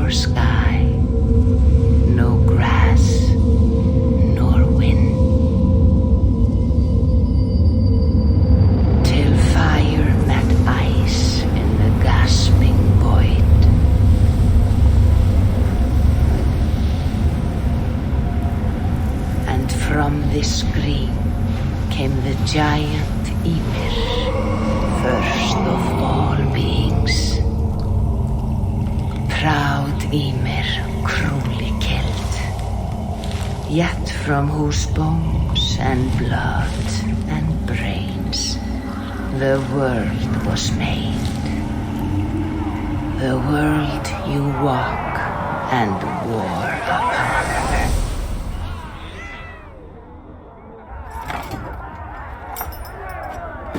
nor sky, no grass, nor wind. Till fire met ice in the gasping void. And from this green came the giant Ymir, first of all beings. Proud Ymir, cruelly killed, yet from whose bones and blood and brains the world was made. The world you walk and war upon.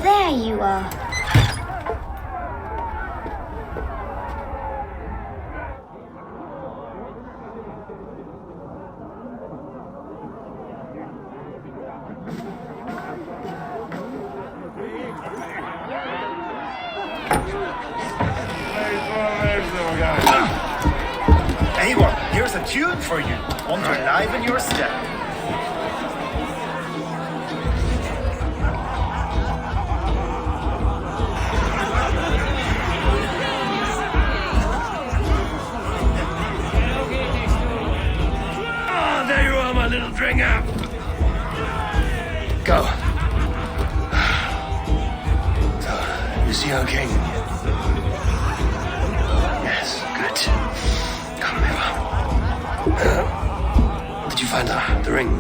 There you are. Eivor, here's a tune for you. Want to enliven your step. There you are, my little dringer. Go. So, you see our king? Yes, good. Come, Eva. Did you find the ring?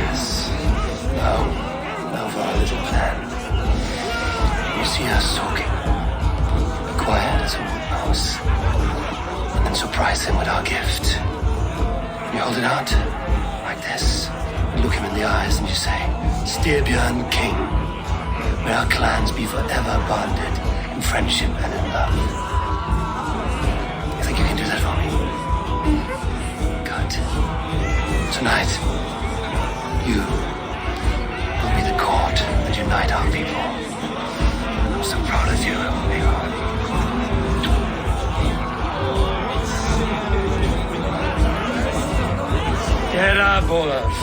Yes. Now for our little plan. You see us talking. Be quiet as a mouse. And then surprise him with our gift. You hold it out, like this. You look him in the eyes and you say, Styrbjörn King, may our clans be forever bonded in friendship and in love. You think you can do that for me? Good. Tonight, you will be the cord that unite our people. I'm so proud of you, Eivor. Get up, Olaf.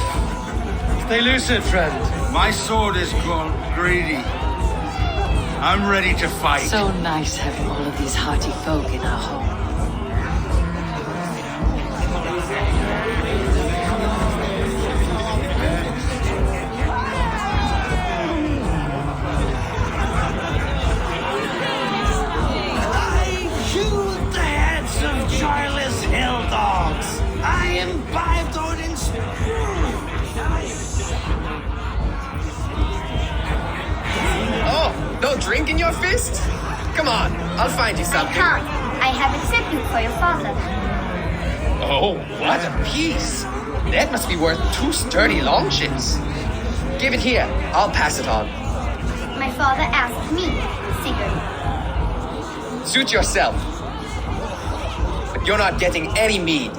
Stay lucid, friend. My sword is grown greedy. I'm ready to fight. So nice having all of these hearty folk in our home. I chewed the heads of joyless hill dogs. I imbibed Odin's Oh, no drink in your fist? Come on, I'll find you I something. can't. I have accepted for your father. Oh, what a piece. That must be worth 2 sturdy longships. Give it here, I'll pass it on. My father asked me, Sigurd. Suit yourself. But you're not getting any mead.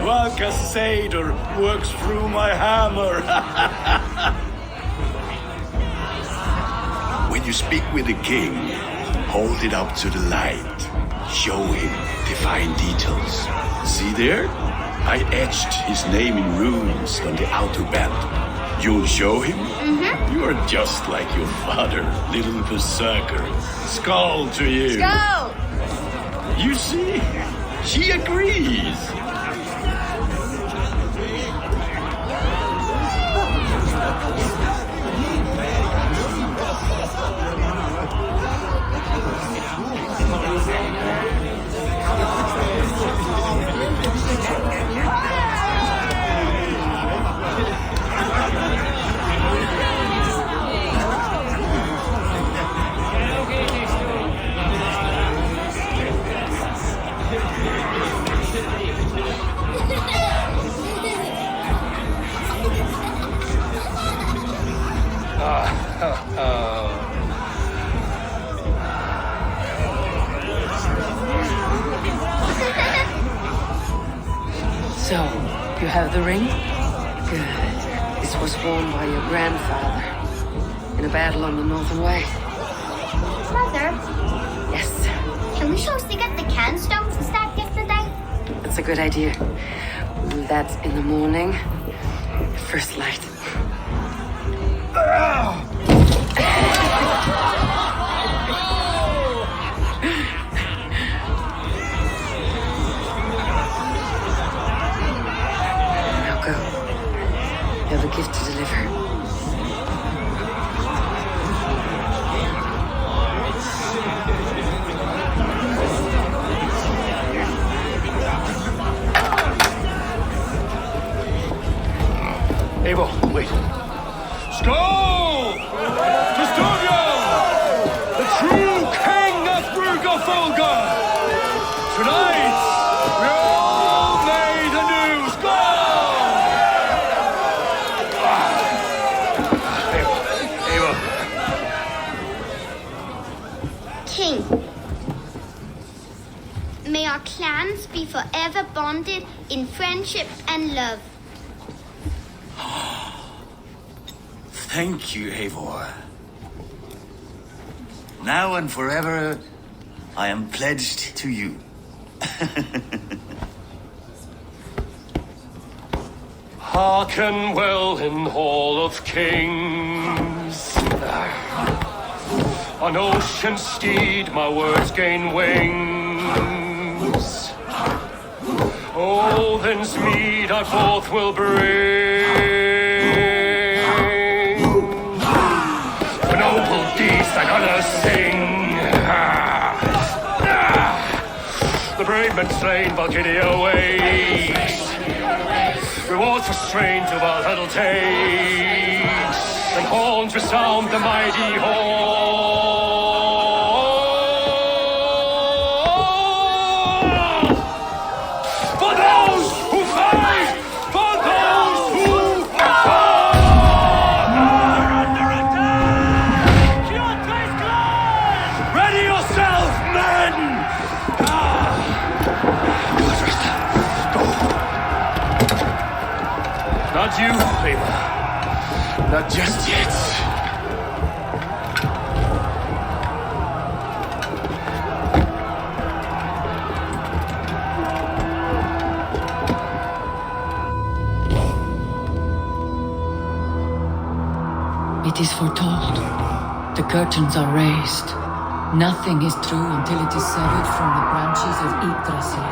Valkasader works through my hammer. When you speak with the king, hold it up to the light. Show him the fine details. See there? I etched his name in runes on the outer band. You'll show him? Mm-hmm. You are just like your father, little berserker. Skull to you. Go! You see? She agrees. So, you have the ring? Good. This was worn by your grandfather. in a battle on the Northern Way. Mother, Yes, can we show Sigurd the canstones we stacked yesterday? that's a good idea. That's in the morning. First light. Now go. You have a gift to deliver. Eivor, wait. Skål! Custodian! The true king of Bruggerfolga! Tonight, we all made a new Skål! Eivor. King, may our clans be forever bonded in friendship and love. Thank you, Eivor. Now and forever, I am pledged to you. Hearken well in Hall of Kings. On ocean steed my words gain wings. Odin's mead I forth will bring. For noble deeds I gonna sing. The brave men slain Valhalla waits. Rewards for strain to Valhalla takes. And horns resound the mighty horn. For those who fight! For those who fight! Are under attack! Kyoto's gone! Ready yourself, men! Not you, Eivor. Not just yet. It is foretold. The curtains are raised. Nothing is true until it is severed from the branches of Yggdrasil.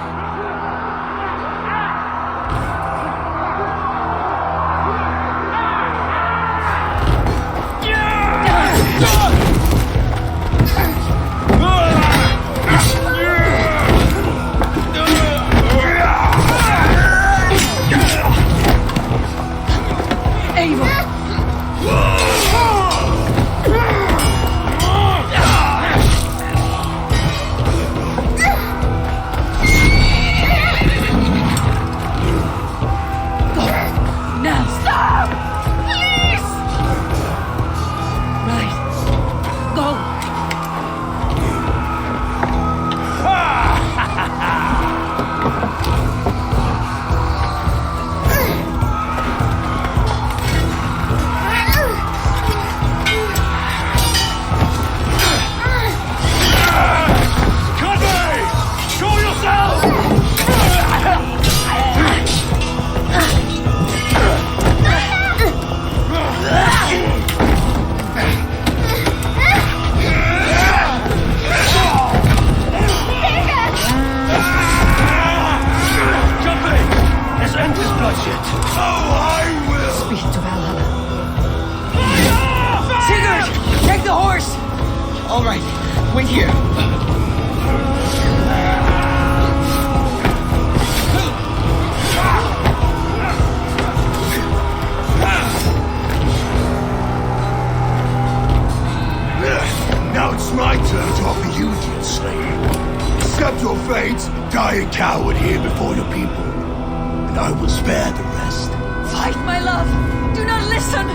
Speak to Valhalla. Sigurd! Take the horse! All right, wait here. Now it's my turn to offer you, dear slave. Accept your fate, die a coward here before your people, and I will spare the rest. Fight, my love! Do not listen!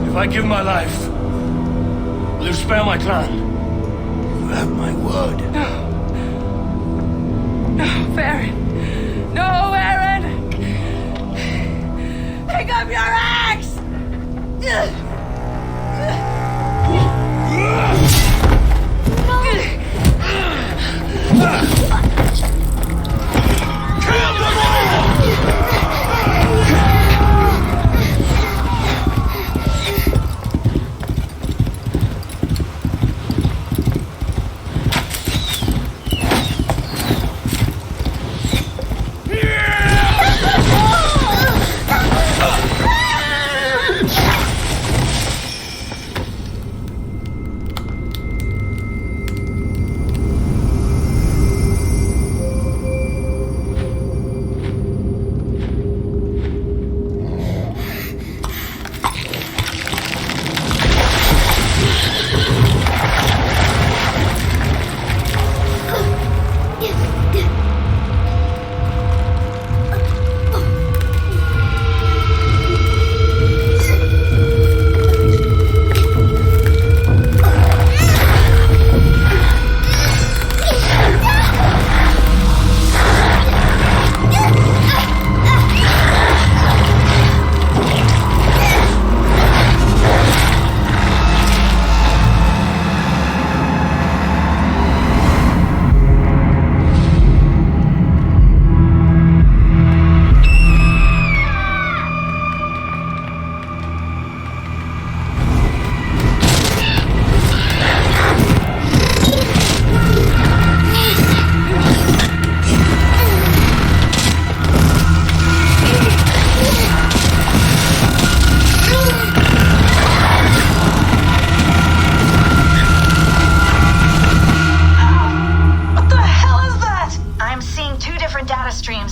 If I give my life, will you spare my clan? You have my word. No, Baron! No, Baron! Pick up your axe!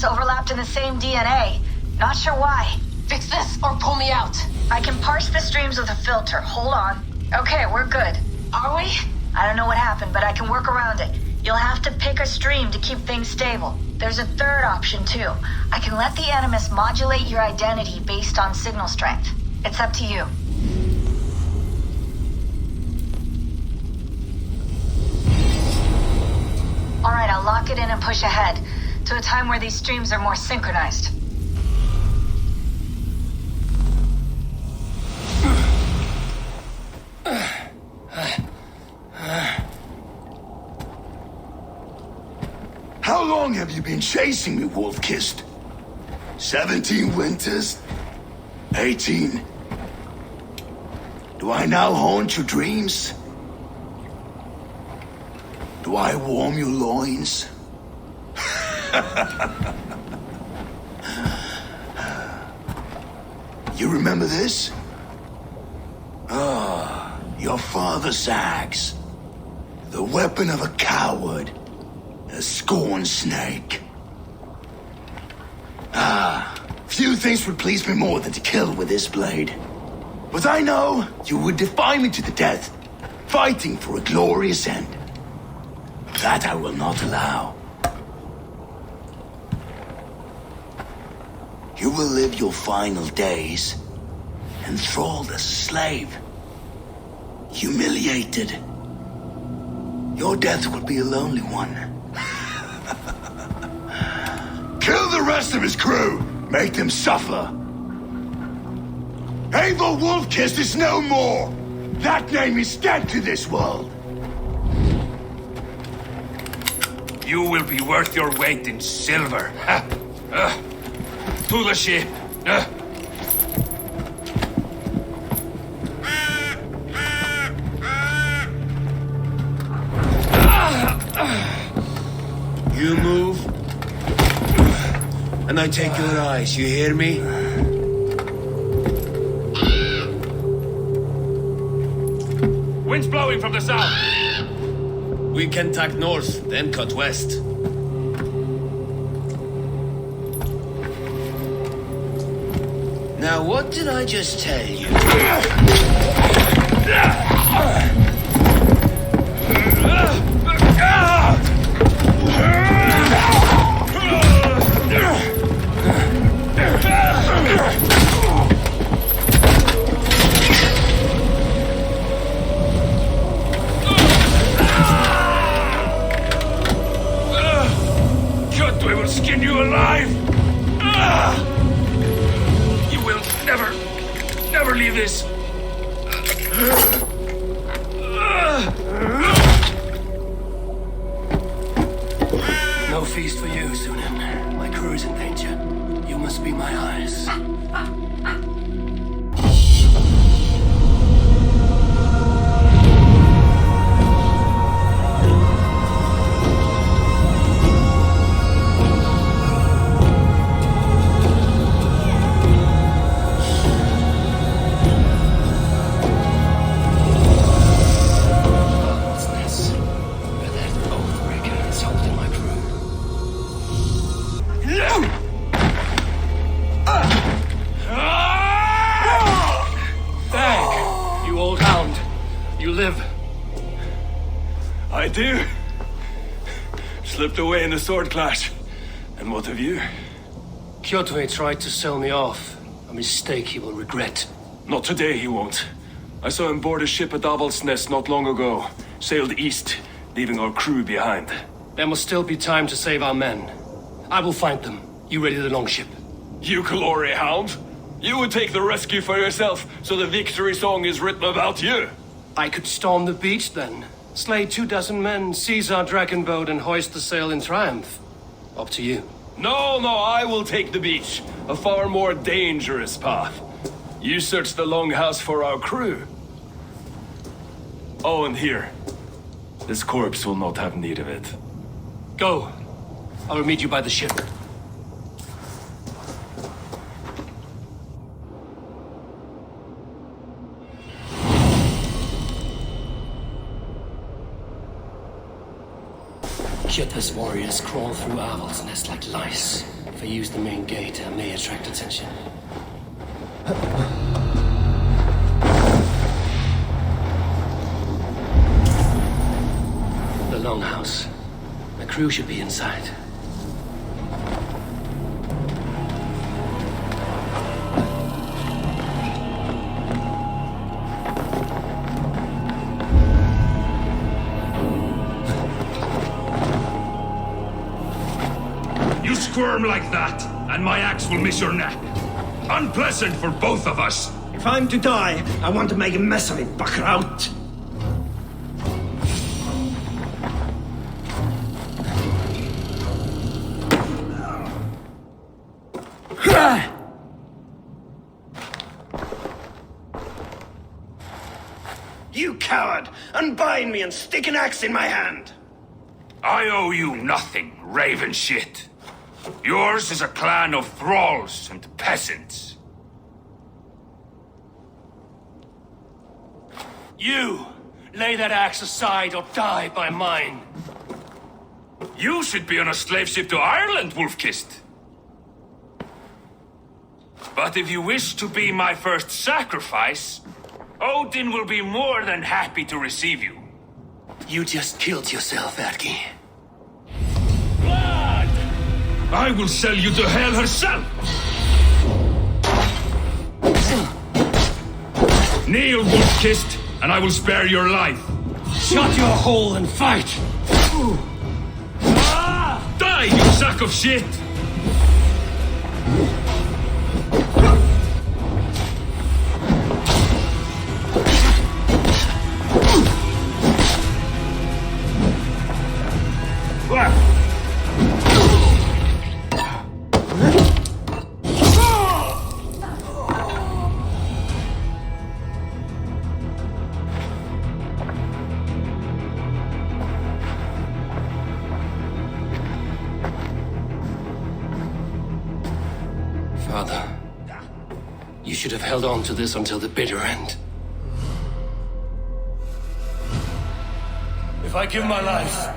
Overlapped in the same DNA. Not sure why. Fix this or pull me out. I can parse the streams with a filter. Hold on. Okay, we're good. Are we? I don't know what happened, but I can work around it. You'll have to pick a stream to keep things stable. There's a third option, too. I can let the Animus modulate your identity based on signal strength. It's up to you. Alright, I'll lock it in and push ahead to a time where these streams are more synchronized. How long have you been chasing me, Wolf-Kissed? 17 winters? 18? Do I now haunt your dreams? Do I warm your loins? You remember this? Ah, your father's axe. The weapon of a coward. A scorned snake. Few things would please me more than to kill with this blade. But I know you would defy me to the death, fighting for a glorious end. That I will not allow. You will live your final days enthralled as a slave. Humiliated. Your death will be a lonely one. Kill the rest of his crew! Make them suffer! Abel Wolf-Kissed is no more! That name is dead to this world! You will be worth your weight in silver. To the ship. You move, and I take your eyes. You hear me? Wind's blowing from the south. We can tack north, then cut west. Now, what did I just tell you? Cut, we will skin you alive. You will leave this. No feast for you, Sunan. My crew is in danger. You must be my eyes. I do. Slipped away in the sword clash. And what of you? Kjotve tried to sell me off. A mistake he will regret. Not today, he won't. I saw him board a ship at Avaldsnes not long ago. Sailed east, leaving our crew behind. There must still be time to save our men. I will find them. You ready the longship? You glory hound? You would take the rescue for yourself, so the victory song is written about you. I could storm the beach then. Slay 24 men, seize our dragon boat, and hoist the sail in triumph. Up to you. No, I will take the beach. A far more dangerous path. You search the longhouse for our crew. Oh, and here. This corpse will not have need of it. Go. I will meet you by the ship. Kjotve's warriors crawl through Avaldsnes like lice. If I use the main gate, I may attract attention. The longhouse. My crew should be inside. Squirm like that, and my axe will miss your neck. Unpleasant for both of us. If I'm to die, I want to make a mess of it, Bakraut. You coward! Unbind me and stick an axe in my hand! I owe you nothing, raven shit. Yours is a clan of thralls and peasants. You! Lay that axe aside or die by mine. You should be on a slave ship to Ireland, Wolf-Kissed. But if you wish to be my first sacrifice, Odin will be more than happy to receive you. You just killed yourself, Erki. I will sell you to hell herself! Kneel, Wolf-Kissed, and I will spare your life. Shut your hole and fight! Die, you sack of shit! Father, you should have held on to this until the bitter end. If I give my life,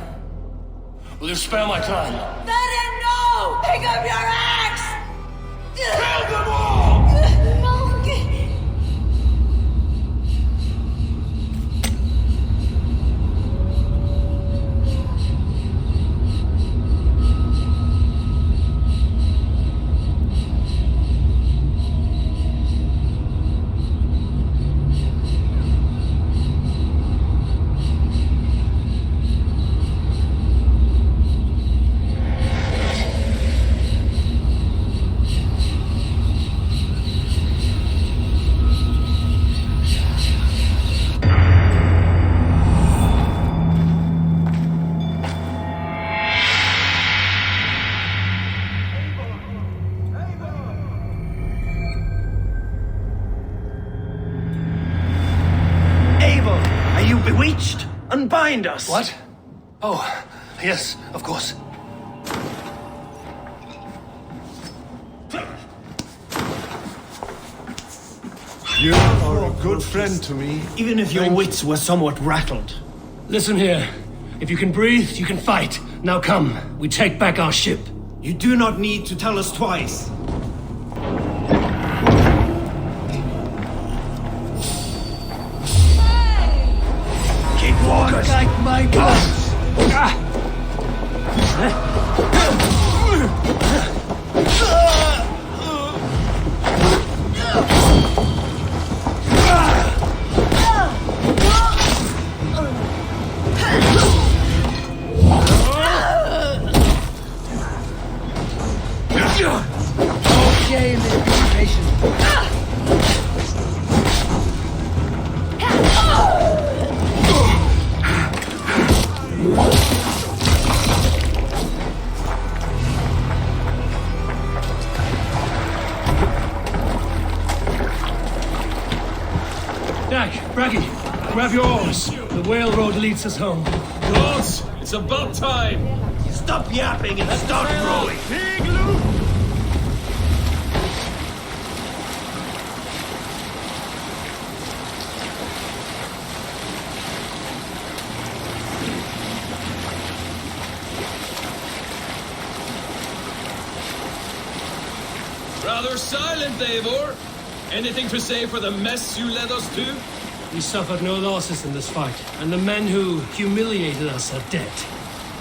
will you spare my clan? Verin, no! Pick up your axe! Kill them all! No! bewitched? Unbind us. What? Oh, yes, of course. You are a good friend to me. Even if your wits were somewhat rattled. Listen here. If you can breathe, you can fight. Now come, we take back our ship. You do not need to tell us twice. Keep walkers. Like my boss. Okay, let's be patient. Jack, Braggy, grab your oars. The whale road leads us home. Gods, it's about time. Stop yapping and start rowing. Big loop! Rather silent, Eivor. Anything to say for the mess you led us to? We suffered no losses in this fight, and the men who humiliated us are dead.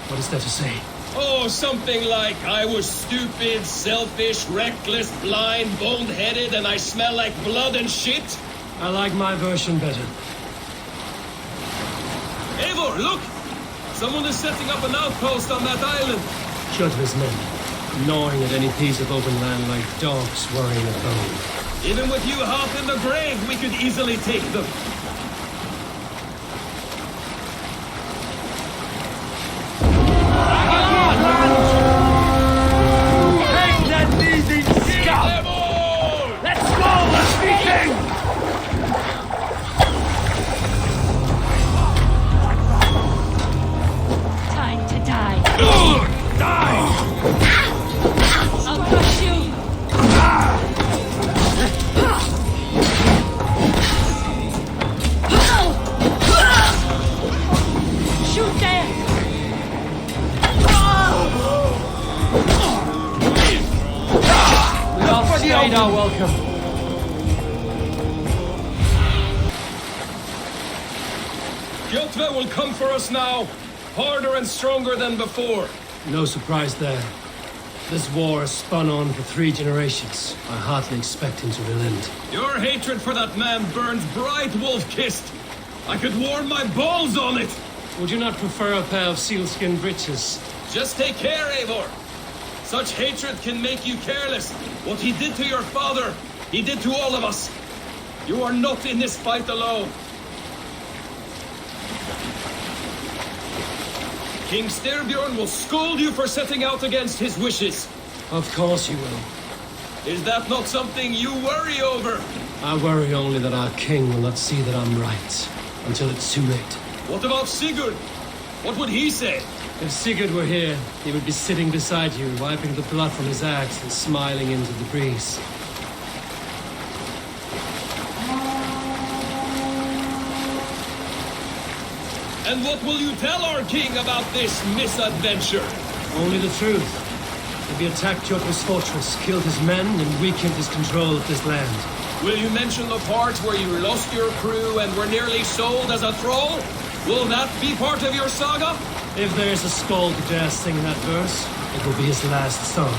What is there to say? Oh, something like, I was stupid, selfish, reckless, blind, bone-headed, and I smell like blood and shit? I like my version better. Eivor, look! Someone is setting up an outpost on that island. Judge's men, gnawing at any piece of open land like dogs worrying a bone. Even with you half in the grave, we could easily take them. Take that easy, scout! Let's go, let's be king! Time to die. Die! I'll crush you. Shoot there. We all stayed our welcome. Kjotve will come for us now, harder and stronger than before. No surprise there. This war has spun on for 3 generations. I hardly expect him to relent. Your hatred for that man burns bright, wolf-kissed. I could warm my balls on it. Would you not prefer a pair of sealskin breeches? Just take care, Eivor. Such hatred can make you careless. What he did to your father, he did to all of us. You are not in this fight alone. King Styrbjorn will scold you for setting out against his wishes. Of course you will. Is that not something you worry over? I worry only that our king will not see that I'm right, until it's too late. What about Sigurd? What would he say? If Sigurd were here, he would be sitting beside you, wiping the blood from his axe and smiling into the breeze. And what will you tell our king about this misadventure? Only the truth. That we attacked Jotve's fortress, killed his men, and weakened his control of this land. Will you mention the part where you lost your crew and were nearly sold as a thrall? Will that be part of your saga? If there's a Skald who dares sing that verse, it will be his last song.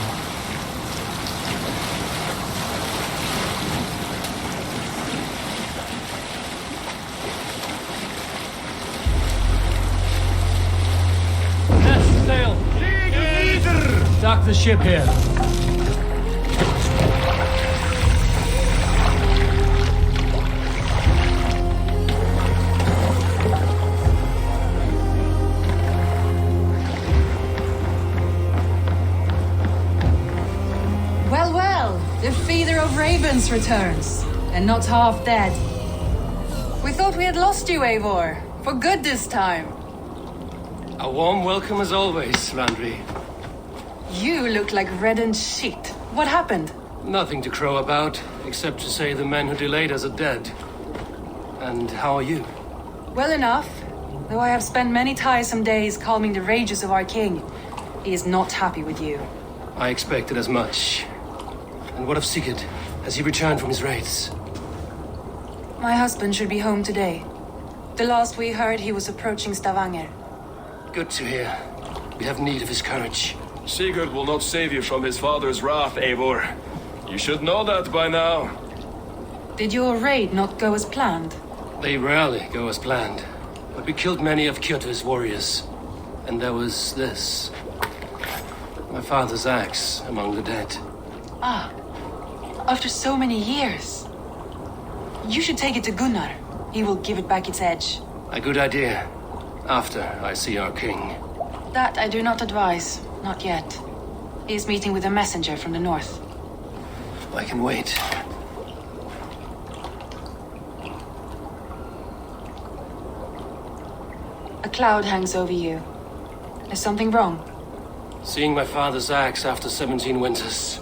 Yes, sail! Dock the ship here. The feeder of ravens returns, and not half dead. We thought we had lost you, Eivor. For good this time. A warm welcome as always, Landry. You look like reddened shit. What happened? Nothing to crow about, except to say the men who delayed us are dead. And how are you? Well enough, though I have spent many tiresome days calming the rages of our king. He is not happy with you. I expected as much. And what of Sigurd? Has he returned from his raids? My husband should be home today. The last we heard, he was approaching Stavanger. Good to hear. We have need of his courage. Sigurd will not save you from his father's wrath, Eivor. You should know that by now. Did your raid not go as planned? They rarely go as planned. But we killed many of Kjotve's warriors. And there was this. My father's axe among the dead. Ah. After so many years. You should take it to Gunnar. He will give it back its edge. A good idea. After I see our king. That I do not advise. Not yet. He is meeting with a messenger from the north. I can wait. A cloud hangs over you. Is something wrong? Seeing my father's axe after 17 winters,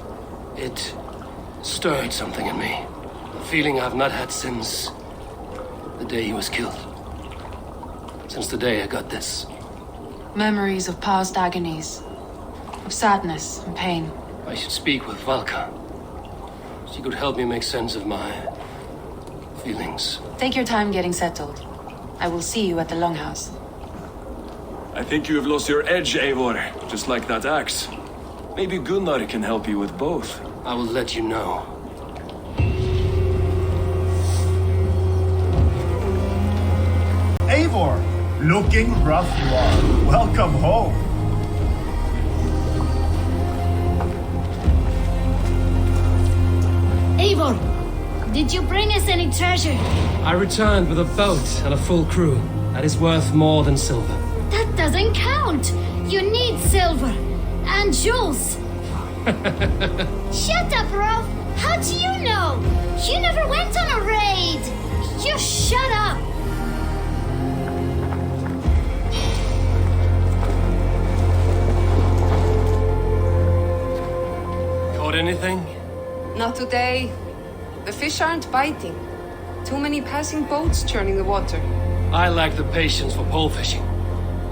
it stirred something in me. A feeling I've not had since the day he was killed. Since the day I got this. Memories of past agonies. Of sadness and pain. I should speak with Valka. She could help me make sense of my feelings. Take your time getting settled. I will see you at the Longhouse. I think you have lost your edge, Eivor, just like that axe. Maybe Gunnar can help you with both. I will let you know. Eivor, looking rough you are. Welcome home. Eivor, did you bring us any treasure? I returned with a boat and a full crew. That is worth more than silver. That doesn't count. You need silver. And jewels. Shut up, Rolf. How do you know? You never went on a raid. Just shut up. Caught anything? Not today. The fish aren't biting. Too many passing boats churning the water. I lack the patience for pole fishing.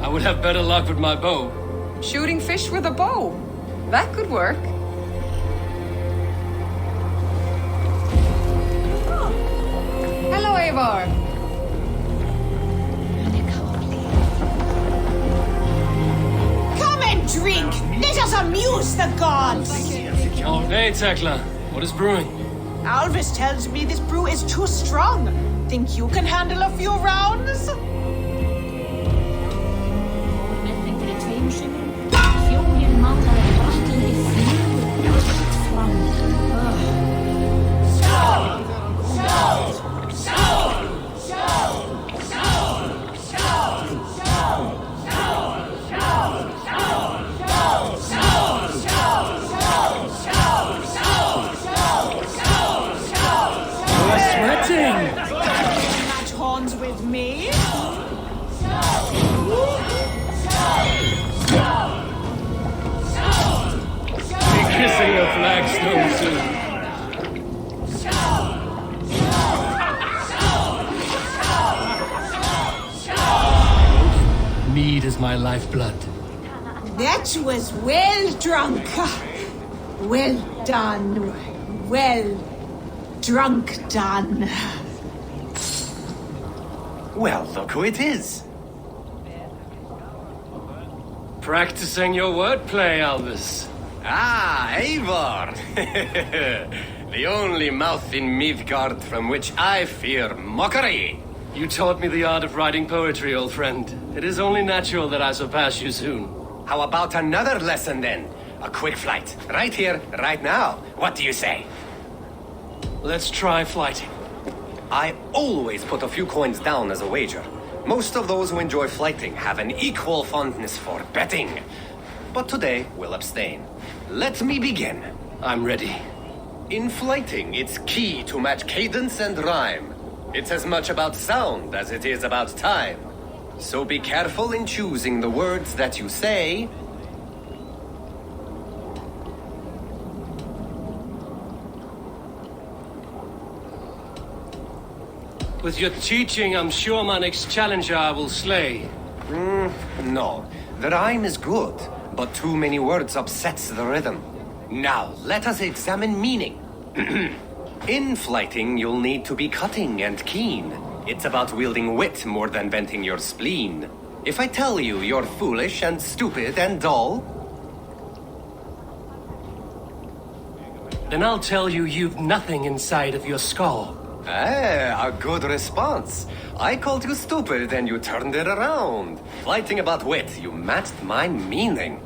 I would have better luck with my bow. Shooting fish with a bow. That could work. Hello, Eivor. Come and drink. Let us amuse the gods. Oh, hey, Tekla. What is brewing? Alvis tells me this brew is too strong. Think you can handle a few rounds? Match horns with me? Be kissing a flagstone soon. Mead is my lifeblood. That was well drunk. Well done. Well drunk done. Well, look who it is. Practicing your wordplay, Alvis. Ah, Eivor! The only mouth in Midgard from which I fear mockery. You taught me the art of writing poetry, old friend. It is only natural that I surpass you soon. How about another lesson then? A quick flight. Right here, right now. What do you say? Let's try flighting. I always put a few coins down as a wager. Most of those who enjoy flighting have an equal fondness for betting. But today, we'll abstain. Let me begin. I'm ready. In flighting, it's key to match cadence and rhyme. It's as much about sound as it is about time. So be careful in choosing the words that you say. With your teaching, I'm sure my next challenger I will slay. No. The rhyme is good, but too many words upsets the rhythm. Now, let us examine meaning. In flighting, you'll need to be cutting and keen. It's about wielding wit more than venting your spleen. If I tell you you're foolish and stupid and dull, then I'll tell you you've nothing inside of your skull. a good response. I called you stupid and you turned it around. Flighting about wit, you matched my meaning.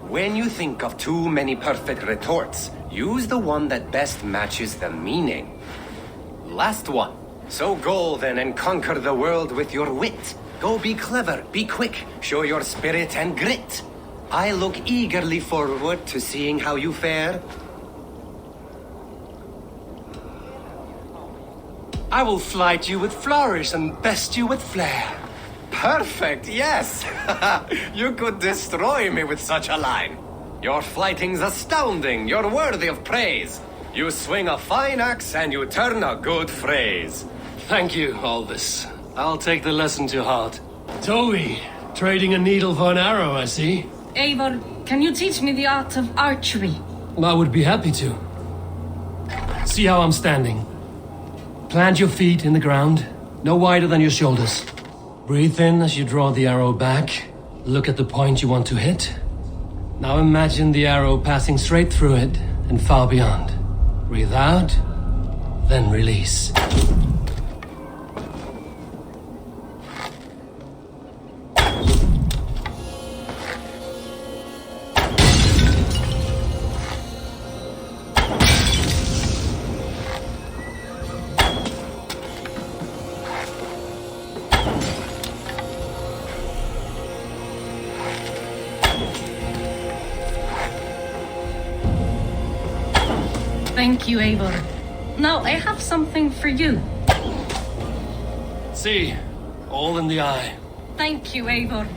When you think of too many perfect retorts, use the one that best matches the meaning. Last one. So go then and conquer the world with your wit. Go be clever, be quick, show your spirit and grit. I look eagerly forward to seeing how you fare. I will flight you with flourish and best you with flair. Perfect, yes! You could destroy me with such a line. Your flighting's astounding, you're worthy of praise. You swing a fine axe and you turn a good phrase. Thank you, Aldous. I'll take the lesson to heart. Toby, trading a needle for an arrow, I see. Eivor, can you teach me the art of archery? I would be happy to. See how I'm standing. Plant your feet in the ground, no wider than your shoulders. Breathe in as you draw the arrow back. Look at the point you want to hit. Now imagine the arrow passing straight through it and far beyond. Breathe out, then release. Thank you, Eivor. Now, I have something for you. See, all in the eye. Thank you, Eivor.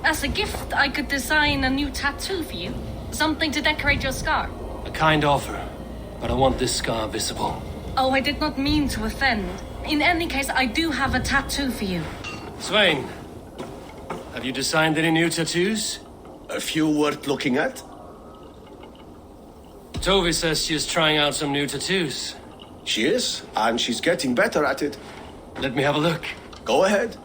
As a gift, I could design a new tattoo for you. Something to decorate your scar. A kind offer, but I want this scar visible. Oh, I did not mean to offend. In any case, I do have a tattoo for you. Swain, have you designed any new tattoos? A few worth looking at? Toby says she's trying out some new tattoos. She is, and she's getting better at it. Let me have a look. Go ahead.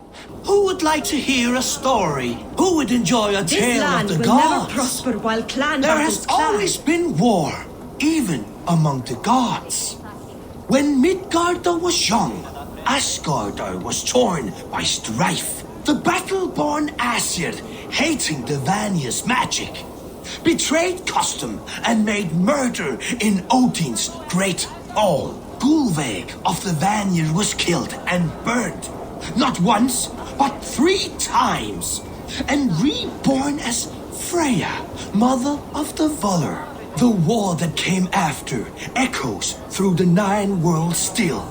Who would like to hear a story? Who would enjoy a tale of the will gods? never prosper while clan There battles has clan. always been war, even among the gods. When Midgarda was young, Asgardr was torn by strife. The battle-born Aesir, hating the Vanya's magic, betrayed custom and made murder in Odin's great hall. Gulveig of the Vanir was killed and burned, not once, but 3 times, and reborn as Freya, mother of the Valor. The war that came after echoes through the 9 worlds still.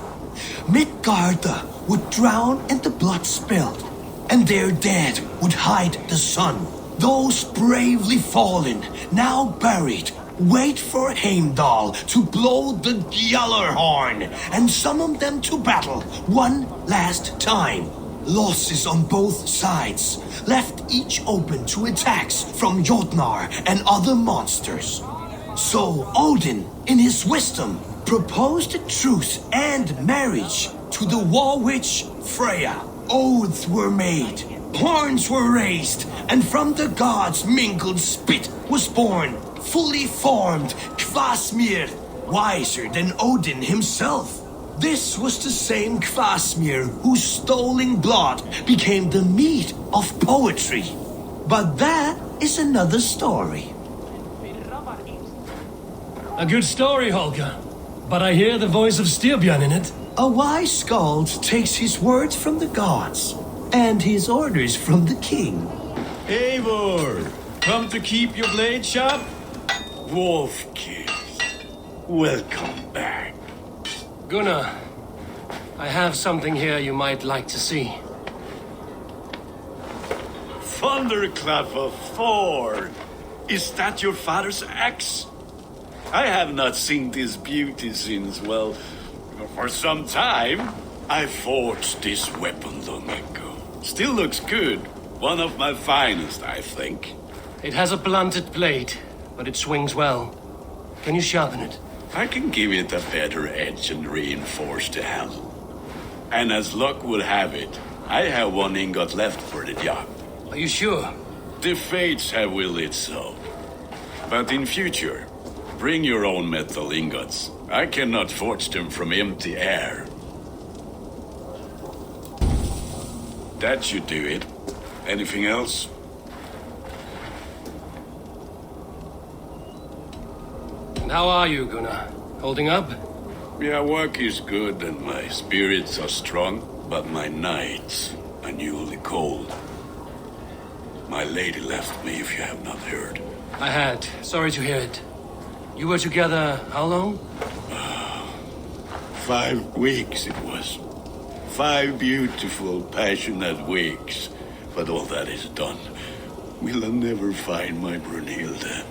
Midgarda would drown in the blood spilled, and their dead would hide the sun. Those bravely fallen, now buried, wait for Heimdall to blow the Gjallarhorn and summon them to battle one last time. Losses on both sides left each open to attacks from Jotnar and other monsters. So Odin, in his wisdom, proposed a truce and marriage to the war witch Freya. Oaths were made, horns were raised, and from the gods' mingled spit was born, fully formed Kvasmir, wiser than Odin himself. This was the same Kvasmir whose stolen blood became the meat of poetry. But that is another story. A good story, Holger. But I hear the voice of Styrbjörn in it. A wise skald takes his words from the gods, and his orders from the king. Eivor, come to keep your blade sharp? Wolfkiss, welcome back. Gunnar, I have something here you might like to see. thunderclap of Thor! Is that your father's axe? I have not seen this beauty since, well, for some time. I forged this weapon long ago. Still looks good. One of my finest, I think. It has a blunted blade, but it swings well. Can you sharpen it? I can give it a better edge and reinforce the handle. And as luck would have it, I have one ingot left for the job. Are you sure? The fates have willed it so. But in future, bring your own metal ingots. I cannot forge them from empty air. That should do it. Anything else? And how are you, Gunnar? Holding up? Yeah, work is good and my spirits are strong, but my nights are newly cold. My lady left me, if you have not heard. I had. Sorry to hear it. You were together how long? 5 weeks it was. 5 beautiful, passionate weeks. But all that is done. Will I never find my Brunhilde?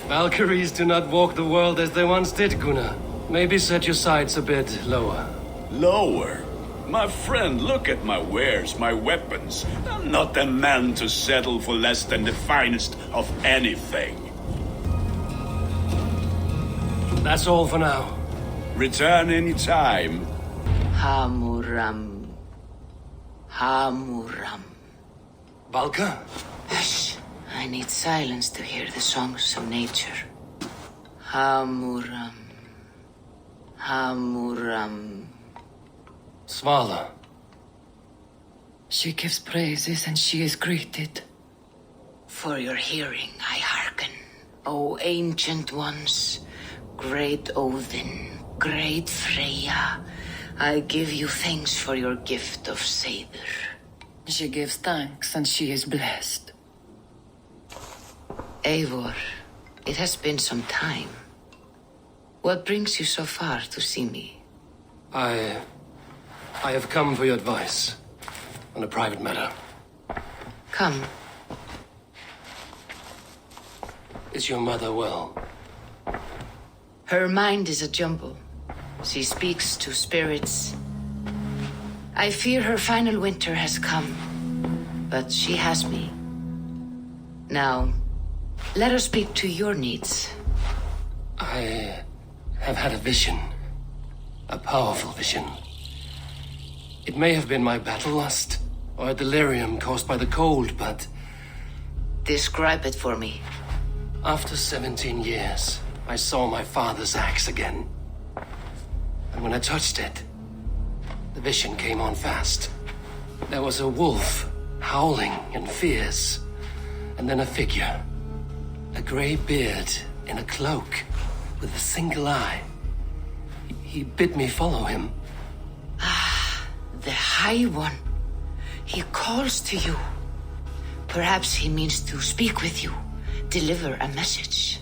Valkyries do not walk the world as they once did, Gunnar. Maybe set your sights a bit lower. Lower? My friend, look at my wares, my weapons. I'm not a man to settle for less than the finest of anything. That's all for now. Return any time. Hamuram. Hamuram. Valka? Hush. I need silence to hear the songs of nature. Hamuram. Hamuram. Svala. She gives praises and she is greeted. For your hearing I hearken, O ancient ones, great Odin, great Freya. I give you thanks for your gift of Seidr. She gives thanks and she is blessed. Eivor, it has been some time. What brings you so far to see me? I have come for your advice on a private matter. Come. Is your mother well? Her mind is a jumble. She speaks to spirits. I fear her final winter has come, but she has me. Now, let us speak to your needs. I have had a vision. A powerful vision. It may have been my battle lust, or a delirium caused by the cold, but... Describe it for me. After 17 years, I saw my father's axe again. And when I touched it, the vision came on fast. There was a wolf, howling and fierce, and then a figure. A grey beard in a cloak, with a single eye. He bid me follow him. Ah, the High One. He calls to you. Perhaps he means to speak with you, deliver a message.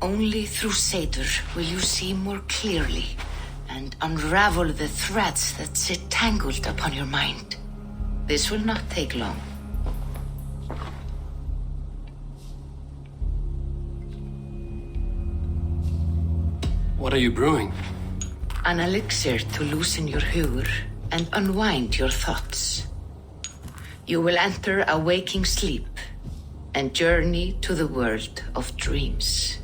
Only through Seidr will you see more clearly and unravel the threads that sit tangled upon your mind. This will not take long. What are you brewing? An elixir to loosen your hugur and unwind your thoughts. You will enter a waking sleep and journey to the world of dreams.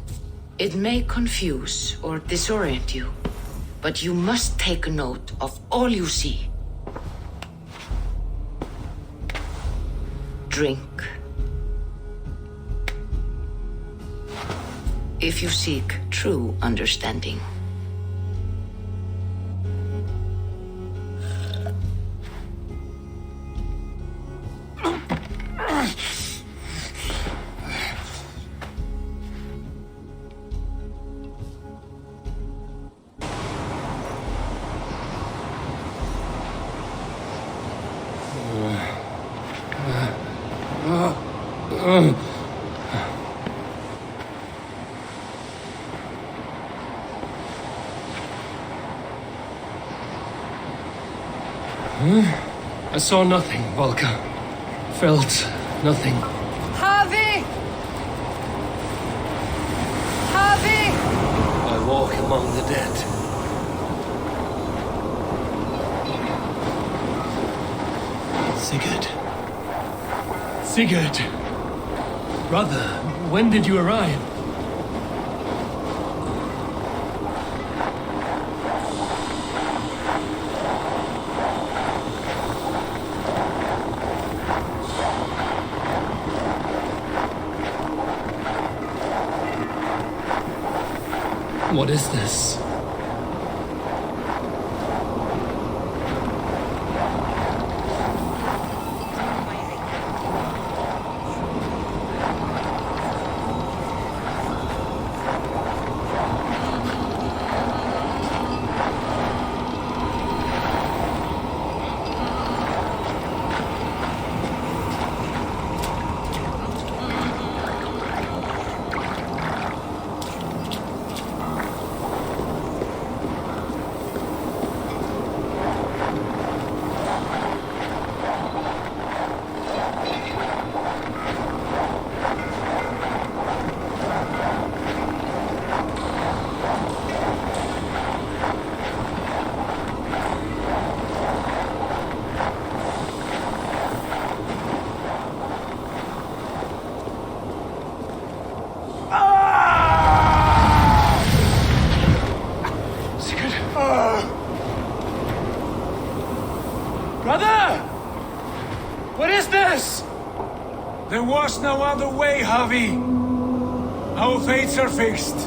It may confuse or disorient you, but you must take note of all you see. Drink. If you seek true understanding. I saw nothing, Valka. Felt Nothing. Javi! Javi! I walk among the dead. Sigurd. Sigurd! Brother, when did you arrive? What is this? Brother! What is this? There was no other way, Javi. Our fates are fixed.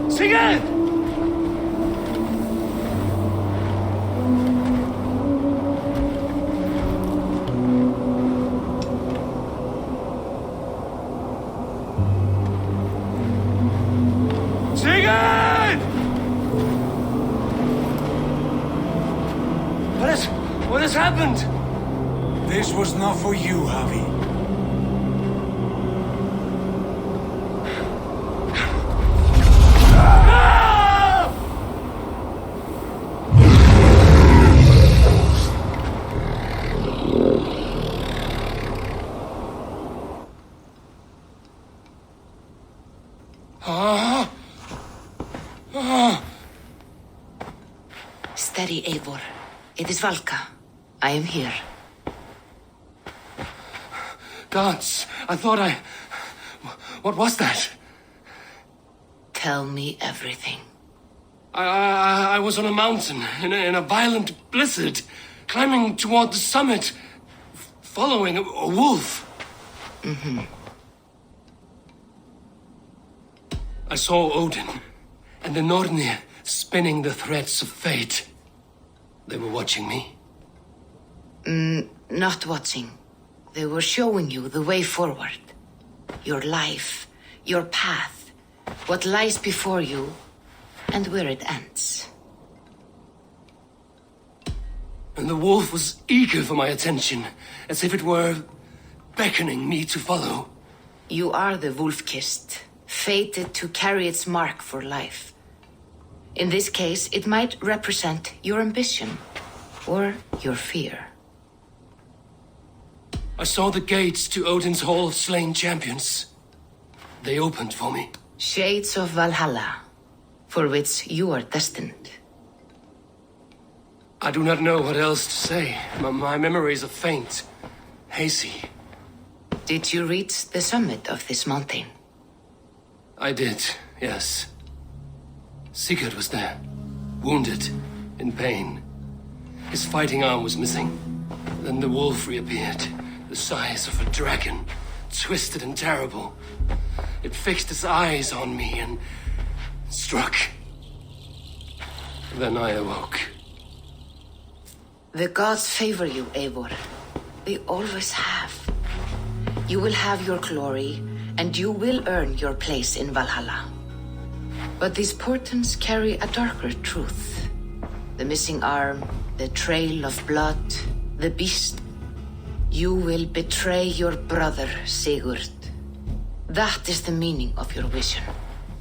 Sigurd! Sigurd! What has happened? This was not for you, Javi. Steady, Eivor. It is Valka. I am here. Gods, I thought I... What was that? Tell me everything. I was on a mountain in a violent blizzard, climbing toward the summit, following a wolf. Mm-hmm. I saw Odin and the Nornir spinning the threads of fate. They were watching me. Not watching. They were showing you the way forward. Your life, your path, what lies before you, and where it ends. And the wolf was eager for my attention, as if it were beckoning me to follow. You are the wolf-kissed, fated to carry its mark for life. In this case, it might represent your ambition, or your fear. I saw the gates to Odin's Hall of Slain Champions. They opened for me. Shades of Valhalla, for which you are destined. I do not know what else to say. My memories are faint, hazy. Did you reach the summit of this mountain? I did, yes. Sigurd was there, wounded, in pain. His fighting arm was missing. Then the wolf reappeared, the size of a dragon, twisted and terrible. It fixed its eyes on me and struck. Then I awoke. The gods favor you, Eivor. They always have. You will have your glory, and you will earn your place in Valhalla. But these portents carry a darker truth. The missing arm, the trail of blood, the beast. You will betray your brother, Sigurd. That is the meaning of your vision.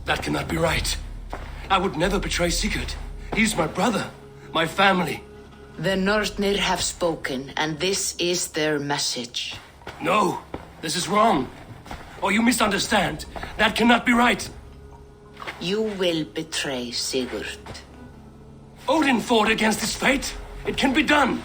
That cannot be right. I would never betray Sigurd. He's my brother, my family. The Nornir have spoken, and this is their message. No, this is wrong. Or you misunderstand. That cannot be right. You will betray Sigurd. Odin fought against his fate. It can be done.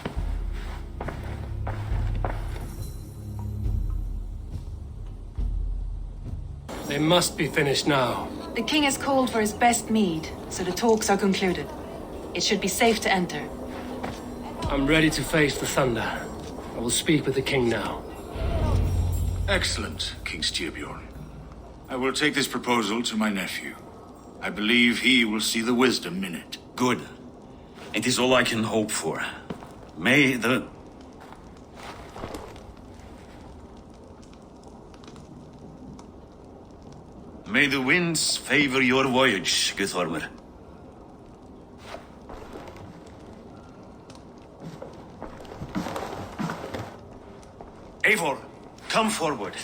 They must be finished now. The king has called for his best mead, so the talks are concluded. It should be safe to enter. I'm ready to face the thunder. I will speak with the king now. Excellent, King Styrbjorn. I will take this proposal to my nephew. I believe he will see the wisdom in it. Good. It is all I can hope for. May the winds favor your voyage, Guthormr. Eivor, come forward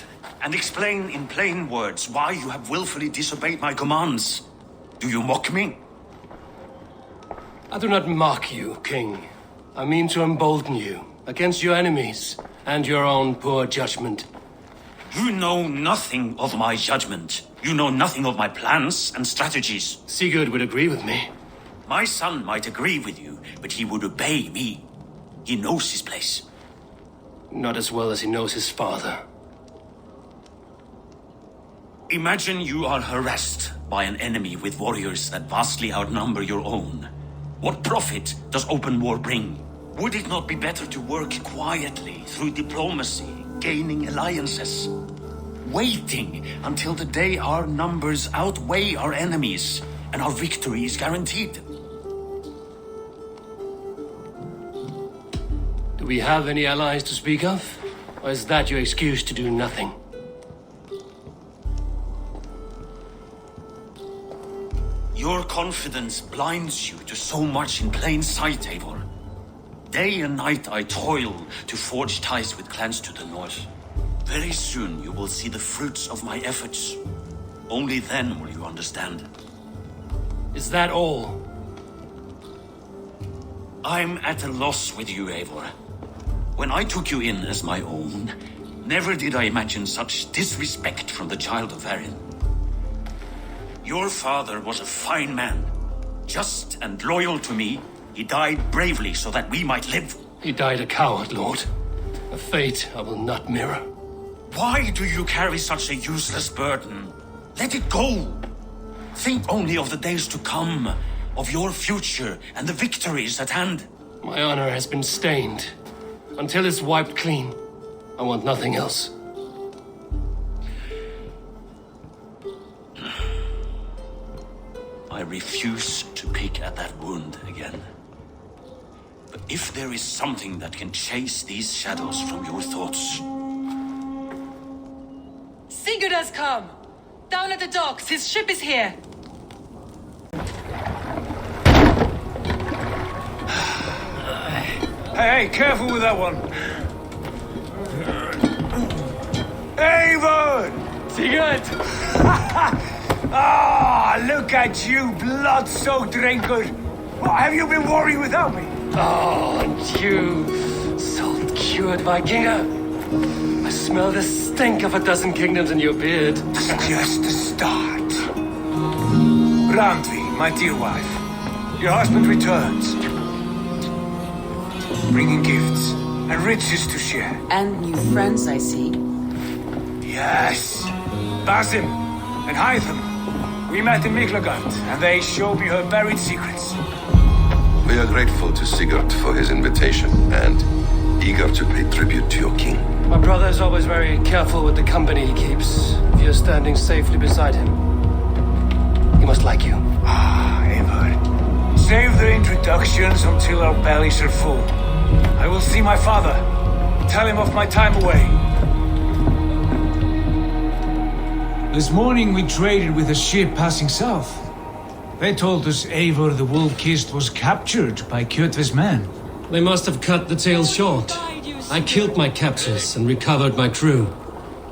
and explain in plain words why you have willfully disobeyed my commands. Do you mock me? I do not mock you, King. I mean to embolden you against your enemies and your own poor judgment. You know nothing of my judgment. You know nothing of my plans and strategies. Sigurd would agree with me. My son might agree with you, but he would obey me. He knows his place. Not as well as he knows his father. Imagine you are harassed by an enemy with warriors that vastly outnumber your own. What profit does open war bring? Would it not be better to work quietly through diplomacy, gaining alliances? Waiting until the day our numbers outweigh our enemies and our victory is guaranteed. Do we have any allies to speak of? Or is that your excuse to do nothing? Your confidence blinds you to so much in plain sight, Eivor. Day and night I toil to forge ties with clans to the north. Very soon you will see the fruits of my efforts. Only then will you understand. Is that all? I'm at a loss with you, Eivor. When I took you in as my own, never did I imagine such disrespect from the child of Varin. Your father was a fine man. Just and loyal to me, he died bravely so that we might live. He died a coward, Lord. A fate I will not mirror. Why do you carry such a useless burden? Let it go. Think only of the days to come, of your future and the victories at hand. My honor has been stained. Until it's wiped clean, I want nothing else. I refuse to pick at that wound again. But if there is something that can chase these shadows from your thoughts... Sigurd has come! Down at the docks, his ship is here! Hey, careful with that one. Eivor! Sigurd! Ah, look at you, blood-soaked drinker. What, have you been worried without me? Oh, and you, salt-cured Vikinger. I smell the stink of a dozen kingdoms in your beard. It's just the start. Randvi, my dear wife, your husband returns. Bringing gifts and riches to share. And new friends, I see. Yes. Basim and Hytham. We met in Miklagard, and they showed me her buried secrets. We are grateful to Sigurd for his invitation, and eager to pay tribute to your king. My brother is always very careful with the company he keeps. If you're standing safely beside him, he must like you. Ah, Eivor. Save the introductions until our bellies are full. I will see my father. Tell him of my time away. This morning we traded with a ship passing south. They told us Eivor the Wolf-Kissed was captured by Kjotve's men. They must have cut the tale short. I killed my captors and recovered my crew.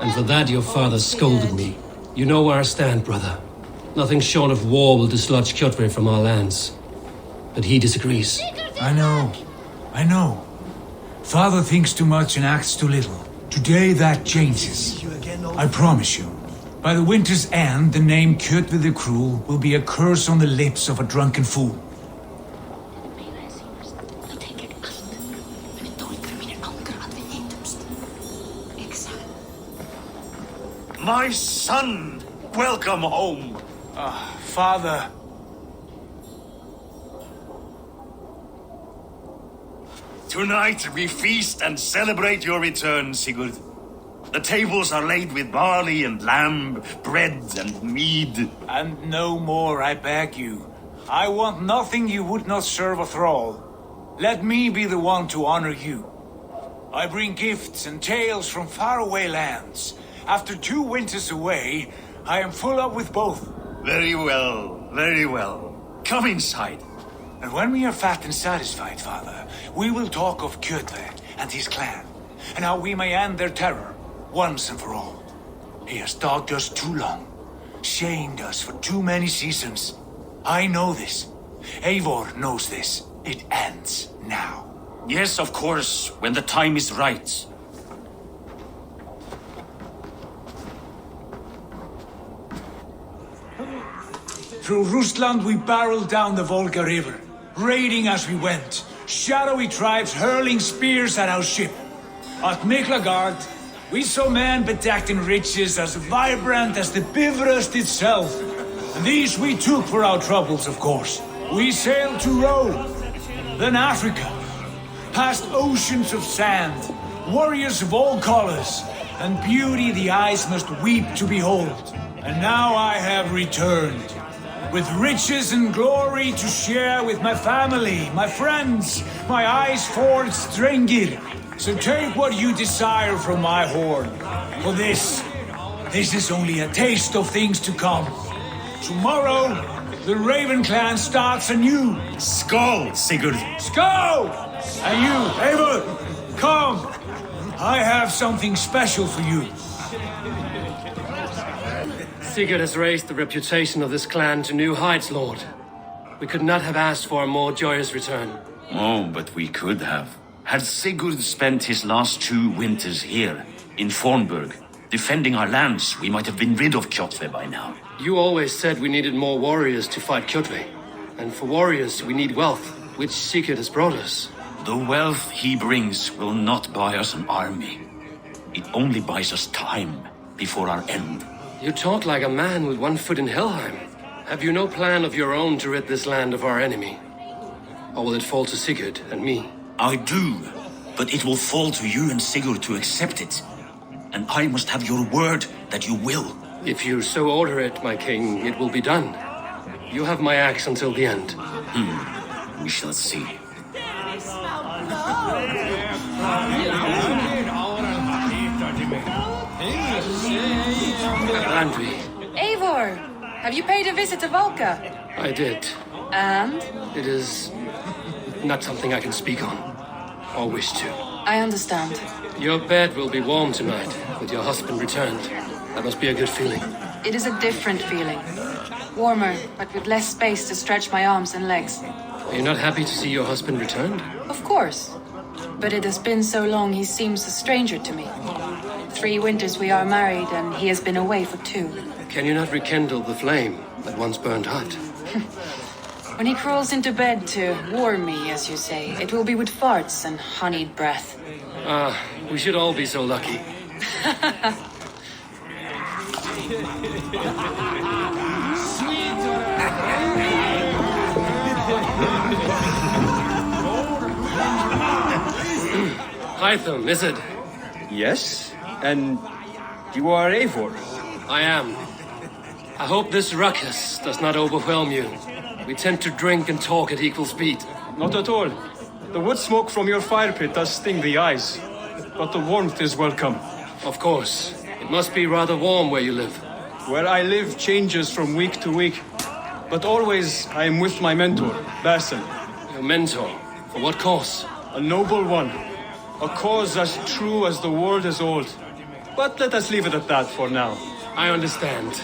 And for that your father scolded me. You know where I stand, brother. Nothing short of war will dislodge Kjotve from our lands. But he disagrees. I know. I know. Father thinks too much and acts too little. Today that changes. I promise you. By the winter's end, the name Kjotve the Cruel will be a curse on the lips of a drunken fool. My son! Welcome home! Father. Tonight we feast and celebrate your return, Sigurd. The tables are laid with barley and lamb, bread and mead. And no more, I beg you. I want nothing you would not serve a thrall. Let me be the one to honor you. I bring gifts and tales from faraway lands. After 2 winters away, I am full up with both. Very well, very well. Come inside. And when we are fat and satisfied, Father, we will talk of Kjotve and his clan, and how we may end their terror, once and for all. He has dogged us too long, shamed us for too many seasons. I know this. Eivor knows this. It ends now. Yes, of course, when the time is right. Through Rusland we barreled down the Volga River, raiding as we went, shadowy tribes hurling spears at our ship. At Miklagard, we saw men bedecked in riches as vibrant as the Bifrost itself. And these we took for our troubles, of course. We sailed to Rome, then Africa, past oceans of sand, warriors of all colors, and beauty the eyes must weep to behold. And now I have returned, with riches and glory to share with my family, my friends, my eyes-forged Strengir. So take what you desire from my horn. For this is only a taste of things to come. Tomorrow, the Raven clan starts anew. Skål, Sigurd. Skål! And you, Eivor, come. I have something special for you. Sigurd has raised the reputation of this clan to new heights, Lord. We could not have asked for a more joyous return. Oh, but we could have. Had Sigurd spent his last 2 winters here, in Fornburg, defending our lands, we might have been rid of Kjotve by now. You always said we needed more warriors to fight Kjotve. And for warriors, we need wealth, which Sigurd has brought us. The wealth he brings will not buy us an army. It only buys us time before our end. You talk like a man with one foot in Helheim. Have you no plan of your own to rid this land of our enemy? Or will it fall to Sigurd and me? I do, but it will fall to you and Sigurd to accept it. And I must have your word that you will. If you so order it, my king, it will be done. You have my axe until the end. We shall see. Randvi, Eivor, have you paid a visit to Valka? I did. And? It is not something I can speak on, or wish to. I understand. Your bed will be warm tonight, with your husband returned. That must be a good feeling. It is a different feeling. Warmer, but with less space to stretch my arms and legs. Are you not happy to see your husband returned? Of course. But it has been so long he seems a stranger to me. 3 winters we are married, and he has been away for 2. Can you not rekindle the flame that once burned hot? When he crawls into bed to warm me, as you say, it will be with farts and honeyed breath. We should all be so lucky. Hytham, is it? Yes? And you are Eivor? I am. I hope this ruckus does not overwhelm you. We tend to drink and talk at equal speed. Not at all. The wood smoke from your fire pit does sting the eyes. But the warmth is welcome. Of course. It must be rather warm where you live. Where I live changes from week to week. But always I am with my mentor, Basin. Your mentor? For what cause? A noble one. A cause as true as the world is old. But let us leave it at that for now. I understand.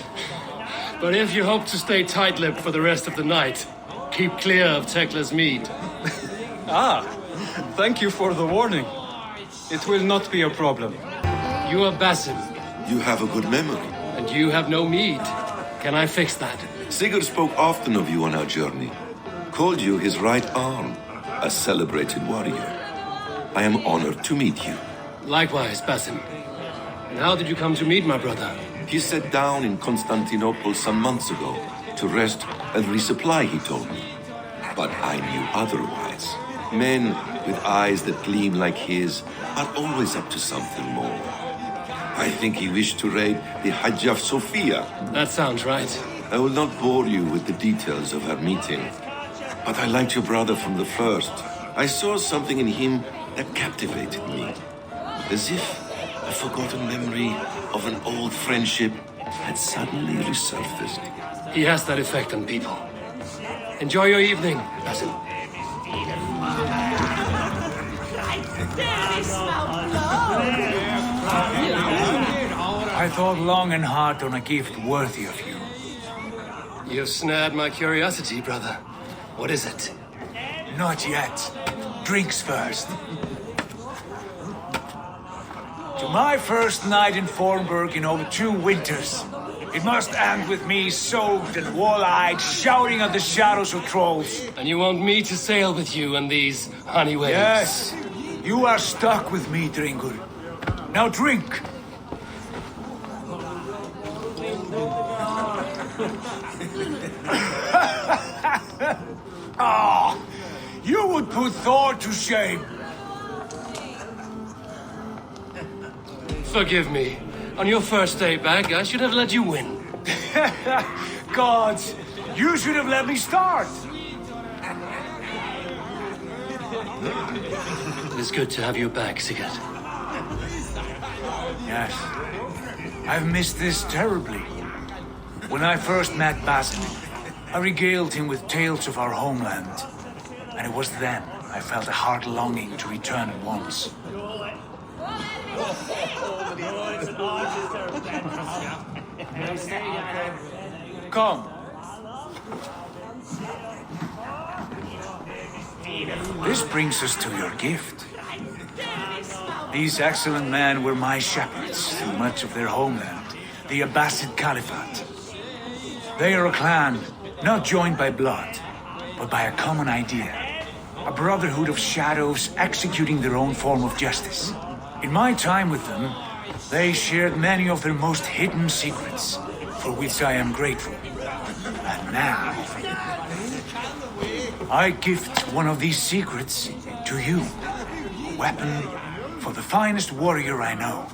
But if you hope to stay tight-lipped for the rest of the night, keep clear of Tekla's mead. Ah, thank you for the warning. It will not be a problem. You are Basim. You have a good memory. And you have no mead. Can I fix that? Sigurd spoke often of you on our journey. Called you his right arm, a celebrated warrior. I am honored to meet you. Likewise, Basim. And how did you come to meet my brother? He sat down in Constantinople some months ago to rest and resupply, he told me. But I knew otherwise. Men with eyes that gleam like his are always up to something more. I think he wished to raid the Hagia Sophia. That sounds right. I will not bore you with the details of our meeting. But I liked your brother from the first. I saw something in him that captivated me. As if a forgotten memory of an old friendship had suddenly resurfaced. He has that effect on people. Enjoy your evening, Basim. I thought long and hard on a gift worthy of you. You've snared my curiosity, brother. What is it? Not yet. Drinks first. To my first night in Fornburg in over 2 winters. It must end with me soaked and wall-eyed, shouting at the shadows of trolls. And you want me to sail with you in these honey waves? Yes. You are stuck with me, Dringur. Now drink. Ah, you would put Thor to shame. Forgive me. On your first day back, I should have let you win. Gods, you should have let me start. It's good to have you back, Sigurd. Yes. I've missed this terribly. When I first met Basim, I regaled him with tales of our homeland. And it was then I felt a heart longing to return at once. Come. This brings us to your gift. These excellent men were my shepherds through much of their homeland, the Abbasid Caliphate. They are a clan, not joined by blood, but by a common idea. A brotherhood of shadows executing their own form of justice. In my time with them, they shared many of their most hidden secrets, for which I am grateful. And now, I gift one of these secrets to you. A weapon for the finest warrior I know.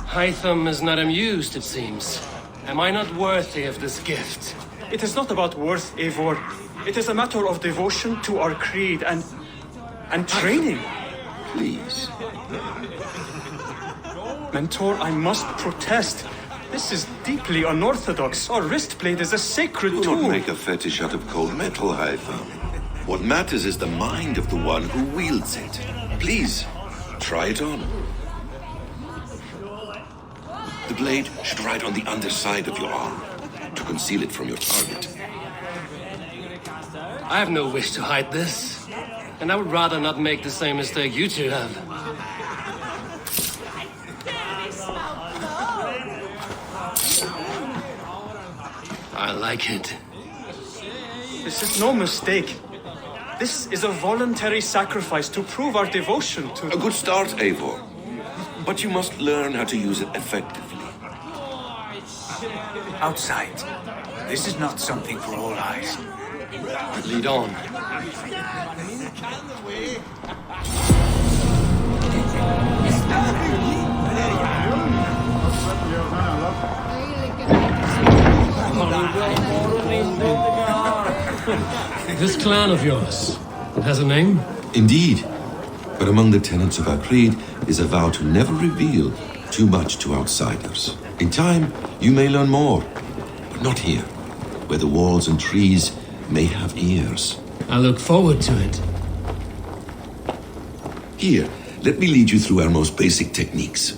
Hytham is not amused, it seems. Am I not worthy of this gift? It is not about worth, Eivor. It is a matter of devotion to our creed and training. Please. Mentor, I must protest. This is deeply unorthodox. Our wrist blade is a sacred Do tool. not make a fetish out of cold metal, Hytham. What matters is the mind of the one who wields it. Please, try it on. The blade should ride on the underside of your arm to conceal it from your target. I have no wish to hide this. And I would rather not make the same mistake you two have. I like it. This is no mistake. This is a voluntary sacrifice to prove our devotion to... A good start, Eivor. But you must learn how to use it effectively. Outside. This is not something for all eyes. Lead on. This clan of yours, it has a name? Indeed. But among the tenets of our creed is a vow to never reveal too much to outsiders. In time, you may learn more, but not here, where the walls and trees may have ears. I look forward to it. Here, Let me lead you through our most basic techniques.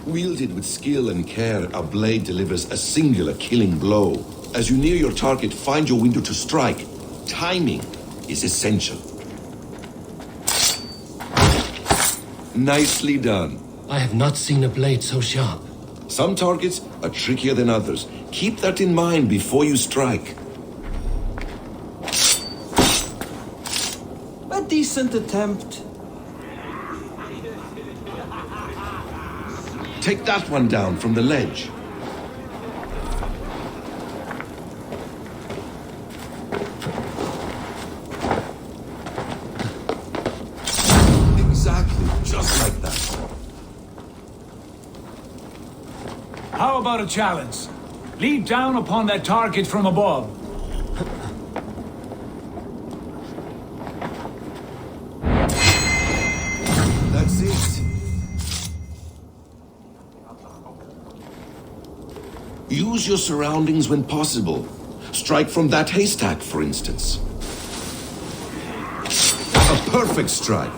Wielded with skill and care, our blade delivers a singular killing blow. As you near your target, find your window to strike. Timing is essential. Nicely done. I have not seen a blade so sharp. Some targets are trickier than others. Keep that in mind before you strike. A decent attempt. Take that one down from the ledge. Exactly, just like that. How about a challenge? Leap down upon that target from above. That's it. Use your surroundings when possible. Strike from that haystack, for instance. A perfect strike.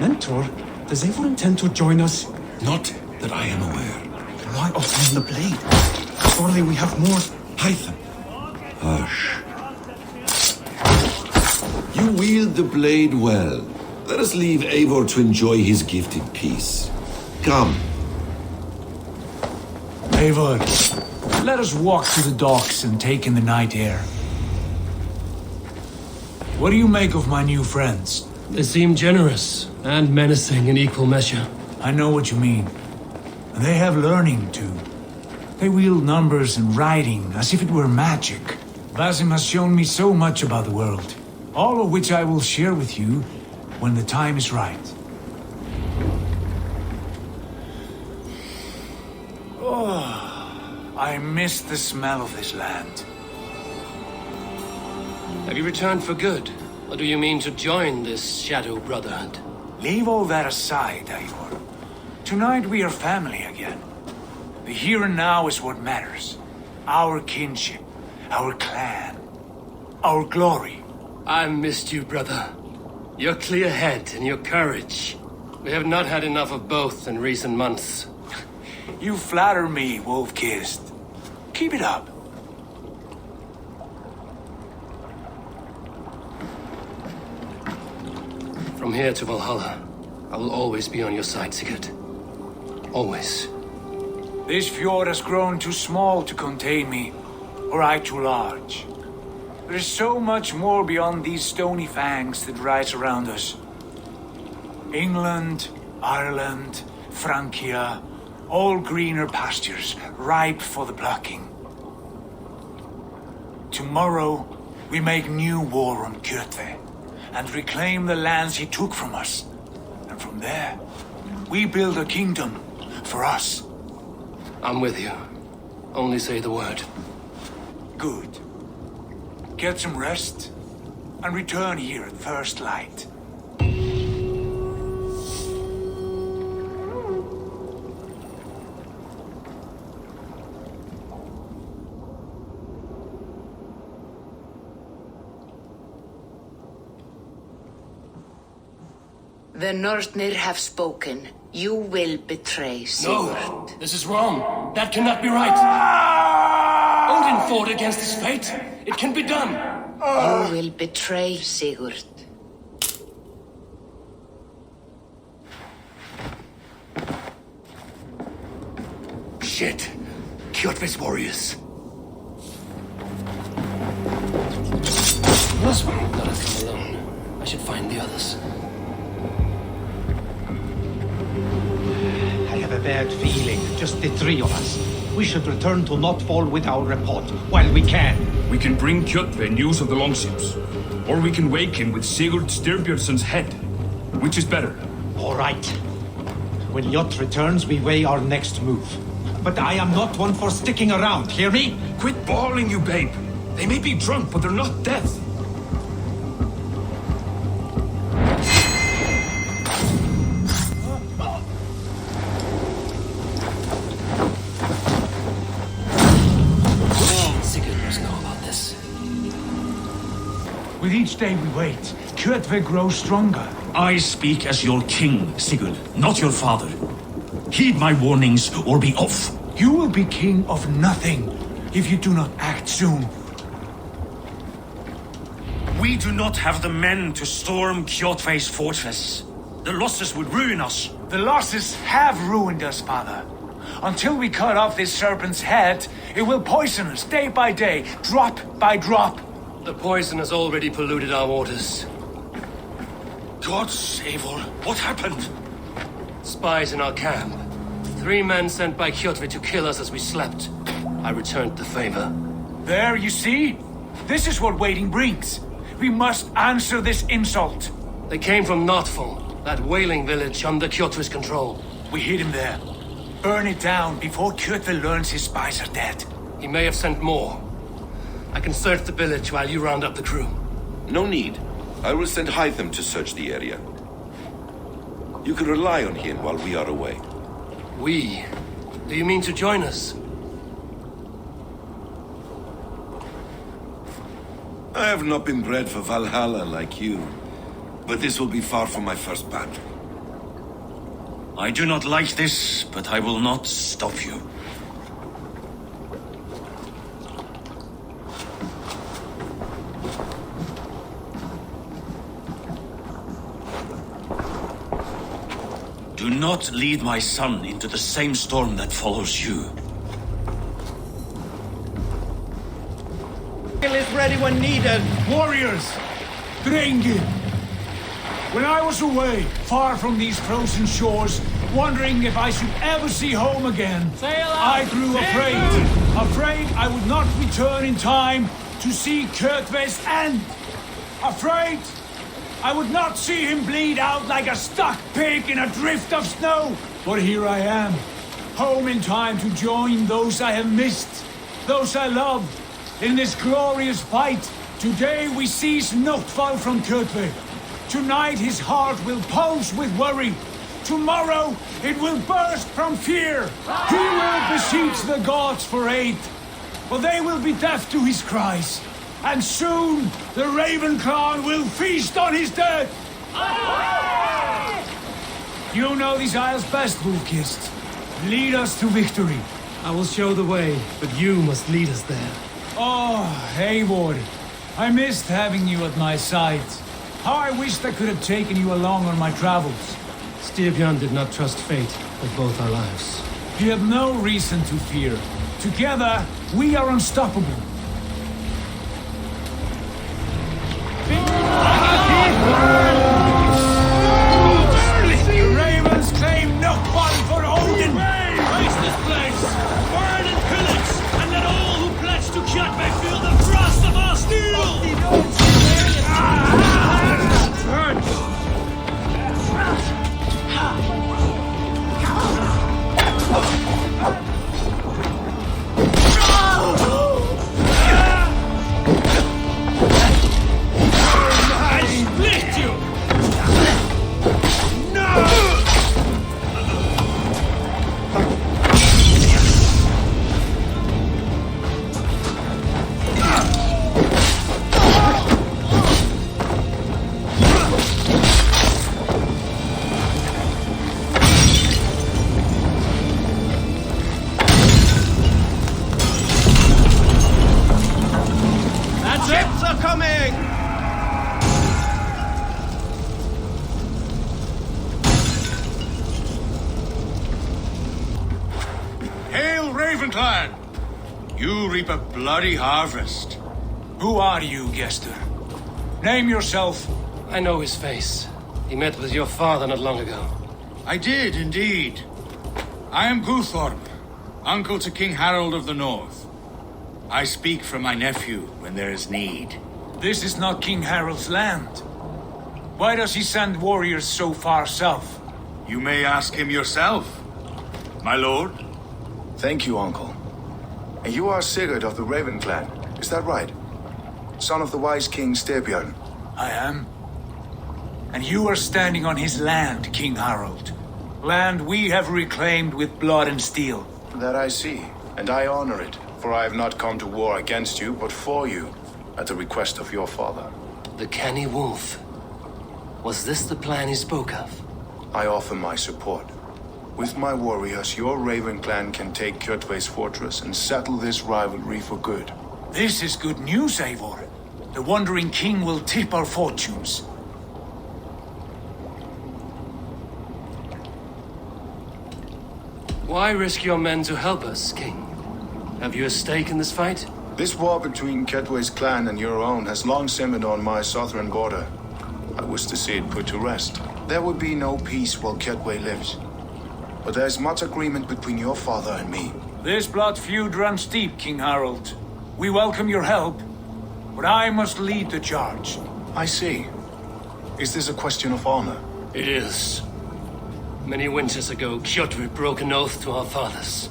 Mentor, does Eivor intend to join us? Not that I am aware. Then why offering the blade? Surely we have more. Hytham. Hush. You wield the blade well. Let us leave Eivor to enjoy his gift in peace. Come. Eivor, let us walk to the docks and take in the night air. What do you make of my new friends? They seem generous and menacing in equal measure. I know what you mean. And they have learning too. They wield numbers and writing as if it were magic. Basim has shown me so much about the world, all of which I will share with you when the time is right. Oh, I miss the smell of this land. Have you returned for good? Or do you mean to join this Shadow Brotherhood? Leave all that aside, Eivor. Tonight we are family again. The here and now is what matters. Our kinship, our clan, our glory. I missed you, brother. Your clear head and your courage. We have not had enough of both in recent months. You flatter me, Wolf-Kissed. Keep it up. From here to Valhalla, I will always be on your side, Sigurd. Always. This fjord has grown too small to contain me, or I too large. There is so much more beyond these stony fangs that rise around us. England, Ireland, Francia, all greener pastures, ripe for the plucking. Tomorrow, we make new war on Kjotve, and reclaim the lands he took from us. And from there, we build a kingdom for us. I'm with you. Only say the word. Good. Get some rest, and return here at first light. The Northnir have spoken. You will betray Sigurd. No, this is wrong. That cannot be right. Odin fought against his fate. It can be done. You will betray Sigurd. Shit. Kjotve's warriors. Must be not have come alone. I should find the others. I have a bad feeling. Just the three of us. We should return to Notfall with our report while we can. We can bring Kjotve news of the longships. Or we can wake him with Sigurd Styrbjörnsson's head. Which is better? All right. When Jot returns, we weigh our next move. But I am not one for sticking around, hear me? Quit bawling, you babe. They may be drunk, but they're not deaf. Sigurd must know about this. With each day we wait, Kjotve grows stronger. I speak as your king, Sigurd, not your father. Heed my warnings or be off. You will be king of nothing if you do not act soon. We do not have the men to storm Kjotve's fortress. The losses would ruin us. The losses have ruined us, father. Until we cut off this serpent's head, it will poison us day by day, drop by drop. The poison has already polluted our waters. Gods, Eivor, what happened? Spies in our camp. 3 men sent by Kjotve to kill us as we slept. I returned the favor. There, you see? This is what waiting brings. We must answer this insult. They came from Notful, that whaling village under Kjotve's control. We hid him there. Burn it down before Kjotve learns his spies are dead. He may have sent more. I can search the village while you round up the crew. No need. I will send Hytham to search the area. You can rely on him while we are away. We? Do you mean to join us? I have not been bred for Valhalla like you, but this will be far from my first battle. I do not like this, but I will not stop you. Do not lead my son into the same storm that follows you. Is ready when needed. Warriors, Drengi. When I was away, far from these frozen shores, wondering if I should ever see home again, I grew afraid I would not return in time to see Kjotve's end. Afraid I would not see him bleed out like a stuck pig in a drift of snow. But here I am, home in time to join those I have missed, those I loved, in this glorious fight. Today we seize Notfall from Kjotve. Tonight his heart will pulse with worry. Tomorrow it will burst from fear. He will beseech the gods for aid, but they will be deaf to his cries. And soon the Raven clan will feast on his dead. You know these isles best, Wolfkist. Lead us to victory. I will show the way, but you must lead us there. Oh, Eivor. I missed having you at my side. How I wished I could have taken you along on my travels. Styrbjörn did not trust fate with both our lives. You have no reason to fear. Together, we are unstoppable. The Ravens claim no one for Odin! Raise this place! Burn and pillage! And let all who pledge to Kjotve feel the frost of our steel! I split you! Ships are coming! Hail, Ravenclan! You reap a bloody harvest. Who are you, Gester? Name yourself. I know his face. He met with your father not long ago. I did, indeed. I am Guthorm, uncle to King Harold of the North. I speak for my nephew when there is need. This is not King Harold's land. Why does he send warriors so far south? You may ask him yourself, my lord. Thank you, uncle. And you are Sigurd of the Raven clan, is that right? Son of the wise king Styrbjörn. I am. And you are standing on his land, King Harold. Land we have reclaimed with blood and steel. That I see, and I honor it, for I have not come to war against you, but for you, at the request of your father. The canny wolf. Was this the plan he spoke of? I offer my support. With my warriors, your Raven clan can take Kjotve's fortress and settle this rivalry for good. This is good news, Eivor. The Wandering King will tip our fortunes. Why risk your men to help us, King? Have you a stake in this fight? This war between Kjotve's clan and your own has long simmered on my southern border. I wish to see it put to rest. There would be no peace while Kjotve lives. But there's much agreement between your father and me. This blood feud runs deep, King Harold. We welcome your help, but I must lead the charge. I see. Is this a question of honor? It is. Many winters ago, Kjotve broke an oath to our fathers.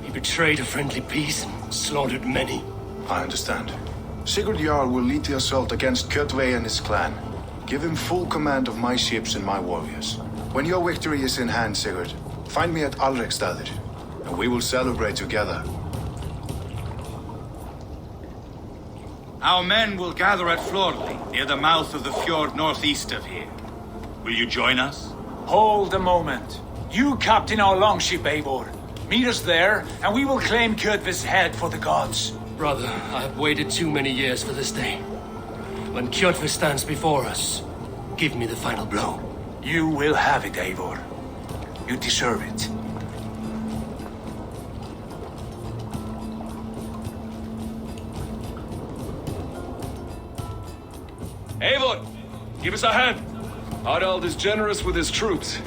He betrayed a friendly peace and slaughtered many. I understand. Sigurd Jarl will lead the assault against Kjotve and his clan. Give him full command of my ships and my warriors. When your victory is in hand, Sigurd, find me at Alrekstadir, and we will celebrate together. Our men will gather at Florley, near the mouth of the fjord northeast of here. Will you join us? Hold a moment. You captain our longship, Eivor. Meet us there, and we will claim Kjotve's head for the gods. Brother, I have waited too many years for this day. When Kjotve stands before us, give me the final blow. You will have it, Eivor. You deserve it. Eivor, give us a hand. Harald is generous with his troops.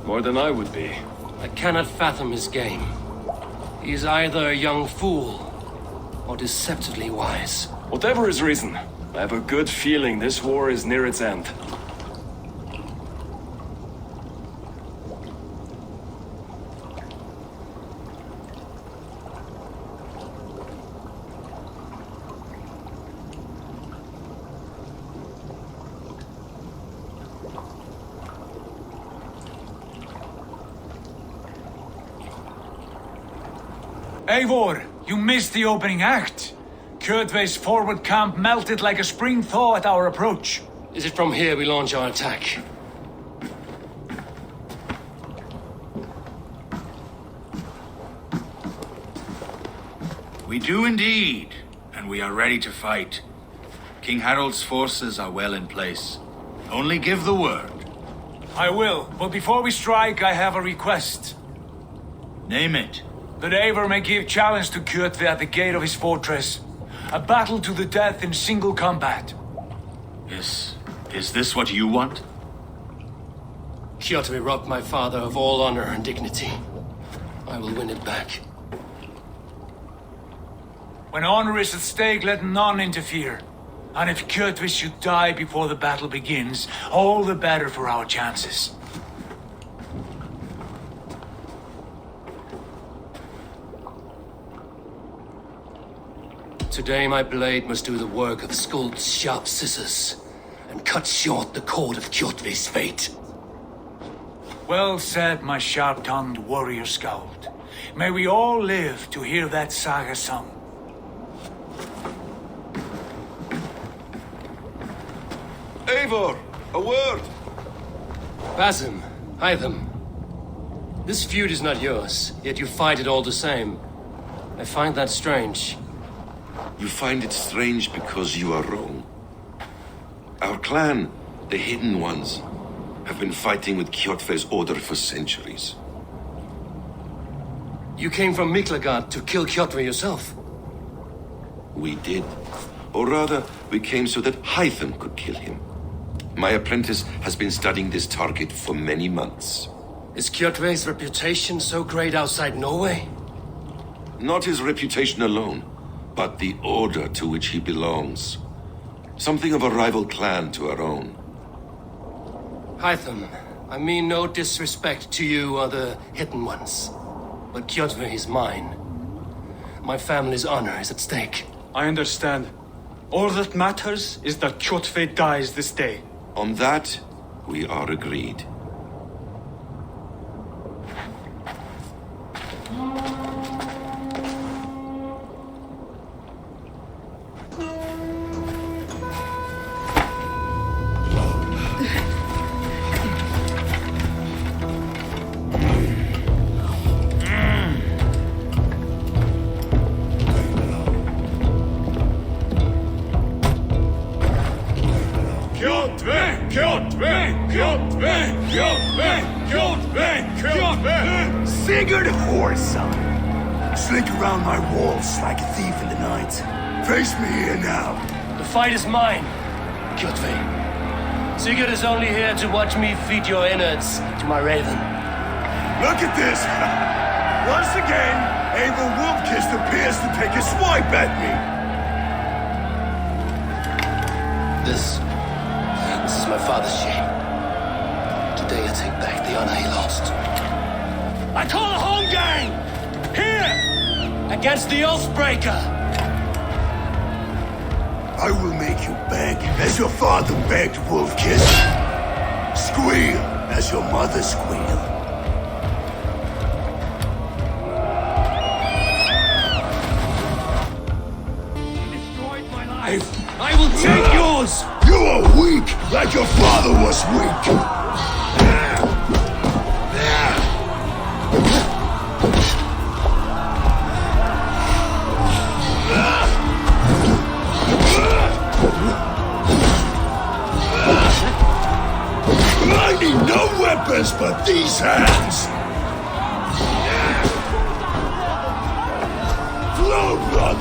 More than I would be. I cannot fathom his game. He is either a young fool or deceptively wise. Whatever his reason, I have a good feeling this war is near its end. Eivor, you missed the opening act. Kjotve's forward camp melted like a spring thaw at our approach. Is it from here we launch our attack? We do indeed, and we are ready to fight. King Harold's forces are well in place. Only give the word. I will, but before we strike, I have a request. Name it. That Eivor may give challenge to Kjotve at the gate of his fortress. A battle to the death in single combat. Is this what you want? Kjotve robbed my father of all honor and dignity. I will win it back. When honor is at stake, let none interfere. And if Kjotve should die before the battle begins, all the better for our chances. Today my blade must do the work of Skuld's sharp scissors, and cut short the cord of Kjotve's fate. Well said, my sharp-tongued warrior Skald. May we all live to hear that saga sung. Eivor, a word! Basim, Hytham. This feud is not yours, yet you fight it all the same. I find that strange. You find it strange because you are wrong. Our clan, the Hidden Ones, have been fighting with Kjotve's order for centuries. You came from Miklagard to kill Kjotve yourself? We did. Or rather, we came so that Hytham could kill him. My apprentice has been studying this target for many months. Is Kjotve's reputation so great outside Norway? Not his reputation alone, but the order to which he belongs. Something of a rival clan to our own. Hytham, I mean no disrespect to you or the Hidden Ones, but Kjotve is mine. My family's honor is at stake. I understand. All that matters is that Kjotve dies this day. On that, we are agreed. Sigurd Whoreson! Slink around my walls like a thief in the night. Face me here now. The fight is mine, Kjotve. Sigurd is only here to watch me feed your innards to my raven. Look at this! Once again, Eivor Wolfkist appears to take a swipe at me. This is my father's shame. Today I take back the honor he lost. I call a home gang! Here! Against the Oathbreaker! I will make you beg as your father begged Wolfkist. Squeal as your mother squealed. I will take yours! You are weak, like your father was weak! I need no weapons but these hands! Flow, blood!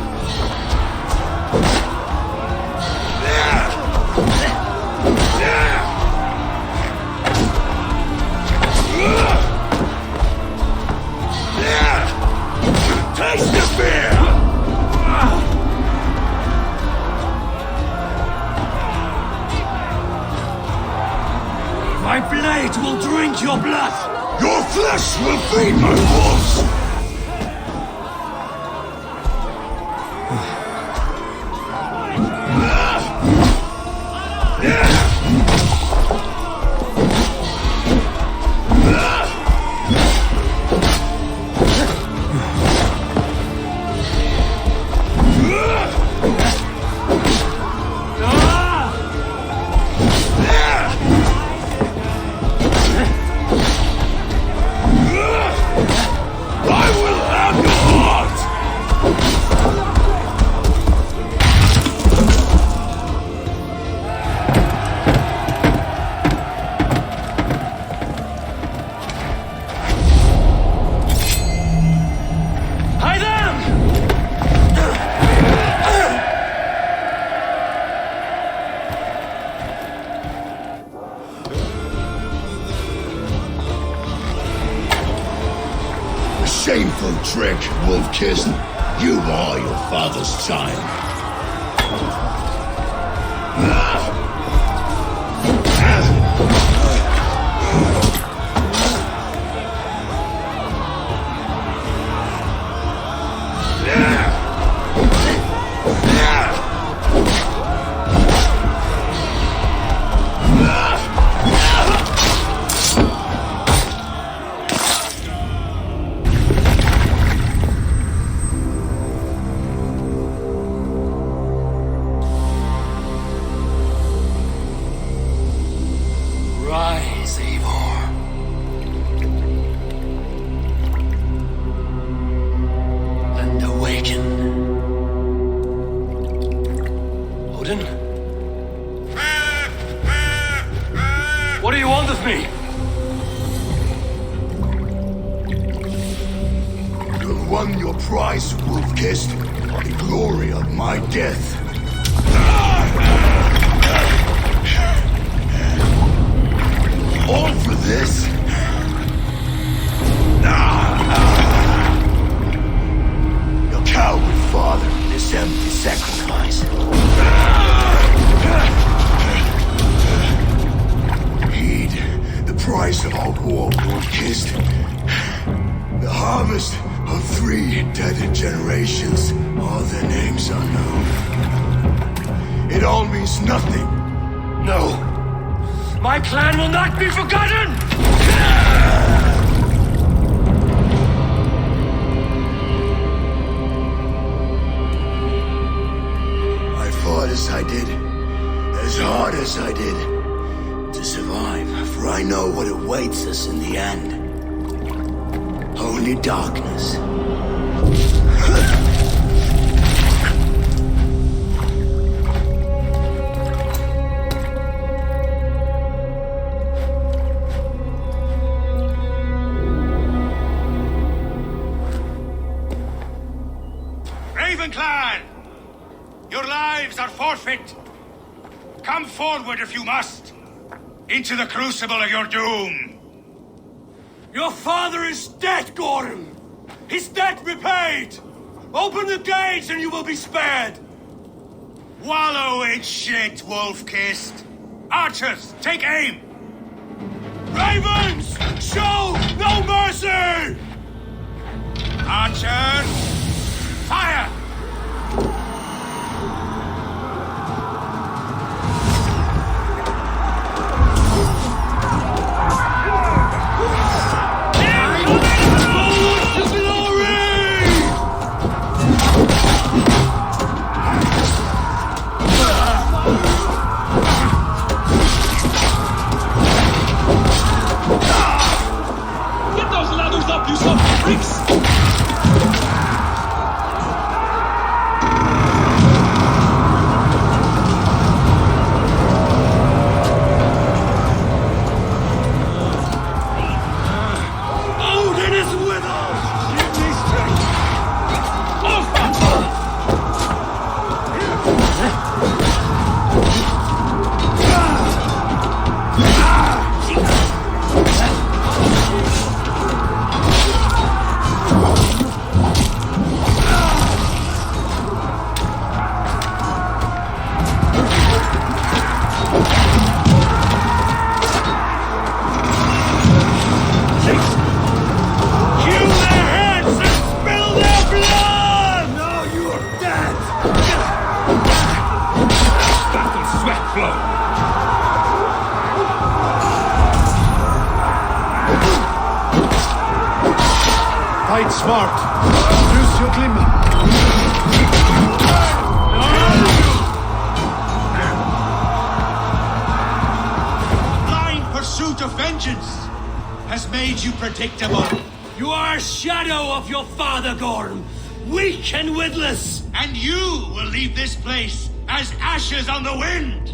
Taste the fear! My blade will drink your blood! Your flesh will feed my wolves! Shameful trick, Wolfkist. You are your father's child. Rise, Eivor. And awaken. Odin? What do you want of me? You won your prize, Wolfkist. The glory of my death. All for this? Your coward father, this empty sacrifice. Heed the price of our war, Wolfkist. The harvest of 3 dead generations, all their names unknown. It all means nothing. No. My clan will not be forgotten! I fought as I did, as hard as I did, to survive, for I know what awaits us in the end. Only darkness. prophet! Come forward if you must! Into the crucible of your doom! Your father is dead, Gordon! His debt repaid! Open the gates and you will be spared! Wallow in shit, wolf-kissed! Archers, take aim! Ravens! Show no mercy! Archers, fire! Get those ladders up, you son of freaks! Odin is with us! Give me strength! Hew their heads and spill their blood! Now you are dead! Battle sweat flow! Fight smart! Use your glimmer! Blind pursuit of vengeance has made you predictable. You are a shadow of your father, Gordon. Weak and witless. And you will leave this place as ashes on the wind.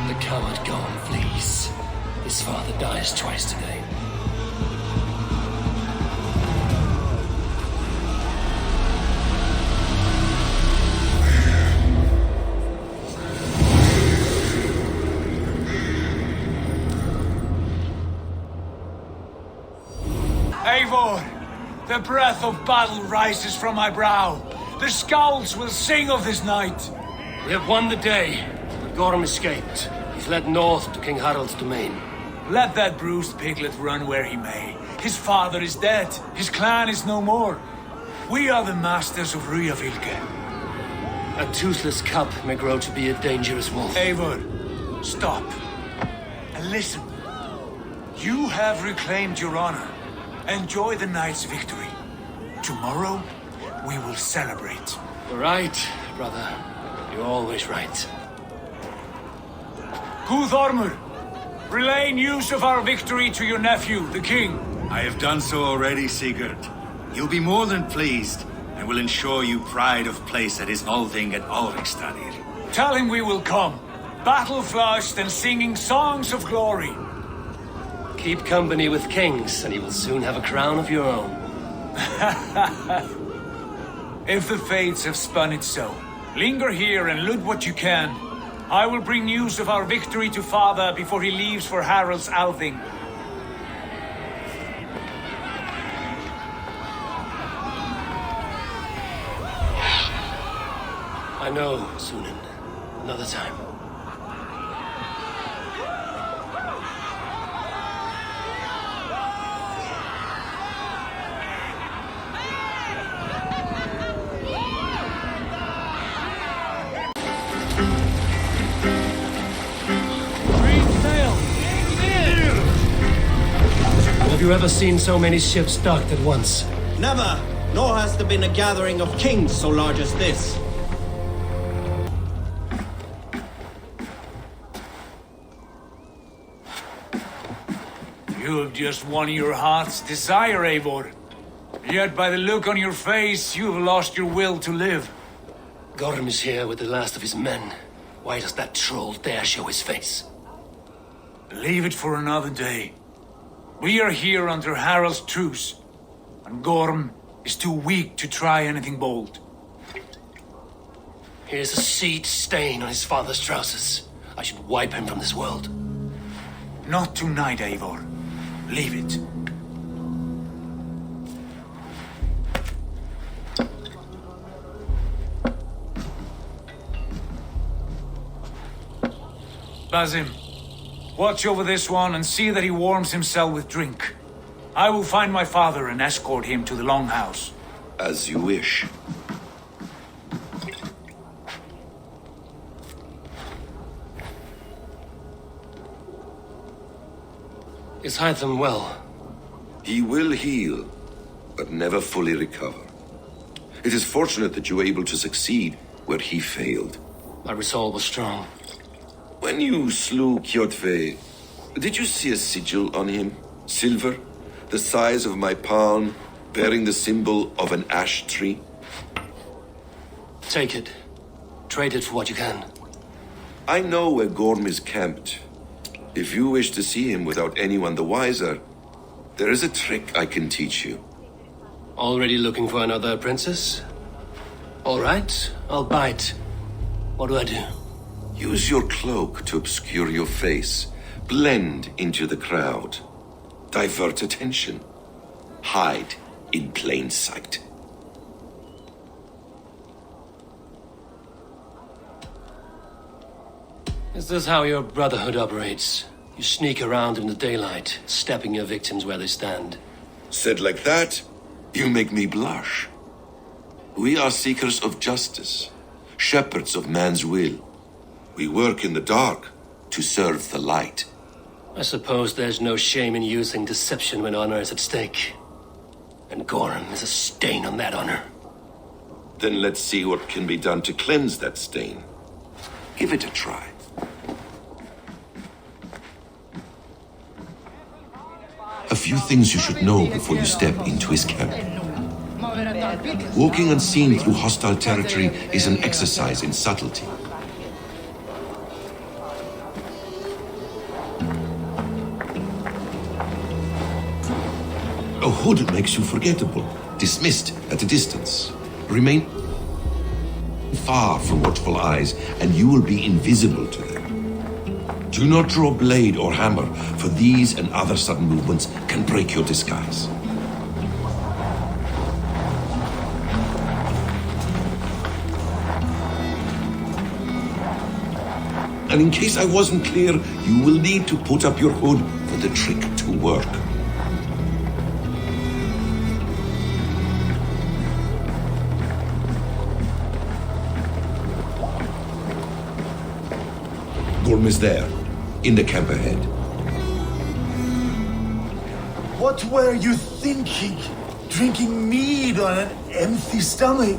The coward gone flees. His father dies twice today. Eivor, the breath of battle rises from my brow. The scouts will sing of this night. We have won the day, but Gorm escaped. He's led north to King Harald's domain. Let that bruised piglet run where he may. His father is dead. His clan is no more. We are the masters of Ryjavilke. A toothless cub may grow to be a dangerous wolf. Eivor, stop. And listen. You have reclaimed your honor. Enjoy the night's victory. Tomorrow, we will celebrate. You're right, brother. You're always right. Guthormur, relay news of our victory to your nephew, the king. I have done so already, Sigurd. He'll be more than pleased, and will ensure you pride of place at his Althing at Alrikstadir. Tell him we will come, battle-flushed and singing songs of glory. Keep company with kings, and you will soon have a crown of your own. If the fates have spun it so, linger here and loot what you can. I will bring news of our victory to father before he leaves for Harald's Althing. I know, Sunan. Another time. Have you ever seen so many ships docked at once? Never! Nor has there been a gathering of kings so large as this. You have just won your heart's desire, Eivor. Yet by the look on your face, you have lost your will to live. Gorm is here with the last of his men. Why does that troll dare show his face? Leave it for another day. We are here under Harald's truce, and Gorm is too weak to try anything bold. Here's a seed stain on his father's trousers. I should wipe him from this world. Not tonight, Eivor. Leave it. Basim, watch over this one and see that he warms himself with drink. I will find my father and escort him to the Longhouse. As you wish. Is Hytham well? He will heal, but never fully recover. It is fortunate that you were able to succeed where he failed. My resolve was strong. When you slew Kjotve, did you see a sigil on him? Silver, the size of my palm, bearing the symbol of an ash tree? Take it. Trade it for what you can. I know where Gorm is camped. If you wish to see him without anyone the wiser, there is a trick I can teach you. Already looking for another princess? All right, I'll bite. What do I do? Use your cloak to obscure your face. Blend into the crowd. Divert attention. Hide in plain sight. Is this how your brotherhood operates? You sneak around in the daylight, stabbing your victims where they stand. Said like that, you make me blush. We are seekers of justice, shepherds of man's will. We work in the dark to serve the light. I suppose there's no shame in using deception when honor is at stake. And Gorm is a stain on that honor. Then let's see what can be done to cleanse that stain. Give it a try. A few things you should know before you step into his camp. Walking unseen through hostile territory is an exercise in subtlety. A hood makes you forgettable, dismissed at a distance. Remain far from watchful eyes, and you will be invisible to them. Do not draw blade or hammer, for these and other sudden movements can break your disguise. And in case I wasn't clear, you will need to put up your hood for the trick to work. Gorm is there, in the camp ahead. What were you thinking? Drinking mead on an empty stomach?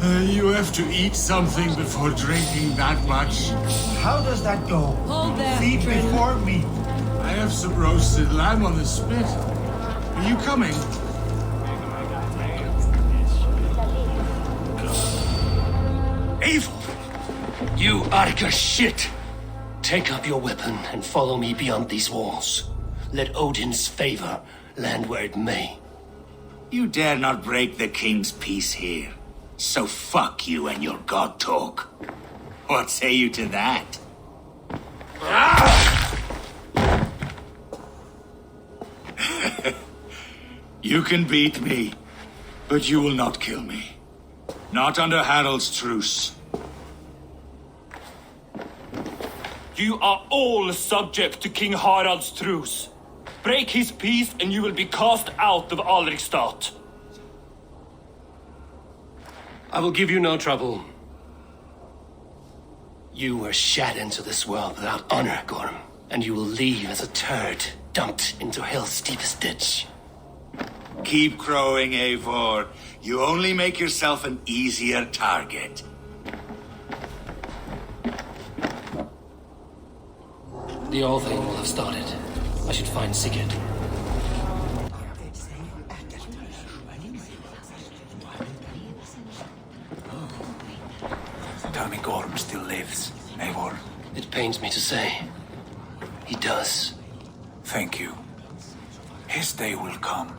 You have to eat something before drinking that much. How does that go? Hold there. Feed before meat. I have some roasted lamb on the spit. Are you coming? Eivor! You Arga shit! Take up your weapon and follow me beyond these walls. Let Odin's favor land where it may. You dare not break the king's peace here. So fuck you and your god talk. What say you to that? You can beat me, but you will not kill me. Not under Harald's truce. You are all subject to King Harald's truce. Break his peace and you will be cast out of Alrikstad. I will give you no trouble. You were shat into this world without honor, Gorm, and you will leave as a turd dumped into hell's deepest ditch. Keep crowing, Eivor. You only make yourself an easier target. The Althing will have started. I should find Sigurd. Gorm still lives, Eivor. It pains me to say. He does. Thank you. His day will come.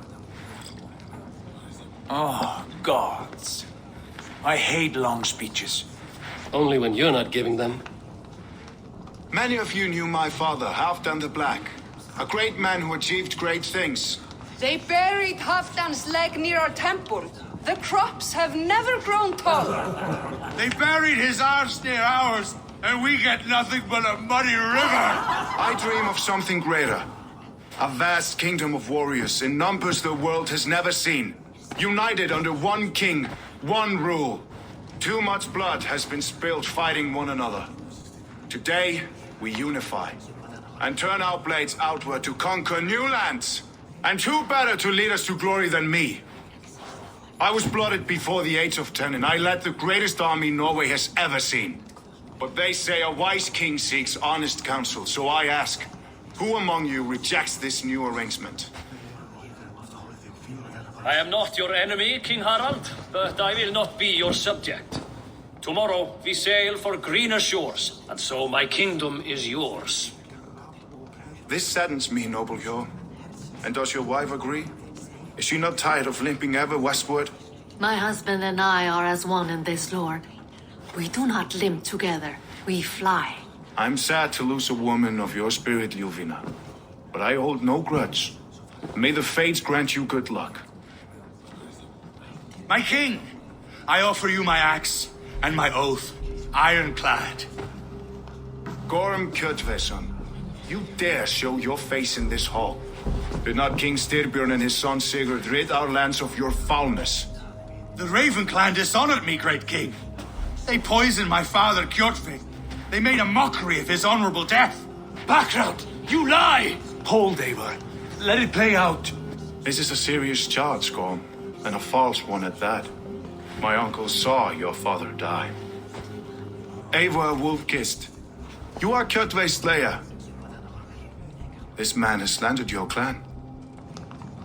Oh, gods. I hate long speeches. Only when you're not giving them. Many of you knew my father, Halfdan the Black. A great man who achieved great things. They buried Halfdan's leg near our temple. The crops have never grown taller. They buried his arse near ours, and we get nothing but a muddy river. I dream of something greater. A vast kingdom of warriors in numbers the world has never seen. United under one king, one rule. Too much blood has been spilled fighting one another. Today, we unify and turn our blades outward to conquer new lands. And who better to lead us to glory than me? I was blooded before the age of 10, and I led the greatest army Norway has ever seen. But they say a wise king seeks honest counsel, so I ask, who among you rejects this new arrangement? I am not your enemy, King Harald, but I will not be your subject. Tomorrow we sail for greener shores, and so my kingdom is yours. This saddens me, noble Hjor. And does your wife agree? Is she not tired of limping ever westward? My husband and I are as one in this, Lord. We do not limp together, we fly. I'm sad to lose a woman of your spirit, Ljuvina. But I hold no grudge. May the fates grant you good luck. My king, I offer you my axe and my oath, ironclad. Gorm Kjotveson, you dare show your face in this hall. Did not King Styrbjörn and his son Sigurd rid our lands of your foulness? The Raven clan dishonored me, great king. They poisoned my father, Kjotve. They made a mockery of his honorable death. Background, you lie! Hold, Eivor. Let it play out. This is a serious charge, Gorm, and a false one at that. My uncle saw your father die. Eivor Wolf-Kissed, you are Kjotve's slayer. This man has slandered your clan.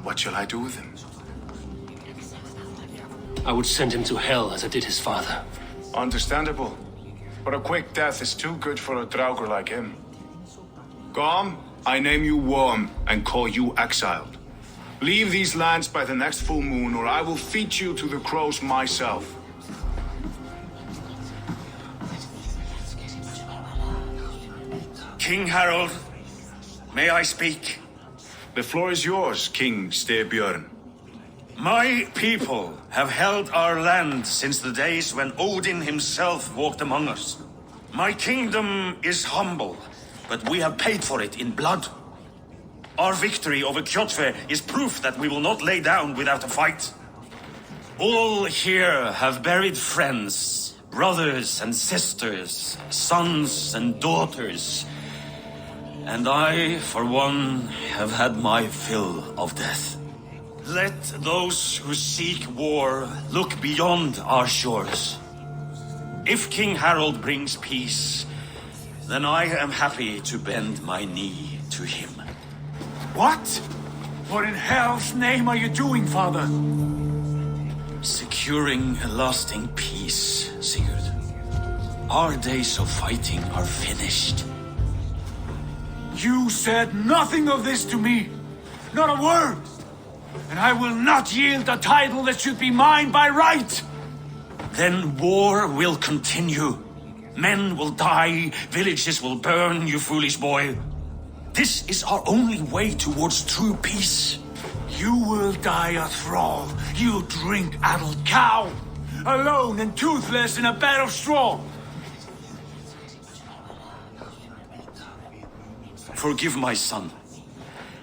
What shall I do with him? I would send him to hell as I did his father. Understandable. But a quick death is too good for a Draugr like him. Gorm, I name you Worm and call you exiled. Leave these lands by the next full moon, or I will feed you to the crows myself. King Harold, may I speak? The floor is yours, King Styrbjörn. My people have held our land since the days when Odin himself walked among us. My kingdom is humble, but we have paid for it in blood. Our victory over Kjotve is proof that we will not lay down without a fight. All here have buried friends, brothers and sisters, sons and daughters. And I, for one, have had my fill of death. Let those who seek war look beyond our shores. If King Harold brings peace, then I am happy to bend my knee to him. What? What in hell's name are you doing, father? Securing a lasting peace, Sigurd. Our days of fighting are finished. You said nothing of this to me. Not a word. And I will not yield a title that should be mine by right. Then war will continue. Men will die, villages will burn, you foolish boy. This is our only way towards true peace. You will die a thrall, you drink-addled cow. Alone and toothless in a bed of straw. Forgive my son.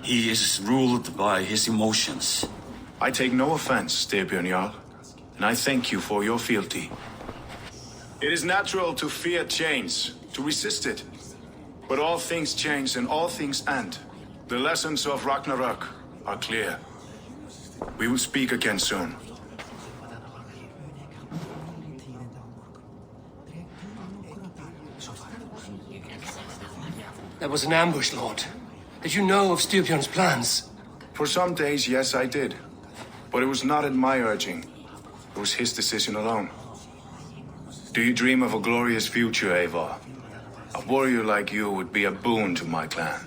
He is ruled by his emotions. I take no offense, Styrbjörn Jarl, and I thank you for your fealty. It is natural to fear change, to resist it. But all things change and all things end. The lessons of Ragnarok are clear. We will speak again soon. That was an ambush, Lord. Did you know of Styrbjörn's plans? For some days, yes, I did. But it was not at my urging. It was his decision alone. Do you dream of a glorious future, Eivor? A warrior like you would be a boon to my clan.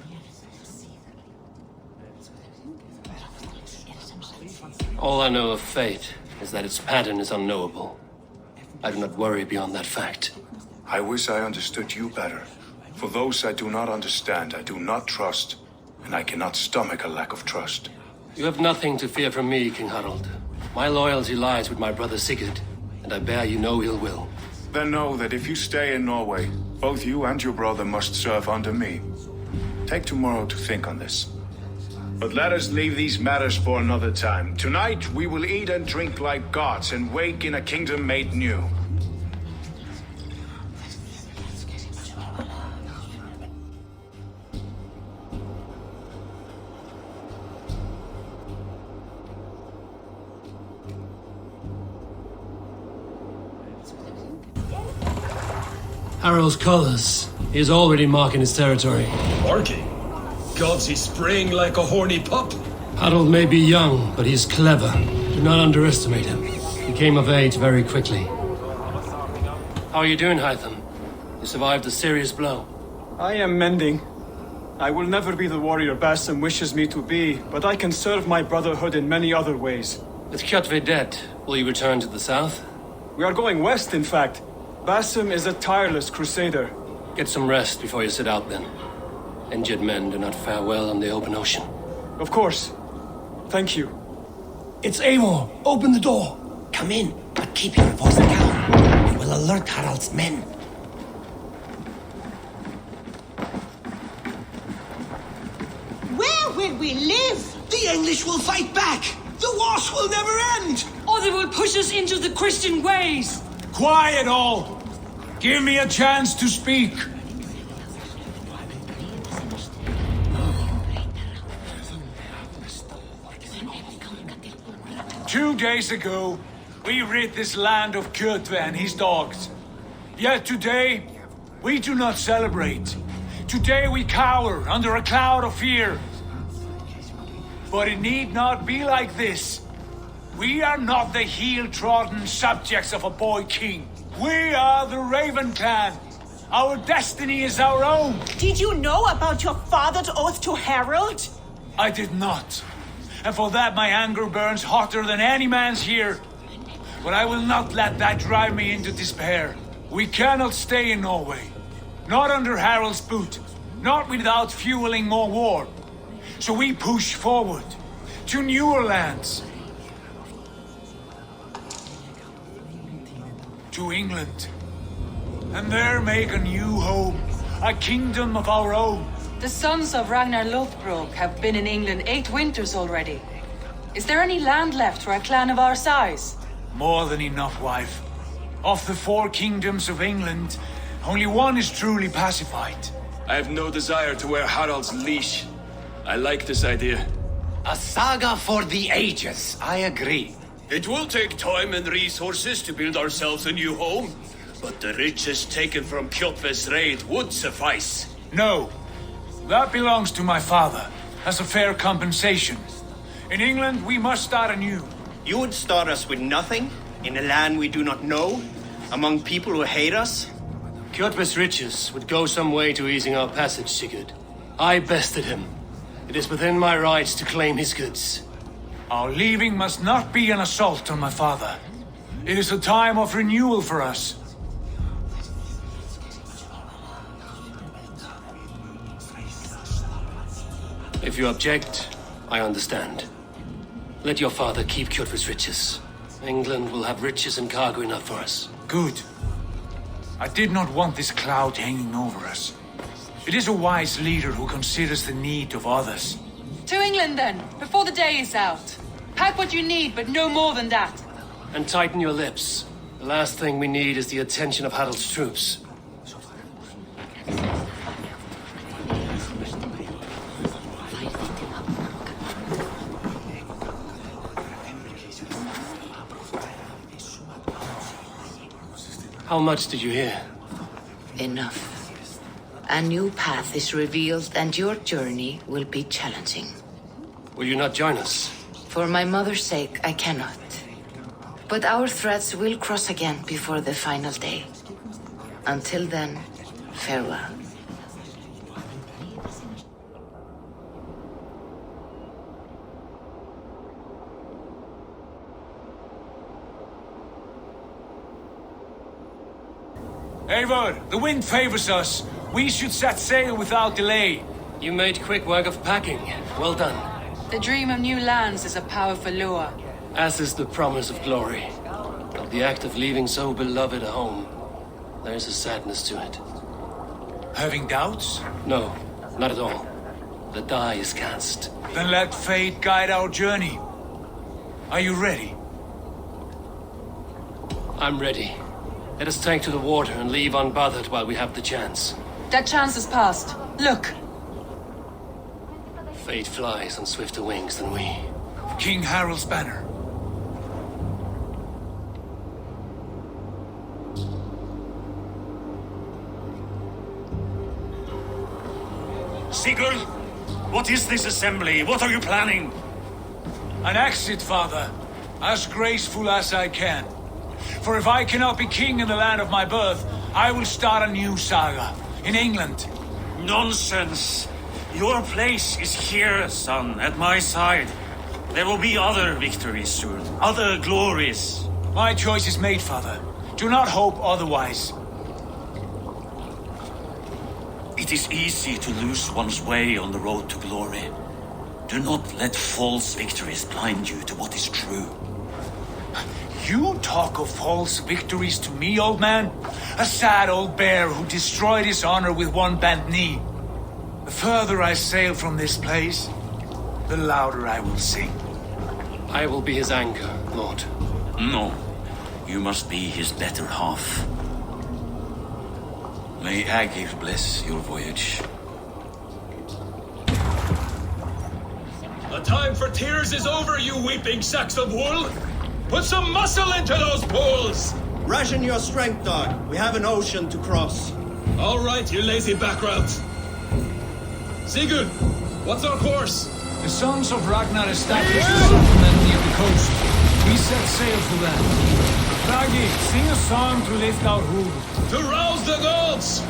All I know of fate is that its pattern is unknowable. I do not worry beyond that fact. I wish I understood you better. For those I do not understand, I do not trust, and I cannot stomach a lack of trust. You have nothing to fear from me, King Harald. My loyalty lies with my brother Sigurd, and I bear you no ill will. Then know that if you stay in Norway, both you and your brother must serve under me. Take tomorrow to think on this. But let us leave these matters for another time. Tonight, we will eat and drink like gods and wake in a kingdom made new. Harald's colors. He is already marking his territory. Marking? Gods, he's spraying like a horny pup. Harald may be young, but he's clever. Do not underestimate him. He came of age very quickly. How are you doing, Hytham? You survived a serious blow. I am mending. I will never be the warrior Basim wishes me to be, but I can serve my brotherhood in many other ways. With Kjotve dead, will you return to the south? We are going west, in fact. Basim is a tireless crusader. Get some rest before you set out, then. Injured men do not fare well on the open ocean. Of course. Thank you. It's Eivor. Open the door. Come in, but keep your voice down. We will alert Harald's men. Where will we live? The English will fight back. The wars will never end. Or they will push us into the Christian ways. Quiet all! Give me a chance to speak. Two days ago, we rid this land of Kjotve and his dogs. Yet today, we do not celebrate. Today we cower under a cloud of fear. But it need not be like this. We are not the heel-trodden subjects of a boy king. We are the Raven clan. Our destiny is our own. Did you know about your father's oath to Harald? I did not. And for that my anger burns hotter than any man's here. But I will not let that drive me into despair. We cannot stay in Norway. Not under Harald's boot. Not without fueling more war. So we push forward to newer lands. To England. And there make a new home. A kingdom of our own. The sons of Ragnar Lothbrok have been in England 8 winters already. Is there any land left for a clan of our size? More than enough, wife. Of the 4 kingdoms of England, only one is truly pacified. I have no desire to wear Harald's leash. I like this idea. A saga for the ages, I agree. It will take time and resources to build ourselves a new home, but the riches taken from Kjotve's raid would suffice. No. That belongs to my father, as a fair compensation. In England, we must start anew. You would start us with nothing? In a land we do not know? Among people who hate us? Kjotve's riches would go some way to easing our passage, Sigurd. I bested him. It is within my rights to claim his goods. Our leaving must not be an assault on my father. It is a time of renewal for us. If you object, I understand. Let your father keep Kjotve's riches. England will have riches and cargo enough for us. Good. I did not want this cloud hanging over us. It is a wise leader who considers the need of others. To England then, before the day is out. Pack what you need, but no more than that. And tighten your lips. The last thing we need is the attention of Harald's troops. How much did you hear? Enough. A new path is revealed, and your journey will be challenging. Will you not join us? For my mother's sake, I cannot. But our threads will cross again before the final day. Until then, farewell. Eivor, the wind favors us. We should set sail without delay. You made quick work of packing. Well done. The dream of new lands is a powerful lure. As is the promise of glory. But the act of leaving so beloved a home, there's a sadness to it. Having doubts? No, not at all. The die is cast. Then let fate guide our journey. Are you ready? I'm ready. Let us take to the water and leave unbothered while we have the chance. That chance is past. Look! Fate flies on swifter wings than we. King Harald's banner. Sigurd, what is this assembly? What are you planning? An exit, father. As graceful as I can. For if I cannot be king in the land of my birth, I will start a new saga. In England. Nonsense. Your place is here, son, at my side. There will be other victories soon. Other glories. My choice is made, father. Do not hope otherwise. It is easy to lose one's way on the road to glory. Do not let false victories blind you to what is true. You talk of false victories to me, old man? A sad old bear who destroyed his honor with one bent knee. The further I sail from this place, the louder I will sing. I will be his anchor, Lord. No. You must be his better half. May Agir bless your voyage. The time for tears is over, you weeping sacks of wool! Put some muscle into those bulls! Ration your strength, dog. We have an ocean to cross. All right, you lazy backrot. Sigurd, what's our course? The sons of Ragnar established a settlement near the coast. We set sail for them. Ragi, sing a song to lift our hood. To rouse the gods!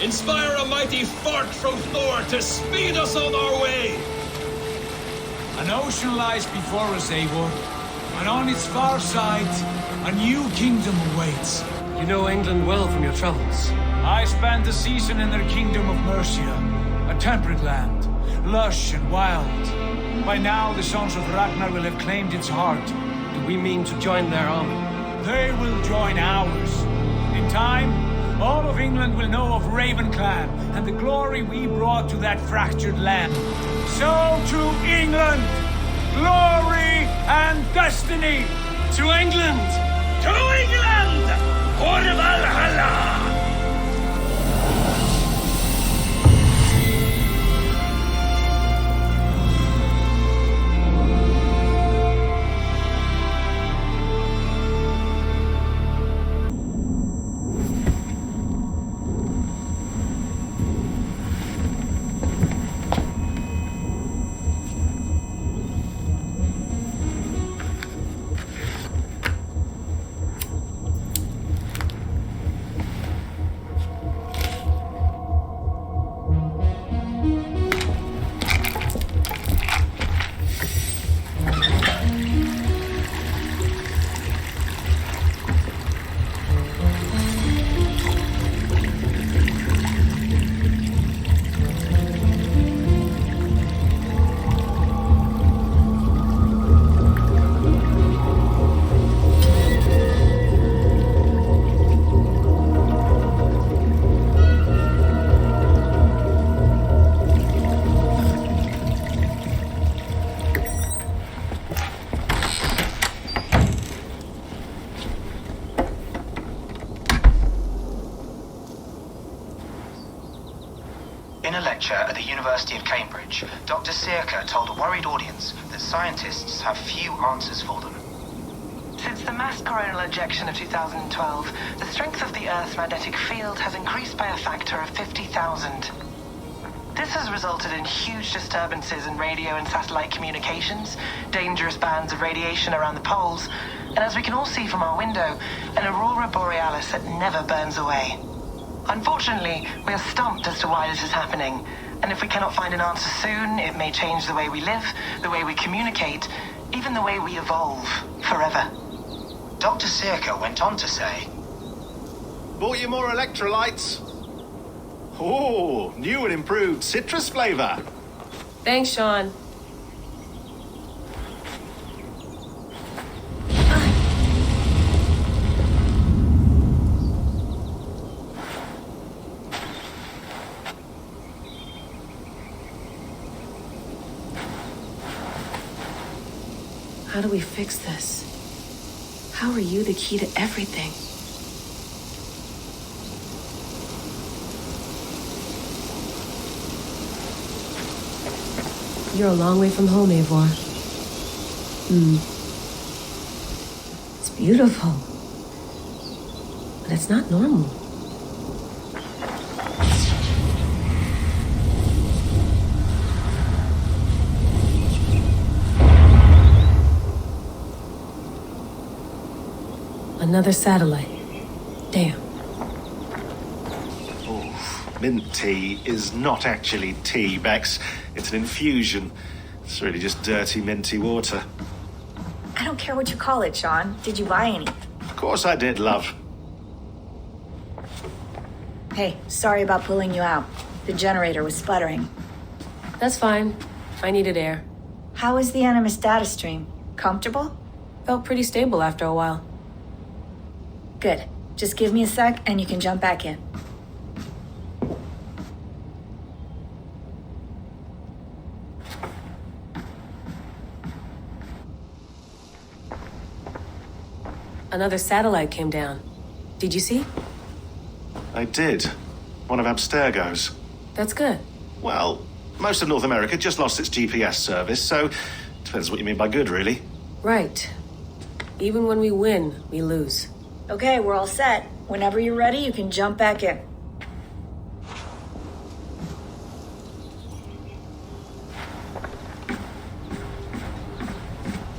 Inspire a mighty fart from Thor to speed us on our way! An ocean lies before us, Eivor. And on its far side, a new kingdom awaits. You know England well from your travels. I spent a season in their kingdom of Mercia, a temperate land, lush and wild. By now, the sons of Ragnar will have claimed its heart. Do we mean to join their army? They will join ours. In time, all of England will know of Raven Clan and the glory we brought to that fractured land. So to England! Glory and destiny! To England! To England! For Valhalla! In a lecture at the University of Cambridge, Dr. Sirka told a worried audience that scientists have few answers for them. Since the mass coronal ejection of 2012, the strength of the Earth's magnetic field has increased by a factor of 50,000. This has resulted in huge disturbances in radio and satellite communications, dangerous bands of radiation around the poles, and as we can all see from our window, an aurora borealis that never burns away. Unfortunately, we are stumped as to why this is happening, and if we cannot find an answer soon, it may change the way we live, the way we communicate, even the way we evolve forever. Dr. Circa went on to say, Bought you more electrolytes? Oh, new and improved citrus flavor. Thanks, Sean. How do we fix this? How are you the key to everything? You're a long way from home, Eivor. It's beautiful. But it's not normal. Another satellite. Damn. Oh, mint tea is not actually tea, Bex. It's an infusion. It's really just dirty, minty water. I don't care what you call it, Sean. Did you buy any? Of course I did, love. Hey, sorry about pulling you out. The generator was sputtering. That's fine. I needed air. How was the Animus data stream? Comfortable? Felt pretty stable after a while. Good. Just give me a sec and you can jump back in. Another satellite came down. Did you see? I did. One of Abstergo's. That's good. Well, most of North America just lost its GPS service, so depends what you mean by good, really. Right. Even when we win, we lose. Okay, we're all set. Whenever you're ready, you can jump back in.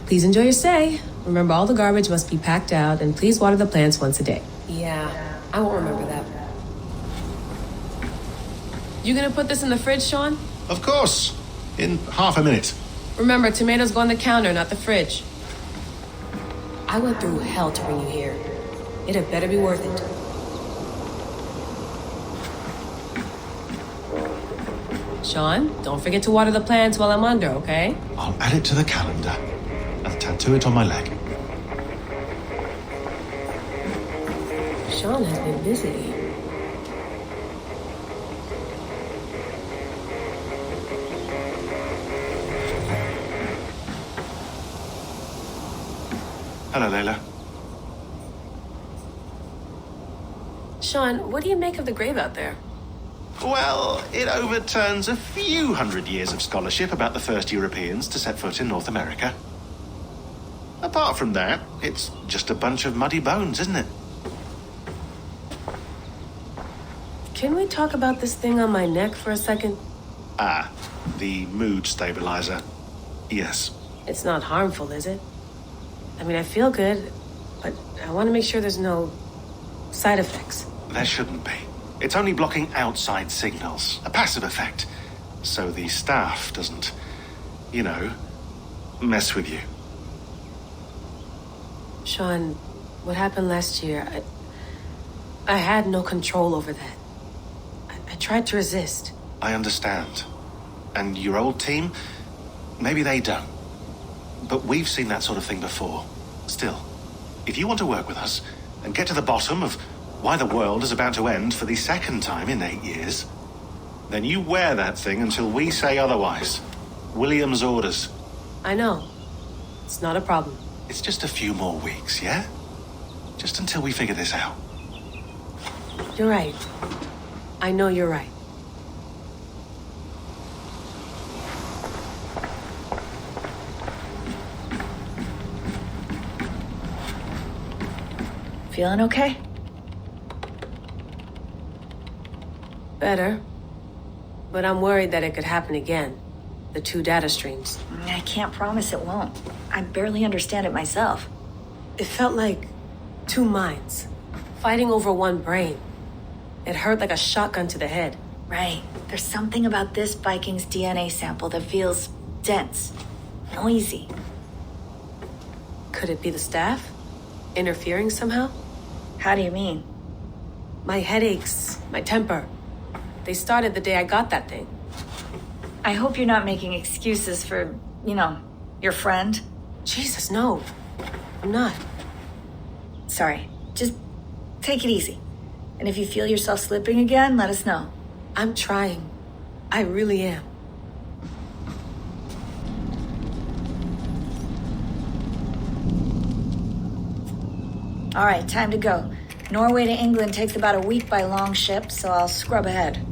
Please enjoy your stay. Remember, all the garbage must be packed out, and please water the plants once a day. Yeah, I won't remember that. You gonna put this in the fridge, Sean? Of course. In half a minute. Remember, tomatoes go on the counter, not the fridge. I went through hell to bring you here. It had better be worth it. Sean, don't forget to water the plants while I'm under, okay? I'll add it to the calendar and tattoo it on my leg. Sean has been busy. Hello, Layla. Sean, what do you make of the grave out there? Well, it overturns a few hundred years of scholarship about the first Europeans to set foot in North America. Apart from that, it's just a bunch of muddy bones, isn't it? Can we talk about this thing on my neck for a second? Ah, the mood stabilizer. Yes. It's not harmful, is it? I mean, I feel good, but I want to make sure there's no side effects. There shouldn't be. It's only blocking outside signals, a passive effect, so the staff doesn't, you know, mess with you. Sean, what happened last year, I had no control over that. I tried to resist. I understand. And your old team, maybe they don't. But we've seen that sort of thing before. Still, if you want to work with us and get to the bottom of why the world is about to end for the second time in 8 years, then you wear that thing until we say otherwise. William's orders. I know. It's not a problem. It's just a few more weeks, yeah? Just until we figure this out. You're right. I know you're right. Feeling okay? Better. But I'm worried that it could happen again. The 2 data streams. I can't promise it won't. I barely understand it myself. It felt like two minds, fighting over one brain. It hurt like a shotgun to the head. Right. There's something about this Viking's DNA sample that feels dense, noisy. Could it be the staff? Interfering somehow? How do you mean? My headaches, my temper. They started the day I got that thing. I hope you're not making excuses for, your friend. Jesus, no. I'm not. Sorry. Just take it easy. And if you feel yourself slipping again, let us know. I'm trying. I really am. All right, time to go. Norway to England takes about a week by long ship, so I'll scrub ahead.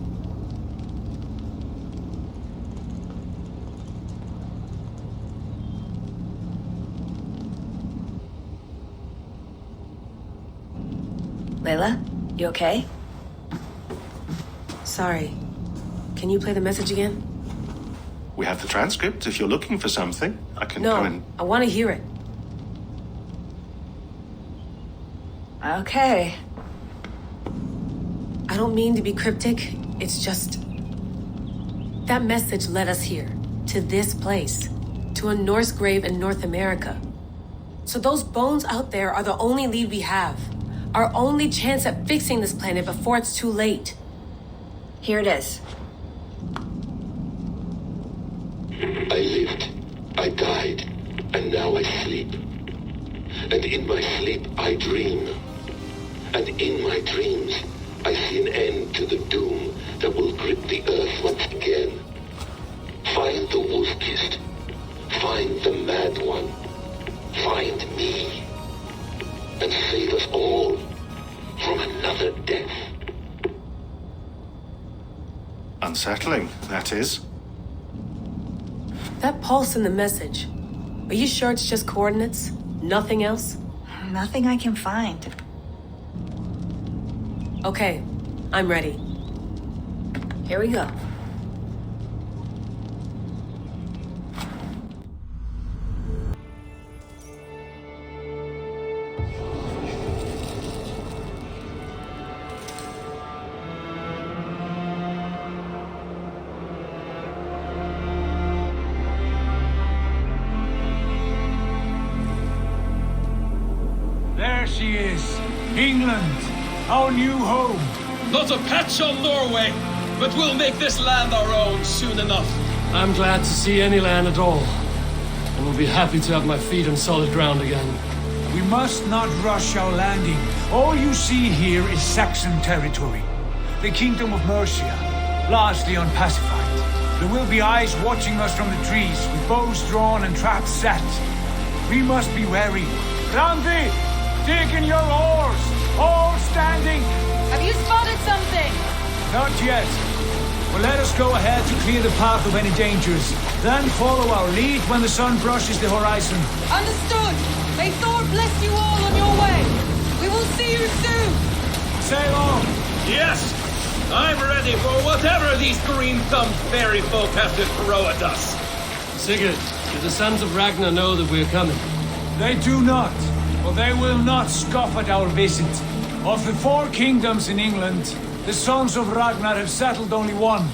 Layla, you okay? Sorry. Can you play the message again? We have the transcript. If you're looking for something, I can No, come and... I want to hear it. Okay. I don't mean to be cryptic. It's just... That message led us here. To this place. To a Norse grave in North America. So those bones out there are the only lead we have. Our only chance at fixing this planet before it's too late. Here it is. I lived, I died, and now I sleep. And in my sleep I dream. And in my dreams I see an end to the doom that will grip the earth once again. Find the wolf-kissed. Find the mad one. Find me. And save us all from another death. Unsettling, that is. That pulse in the message. Are you sure it's just coordinates? Nothing else? Nothing I can find. Okay, I'm ready. Here we go. There she is. England, our new home. Not a patch on Norway, but we'll make this land our own soon enough. I'm glad to see any land at all. And will be happy to have my feet on solid ground again. We must not rush our landing. All you see here is Saxon territory. The Kingdom of Mercia, largely unpacified. There will be eyes watching us from the trees, with bows drawn and traps set. We must be wary. Randi, dig in your oars! All standing! Have you spotted something? Not yet. Well, let us go ahead to clear the path of any dangers. Then follow our lead when the sun brushes the horizon. Understood. May Thor bless you all on your way. We will see you soon. Sail on. Yes, I'm ready for whatever these green-thumbed fairy folk have to throw at us. Sigurd, do the sons of Ragnar know that we're coming? They do not, or they will not scoff at our visit. Of the 4 kingdoms in England, the sons of Ragnar have settled only one.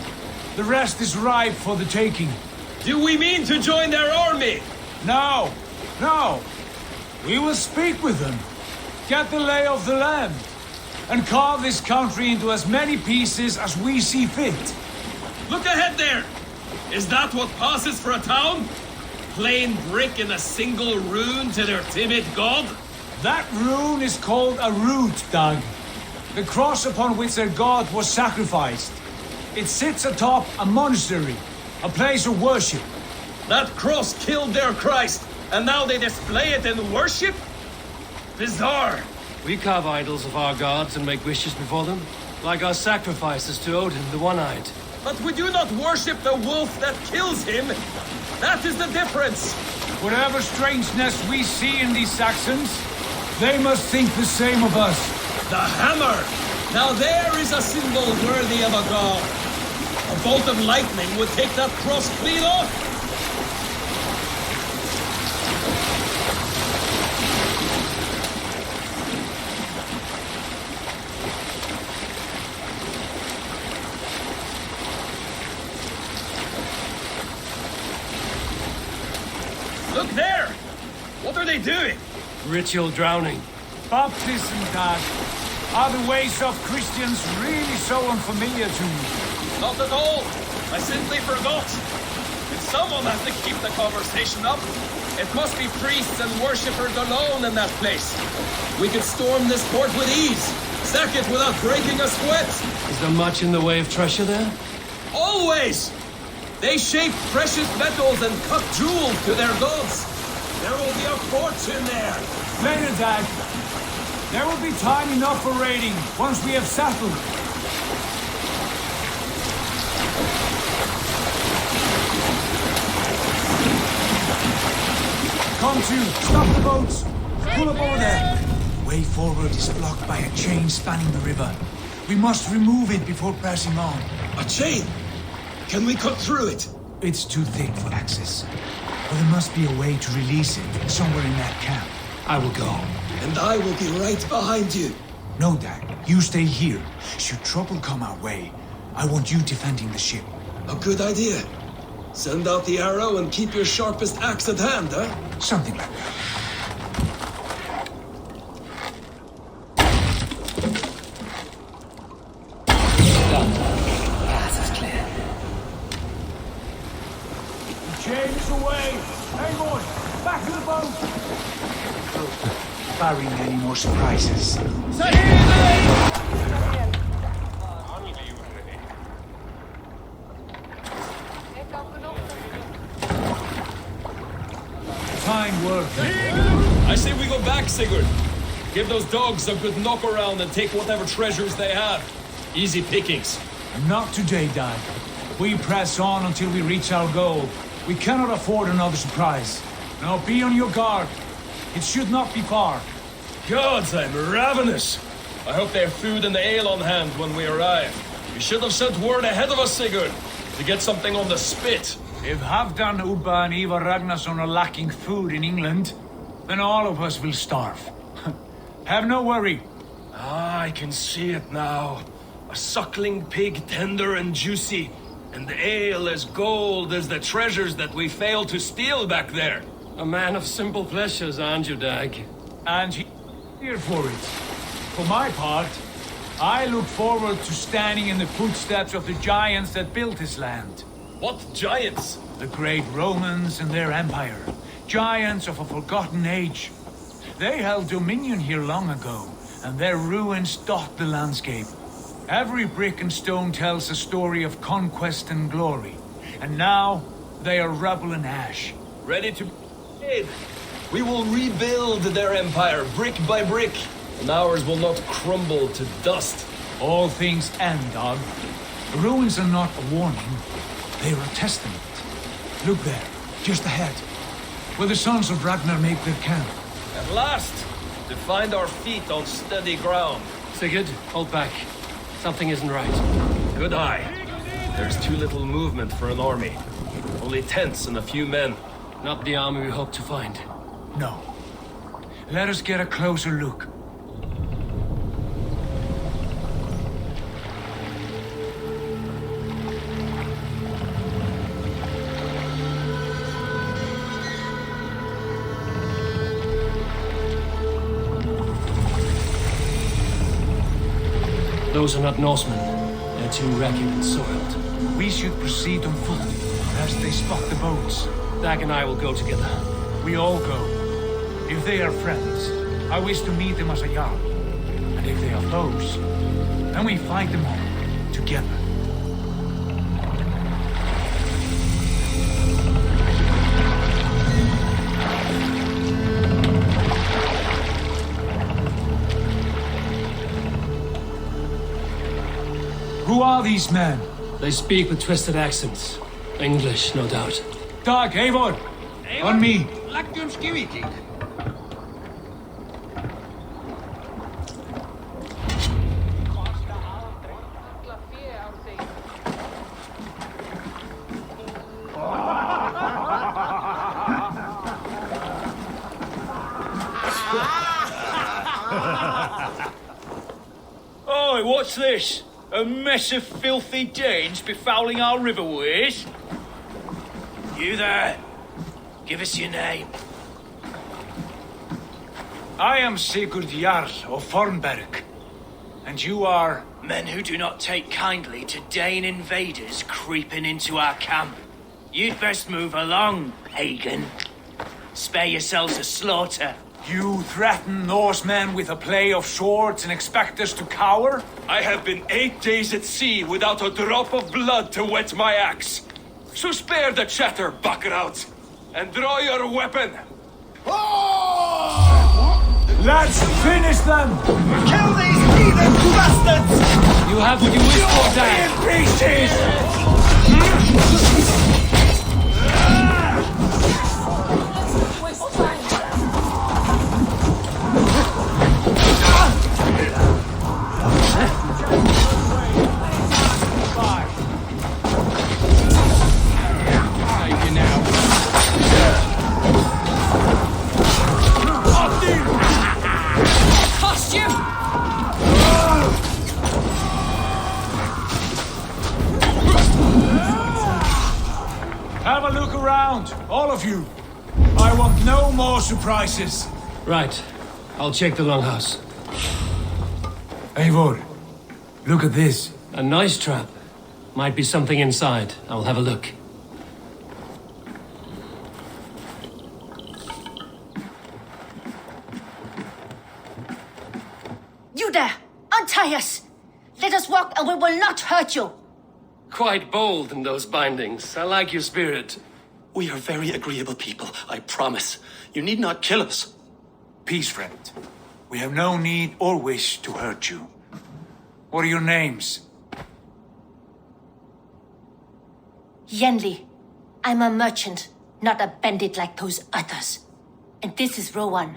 The rest is ripe for the taking. Do we mean to join their army? No, no. We will speak with them, get the lay of the land, and carve this country into as many pieces as we see fit. Look ahead there! Is that what passes for a town? Plain brick and a single rune to their timid god? That rune is called a root, Doug. The cross upon which their god was sacrificed. It sits atop a monastery, a place of worship. That cross killed their Christ, and now they display it in worship? Bizarre. We carve idols of our gods and make wishes before them, like our sacrifices to Odin, the One-Eyed. But we do not worship the wolf that kills him. That is the difference. Whatever strangeness we see in these Saxons, they must think the same of us. The hammer! Now there is a symbol worthy of a god. A bolt of lightning would take that cross clean off. they doing? Ritual drowning. Baptism, Dad. Are the ways of Christians really so unfamiliar to you? Not at all. I simply forgot. But someone has to keep the conversation up. It must be priests and worshippers alone in that place. We could storm this port with ease. Sack it without breaking a sweat. Is there much in the way of treasure there? Always! They shape precious metals and cut jewels to their gods. There will be a fortune there. Later, Dad. There will be time enough for raiding once we have settled. Come to, stop the boats. Pull aboard there. The way forward is blocked by a chain spanning the river. We must remove it before passing on. A chain? Can we cut through it? It's too thick for access. But there must be a way to release it somewhere in that camp. I will go. And I will be right behind you. No, Dad. You stay here. Should trouble come our way, I want you defending the ship. A good idea. Send out the arrow and keep your sharpest axe at hand, huh? Something like that. James away! Hey, boy! Back to the boat! Barring any more surprises. Fine work. I say we go back, Sigurd. Give those dogs a good knock around and take whatever treasures they have. Easy pickings. Not today, Dad. We press on until we reach our goal. We cannot afford another surprise. Now be on your guard. It should not be far. Gods, I'm ravenous. I hope they have food and ale on hand when we arrive. You should have sent word ahead of us, Sigurd, to get something on the spit. If Halfdan, Ubba and Ivar Ragnarsson are lacking food in England, then all of us will starve. Have no worry. Ah, I can see it now. A suckling pig, tender and juicy. And the ale as gold as the treasures that we failed to steal back there. A man of simple pleasures, aren't you, Dag? And here for it. For my part, I look forward to standing in the footsteps of the giants that built this land. What giants? The great Romans and their empire. Giants of a forgotten age. They held dominion here long ago, and their ruins dot the landscape. Every brick and stone tells a story of conquest and glory. And now, they are rubble and ash. Ready to be. We will rebuild their empire brick by brick, and ours will not crumble to dust. All things end, Dog. The ruins are not a warning. They are a testament. Look there, just ahead, where the sons of Ragnar make their camp. At last, to find our feet on steady ground. Sigurd, hold back. Something isn't right. Good eye. There's too little movement for an army. Only tents and a few men. Not the army we hope to find. No. Let us get a closer look. Those are not Norsemen. They're too ragged and soiled. We should proceed on foot, as they spot the boats. Dag and I will go together. We all go. If they are friends, I wish to meet them as a jarl. And if they are foes, then we fight them all, together. Who are these men? They speak with twisted accents. English, no doubt. Dag, Eivor! On me! Oi, what's this? A mess of filthy Danes befouling our riverways? You there! Give us your name. I am Sigurd Jarl of Fornberg. And you are... Men who do not take kindly to Dane invaders creeping into our camp. You'd best move along, pagan. Spare yourselves a slaughter. You threaten Norsemen with a play of swords and expect us to cower? I have been 8 days at sea without a drop of blood to wet my axe. So spare the chatter, buckraut, and draw your weapon. Let's finish them! Kill these heathen bastards! You have what you wish for, Dan. Have a look around, all of you. I want no more surprises. Right. I'll check the longhouse. Eivor, look at this. A nice trap. Might be something inside. I'll have a look. You there! Untie us! Let us walk and we will not hurt you! Quite bold in those bindings. I like your spirit. We are very agreeable people, I promise. You need not kill us. Peace, friend. We have no need or wish to hurt you. What are your names? Yenli. I'm a merchant, not a bandit like those others. And this is Rowan.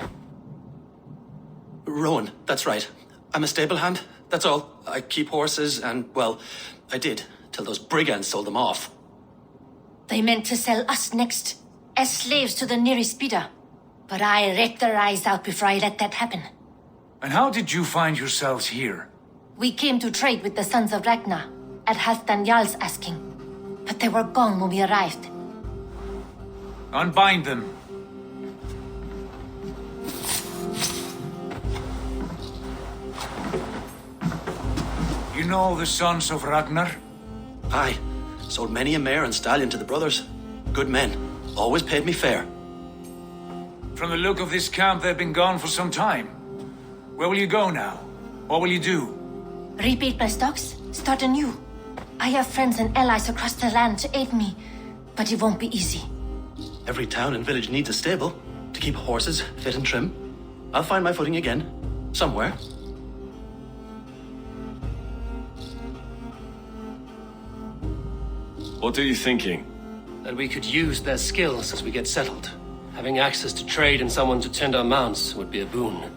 Rowan, that's right. I'm a stable hand, that's all. I keep horses and, well, I did, till those brigands sold them off. They meant to sell us next, as slaves to the nearest bidder. But I raked their eyes out before I let that happen. And how did you find yourselves here? We came to trade with the sons of Ragnar, at Halfdan Jarl's asking. But they were gone when we arrived. Unbind them. You know the sons of Ragnar? Aye. Sold many a mare and stallion to the brothers. Good men. Always paid me fair. From the look of this camp, they've been gone for some time. Where will you go now? What will you do? Rebuild my stocks, start anew. I have friends and allies across the land to aid me, but it won't be easy. Every town and village needs a stable to keep horses fit and trim. I'll find my footing again. Somewhere. What are you thinking? That we could use their skills as we get settled. Having access to trade and someone to tend our mounts would be a boon.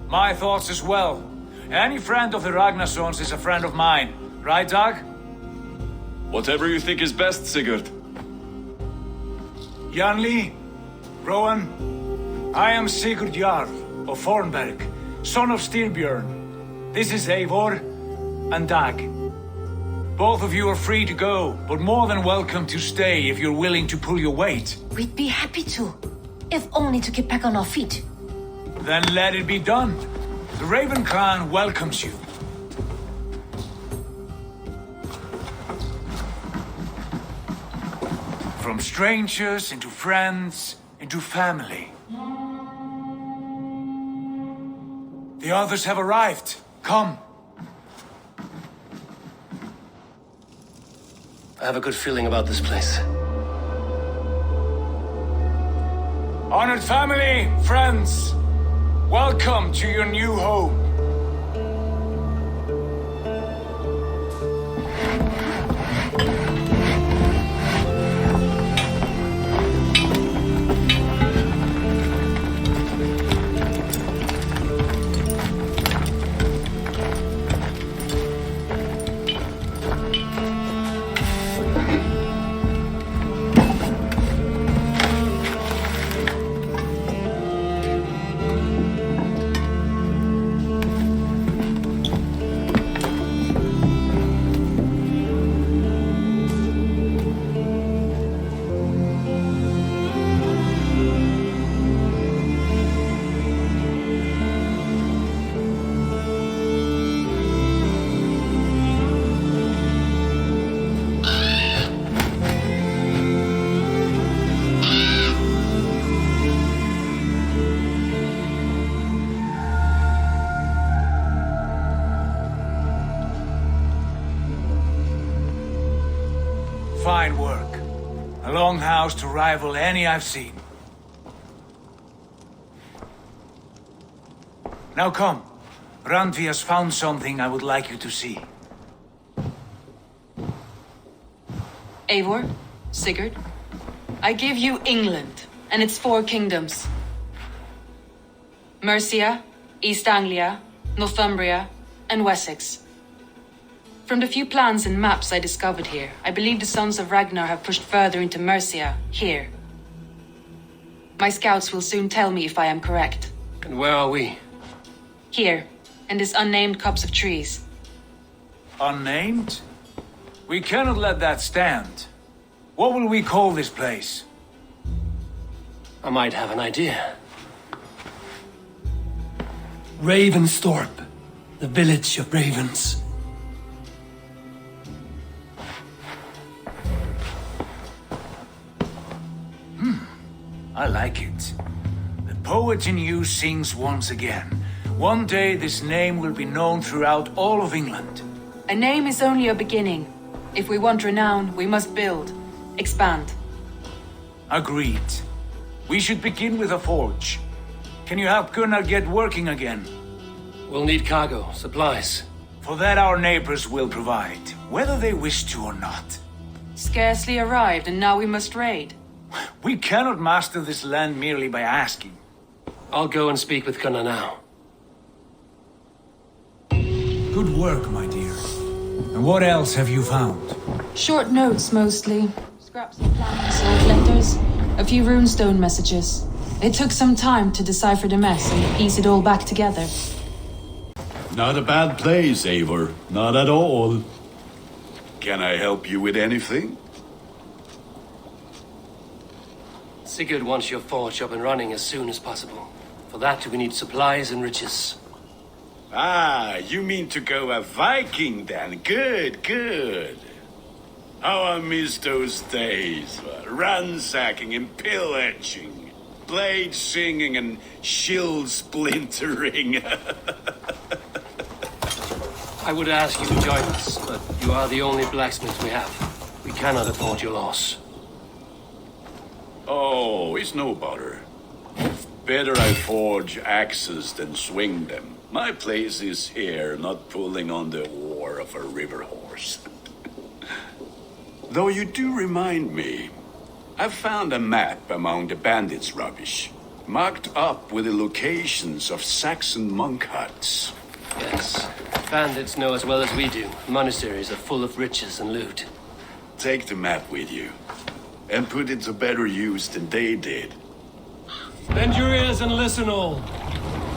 My thoughts as well. Any friend of the Ragnarsons is a friend of mine. Right, Dag? Whatever you think is best, Sigurd. Janli, Rowan, I am Sigurd Jarl of Fornberg, son of Styrbjörn. This is Eivor and Dag. Both of you are free to go, but more than welcome to stay if you're willing to pull your weight. We'd be happy to, if only to get back on our feet. Then let it be done. The Raven Clan welcomes you. From strangers into friends, into family. The others have arrived. Come. I have a good feeling about this place. Honored family, friends, welcome to your new home. fine work. A longhouse to rival any I've seen. Now come. Randvi has found something I would like you to see. Eivor, Sigurd, I give you England and its 4 kingdoms. Mercia, East Anglia, Northumbria, and Wessex. From the few plans and maps I discovered here, I believe the Sons of Ragnar have pushed further into Mercia, here. My scouts will soon tell me if I am correct. And where are we? Here, in this unnamed copse of trees. Unnamed? We cannot let that stand. What will we call this place? I might have an idea. Ravensthorpe, the village of ravens. I like it. The poet in you sings once again. One day this name will be known throughout all of England. A name is only a beginning. If we want renown, we must build, expand. Agreed. We should begin with a forge. Can you help Gunnar get working again? We'll need cargo, supplies. For that our neighbors will provide, whether they wish to or not. Scarcely arrived, and now we must raid. We cannot master this land merely by asking. I'll go and speak with Gunnar now. Good work, my dear. And what else have you found? Short notes, mostly. Scraps of plans, old letters, a few runestone messages. It took some time to decipher the mess and piece it all back together. Not a bad place, Eivor. Not at all. Can I help you with anything? Sigurd wants your forge up and running as soon as possible. For that, we need supplies and riches. Ah, you mean to go a Viking then? Good, good. How I miss those days. Ransacking and pillaging. Blade singing and shield splintering. I would ask you to join us, but you are the only blacksmith we have. We cannot afford your loss. Oh, it's no bother. Better I forge axes than swing them. My place is here, not pulling on the oar of a river horse. Though you do remind me, I've found a map among the bandits' rubbish, marked up with the locations of Saxon monk huts. Yes, bandits know as well as we do. Monasteries are full of riches and loot. Take the map with you, and put it to better use than they did. Bend your ears and listen all.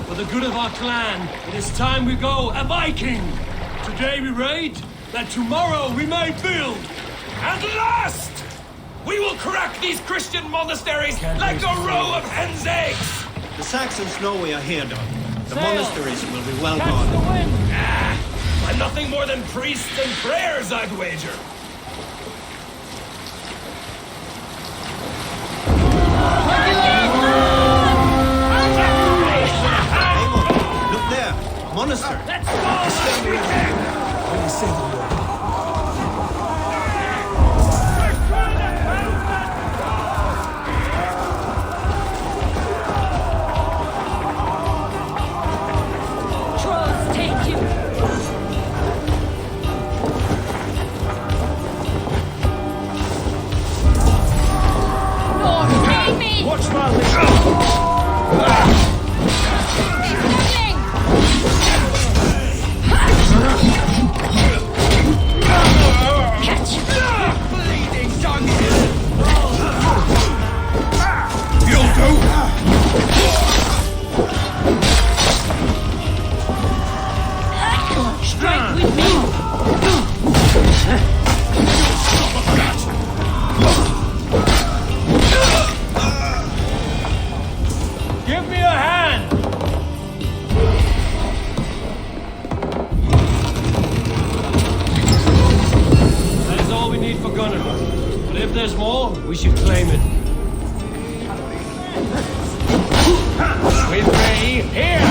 For the good of our clan, it is time we go a Viking! Today we raid, that tomorrow we may build! At last! We will crack these Christian monasteries like a row of hen's eggs! The Saxons know we are here, Doug. The Sail! monasteries will be well Catch guarded. the wind! By nothing more than priests and prayers, I'd wager. Look there! Monastery! Let's go! We can! Trolls take you! Lord, save me! Watch my Strike with me! Give me a hand! That is all we need for Gunnar. But if there's more, we should claim it. With me, here!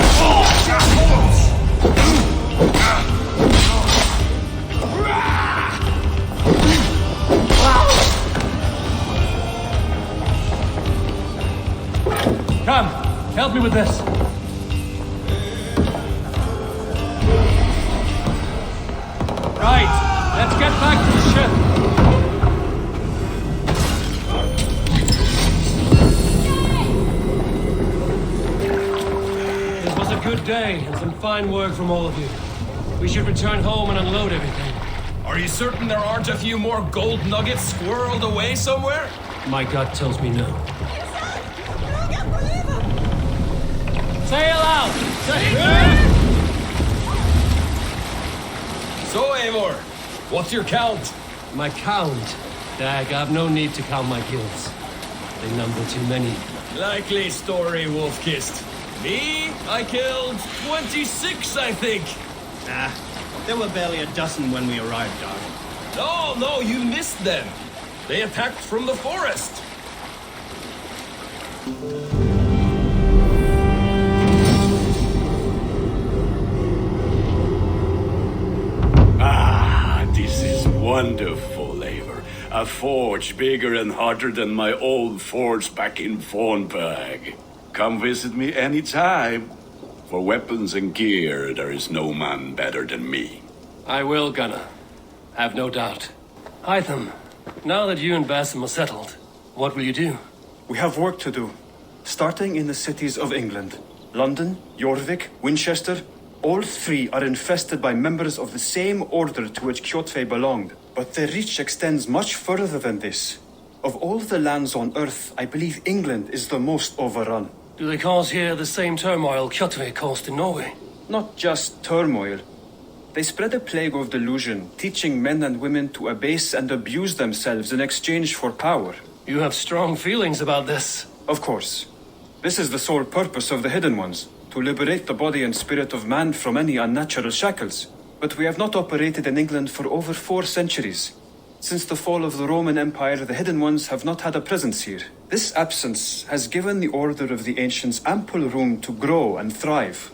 me with this. Right, let's get back to the ship. This was a good day and some fine work from all of you. We should return home and unload everything. Are you certain there aren't a few more gold nuggets squirreled away somewhere? My gut tells me no. Sail out! So, Eivor, what's your count? My count? Dag, I've no need to count my kills. They number too many. Likely story, Wolfkist. Me? I killed 26, I think. Nah, there were barely a dozen when we arrived, Dog. No, you missed them. They attacked from the forest. This is wonderful, Eivor. A forge bigger and hotter than my old forge back in Fornburg. Come visit me anytime. For weapons and gear, there is no man better than me. I will, Gunnar. Have no doubt. Hytham, now that you and Basim are settled, what will you do? We have work to do. Starting in the cities of England. London, Jorvik, Winchester. All three are infested by members of the same order to which Kjotve belonged. But their reach extends much further than this. Of all the lands on Earth, I believe England is the most overrun. Do they cause here the same turmoil Kjotve caused in Norway? Not just turmoil. They spread a plague of delusion, teaching men and women to abase and abuse themselves in exchange for power. You have strong feelings about this. Of course. This is the sole purpose of the Hidden Ones, to liberate the body and spirit of man from any unnatural shackles. But we have not operated in England for over 4 centuries. Since the fall of the Roman Empire, the Hidden Ones have not had a presence here. This absence has given the Order of the Ancients ample room to grow and thrive.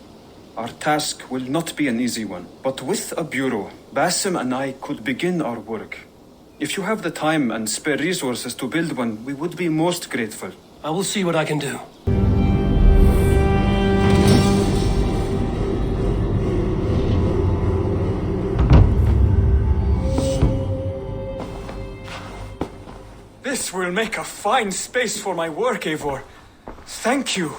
Our task will not be an easy one, but with a bureau, Basim and I could begin our work. If you have the time and spare resources to build one, we would be most grateful. I will see what I can do. This will make a fine space for my work, Eivor. Thank you.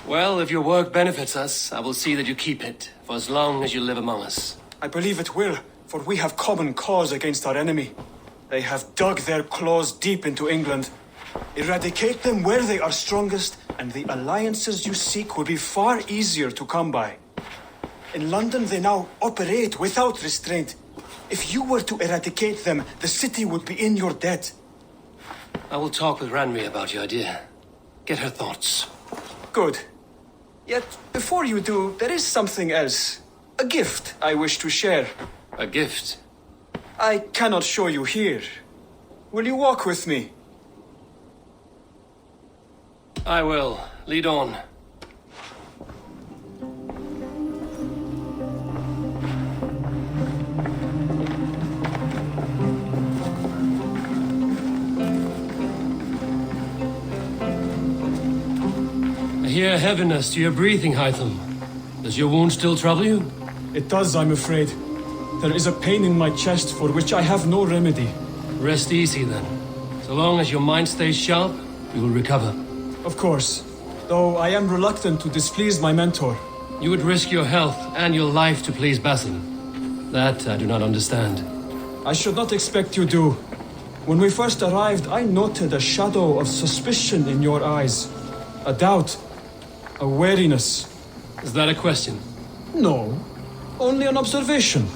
Well, if your work benefits us, I will see that you keep it, for as long as you live among us. I believe it will, for we have common cause against our enemy. They have dug their claws deep into England. Eradicate them where they are strongest, and the alliances you seek will be far easier to come by. In London, they now operate without restraint. If you were to eradicate them, the city would be in your debt. I will talk with Ranri about your idea. Get her thoughts. Good. Yet, before you do, there is something else. A gift I wish to share. A gift? I cannot show you here. Will you walk with me? I will. Lead on. I hear heaviness to your breathing, Hytham. Does your wound still trouble you? It does, I'm afraid. There is a pain in my chest for which I have no remedy. Rest easy, then. So long as your mind stays sharp, you will recover. Of course. Though I am reluctant to displease my mentor. You would risk your health and your life to please Basim. That I do not understand. I should not expect you do. When we first arrived, I noted a shadow of suspicion in your eyes. A doubt. A wariness. Is that a question? No. Only an observation.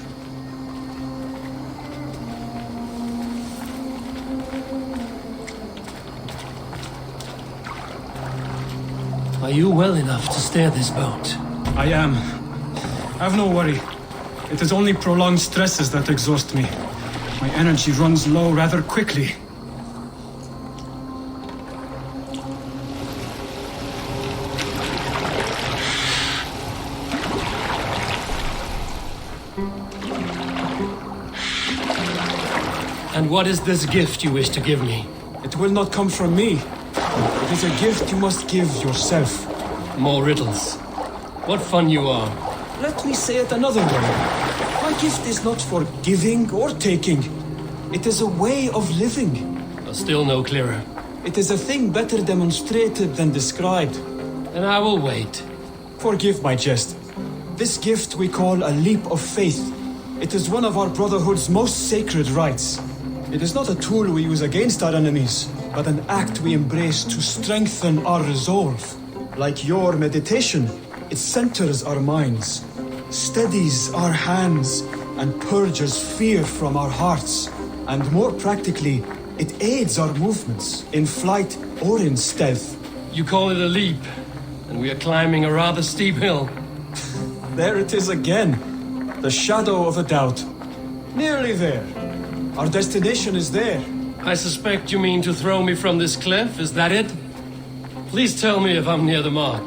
Are you well enough to steer this boat? I am. Have no worry. It is only prolonged stresses that exhaust me. My energy runs low rather quickly. And what is this gift you wish to give me? It will not come from me. It is a gift you must give yourself. More riddles. What fun you are. Let me say it another way. My gift is not for giving or taking. It is a way of living. Still no clearer. It is a thing better demonstrated than described. Then I will wait. Forgive my jest. This gift we call a leap of faith. It is one of our Brotherhood's most sacred rites. It is not a tool we use against our enemies, but an act we embrace to strengthen our resolve. Like your meditation, it centers our minds, steadies our hands, and purges fear from our hearts. And more practically, it aids our movements, in flight or in stealth. You call it a leap, and we are climbing a rather steep hill. There it is again. The shadow of a doubt. Nearly there. Our destination is there. I suspect you mean to throw me from this cliff, is that it? Please tell me if I'm near the mark.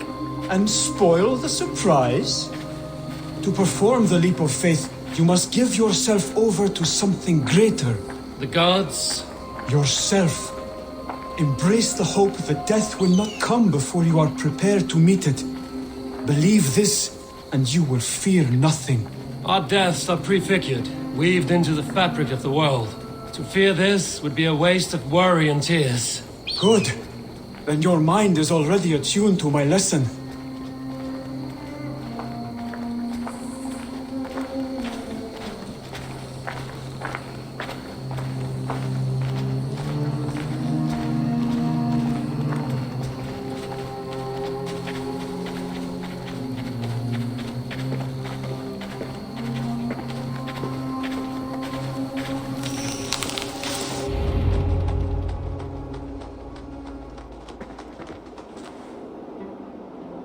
And spoil the surprise? To perform the leap of faith, you must give yourself over to something greater. The gods? Yourself. Embrace the hope that death will not come before you are prepared to meet it. Believe this, and you will fear nothing. Our deaths are prefigured, weaved into the fabric of the world. To fear this would be a waste of worry and tears. Good. Then your mind is already attuned to my lesson.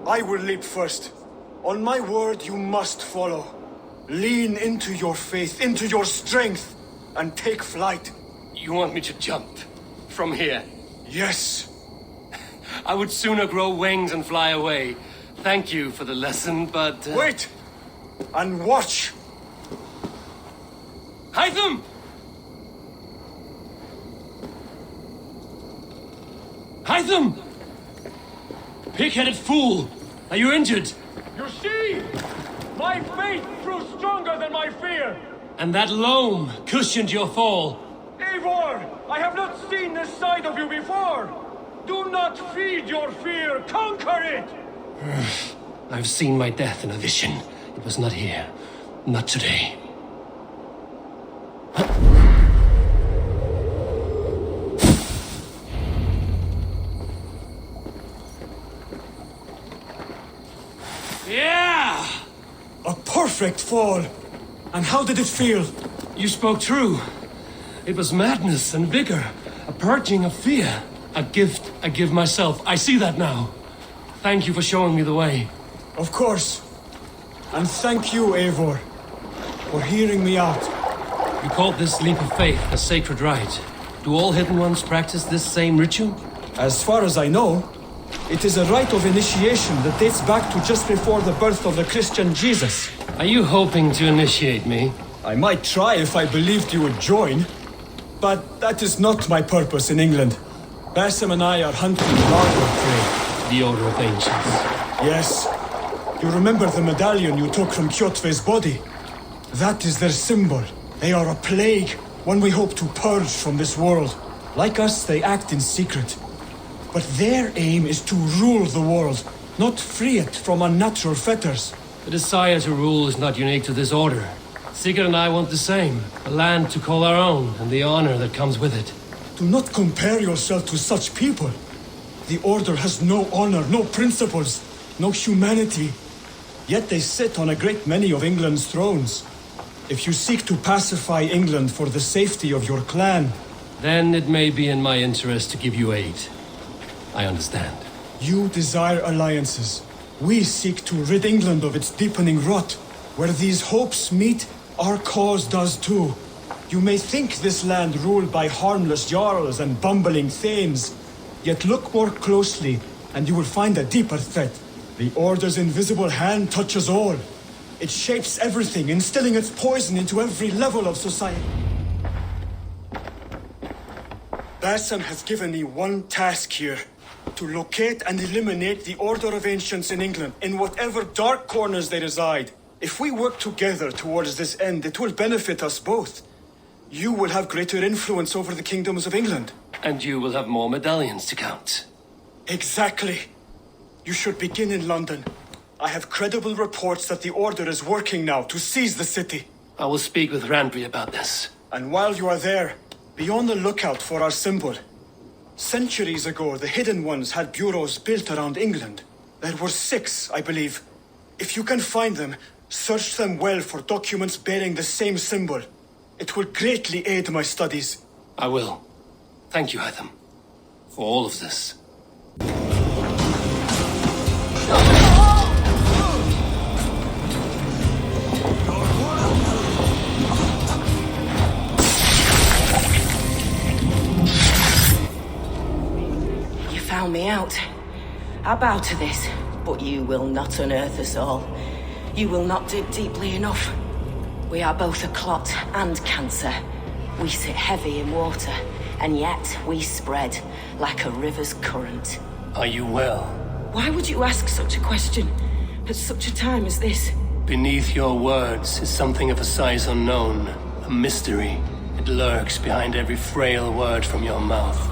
I will leap first. On my word, you must follow. Lean into your faith, into your strength, and take flight. You want me to jump? From here? Yes. I would sooner grow wings and fly away. Thank you for the lesson, but... Wait! And watch! Hytham! Hytham! Pig-headed fool! Are you injured? You see? My faith grew stronger than my fear! And that loam cushioned your fall. Eivor! I have not seen this side of you before! Do not feed your fear, conquer it! I've seen my death in a vision. It was not here. Not today. Yeah! A perfect fall! And how did it feel? You spoke true. It was madness and vigor. A purging of fear. A gift I give myself. I see that now. Thank you for showing me the way. Of course. And thank you, Eivor, for hearing me out. You called this leap of faith a sacred rite. Do all Hidden Ones practice this same ritual? As far as I know, it is a rite of initiation that dates back to just before the birth of the Christian Jesus. Are you hoping to initiate me? I might try if I believed you would join. But that is not my purpose in England. Basim and I are hunting larger prey. The Order of Ancients. Yes. You remember the medallion you took from Kjotve's body? That is their symbol. They are a plague, one we hope to purge from this world. Like us, they act in secret. But their aim is to rule the world, not free it from unnatural fetters. The desire to rule is not unique to this order. Sigurd and I want the same. A land to call our own, and the honor that comes with it. Do not compare yourself to such people. The Order has no honor, no principles, no humanity. Yet they sit on a great many of England's thrones. If you seek to pacify England for the safety of your clan... Then it may be in my interest to give you aid. I understand. You desire alliances. We seek to rid England of its deepening rot. Where these hopes meet, our cause does too. You may think this land ruled by harmless jarls and bumbling thanes. Yet look more closely, and you will find a deeper threat. The Order's invisible hand touches all. It shapes everything, instilling its poison into every level of society. Basim has given me one task here. to locate and eliminate the Order of Ancients in England, in whatever dark corners they reside. If we work together towards this end, it will benefit us both. You will have greater influence over the kingdoms of England. And you will have more medallions to count. Exactly. You should begin in London. I have credible reports that the Order is working now to seize the city. I will speak with Randbury about this. And while you are there, be on the lookout for our symbol. Centuries ago, the Hidden Ones had bureaus built around England. There were 6, I believe. If you can find them, search them well for documents bearing the same symbol. It will greatly aid my studies. I will. Thank you, Hytham, for all of this. You found me out. I bow to this, but you will not unearth us all. You will not dig deeply enough. We are both a clot and cancer. We sit heavy in water, and yet we spread like a river's current. Are you well? Why would you ask such a question at such a time as this? Beneath your words is something of a size unknown, a mystery. It lurks behind every frail word from your mouth.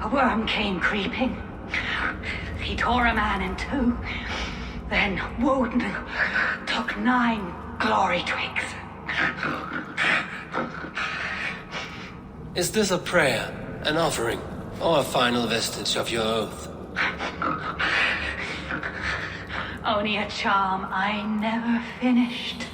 A worm came creeping. He tore a man in 2. Then Woden took 9 glory twigs. Is this a prayer, an offering, or a final vestige of your oath? Only a charm I never finished.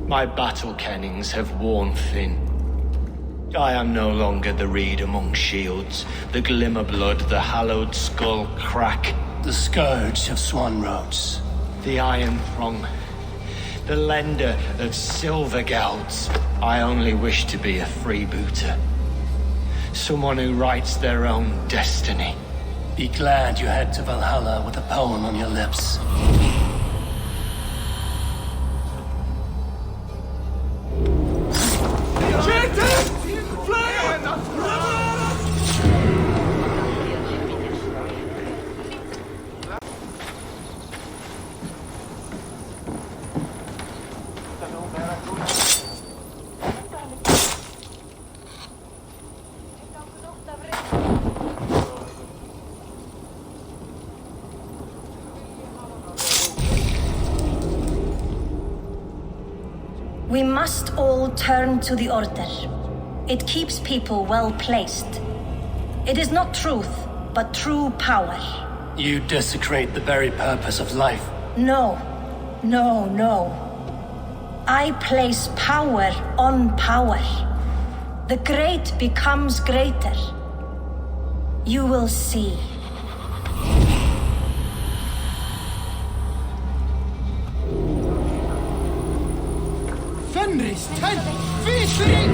My battle kennings have worn thin. I am no longer the reed among shields, the glimmer blood, the hallowed skull crack. The scourge of Swan Roads. The iron prong. The lender of silver gelds. I only wish to be a freebooter. Someone who writes their own destiny. Be glad you head to Valhalla with a poem on your lips. We must all turn to the Order. It keeps people well placed. It is not truth, but true power. You desecrate the very purpose of life. No, no, no. I place power on power. The great becomes greater. You will see. Fenris, tent, featuring!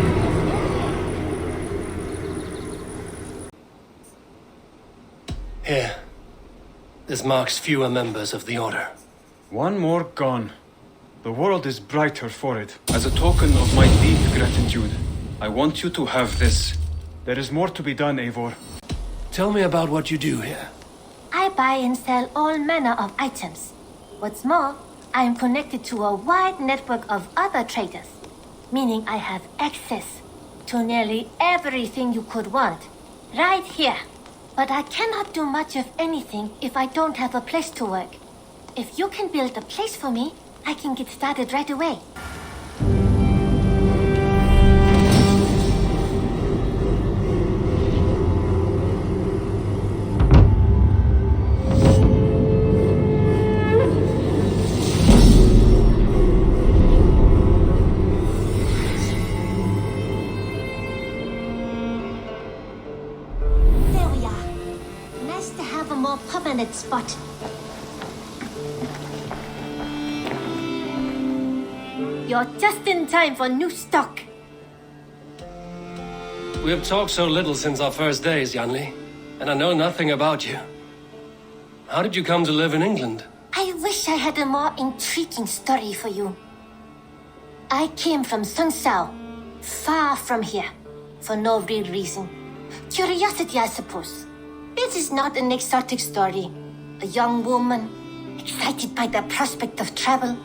Here. This marks fewer members of the Order. One more gone. The world is brighter for it. As a token of my deep gratitude, I want you to have this. There is more to be done, Eivor. Tell me about what you do here. I buy and sell all manner of items. What's more, I am connected to a wide network of other traders, meaning I have access to nearly everything you could want, right here. But I cannot do much of anything if I don't have a place to work. If you can build a place for me, I can get started right away. There we are. Nice to have a more permanent spot. You're just in time for new stock. We have talked so little since our first days, Yanli, and I know nothing about you. How did you come to live in England? I wish I had a more intriguing story for you. I came from Sunsao, far from here, for no real reason. Curiosity, I suppose. This is not an exotic story. A young woman, excited by the prospect of travel,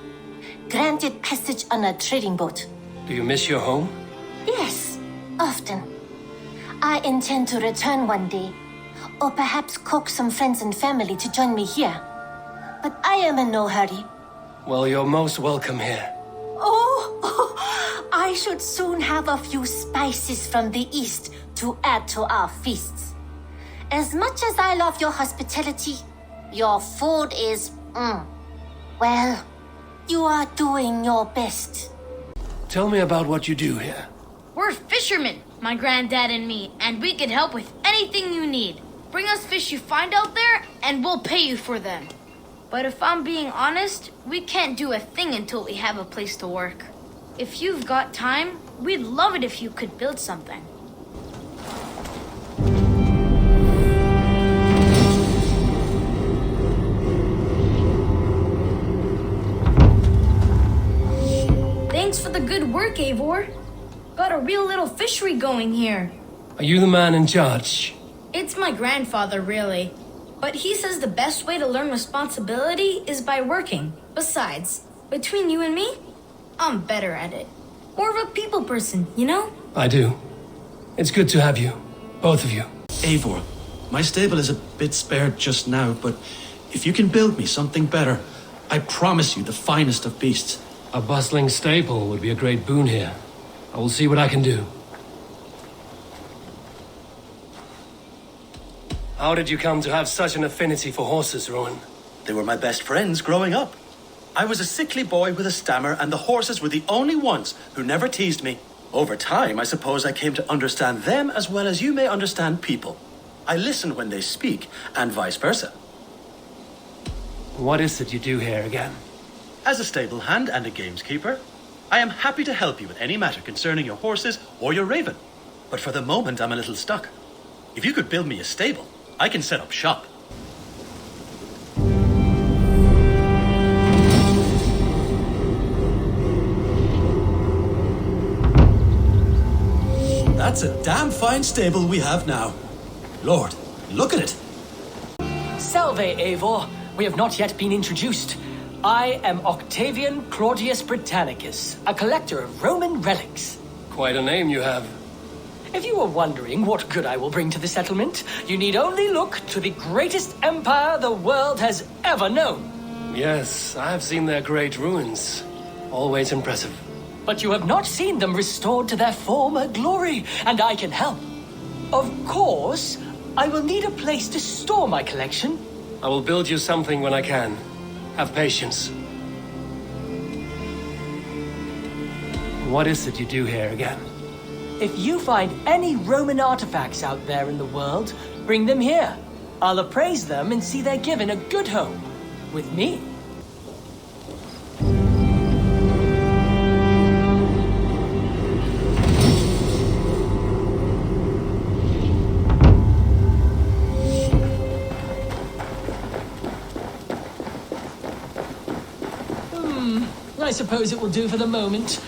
granted passage on a trading boat. Do you miss your home? Yes, often. I intend to return one day, or perhaps coax some friends and family to join me here. But I am in no hurry. Well, you're most welcome here. Oh, I should soon have a few spices from the east to add to our feasts. As much as I love your hospitality, your food is, well, you are doing your best. Tell me about what you do here. We're fishermen, my granddad and me, and we can help with anything you need. Bring us fish you find out there, and we'll pay you for them. But if I'm being honest, we can't do a thing until we have a place to work. If you've got time, we'd love it if you could build something. Thanks for the good work, Eivor. Got a real little fishery going here. Are you the man in charge? It's my grandfather, really. But he says the best way to learn responsibility is by working. Besides, between you and me, I'm better at it. More of a people person, you know? I do. It's good to have you. Both of you. Eivor, my stable is a bit spared just now, but if you can build me something better, I promise you the finest of beasts. A bustling stable would be a great boon here. I will see what I can do. How did you come to have such an affinity for horses, Rowan? They were my best friends growing up. I was a sickly boy with a stammer, and the horses were the only ones who never teased me. Over time, I suppose I came to understand them as well as you may understand people. I listen when they speak, and vice versa. What is it you do here again? As a stable hand and a gameskeeper, I am happy to help you with any matter concerning your horses or your raven. But for the moment, I'm a little stuck. If you could build me a stable, I can set up shop. That's a damn fine stable we have now. Lord, look at it. Salve, Eivor. We have not yet been introduced. I am Octavian Claudius Britannicus, a collector of Roman relics. Quite a name you have. If you are wondering what good I will bring to the settlement, you need only look to the greatest empire the world has ever known. Yes, I have seen their great ruins. Always impressive. But you have not seen them restored to their former glory, and I can help. Of course, I will need a place to store my collection. I will build you something when I can. Have patience. What is it you do here again? If you find any Roman artifacts out there in the world, bring them here. I'll appraise them and see they're given a good home. With me. I suppose it will do for the moment,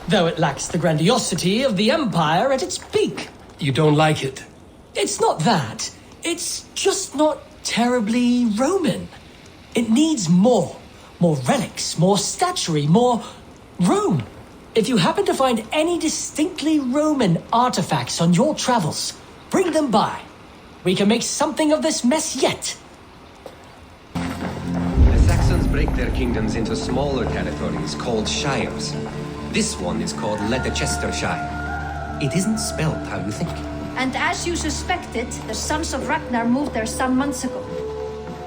though it lacks the grandiosity of the Empire at its peak. You don't like it? It's not that. It's just not terribly Roman. It needs more more relics, more statuary, more room. If you happen to find any distinctly Roman artifacts on your travels, bring them by. We can make something of this mess yet. The Saxons break their kingdoms into smaller territories called shires. This one is called Leicestershire. It isn't spelled how you think. And as you suspected, the sons of Ragnar moved there some months ago.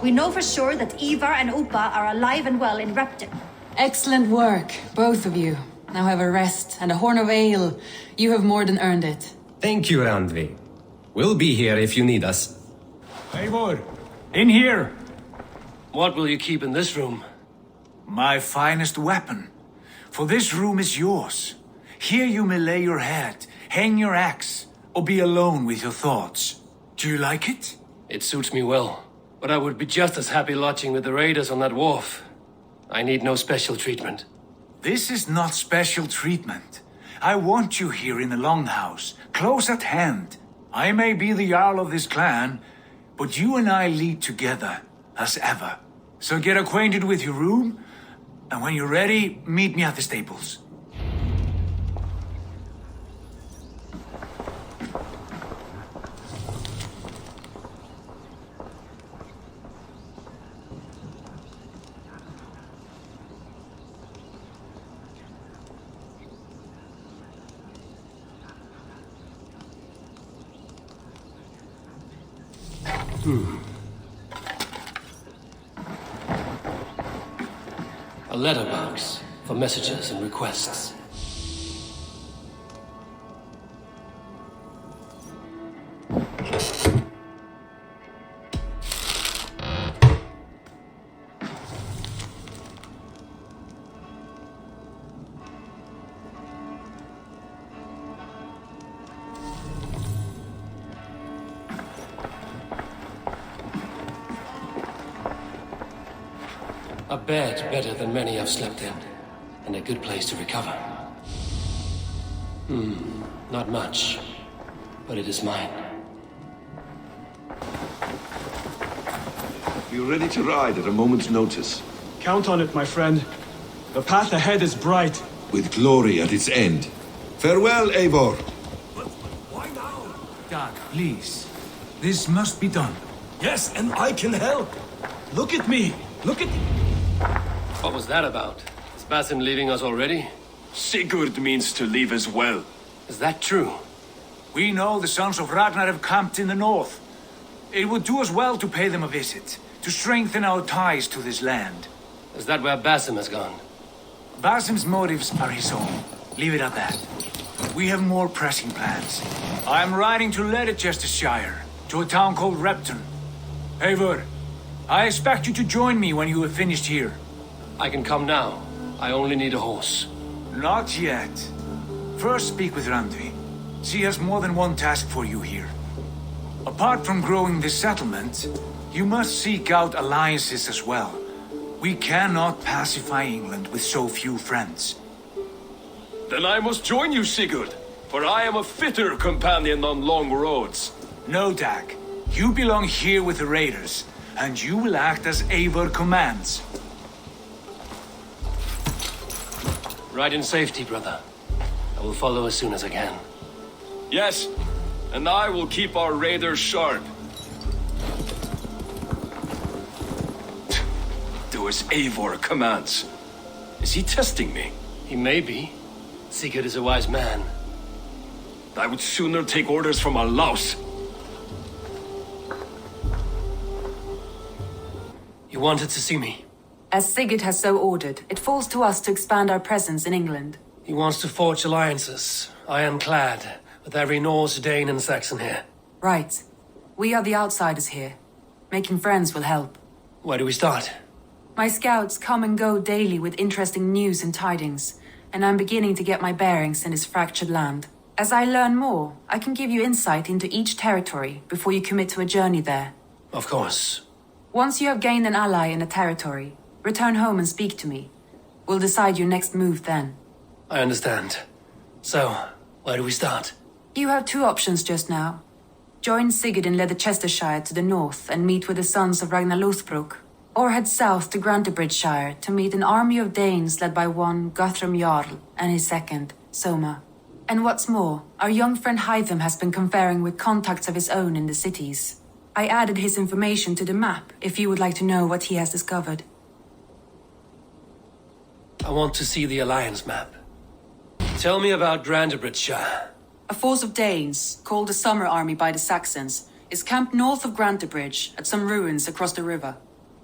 We know for sure that Ivar and Upa are alive and well in Repton. Excellent work, both of you. Now have a rest and a horn of ale. You have more than earned it. Thank you, Randvi. We'll be here if you need us. Eivor, in here. What will you keep in this room? My finest weapon. For this room is yours. Here you may lay your head, hang your axe, or be alone with your thoughts. Do you like it? It suits me well. But I would be just as happy lodging with the raiders on that wharf. I need no special treatment. This is not special treatment. I want you here in the Longhouse, close at hand. I may be the Jarl of this clan, but you and I lead together, as ever. So get acquainted with your room, and when you're ready, meet me at the stables. A letterbox for messages and requests. A bed better than many I've slept in, and a good place to recover. Not much, but it is mine. Be ready to ride at a moment's notice. Count on it, my friend. The path ahead is bright. With glory at its end. Farewell, Eivor. Dag, please. This must be done. Yes, and I can help. Look at me. Look at... What was that about? Is Basim leaving us already? Sigurd means to leave as well. Is that true? We know the sons of Ragnar have camped in the north. It would do us well to pay them a visit, to strengthen our ties to this land. Is that where Basim has gone? Basim's motives are his own. Leave it at that. We have more pressing plans. I am riding to Leicestershire, to a town called Repton. Eivor, I expect you to join me when you have finished here. I can come now. I only need a horse. Not yet. First speak with Randvi. She has more than one task for you here. Apart from growing this settlement, you must seek out alliances as well. We cannot pacify England with so few friends. Then I must join you, Sigurd, for I am a fitter companion on long roads. No, Dag. You belong here with the raiders, and you will act as Eivor commands. Ride in safety, brother. I will follow as soon as I can. Yes, and I will keep our raiders sharp. Do as Eivor commands. Is he testing me? He may be. Sigurd is a wise man. I would sooner take orders from a louse. You wanted to see me? As Sigurd has so ordered, it falls to us to expand our presence in England. He wants to forge alliances, ironclad, with every Norse, Dane and Saxon here. Right. We are the outsiders here. Making friends will help. Where do we start? My scouts come and go daily with interesting news and tidings, and I'm beginning to get my bearings in this fractured land. As I learn more, I can give you insight into each territory before you commit to a journey there. Of course. Once you have gained an ally in a territory, return home and speak to me. We'll decide your next move then. I understand. So, where do we start? You have two options just now. Join Sigurd in Leicestershire to the north and meet with the sons of Ragnar Lothbrok. or head south to Grantebridgeshire to meet an army of Danes led by one Guthrum Jarl and his second, Soma. And what's more, our young friend Hytham has been conferring with contacts of his own in the cities. I added his information to the map if you would like to know what he has discovered. I want to see the Alliance map. Tell me about Grantebridgeshire. A force of Danes, called the Summer Army by the Saxons, is camped north of Grantebridge at some ruins across the river.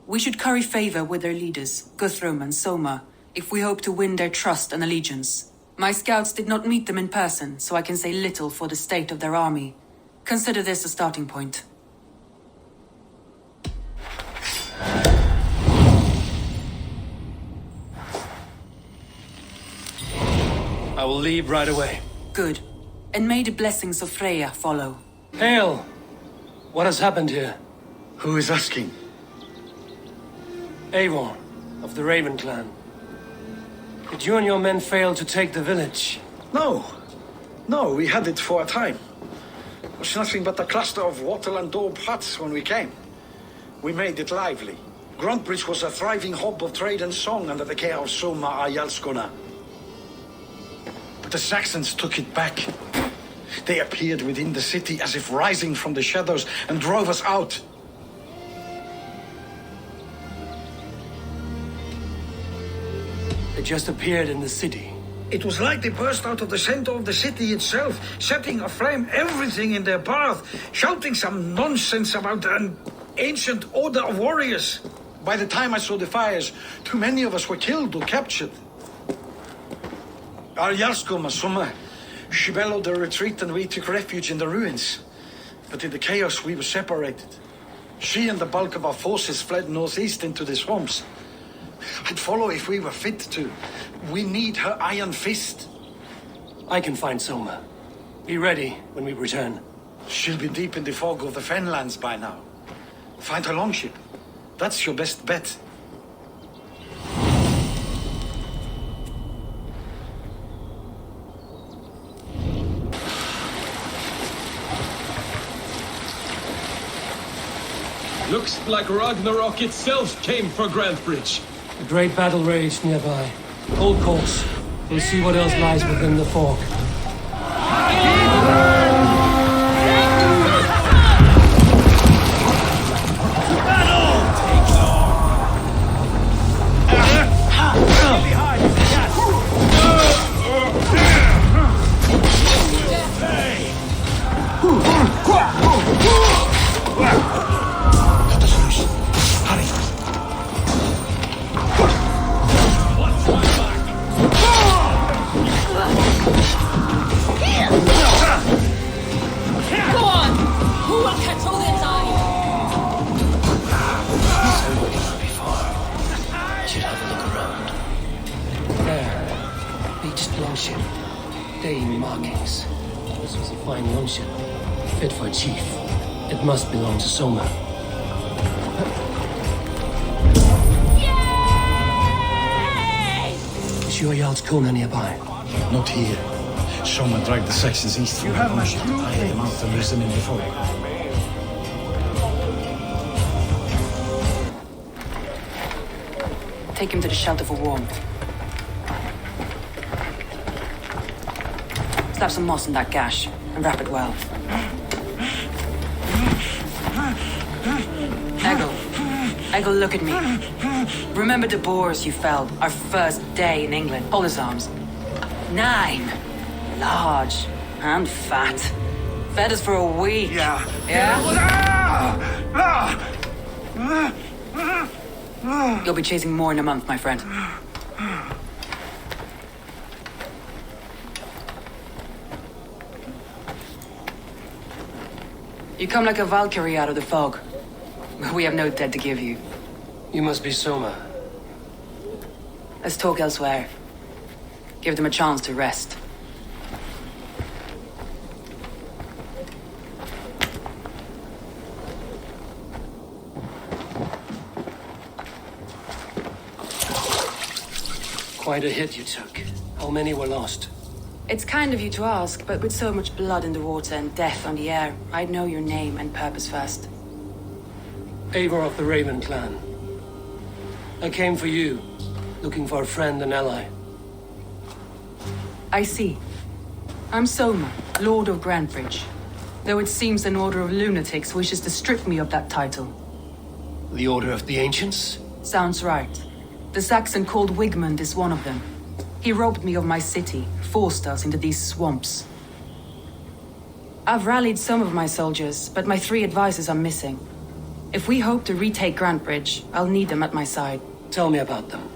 We should curry favor with their leaders, Guthrum and Soma, if we hope to win their trust and allegiance. My scouts did not meet them in person, so I can say little for the state of their army. Consider this a starting point. I will leave right away. Good. And may the blessings of Freya follow. Hail! What has happened here? Who is asking? Eivor, of the Raven clan. Did you and your men fail to take the village? No. No, we had it for a time. It was nothing but a cluster of wattle and daub huts when we came. We made it lively. Gruntbridge was a thriving hub of trade and song under the care of Soma Ayalskona. But the Saxons took it back. They appeared within the city as if rising from the shadows and drove us out. They just appeared in the city. It was like they burst out of the center of the city itself, setting aflame everything in their path, shouting some nonsense about an ancient order of warriors. By the time I saw the fires, too many of us were killed or captured. Arjalsko Masuma, she bellowed a retreat and we took refuge in the ruins. But in the chaos we were separated. She and the bulk of our forces fled northeast into the swamps. I'd follow if we were fit to. We need her iron fist. I can find Soma. Be ready when we return. She'll be deep in the fog of the Fenlands by now. Find her longship. That's your best bet. Looks like Ragnarok itself came for Grantebridge. A great battle raged nearby. Hold course. We'll see what else lies within the fog. Fit for a chief. It must belong to Soma. Is your Jarl's Kuna nearby? Not here. Soma dragged the Saxons east from the longship to tire them out and lose them in the fog. Take him to the shelter for warmth. Slap some moss in that gash and wrap it well. Eggle, look at me. Remember the boars you felled our first day in England? Hold his arms. 9. Large and fat. Fed us for a week. Yeah? You'll be chasing more in a month, my friend. You come like a Valkyrie out of the fog. We have no dead to give you. You must be Soma. Let's talk elsewhere. Give them a chance to rest. Quite a hit you took. How many were lost? It's kind of you to ask, but with so much blood in the water and death on the air, I'd know your name and purpose first. Eivor of the Raven clan. I came for you, looking for a friend and ally. I see. I'm Soma, Lord of Grantbridge. Though it seems an order of lunatics wishes to strip me of that title. The Order of the Ancients? Sounds right. The Saxon called Wigmund is one of them. He robbed me of my city, forced us into these swamps. I've rallied some of my soldiers, but my 3 advisors are missing. If we hope to retake Grantbridge, I'll need them at my side. Tell me about them.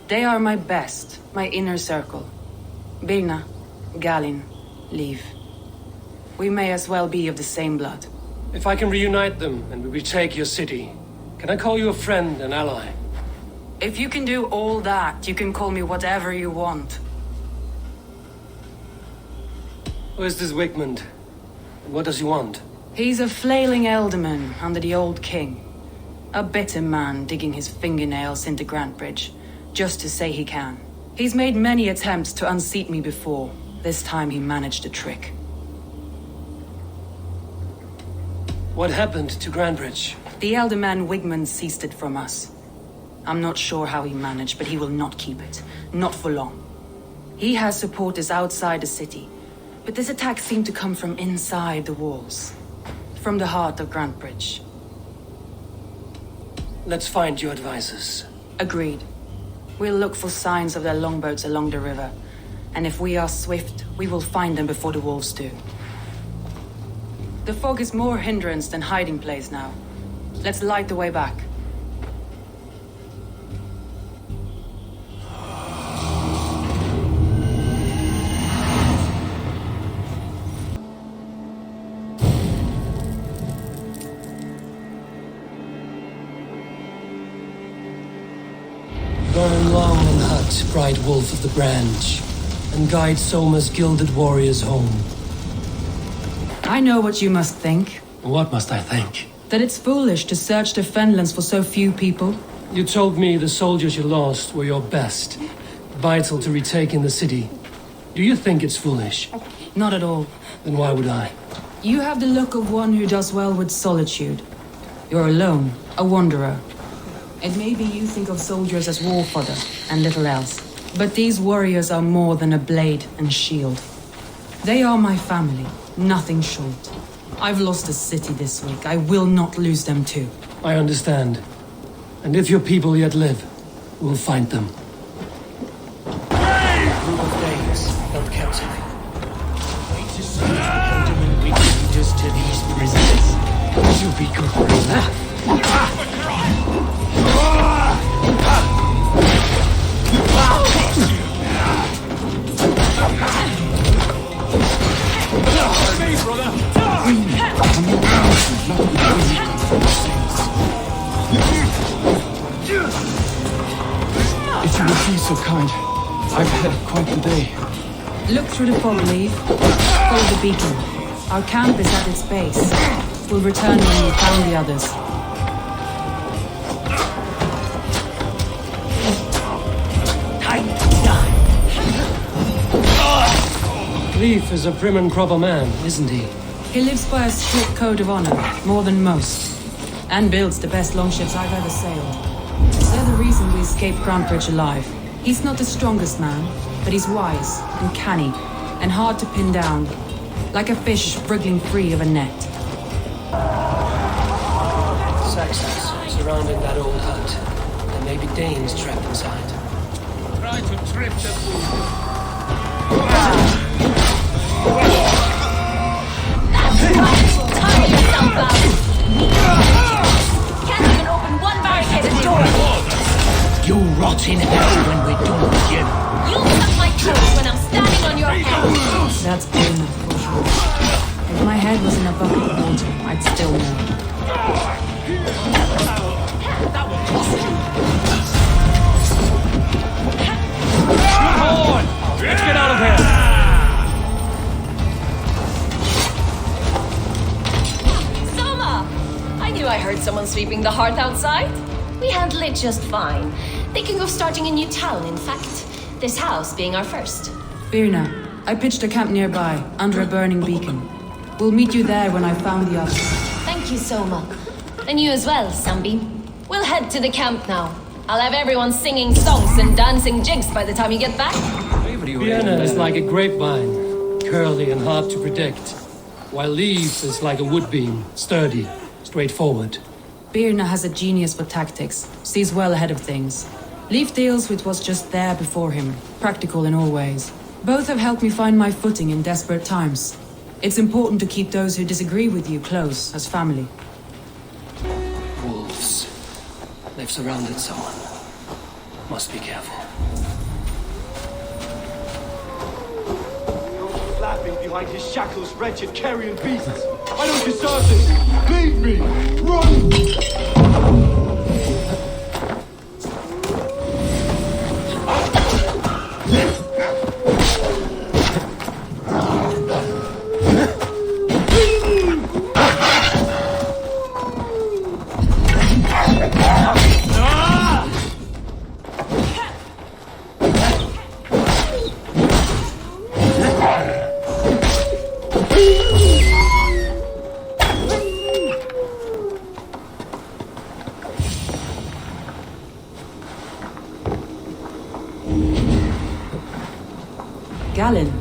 They are my best, my inner circle. Birna, Galin, Liv. We may as well be of the same blood. If I can reunite them and we retake your city, can I call you a friend and ally? If you can do all that, you can call me whatever you want. Who is this Wigmund? And what does he want? He's a flailing elderman under the old king. A bitter man digging his fingernails into Grantbridge, just to say he can. He's made many attempts to unseat me before. This time he managed a trick. What happened to Grantbridge? The elder man Wigmund seized it from us. I'm not sure how he managed, but he will not keep it. Not for long. He has supporters outside the city, but this attack seemed to come from inside the walls. From the heart of Grantbridge. Let's find your advisors. Agreed. We'll look for signs of their longboats along the river. And if we are swift, we will find them before the wolves do. The fog is more hindrance than hiding place now. Let's light the way back. Burn long and hot, bright wolf of the branch, and guide Soma's gilded warriors home. I know what you must think. What must I think? That it's foolish to search the Fenlands for so few people. You told me the soldiers you lost were your best, vital to retaking the city. Do you think it's foolish? Not at all. Then why would I? You have the look of one who does well with solitude. You're alone, a wanderer. And maybe you think of soldiers as war fodder and little else. But these warriors are more than a blade and shield. They are my family, nothing short. I've lost a city this week. I will not lose them too. I understand. And if your people yet live, we'll find them. Group of days, not counting. Wait to see if the Elderman Wigmund does to these prisoners. You'll be good for enough. If you would be so kind, I've had quite the day. Look through the fog, Leaf. Follow the beacon. Our camp is at its base. We'll return when we've found the others. Leif is a prim and proper man, isn't he? He lives by a strict code of honor, more than most. And builds the best longships I've ever sailed. They're the reason we escaped Grantbridge alive. He's not the strongest man, but he's wise and canny, and hard to pin down. Like a fish wriggling free of a net. Saxons surrounding that old hut. There may be Danes trapped inside. Try to trip the fool. Tire yourself out! Can't even open one barricaded door! You'll rot in hell when we're done with you. You'll cut my toes when I'm standing on your head! That's Birna, for sure. If my head was in a bucket of water, I'd still know. Come on! Let's get out of here! I heard someone sweeping the hearth outside. We handle it just fine. Thinking of starting a new town, in fact. This house being our first. Birna, I pitched a camp nearby, under a burning beacon. We'll meet you there when I've found the others. Thank you, Soma. And you as well, Sunbeam. We'll head to the camp now. I'll have everyone singing songs and dancing jigs by the time you get back. Vienna is like a grapevine, curly and hard to predict, while Leaf is like a wood beam, sturdy, straightforward. Birna has a genius for tactics, sees well ahead of things. Leaf deals with what's just there before him, practical in all ways. Both have helped me find my footing in desperate times. It's important to keep those who disagree with you close, as family. Wolves. They've surrounded someone. Must be careful. Laughing behind his shackles, wretched carrion beasts. I don't deserve this. Leave me. Run! Galen,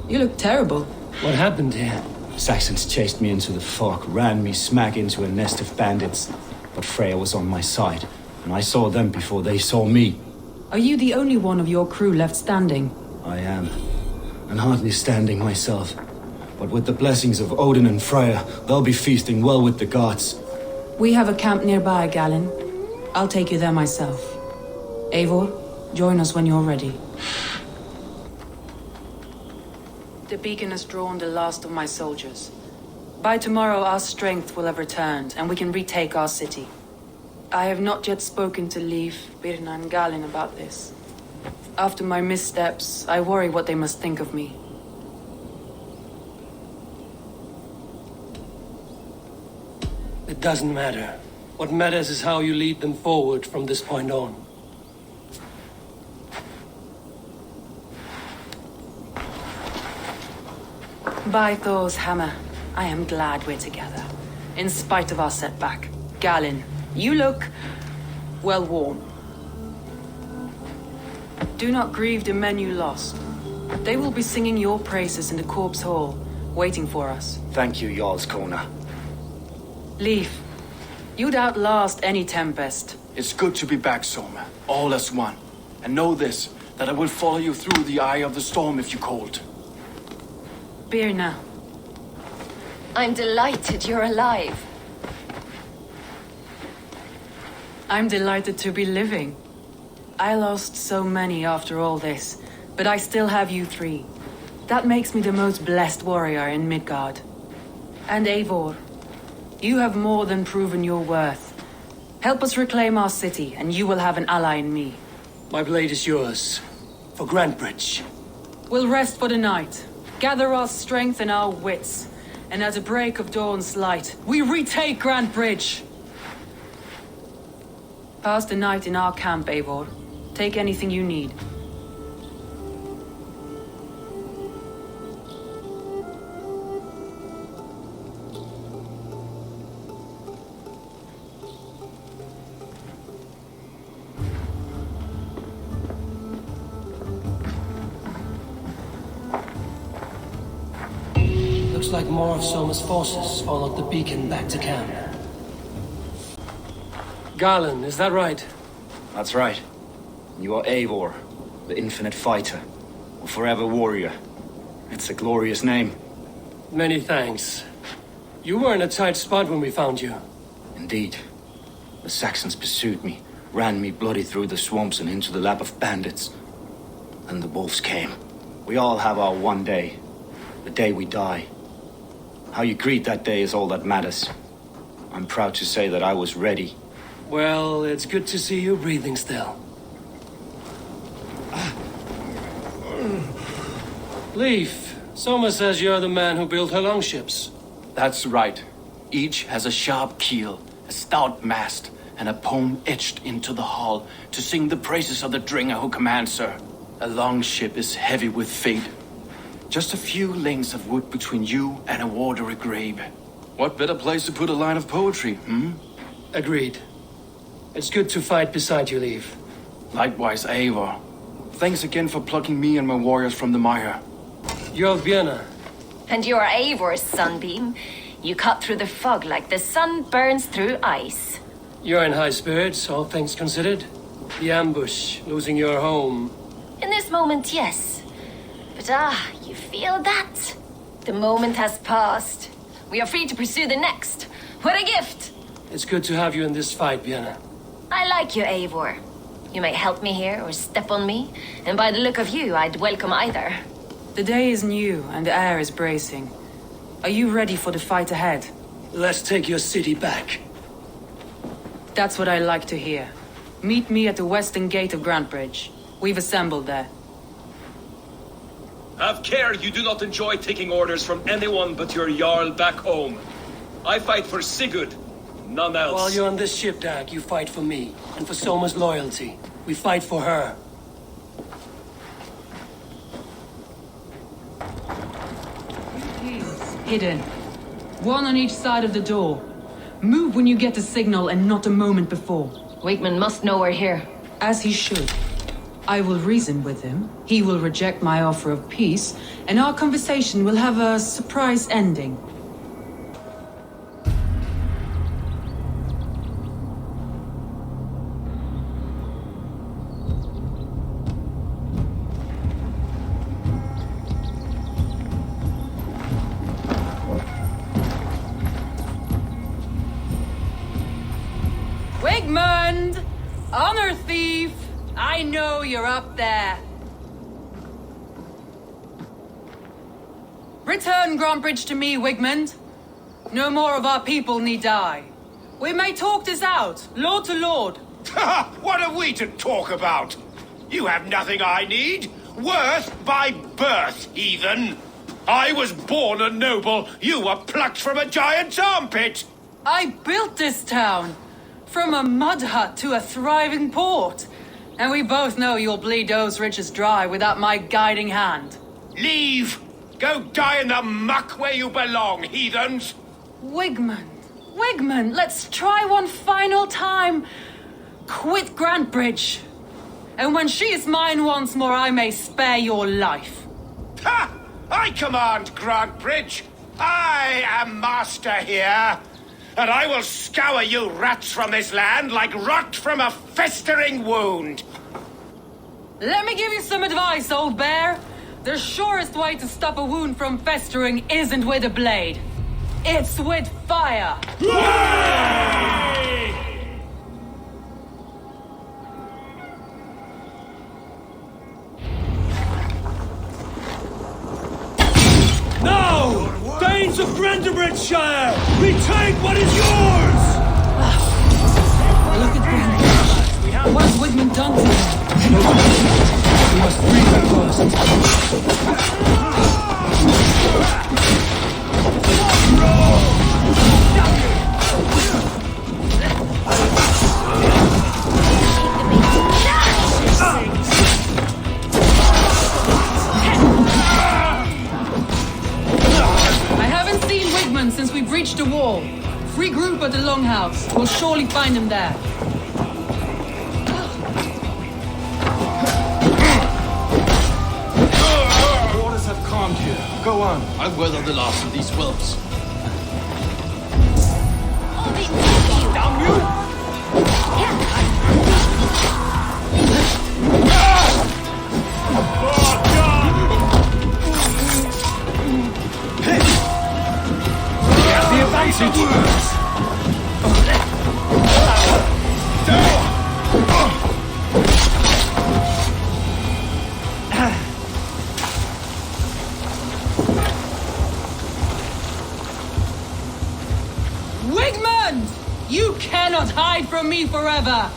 you look terrible. What happened here? Saxons chased me into the fog, ran me smack into a nest of bandits. But Freya was on my side, and I saw them before they saw me. Are you the only one of your crew left standing? I am, and hardly standing myself. But with the blessings of Odin and Freya, they'll be feasting well with the gods. We have a camp nearby, Galen. I'll take you there myself. Eivor, join us when you're ready. The beacon has drawn the last of my soldiers. By tomorrow our strength will have returned, and we can retake our city. I have not yet spoken to Leif, Birna and Galen about this. After my missteps, I worry what they must think of me. It doesn't matter. What matters is how you lead them forward from this point on. By Thor's hammer, I am glad we're together. In spite of our setback. Galen, you look well worn. Do not grieve the men you lost. They will be singing your praises in the corpse hall, waiting for us. Thank you, Jarl's Kona. Leif, you'd outlast any tempest. It's good to be back, Soma. All as one. And know this, that I will follow you through the eye of the storm if you called. Birna. I'm delighted you're alive. I'm delighted to be living. I lost so many after all this, but I still have you three. That makes me the most blessed warrior in Midgard. And Eivor, you have more than proven your worth. Help us reclaim our city, and you will have an ally in me. My blade is yours. For Grantbridge. We'll rest for the night, gather our strength and our wits, and at the break of dawn's light, we retake Grantbridge! Pass the night in our camp, Eivor. Take anything you need. Looks like more of Soma's forces followed the beacon back to camp. Galen, is that right? That's right. You are Eivor, the infinite fighter, or forever warrior. It's a glorious name. Many thanks. You were in a tight spot when we found you. Indeed. The Saxons pursued me, ran me bloody through the swamps and into the lap of bandits. And the wolves came. We all have our one day. The day we die. How you greet that day is all that matters. I'm proud to say that I was ready. Well, it's good to see you breathing still. Leif, Soma says you're the man who built her longships. That's right. Each has a sharp keel, a stout mast, and a poem etched into the hull to sing the praises of the Dringer who commands her. A longship is heavy with fate. Just a few lengths of wood between you and a watery grave. What better place to put a line of poetry, hmm? Agreed. It's good to fight beside you, Leave. Likewise, Eivor. Thanks again for plucking me and my warriors from the mire. You're Björna. And you're Eivor's sunbeam. You cut through the fog like the sun burns through ice. You're in high spirits, all things considered. The ambush, losing your home. In this moment, yes. But you feel that? The moment has passed. We are free to pursue the next. What a gift! It's good to have you in this fight, Björna. I like you, Eivor. You may help me here or step on me, and by the look of you, I'd welcome either. The day is new and the air is bracing. Are you ready for the fight ahead? Let's take your city back. That's what I like to hear. Meet me at the western gate of Grantbridge. We've assembled there. Have care you do not enjoy taking orders from anyone but your Jarl back home. I fight for Sigurd, none else. While you're on this ship, Dag, you fight for me, and for Soma's loyalty. We fight for her. Hidden. One on each side of the door. Move when you get the signal and not a moment before. Wakeman must know we're here. As he should. I will reason with him. He will reject my offer of peace, and our conversation will have a surprise ending. Wigmund! Honor thief! I know you're up there. Return Grantbridge to me, Wigmund. No more of our people need die. We may talk this out, lord to lord. What are we to talk about? You have nothing I need. Worth by birth, heathen. I was born a noble. You were plucked from a giant's armpit. I built this town. From a mud hut to a thriving port. And we both know you'll bleed those riches dry without my guiding hand. Leave! Go die in the muck where you belong, heathens! Wigmund, let's try one final time. Quit Grantbridge. And when she is mine once more, I may spare your life. Ha! I command Grantbridge. I am master here. And I will scour you rats from this land like rot from a festering wound. Let me give you some advice, old bear. The surest way to stop a wound from festering isn't with a blade. It's with fire. Now! Thanes of Brandenburgshire! Retake what is yours! Look at Grantbridge. What has Wigmund done to them? We must free her first. I haven't seen Wigmund since we breached the wall. Regroup at the Longhouse. We'll surely find him there. Orders have calmed here. Go on. I'll weather the last of these whelps. Damn you! We have the advantage! Wigmund! You cannot hide from me forever!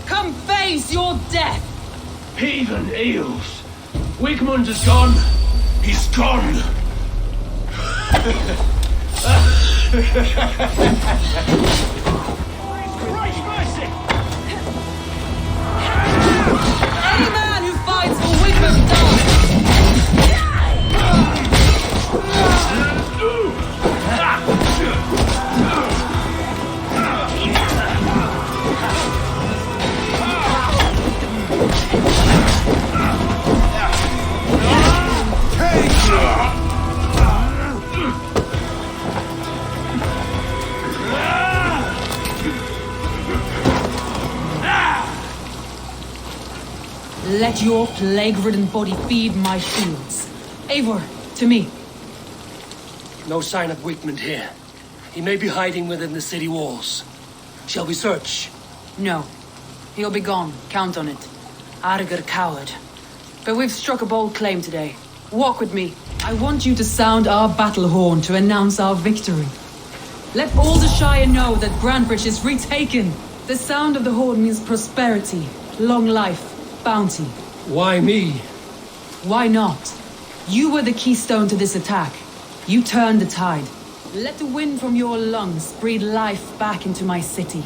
Come face your death! Heathen eels! Wigmund is gone! He's gone! Christ mercy! Any man who fights for Wigmund dies! Let your plague-ridden body feed my shields. Eivor, to me. No sign of Wigmund here. He may be hiding within the city walls. Shall we search? No. He'll be gone. Count on it. Arger coward. But we've struck a bold claim today. Walk with me. I want you to sound our battle horn to announce our victory. Let all the Shire know that Grantebridge is retaken. The sound of the horn means prosperity, long life, bounty. Why me? Why not? You were the keystone to this attack. You turned the tide. Let the wind from your lungs breathe life back into my city.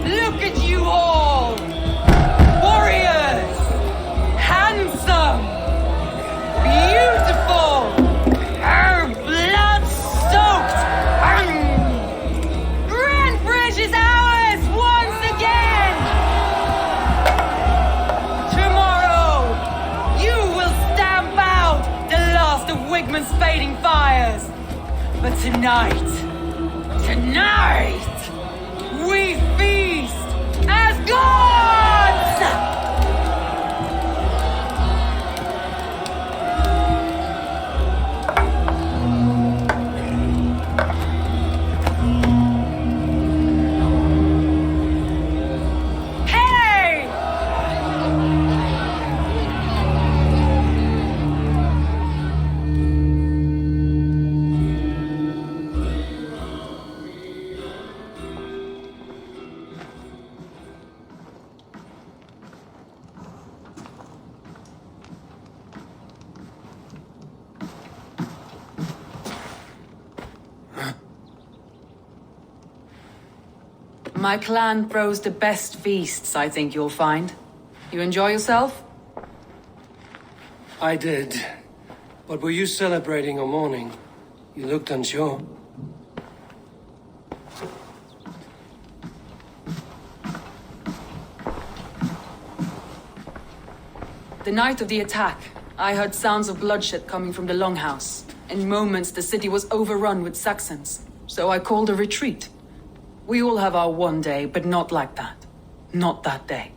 Look at you all! Warriors! Handsome! Beautiful! Blood-soaked! Grantebridge is ours once again! Tomorrow, you will stamp out the last of Wigmund's fading fires! But tonight, we feast as gods! Hey! My clan throws the best feasts, I think you'll find. You enjoy yourself? I did. But were you celebrating or mourning? You looked unsure. The night of the attack, I heard sounds of bloodshed coming from the Longhouse. In moments, the city was overrun with Saxons, so I called a retreat. We all have our one day, but not like that. Not that day.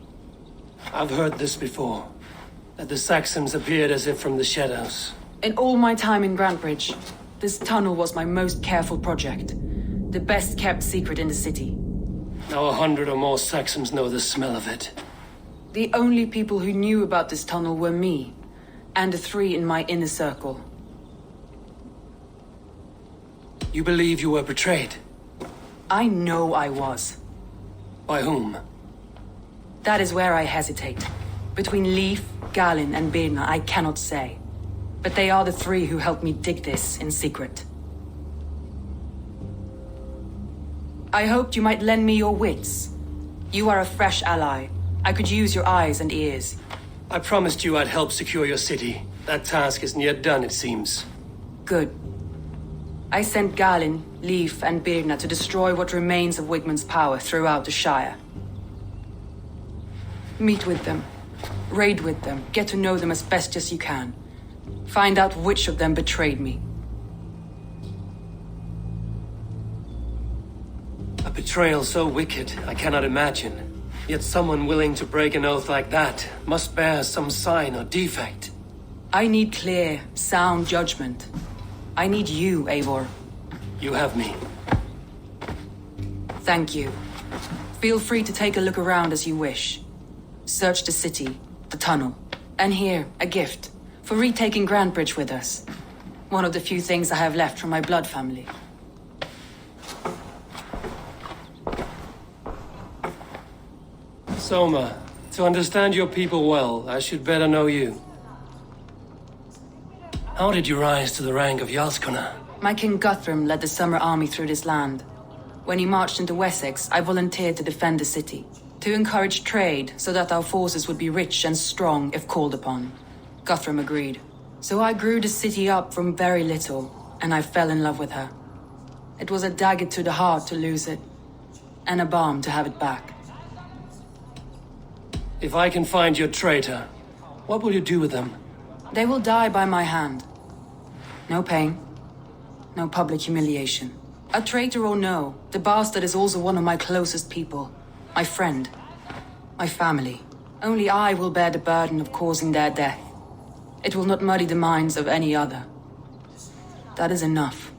I've heard this before. That the Saxons appeared as if from the shadows. In all my time in Grantebridge, this tunnel was my most careful project. The best kept secret in the city. Now 100 or more Saxons know the smell of it. The only people who knew about this tunnel were me, and the 3 in my inner circle. You believe you were betrayed? I know I was. By whom? That is where I hesitate. Between Leif, Galin, and Birna, I cannot say. But they are the 3 who helped me dig this in secret. I hoped you might lend me your wits. You are a fresh ally. I could use your eyes and ears. I promised you I'd help secure your city. That task isn't yet done, it seems. Good. I sent Galin, Leif, and Birna to destroy what remains of Wigmund's power throughout the Shire. Meet with them. Raid with them. Get to know them as best as you can. Find out which of them betrayed me. A betrayal so wicked, I cannot imagine. Yet someone willing to break an oath like that must bear some sign or defect. I need clear, sound judgment. I need you, Eivor. You have me. Thank you. Feel free to take a look around as you wish. Search the city, the tunnel, and here, a gift for retaking Grantebridge with us. One of the few things I have left from my blood family. Soma, to understand your people well, I should better know you. How did you rise to the rank of Jarlskona? My King Guthrum led the Summer Army through this land. When he marched into Wessex, I volunteered to defend the city, to encourage trade so that our forces would be rich and strong if called upon. Guthrum agreed. So I grew the city up from very little, and I fell in love with her. It was a dagger to the heart to lose it, and a balm to have it back. If I can find your traitor, what will you do with them? They will die by my hand. No pain, no public humiliation. A traitor or no, the bastard is also one of my closest people. My friend. My family. Only I will bear the burden of causing their death. It will not muddy the minds of any other. That is enough.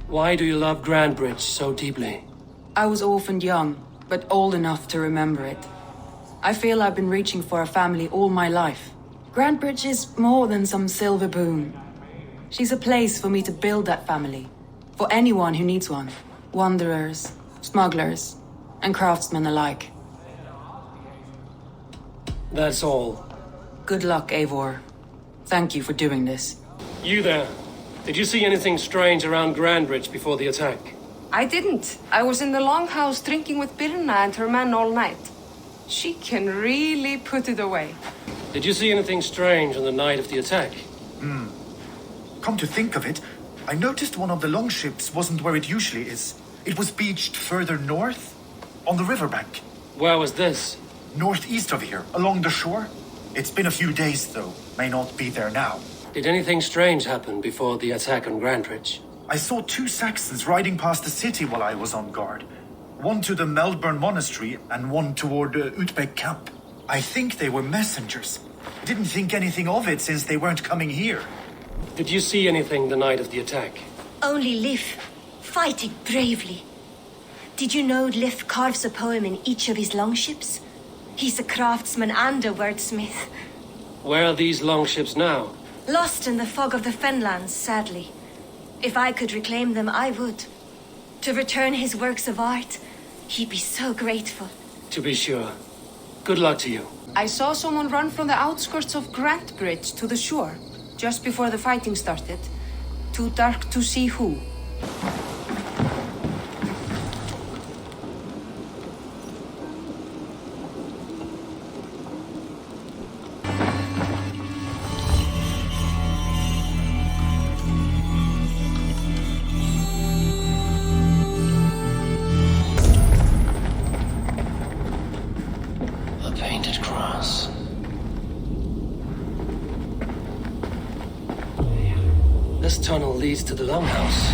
Why do you love Grandbridge so deeply? I was orphaned young, but old enough to remember it. I feel I've been reaching for a family all my life. Grandbridge is more than some silver boon. She's a place for me to build that family. For anyone who needs one. Wanderers, smugglers, and craftsmen alike. That's all. Good luck, Eivor. Thank you for doing this. You there. Did you see anything strange around Grandbridge before the attack? I didn't. I was in the longhouse drinking with Birna and her men all night. She can really put it away. Did you see anything strange on the night of the attack? Come to think of it, I noticed one of the longships wasn't where it usually is. It was beached further north, on the riverbank. Where was this? Northeast of here, along the shore. It's been a few days, though. May not be there now. Did anything strange happen before the attack on Grandbridge? I saw 2 Saxons riding past the city while I was on guard. One to the Melbourne Monastery and one toward Utbeck Camp. I think they were messengers. Didn't think anything of it since they weren't coming here. Did you see anything the night of the attack? Only Lif, fighting bravely. Did you know Lif carves a poem in each of his longships? He's a craftsman and a wordsmith. Where are these longships now? Lost in the fog of the Fenlands, sadly. If I could reclaim them, I would. To return his works of art, he'd be so grateful. To be sure. Good luck to you. I saw someone run from the outskirts of Grantbridge to the shore, just before the fighting started. Too dark to see who. A painted cross. This tunnel leads to the longhouse.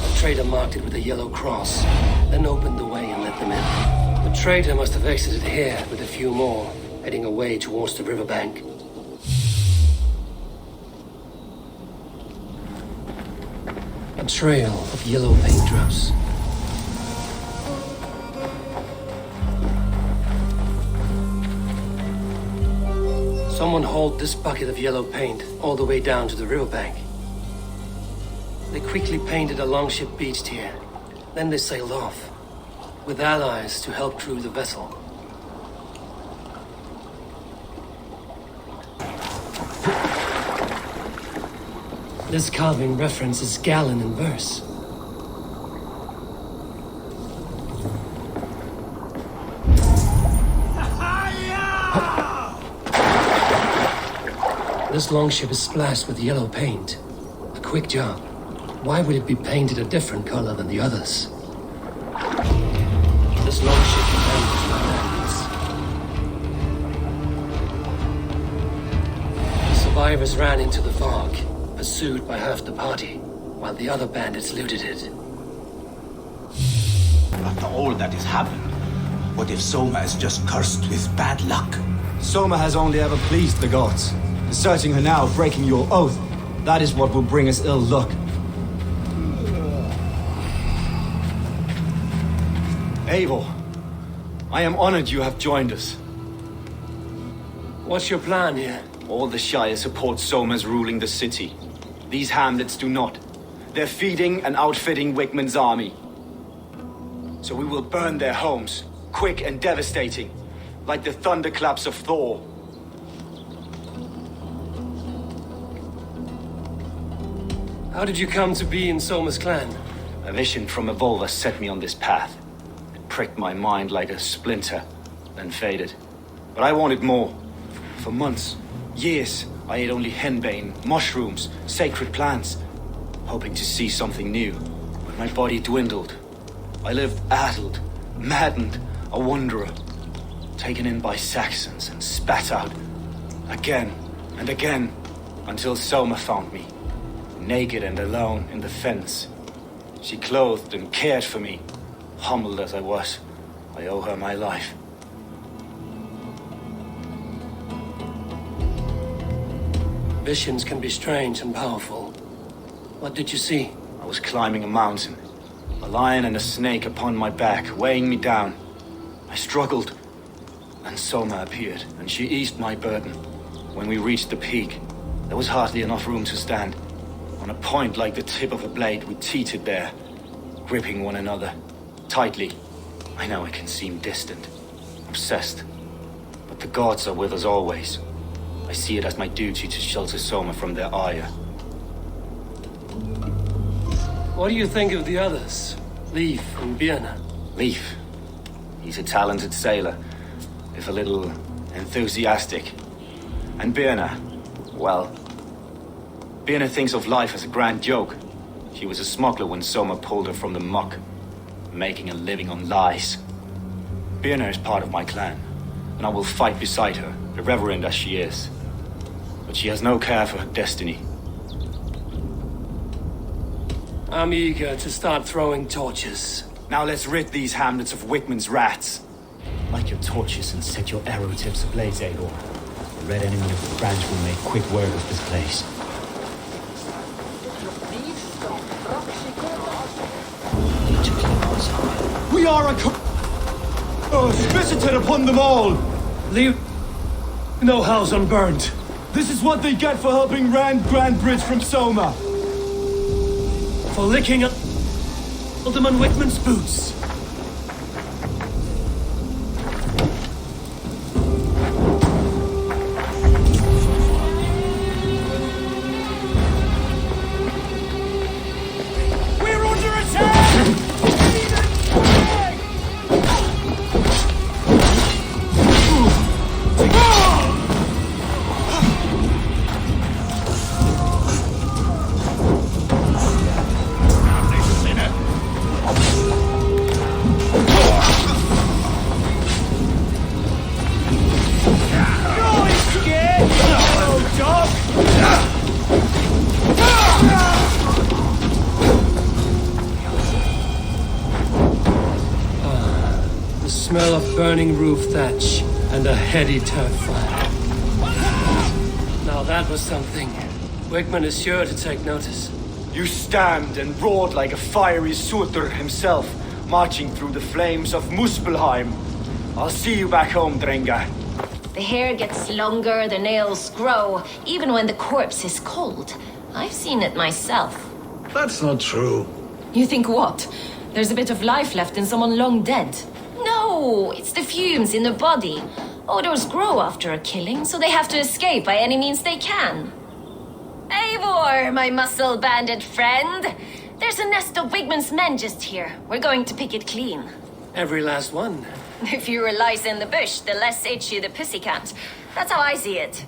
A trader marked it with a yellow cross, then opened the way and let them in. The trader must have exited here with a few more, heading away towards the riverbank. A trail of yellow paint drops. Someone hauled this bucket of yellow paint all the way down to the riverbank. They quickly painted a longship beached here. Then they sailed off, with allies to help crew the vessel. This carving references Gallon in verse. This longship is splashed with yellow paint. A quick job. Why would it be painted a different color than the others? This longship abandoned bandits. The survivors ran into the fog, pursued by half the party, while the other bandits looted it. After all that has happened, what if Soma is just cursed with bad luck? Soma has only ever pleased the gods. Deserting her now, breaking your oath, that is what will bring us ill luck. Eivor, I am honored you have joined us. What's your plan here? All the Shire support Soma's ruling the city. These hamlets do not. They're feeding and outfitting Wickman's army. So we will burn their homes, quick and devastating, like the thunderclaps of Thor. How did you come to be in Soma's clan? A vision from a vulva set me on this path. It pricked my mind like a splinter, then faded. But I wanted more. For months, years, I ate only henbane, mushrooms, sacred plants, hoping to see something new. But my body dwindled. I lived addled, maddened, a wanderer, taken in by Saxons and spat out again and again, until Soma found me, naked and alone in the fens. She clothed and cared for me. Humbled as I was, I owe her my life. Visions can be strange and powerful. What did you see? I was climbing a mountain. A lion and a snake upon my back, weighing me down. I struggled, and Soma appeared, and she eased my burden. When we reached the peak, there was hardly enough room to stand. On a point like the tip of a blade, we teetered there, gripping one another, tightly. I know it can seem distant, obsessed, but the gods are with us always. I see it as my duty to shelter Soma from their ire. What do you think of the others? Leif and Birna? Leif. He's a talented sailor, if a little enthusiastic. And Birna, well, Birna thinks of life as a grand joke. She was a smuggler when Soma pulled her from the muck, making a living on lies. Birna is part of my clan, and I will fight beside her, irreverent as she is. But she has no care for her destiny. I'm eager to start throwing torches. Now let's rid these hamlets of Wickman's rats. Light your torches and set your arrow tips ablaze, Eivor. The red enemy of the branch will make quick work of this place. We are a visited upon them all! Leave no house unburned. This is what they get for helping Rand Grantbridge from Soma. For licking Alderman Wickman's boots. We're under attack! The smell of burning roof thatch and a heady turf fire. Now that was something. Wickman is sure to take notice. You stand and roared like a fiery Surtur himself, marching through the flames of Muspelheim. I'll see you back home, Drenga. The hair gets longer, the nails grow, even when the corpse is cold. I've seen it myself. That's not true. You think what? There's a bit of life left in someone long dead? No, it's the fumes in the body. Odors grow after a killing, so they have to escape by any means they can. Eivor, my muscle-banded friend. There's a nest of Wigman's men just here. We're going to pick it clean. Every last one. The fewer lies in the bush, the less itchy the pussycat. That's how I see it.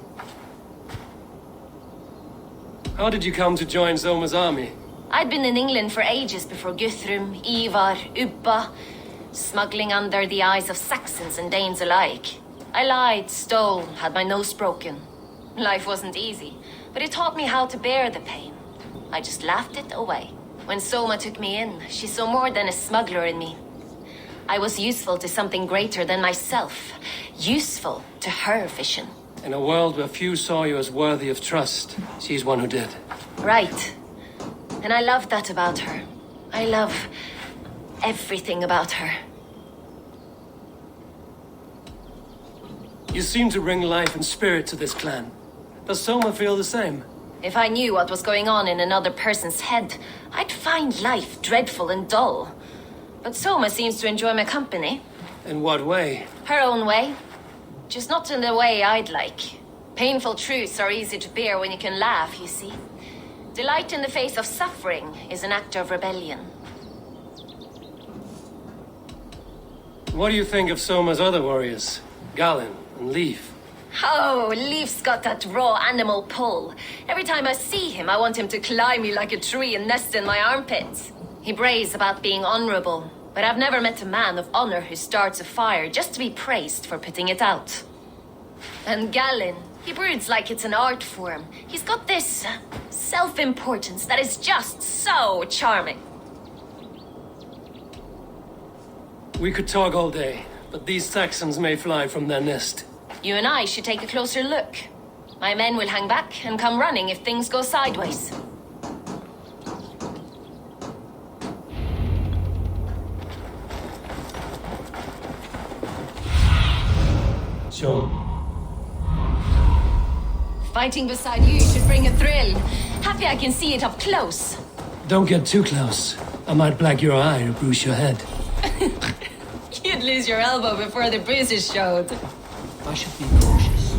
How did you come to join Soma's army? I'd been in England for ages before Guthrum, Ivar, Ubba, smuggling under the eyes of Saxons and Danes alike. I lied, stole, had my nose broken. Life wasn't easy, but it taught me how to bear the pain. I just laughed it away. When Soma took me in, she saw more than a smuggler in me. I was useful to something greater than myself. Useful to her vision. In a world where few saw you as worthy of trust, she's one who did. Right. And I love that about her. I love everything about her. You seem to bring life and spirit to this clan. Does Soma feel the same? If I knew what was going on in another person's head, I'd find life dreadful and dull. But Soma seems to enjoy my company. In what way? Her own way. Just not in the way I'd like. Painful truths are easy to bear when you can laugh, you see. Delight in the face of suffering is an act of rebellion. What do you think of Soma's other warriors? Galen and Leif? Oh, Leif's got that raw animal pull. Every time I see him, I want him to climb me like a tree and nest in my armpits. He brays about being honorable, but I've never met a man of honor who starts a fire just to be praised for putting it out. And Galen, he broods like it's an art form. He's got this self-importance that is just so charming. We could talk all day, but these Saxons may fly from their nest. You and I should take a closer look. My men will hang back and come running if things go sideways. Sure. Fighting beside you should bring a thrill. Happy I can see it up close. Don't get too close. I might black your eye or bruise your head. You'd lose your elbow before the bruises showed. I should be cautious.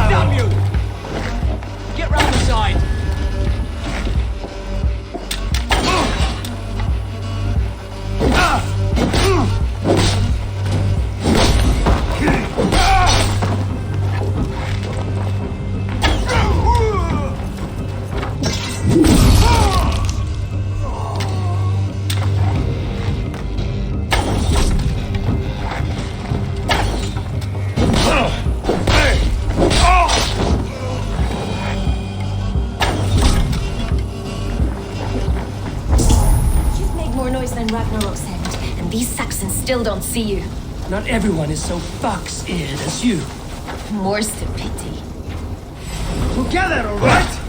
Damn you! Get round the side! Still don't see you. Not everyone is so fox-eared as you. More's the pity. Together, all right?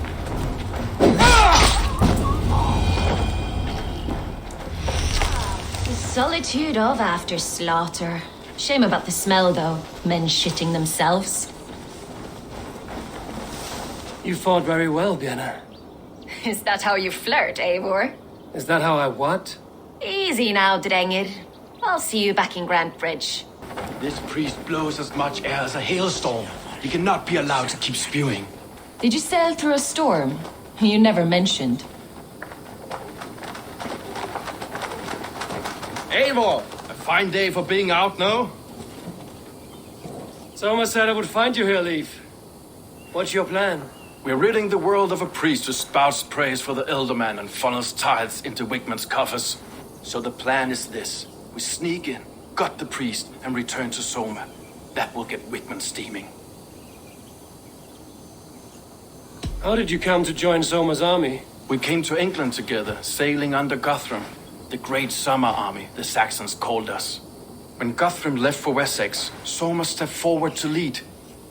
The solitude of after slaughter. Shame about the smell, though. Men shitting themselves. You fought very well, Björnar. Is that how you flirt, Eivor? Is that how I what? Easy now, Drengir. I'll see you back in Grand Bridge. This priest blows as much air as a hailstorm. He cannot be allowed to keep spewing. Did you sail through a storm? You never mentioned. Eivor! A fine day for being out, no? Soma said I would find you here, Leif. What's your plan? We're ridding the world of a priest who spouts praise for the Elderman and funnels tithes into Wigman's coffers. So the plan is this. We sneak in, gut the priest, and return to Soma. That will get Wigman steaming. How did you come to join Soma's army? We came to England together, sailing under Guthrum. The great summer army, the Saxons called us. When Guthrum left for Wessex, Soma stepped forward to lead.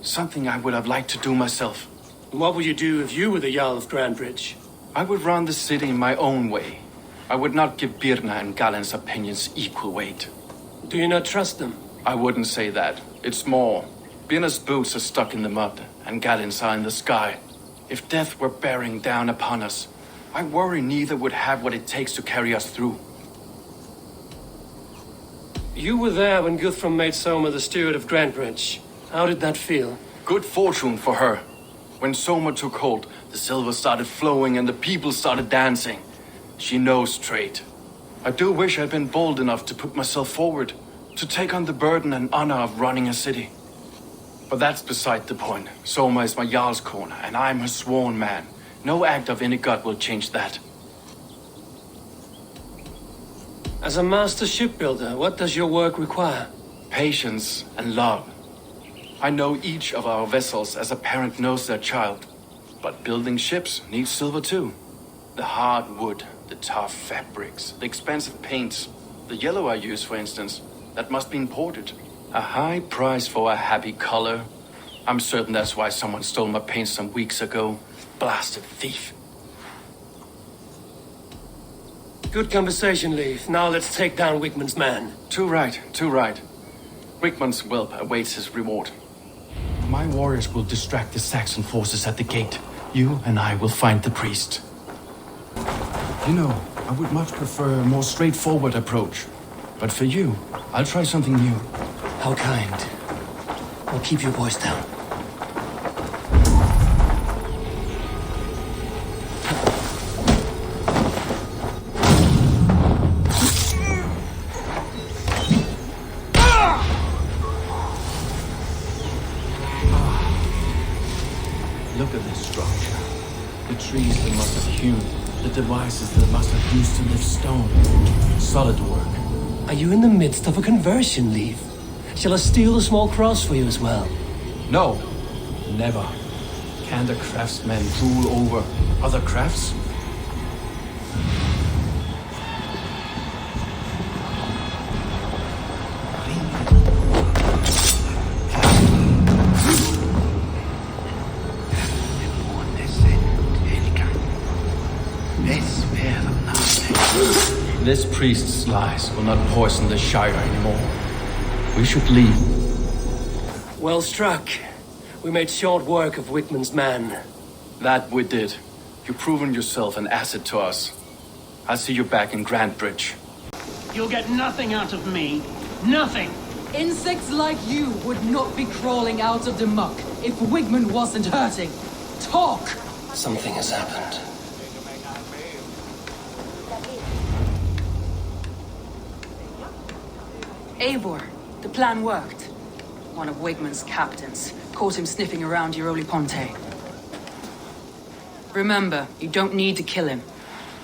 Something I would have liked to do myself. And what would you do if you were the Jarl of Grandbridge? I would run the city in my own way. I would not give Birna and Galen's opinions equal weight. Do you not trust them? I wouldn't say that. It's more. Birna's boots are stuck in the mud, and Galen's are in the sky. If death were bearing down upon us, I worry neither would have what it takes to carry us through. You were there when Guthrum made Soma the steward of Grandbridge. How did that feel? Good fortune for her. When Soma took hold, the silver started flowing and the people started dancing. She knows trade. I do wish I'd been bold enough to put myself forward, to take on the burden and honor of running a city. But that's beside the point. Soma is my Jarl's corner, and I'm her sworn man. No act of any god will change that. As a master shipbuilder, what does your work require? Patience and love. I know each of our vessels as a parent knows their child. But building ships needs silver too. The hard wood, the tough fabrics, the expensive paints. The yellow I use, for instance, that must be imported. A high price for a happy color. I'm certain that's why someone stole my paint some weeks ago. Blasted thief. Good conversation, Leif. Now let's take down Wigman's man. Too right, too right. Wigman's whelp awaits his reward. My warriors will distract the Saxon forces at the gate. You and I will find the priest. You know, I would much prefer a more straightforward approach. But for you, I'll try something new. How kind. I'll keep your voice down. The trees that must have hewn, the devices that must have used to lift stone. Solid work. Are you in the midst of a conversion, Leaf? Shall I steal the small cross for you as well? No, never. Can the craftsmen rule over other crafts? This priest's lies will not poison the Shire anymore. We should leave. Well struck. We made short work of Wickman's man. That we did. You've proven yourself an asset to us. I'll see you back in Grantbridge. You'll get nothing out of me. Nothing! Insects like you would not be crawling out of the muck if Wigman wasn't hurting. Talk! Something has happened. Eivor, the plan worked. One of Wigman's captains caught him sniffing around Euroli Ponte. Remember, you don't need to kill him.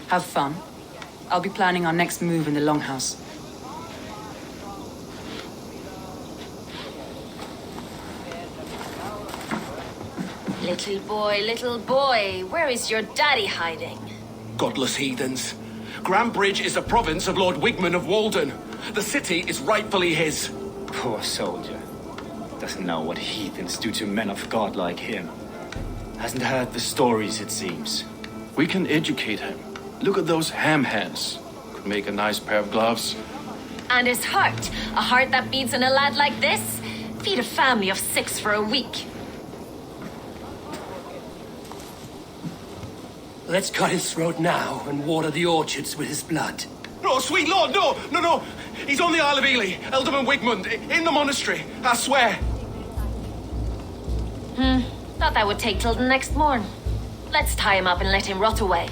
Have fun. I'll be planning our next move in the Longhouse. Little boy, where is your daddy hiding? Godless heathens. Grantbridge is a province of Lord Wigman of Walden. The city is rightfully his. Poor soldier. Doesn't know what heathens do to men of God like him. Hasn't heard the stories, it seems. We can educate him. Look at those ham hands. Could make a nice pair of gloves. And his heart. A heart that beats in a lad like this? Feed a family of 6 for a week. Let's cut his throat now and water the orchards with his blood. No, sweet lord, no! He's on the Isle of Ely, Ealdorman Wigmund, in the monastery, I swear. Thought that would take till the next morn. Let's tie him up and let him rot away.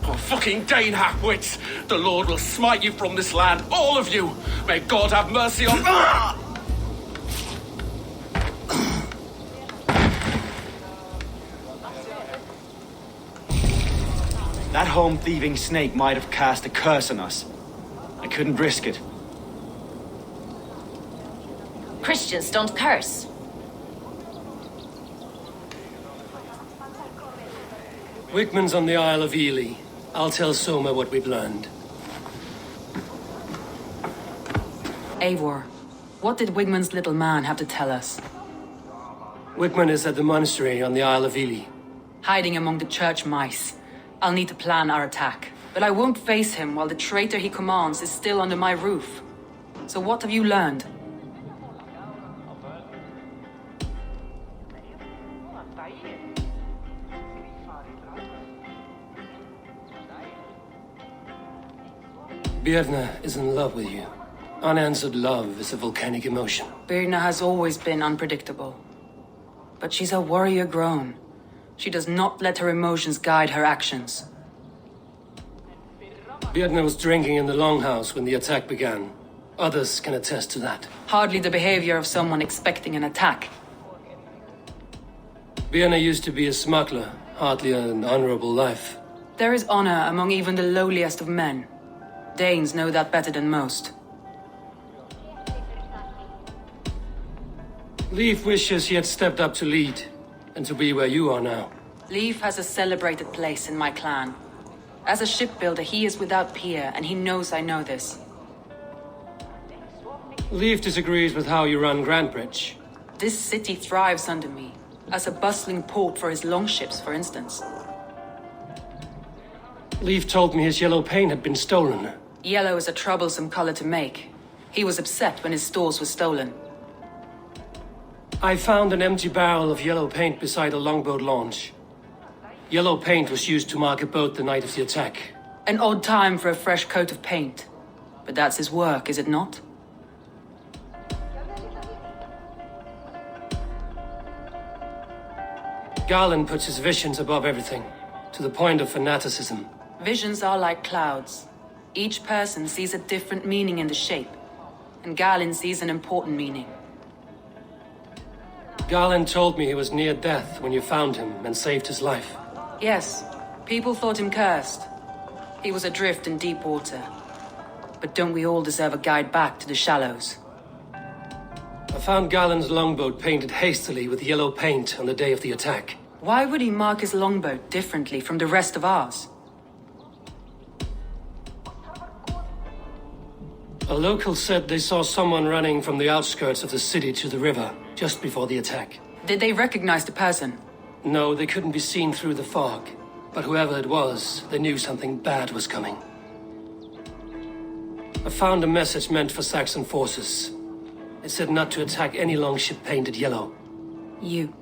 Oh, fucking Dane halfwits! The Lord will smite you from this land, all of you! May God have mercy on... That home-thieving snake might have cast a curse on us. I couldn't risk it. Christians don't curse. Wickman's on the Isle of Ely. I'll tell Soma what we've learned. Eivor, what did Wigman's little man have to tell us? Wickman is at the monastery on the Isle of Ely. Hiding among the church mice. I'll need to plan our attack. But I won't face him while the traitor he commands is still under my roof. So what have you learned? Birna is in love with you. Unanswered love is a volcanic emotion. Birna has always been unpredictable. But she's a warrior grown. She does not let her emotions guide her actions. Birna was drinking in the Longhouse when the attack began. Others can attest to that. Hardly the behavior of someone expecting an attack. Birna used to be a smuggler, hardly an honorable life. There is honor among even the lowliest of men. Danes know that better than most. Leif wishes he had stepped up to lead, and to be where you are now. Leif has a celebrated place in my clan. As a shipbuilder, he is without peer, and he knows I know this. Leif disagrees with how you run Grantbridge. This city thrives under me, as a bustling port for his longships, for instance. Leif told me his yellow paint had been stolen. Yellow is a troublesome color to make. He was upset when his stores were stolen. I found an empty barrel of yellow paint beside a longboat launch. Yellow paint was used to mark a boat the night of the attack. An odd time for a fresh coat of paint. But that's his work, is it not? Garland puts his visions above everything, to the point of fanaticism. Visions are like clouds. Each person sees a different meaning in the shape, and Garland sees an important meaning. Garland told me he was near death when you found him and saved his life. Yes, people thought him cursed. He was adrift in deep water. But don't we all deserve a guide back to the shallows? I found Garland's longboat painted hastily with yellow paint on the day of the attack. Why would he mark his longboat differently from the rest of ours? A local said they saw someone running from the outskirts of the city to the river just before the attack. Did they recognize the person? No, they couldn't be seen through the fog. But whoever it was, they knew something bad was coming. I found a message meant for Saxon forces. It said not to attack any longship painted yellow. You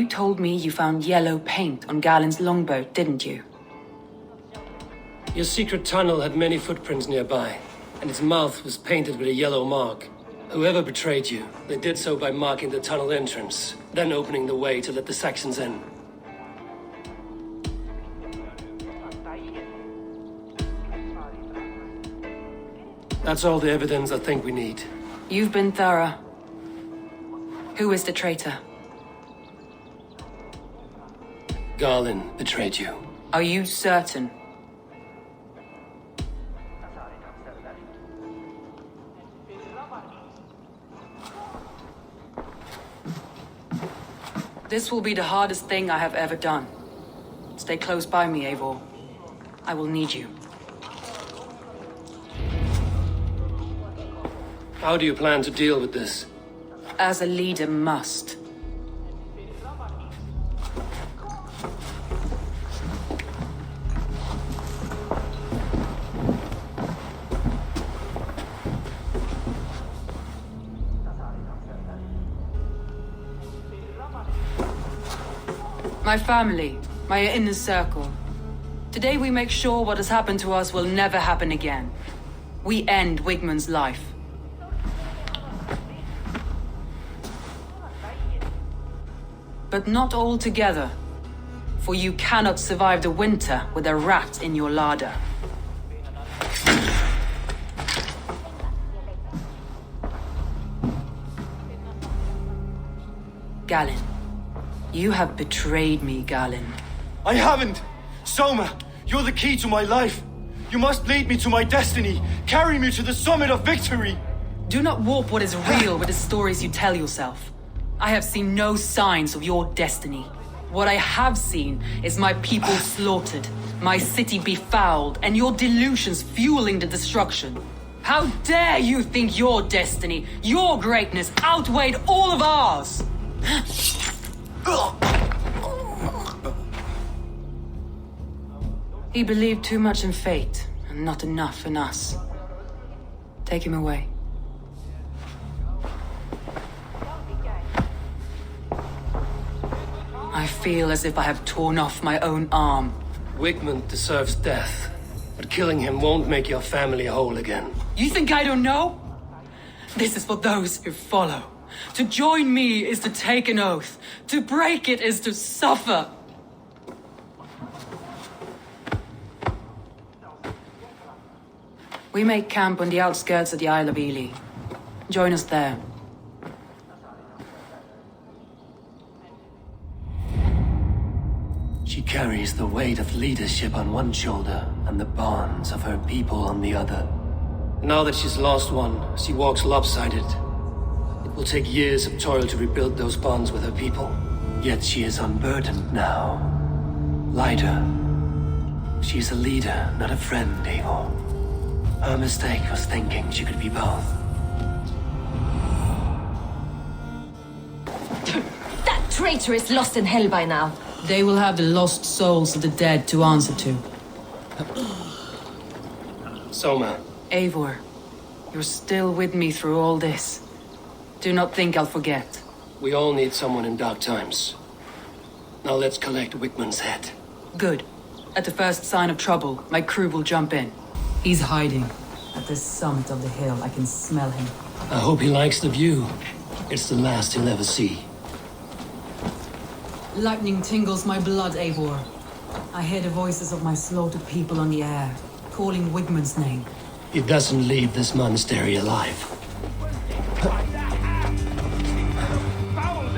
told me you found yellow paint on Garland's longboat, didn't you? Your secret tunnel had many footprints nearby, and its mouth was painted with a yellow mark. Whoever betrayed you, they did so by marking the tunnel entrance, then opening the way to let the Saxons in. That's all the evidence I think we need. You've been thorough. Who is the traitor? Garland betrayed you. Are you certain? This will be the hardest thing I have ever done. Stay close by me, Eivor. I will need you. How do you plan to deal with this? As a leader must. My family, my inner circle. Today we make sure what has happened to us will never happen again. We end Wigmund's life. But not all together, for you cannot survive the winter with a rat in your larder. Galen, you have betrayed me, Galen. I haven't! Soma, you're the key to my life. You must lead me to my destiny. Carry me to the summit of victory. Do not warp what is real with the stories you tell yourself. I have seen no signs of your destiny. What I have seen is my people slaughtered, my city befouled, and your delusions fueling the destruction. How dare you think your destiny, your greatness, outweighed all of ours? He believed too much in fate, and not enough in us. Take him away. I feel as if I have torn off my own arm. Wigmund deserves death, but killing him won't make your family whole again. You think I don't know? This is for those who follow. To join me is to take an oath. To break it is to suffer. We make camp on the outskirts of the Isle of Ely. Join us there. She carries the weight of leadership on one shoulder and the bonds of her people on the other. Now that she's lost one, she walks lopsided. It will take years of toil to rebuild those bonds with her people. Yet she is unburdened now. Lighter. She is a leader, not a friend, Eivor. Her mistake was thinking she could be both. That traitor is lost in hell by now. They will have the lost souls of the dead to answer to. Soma. Eivor, you're still with me through all this. Do not think I'll forget. We all need someone in dark times. Now let's collect Wigmund's head. Good. At the first sign of trouble, my crew will jump in. He's hiding. At the summit of the hill, I can smell him. I hope he likes the view. It's the last he'll ever see. Lightning tingles my blood, Eivor. I hear the voices of my slaughtered people on the air, calling Wigmund's name. He doesn't leave this monastery alive. Foul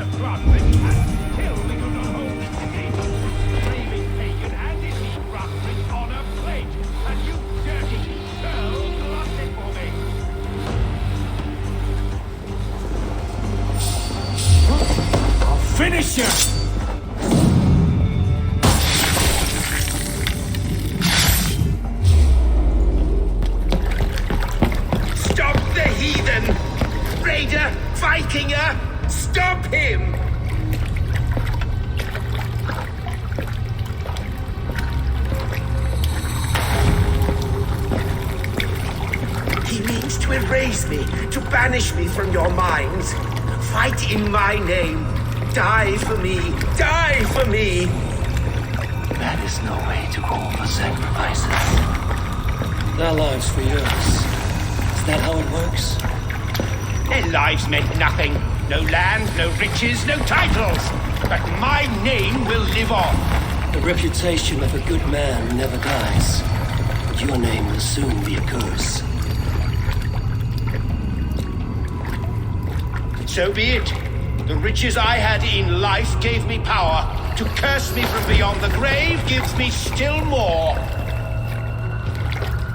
raise me, to banish me from your minds. Fight in my name. Die for me. Die for me. That is no way to call for sacrifices. Their lives for yours. Is that how it works? Their lives meant nothing. No land, no riches, no titles. But my name will live on. The reputation of a good man never dies. But your name will soon be a curse. So be it. The riches I had in life gave me power. To curse me from beyond the grave gives me still more.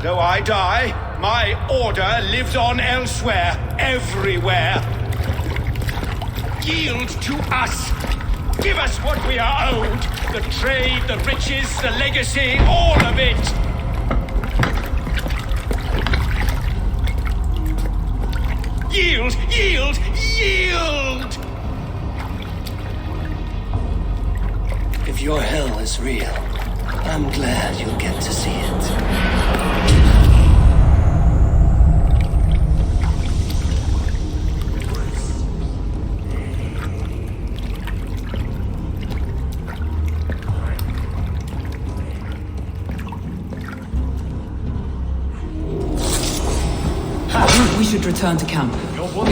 Though I die, my order lives on elsewhere, everywhere. Yield to us. Give us what we are owed. The trade, the riches, the legacy, all of it. Yield, yield, yield! If your hell is real, I'm glad you'll get to see it. We should return to camp before I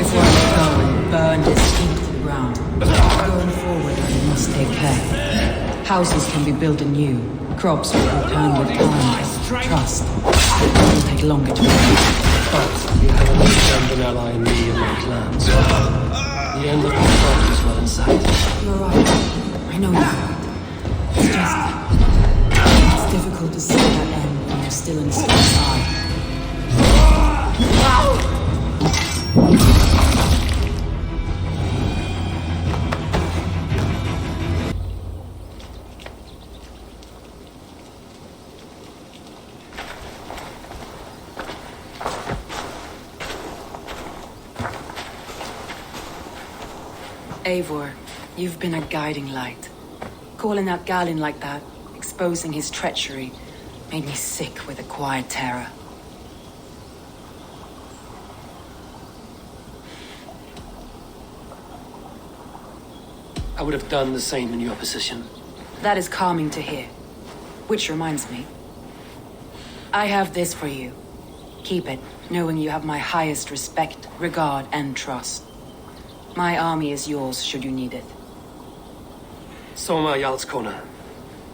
go and burn this king to the ground. Going forward, I must take care. Houses can be built anew. Crops will return with time. Trust. It will take longer to build. But you have a new friend and ally in me and my clans. The end of the fight is well in sight. You're right. I know you're right. It's difficult to see that end when you're still inside. Eivor, you've been a guiding light. Calling out Galinn like that, exposing his treachery, made me sick with a quiet terror. I would have done the same in your position. That is calming to hear. Which reminds me. I have this for you. Keep it, knowing you have my highest respect, regard, and trust. My army is yours should you need it. Soma Jarlskona,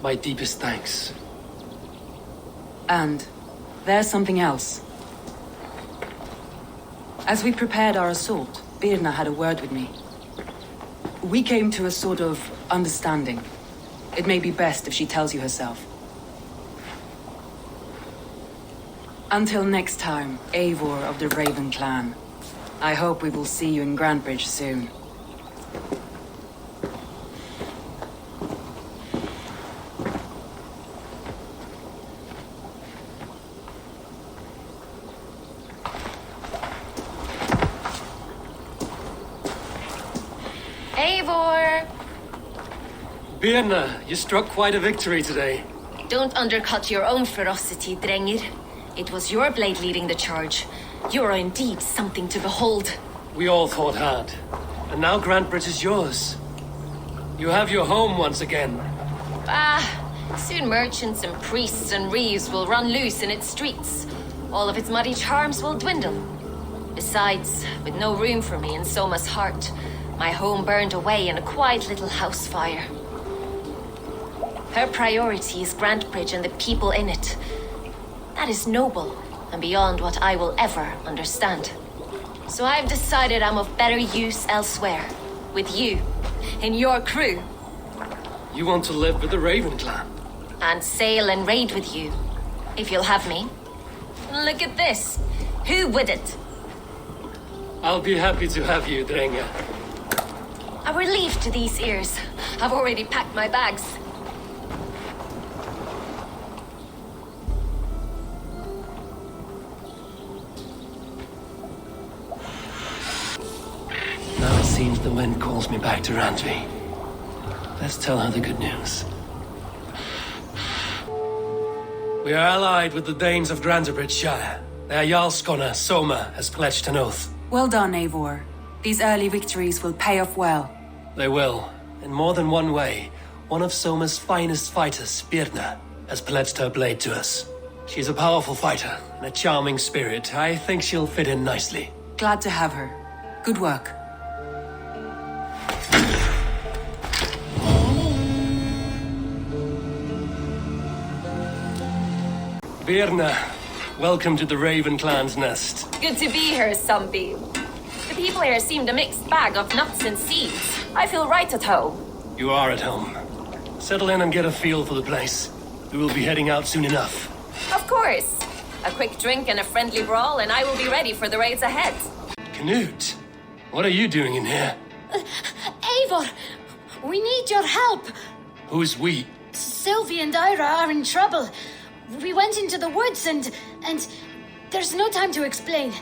my deepest thanks. And there's something else. As we prepared our assault, Birna had a word with me. We came to a sort of understanding. It may be best if she tells you herself. Until next time, Eivor of the Raven Clan. I hope we will see you in Grantebridge soon. Eivor! Birna, you struck quite a victory today. Don't undercut your own ferocity, Drengir. It was your blade leading the charge. You are indeed something to behold. We all thought hard. And now Grantebridge is yours. You have your home once again. Soon merchants and priests and reeves will run loose in its streets. All of its muddy charms will dwindle. Besides, with no room for me in Soma's heart, my home burned away in a quiet little house fire. Her priority is Grantebridge and the people in it. That is noble, and beyond what I will ever understand. So I've decided I'm of better use elsewhere. With you, in your crew. You want to live with the Raven Clan? And sail and raid with you, if you'll have me. Look at this. Who wouldn't? I'll be happy to have you, Drengir. A relief to these ears. I've already packed my bags. Now it seems the wind calls me back to Randvi. Let's tell her the good news. We are allied with the Danes of Grantebridge Shire. Their Jarlskona, Soma, has pledged an oath. Well done, Eivor. These early victories will pay off well. They will, in more than one way. One of Soma's finest fighters, Birna, has pledged her blade to us. She's a powerful fighter and a charming spirit. I think she'll fit in nicely. Glad to have her. Good work. Birna, welcome to the Raven Clan's nest. Good to be here, Sunbeam. The people here seemed a mixed bag of nuts and seeds. I feel right at home. You are at home. Settle in and get a feel for the place. We will be heading out soon enough. Of course. A quick drink and a friendly brawl, and I will be ready for the raids ahead. Knut, what are you doing in here? Eivor, we need your help. Who's we? Sylvie and Ira are in trouble. We went into the woods and there's no time to explain.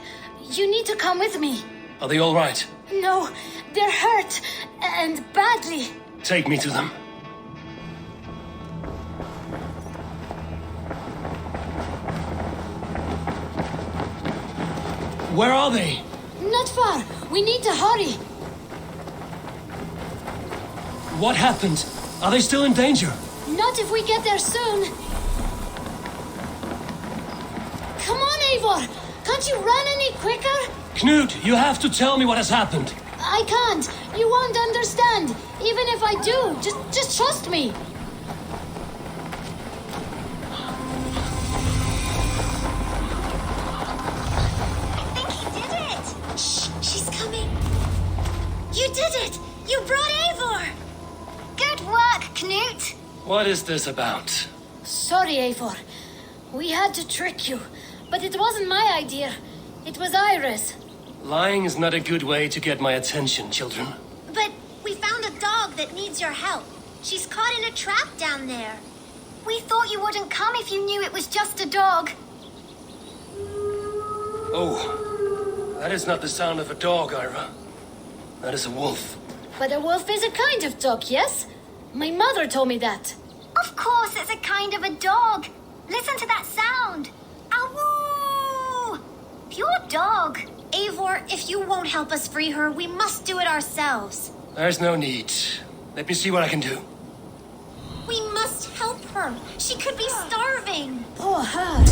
You need to come with me. Are they all right? No, they're hurt and badly. Take me to them. Where are they? Not far. We need to hurry. What happened? Are they still in danger? Not if we get there soon. Come on, Eivor. Can't you run any quicker? Knut, you have to tell me what has happened. I can't. You won't understand. Even if I do, just trust me. You did it! You brought Eivor! Good work, Knut! What is this about? Sorry, Eivor. We had to trick you, but it wasn't my idea. It was Ira's. Lying is not a good way to get my attention, children. But we found a dog that needs your help. She's caught in a trap down there. We thought you wouldn't come if you knew it was just a dog. Oh, that is not the sound of a dog, Ira. That is a wolf. But a wolf is a kind of dog, yes? My mother told me that. Of course it's a kind of a dog. Listen to that sound. Awoo! Pure dog. Eivor, if you won't help us free her, we must do it ourselves. There's no need. Let me see what I can do. We must help her. She could be starving. Poor her.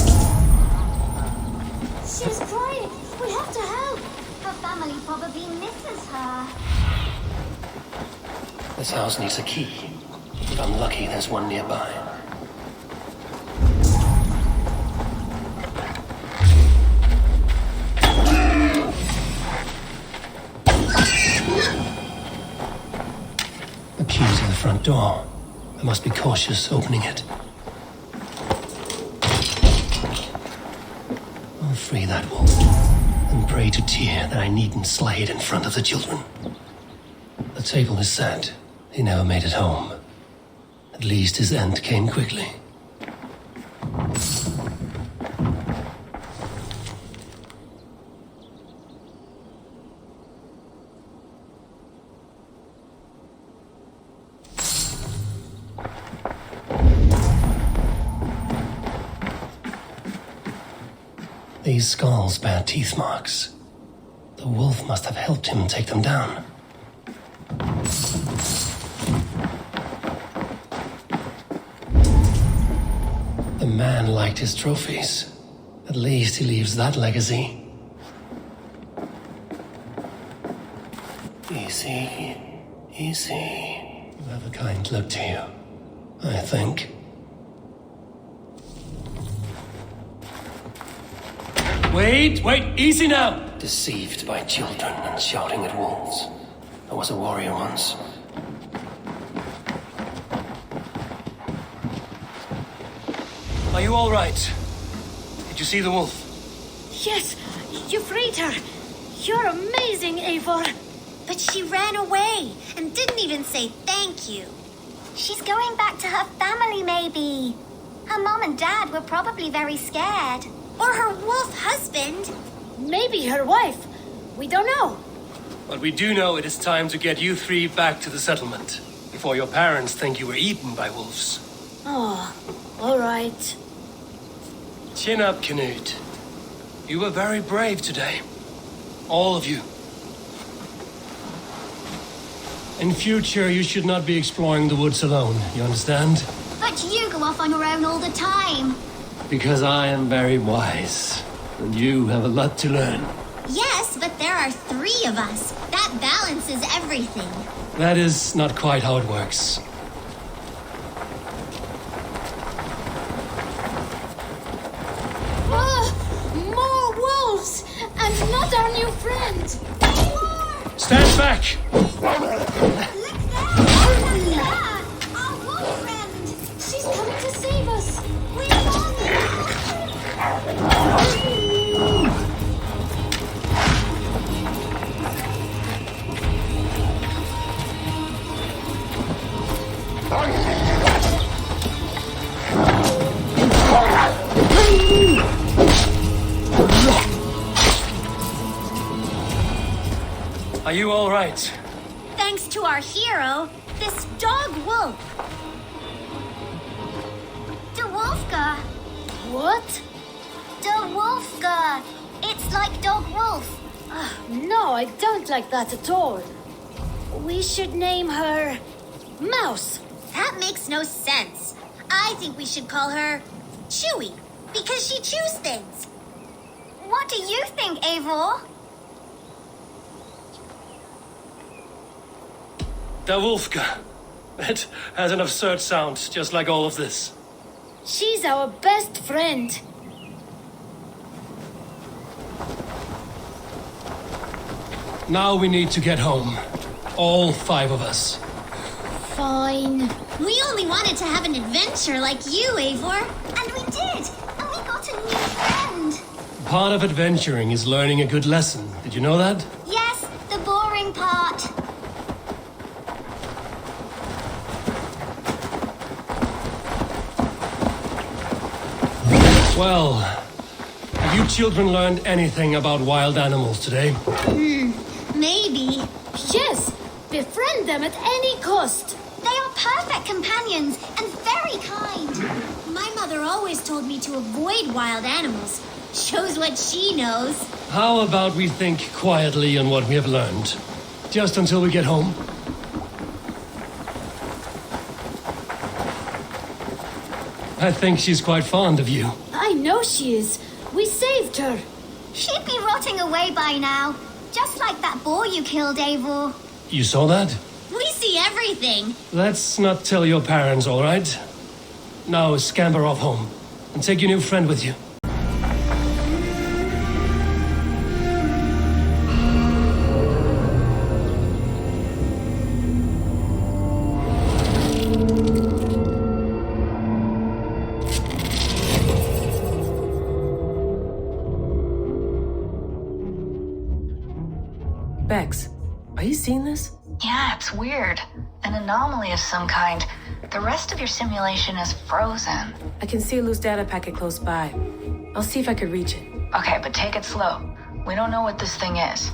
She's crying. We have to help. Her family probably misses her. This house needs a key. If I'm lucky, there's one nearby. The key to the front door. I must be cautious opening it. I'll free that wolf and pray to Tyr that I needn't slay it in front of the children. The table is set. He never made it home. At least his end came quickly. These skulls bear teeth marks. The wolf must have helped him take them down. The man liked his trophies. At least he leaves that legacy. Easy, easy. You have a kind look to you, I think. Wait, easy now! Deceived by children and shouting at wolves. I was a warrior once. Are you all right? Did you see the wolf? Yes, you freed her. You're amazing, Eivor. But she ran away and didn't even say thank you. She's going back to her family, maybe. Her mom and dad were probably very scared. Or her wolf husband. Maybe her wife. We don't know. But we do know it is time to get you three back to the settlement. Before your parents think you were eaten by wolves. Oh, all right. Chin up, Knut. You were very brave today. All of you. In future, you should not be exploring the woods alone, you understand? But you go off on your own all the time. Because I am very wise, and you have a lot to learn. Yes, but there are 3 of us. That balances everything. That is not quite how it works. More wolves! And not our new friend! Stand back! Our wolf friend! She's coming to save us! We're Are you all right? Thanks to our hero, this dog wolf. De Wolfka. What? De Wolfka. It's like dog wolf. No, I don't like that at all. We should name her Mouse. That makes no sense. I think we should call her Chewy, because she chews things. What do you think, Eivor? The Wolfka. It has an absurd sound, just like all of this. She's our best friend. Now we need to get home. All 5 of us. Fine. We only wanted to have an adventure like you, Eivor. And we did. And we got a new friend. Part of adventuring is learning a good lesson. Did you know that? Yes, the boring part. Well, have you children learned anything about wild animals today? Maybe. Yes, befriend them at any cost. They are perfect companions and very kind. My mother always told me to avoid wild animals. Shows what she knows. How about we think quietly on what we have learned? Just until we get home? I think she's quite fond of you. I know she is. We saved her. She'd be rotting away by now. Just like that boar you killed, Eivor. You saw that? We see everything. Let's not tell your parents, all right? Now scamper off home and take your new friend with you. Bex, are you seeing this? Yeah, it's weird. An anomaly of some kind. The rest of your simulation is frozen. I can see a loose data packet close by. I'll see if I could reach it. Okay, but take it slow. We don't know what this thing is.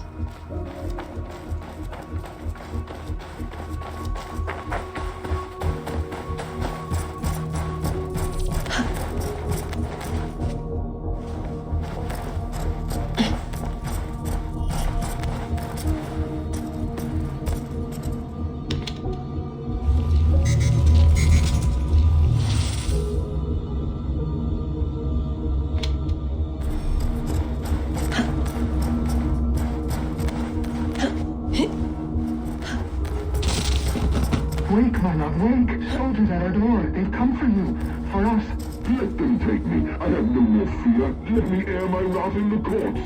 Wake, Marlock, wake! Soldiers at our door. They've come for you. For us. Let them take me. I have no more fear. Let me air my wrath in the courts.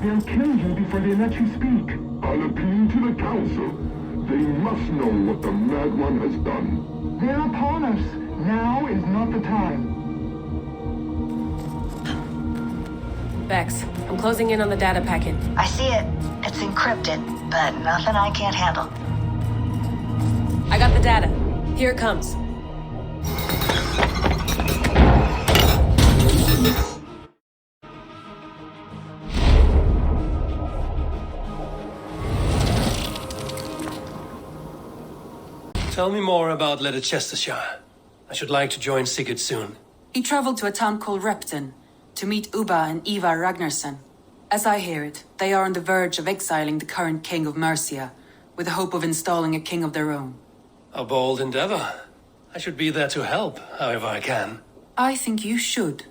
They'll kill you before they let you speak. I'll appeal to the council. They must know what the Mad One has done. They're upon us. Now is not the time. Bex, I'm closing in on the data packet. I see it. It's encrypted, but nothing I can't handle. I got the data. Here it comes. Tell me more about Leicestershire. I should like to join Sigurd soon. He traveled to a town called Repton. to meet Ubba and Ivar Ragnarsson. As I hear it, they are on the verge of exiling the current king of Mercia, with the hope of installing a king of their own. A bold endeavor. I should be there to help, however I can. I think you should.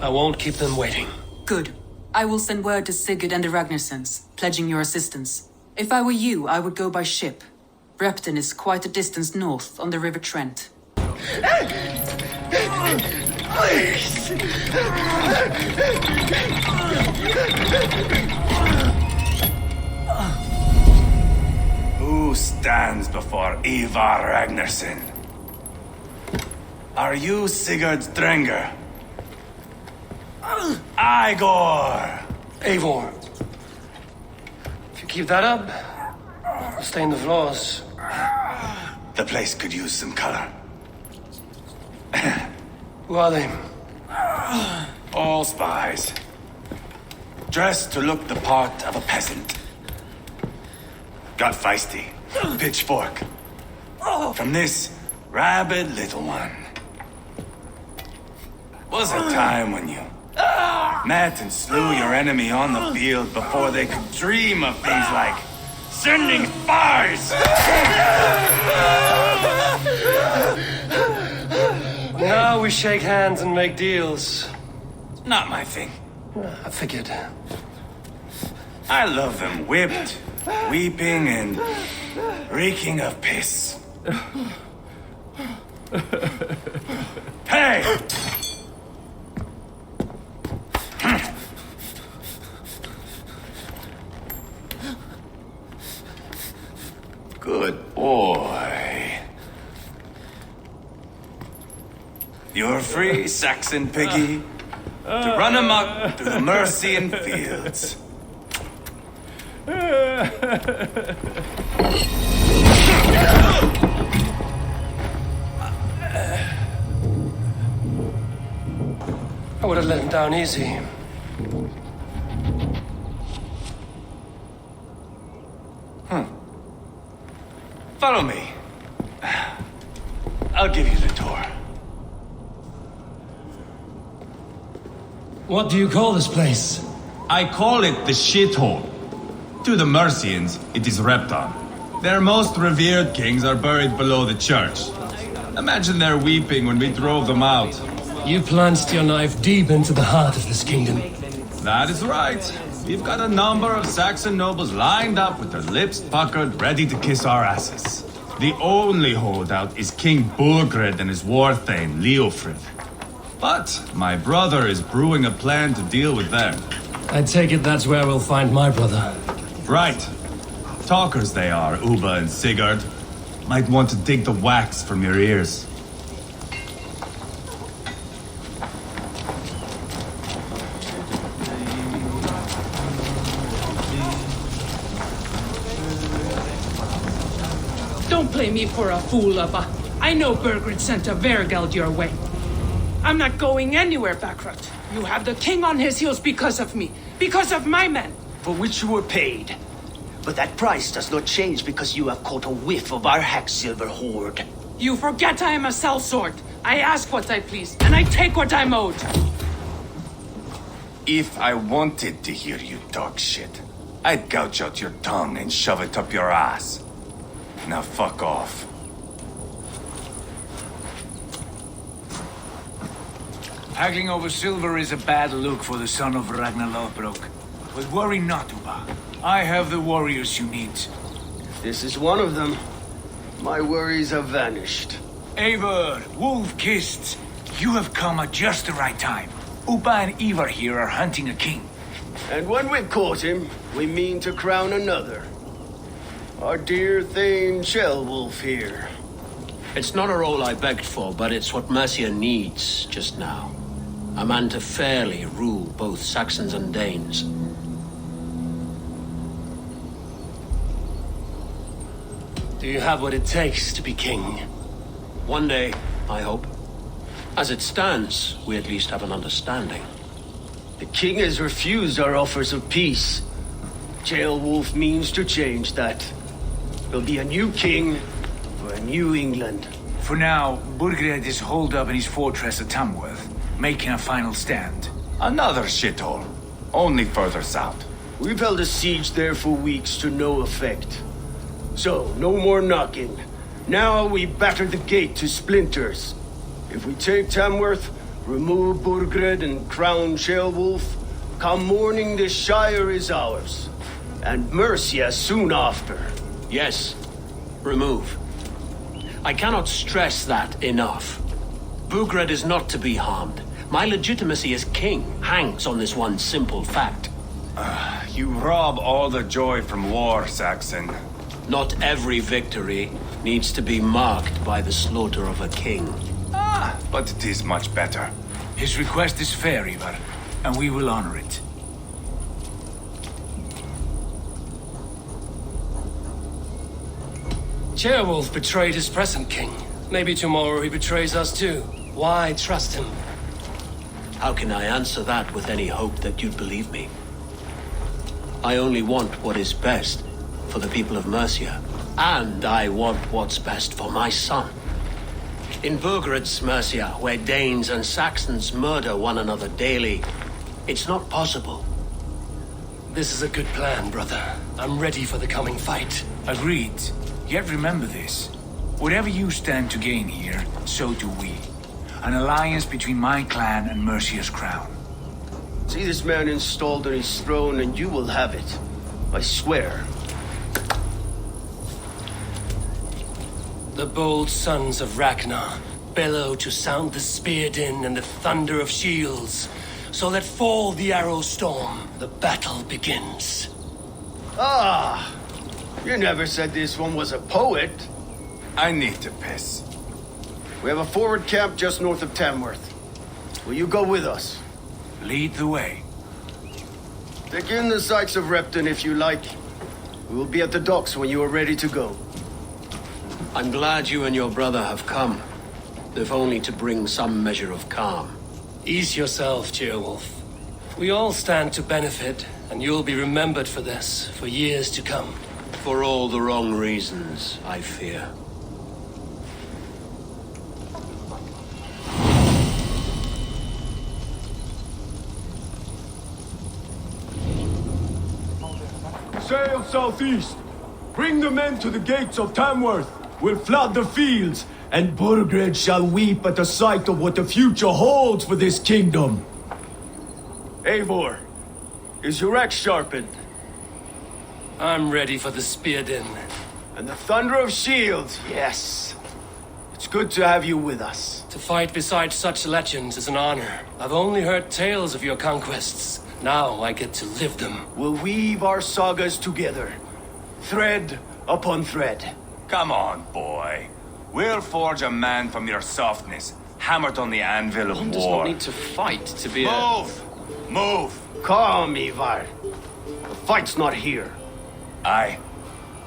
I won't keep them waiting. Good. I will send word to Sigurd and the Ragnarssons, pledging your assistance. If I were you, I would go by ship. Repton is quite a distance north on the River Trent. Please! Who stands before Ivar Ragnarsson? Are you Sigurd's Drenger? Igor! Eivor. If you keep that up, I'll stain the floors. The place could use some color. Who are they? All spies. Dressed to look the part of a peasant. Got feisty. Pitchfork. From this rabid little one. Was a time when you met and slew your enemy on the field before they could dream of things like sending spies! Now we shake hands and make deals. Not my thing. I figured. I love them whipped, weeping, and reeking of piss. Hey! Good boy. You're free, Saxon piggy, to run amok through the Mercian fields. I would have let him down easy. Follow me. I'll give you the tour. What do you call this place? I call it the shithole. To the Mercians, it is Repton. Their most revered kings are buried below the church. Imagine their weeping when we drove them out. You plunged your knife deep into the heart of this kingdom. That is right. We've got a number of Saxon nobles lined up with their lips puckered, ready to kiss our asses. The only holdout is King Burgred and his war thane, Leofrid. But my brother is brewing a plan to deal with them. I take it that's where we'll find my brother. Right. Talkers they are, Ubba and Sigurd. Might want to dig the wax from your ears. Don't play me for a fool, Ubba. I know Bergred sent a Vergeld your way. I'm not going anywhere, Backrot. You have the king on his heels because of me. Because of my men. For which you were paid. But that price does not change because you have caught a whiff of our Hacksilver hoard. You forget I am a sellsword. I ask what I please, and I take what I'm owed. If I wanted to hear you talk shit, I'd gouge out your tongue and shove it up your ass. Now fuck off. Haggling over silver is a bad look for the son of Ragnar Lothbrok. But worry not, Ubba. I have the warriors you need. This is one of them. My worries have vanished. Eivor, Wolf-Kissed, you have come at just the right time. Ubba and Ivar here are hunting a king. And when we've caught him, we mean to crown another. Our dear Thane Shellwolf here. It's not a role I begged for, but it's what Mercia needs just now. A man to fairly rule both Saxons and Danes. Do you have what it takes to be king? One day, I hope. As it stands, we at least have an understanding. The king has refused our offers of peace. Ceolwulf means to change that. There'll be a new king for a new England. For now, Burgred is holed up in his fortress at Tamworth, making a final stand. Another shithole. Only further south. We've held a siege there for weeks to no effect. So, no more knocking. Now we batter the gate to splinters. If we take Tamworth, remove Burgred and crown Ceolwulf, come morning the Shire is ours. And Mercia soon after. Yes, remove. I cannot stress that enough. Burgred is not to be harmed. My legitimacy as king hangs on this one simple fact. You rob all the joy from war, Saxon. Not every victory needs to be marked by the slaughter of a king. But it is much better. His request is fair, Ivar, and we will honor it. Ceolwulf betrayed his present king. Maybe tomorrow he betrays us too. Why trust him? How can I answer that with any hope that you'd believe me? I only want what is best for the people of Mercia. And I want what's best for my son. In Burgred's Mercia, where Danes and Saxons murder one another daily, it's not possible. This is a good plan, brother. I'm ready for the coming fight. Agreed. Yet remember this. Whatever you stand to gain here, so do we. An alliance between my clan and Mercia's crown. See this man installed on his throne and you will have it. I swear. The bold sons of Ragnar bellow to sound the spear din and the thunder of shields, so let fall the arrow storm. The battle begins. Ah! You never said this one was a poet. I need to piss. We have a forward camp just north of Tamworth. Will you go with us? Lead the way. Take in the sights of Repton if you like. We will be at the docks when you are ready to go. I'm glad you and your brother have come, if only to bring some measure of calm. Ease yourself, Ceolwulf. We all stand to benefit, and you'll be remembered for this, for years to come. For all the wrong reasons, I fear. Sail southeast. Bring the men to the gates of Tamworth. We'll flood the fields, and Burgred shall weep at the sight of what the future holds for this kingdom. Eivor, is your axe sharpened? I'm ready for the spear din. And the thunder of shields, yes. It's good to have you with us. To fight beside such legends is an honor. I've only heard tales of your conquests. Now I get to live them. We'll weave our sagas together. Thread upon thread. Come on, boy. We'll forge a man from your softness, hammered on the anvil of One war. does not need to fight to be Move! Move! Calm, Ivar. The fight's not here. Aye.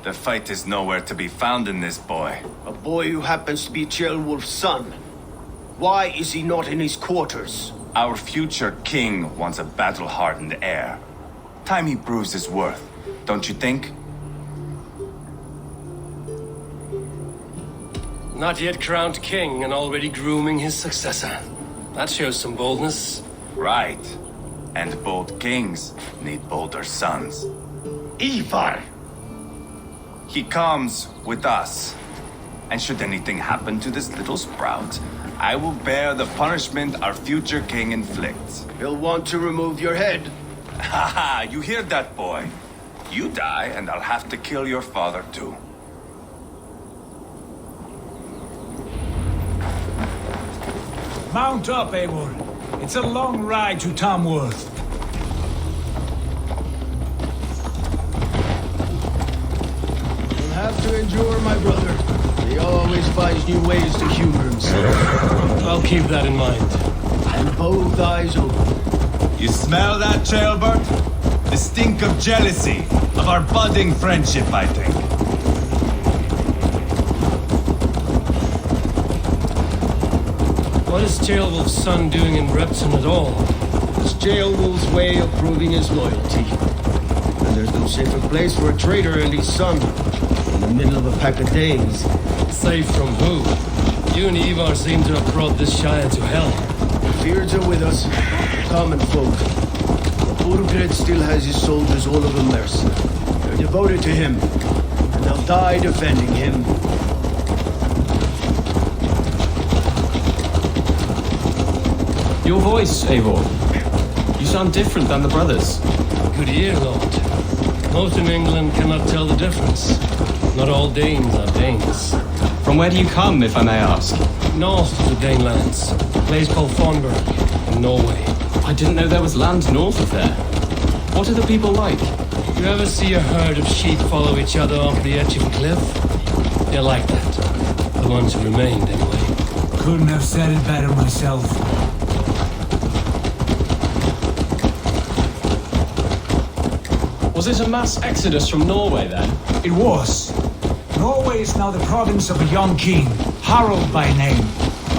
The fight is nowhere to be found in this boy. A boy who happens to be Ceolwulf's son. Why is he not in his quarters? Our future king wants a battle-hardened heir. Time he proves his worth, don't you think? Not yet crowned king and already grooming his successor. That shows some boldness. Right. And bold kings need bolder sons. Ivar! He comes with us. And should anything happen to this little sprout, I will bear the punishment our future king inflicts. He'll want to remove your head. Haha, you hear that, boy? You die, and I'll have to kill your father, too. Mount up, Eivor. It's a long ride to Tamworth. You'll have to endure, my brother. He always finds new ways to humor himself. I'll keep that in mind. And both eyes open. You smell that, Ceolbert? The stink of jealousy, of our budding friendship, I think. What is Ceolwulf's son doing in Repton at all? It's Ceolwulf's way of proving his loyalty. And there's No safer place for a traitor in the sun. In the middle of a pack of Danes. Safe from who? You and Ivar seem to have brought this Shire to hell. The fears are with us, common folk. But Burgred still has his soldiers all over Mercia. They're devoted to him, and they'll die defending him. Your voice, Eivor. You sound different than the brothers. Good ear, Lord. Most in England cannot tell the difference. Not all Danes are Danes. From where do you come, if I may ask? North of the Danelands. A place called Thornburg, in Norway. I didn't know there was land north of there. What are the people like? You ever see a herd of sheep follow each other off the edge of a cliff? They're like that. The ones who remained, anyway. Couldn't have said it better myself. Was it a mass exodus from Norway, then? It was. Norway is now the province of a young king, Harald by name.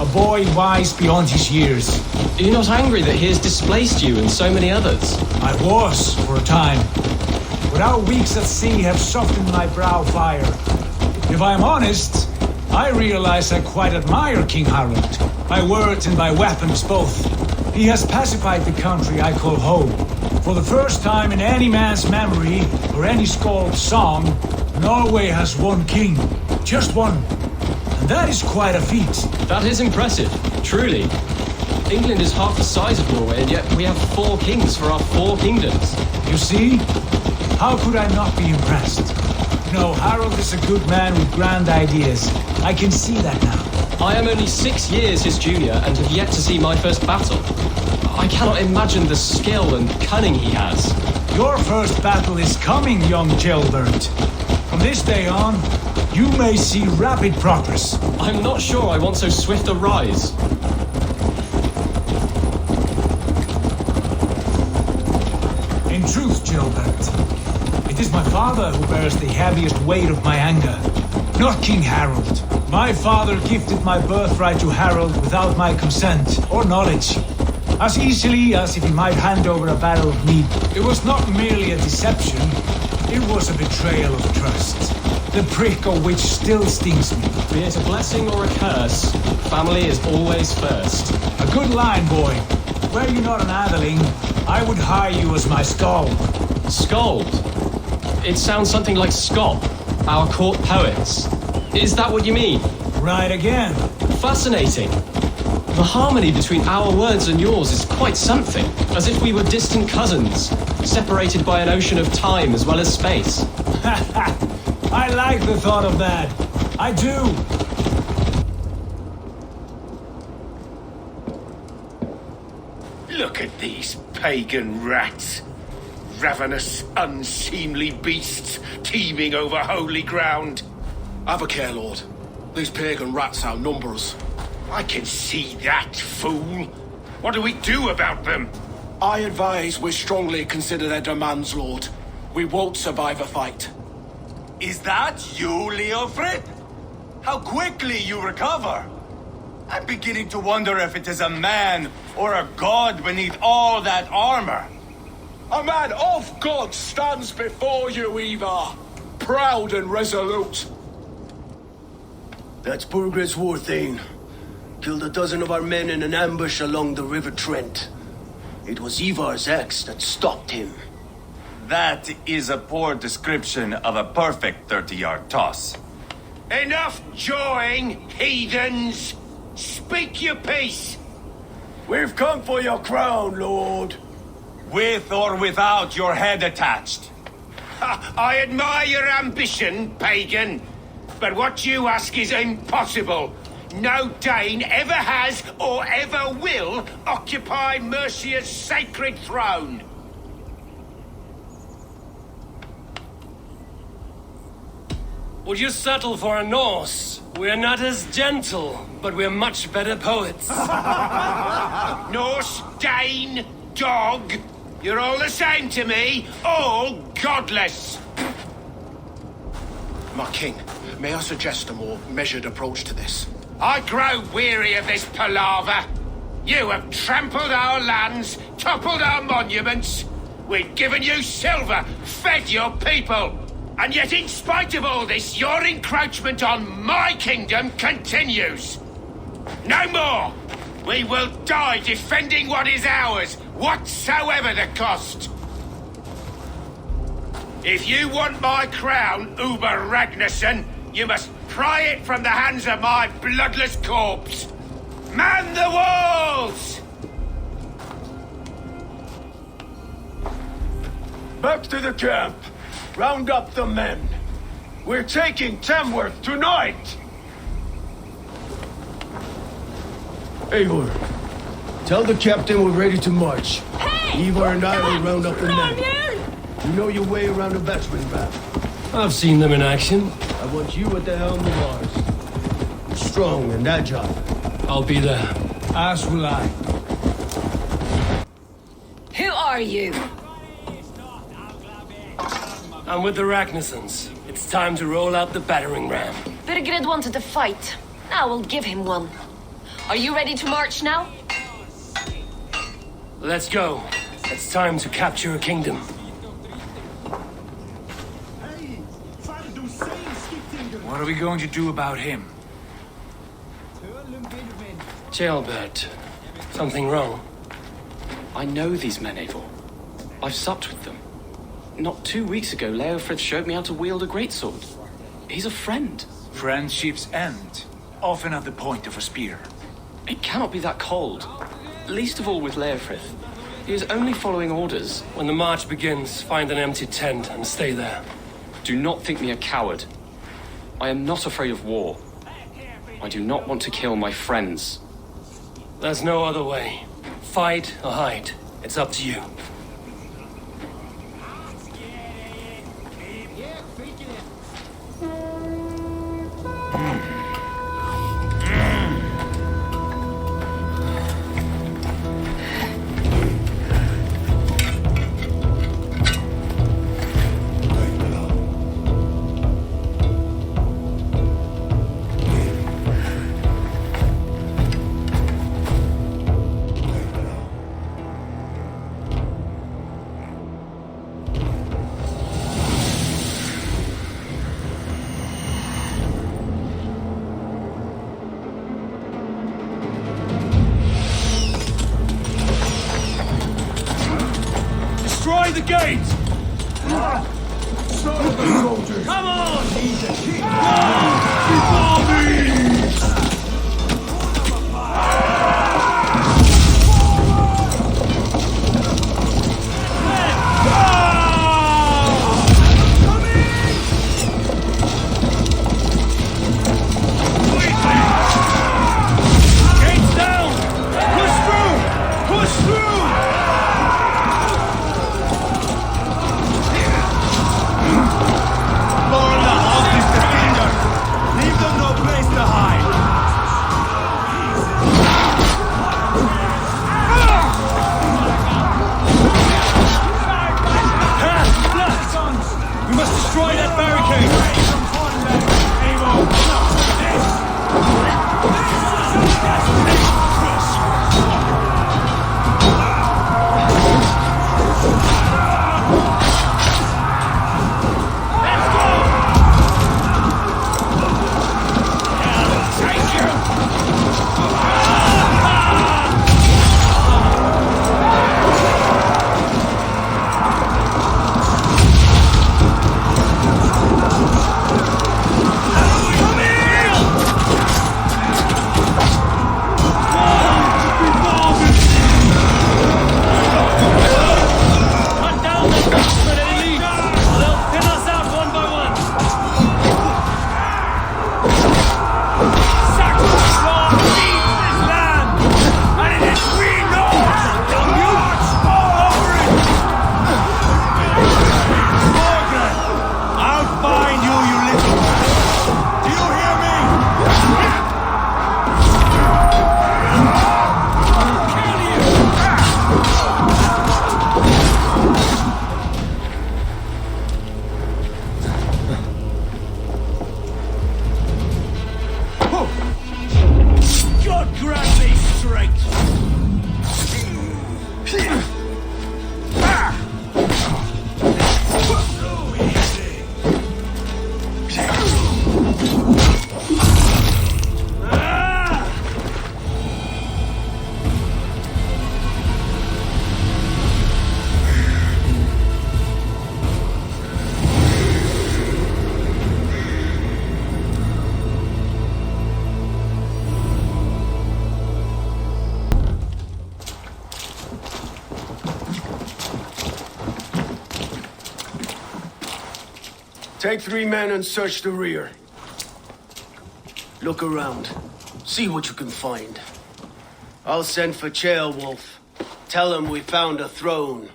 A boy wise beyond his years. Are you not angry that he has displaced you and so many others? I was, for a time. But our weeks at sea have softened my brow fire. If I'm honest, I realize I quite admire King Harald. By words and by weapons both. He has pacified the country I call home. For the first time in any man's memory, or any skald's song, Norway has one king. Just one. And that is quite a feat. That is impressive, truly. England is half the size of Norway, and yet we have 4 kings for our 4 kingdoms. You see? How could I not be impressed? No, Harald is a good man with grand ideas. I can see that now. I am only 6 years his junior and have yet to see my first battle. I cannot imagine the skill and cunning he has. Your first battle is coming, young Gilbert. From this day on, you may see rapid progress. I'm not sure I want so swift a rise. In truth, Gilbert, it is my father who bears the heaviest weight of my anger, not King Harald. My father gifted my birthright to Harald without my consent or knowledge. As easily as if he might hand over a barrel of meat. It was not merely a deception, it was a betrayal of trust. The prick of which still stings me. Be it a blessing or a curse, family is always first. A good line, boy. Were you not an atheling, I would hire you as my skald. Skald? It sounds something like Scott, our court poets. Is that what you mean? Right again. Fascinating. The harmony between our words and yours is quite something. As if we were distant cousins, separated by an ocean of time as well as space. I like the thought of that. I do. Look at these pagan rats. Ravenous, unseemly beasts teeming over holy ground. Have a care, Lord. These pagan rats outnumber us. I can see that, fool. What do we do about them? I advise we strongly consider their demands, Lord. We won't survive a fight. Is that you, Leofrid? How quickly you recover! I'm beginning to wonder if it is a man or a god beneath all that armor. A man of God stands before you, Ivar. Proud and resolute. That's Burgred's war thane. Killed a dozen of our men in an ambush along the River Trent. It was Ivar's axe that stopped him. That is a poor description of a perfect 30-yard toss. Enough jawing, heathens! Speak your piece! We've come for your crown, Lord. With or without your head attached. I admire your ambition, pagan. But what you ask is impossible. No Dane ever has or ever will occupy Mercia's sacred throne. Would you settle for a Norse? We're not as gentle, but we're much better poets. Norse, Dane, dog. You're all the same to me. All godless. My king, may I suggest a more measured approach to this? I grow weary of this palaver. You have trampled our lands, toppled our monuments. We've given you silver, fed your people. And yet, in spite of all this, your encroachment on my kingdom continues. No more! We will die defending what is ours, whatsoever the cost. If you want my crown, Uber Ragnarsson, you must pry it from the hands of my bloodless corpse. Man the walls! Back to the camp. Round up the men. We're taking Tamworth tonight! Eivor, tell the captain we're ready to march. Hey! Eivor and I will round up the men. You know your way around a battering ram. I've seen them in action. I want you at the helm of ours. Strong and agile. I'll be there. As will I. Who are you? I'm with the Ragnarssons. It's time to roll out the battering ram. Birgred wanted to fight. Now we'll give him one. Are you ready to march now? Let's go. It's time to capture a kingdom. What are we going to do about him? Jailbird. Something wrong? I know these men, Eivor. I've supped with them. Not 2 weeks ago, Leofrith showed me how to wield a greatsword. He's a friend. Friendships end, often at the point of a spear. It cannot be that cold. Least of all with Leofrith. He is only following orders. When the march begins, find an empty tent and stay there. Do not think me a coward. I am not afraid of war. I do not want to kill my friends. There's no other way. Fight or hide. It's up to you. Destroy the gate! Soldiers! Come on! Before me! Gates down! Push through! Push through! Burn the houses to cinders! Leave them no place to hide! We must destroy that barricade! Take 3 men and search the rear. Look around. See what you can find. I'll send for Chaelwolf. Tell him we found a throne.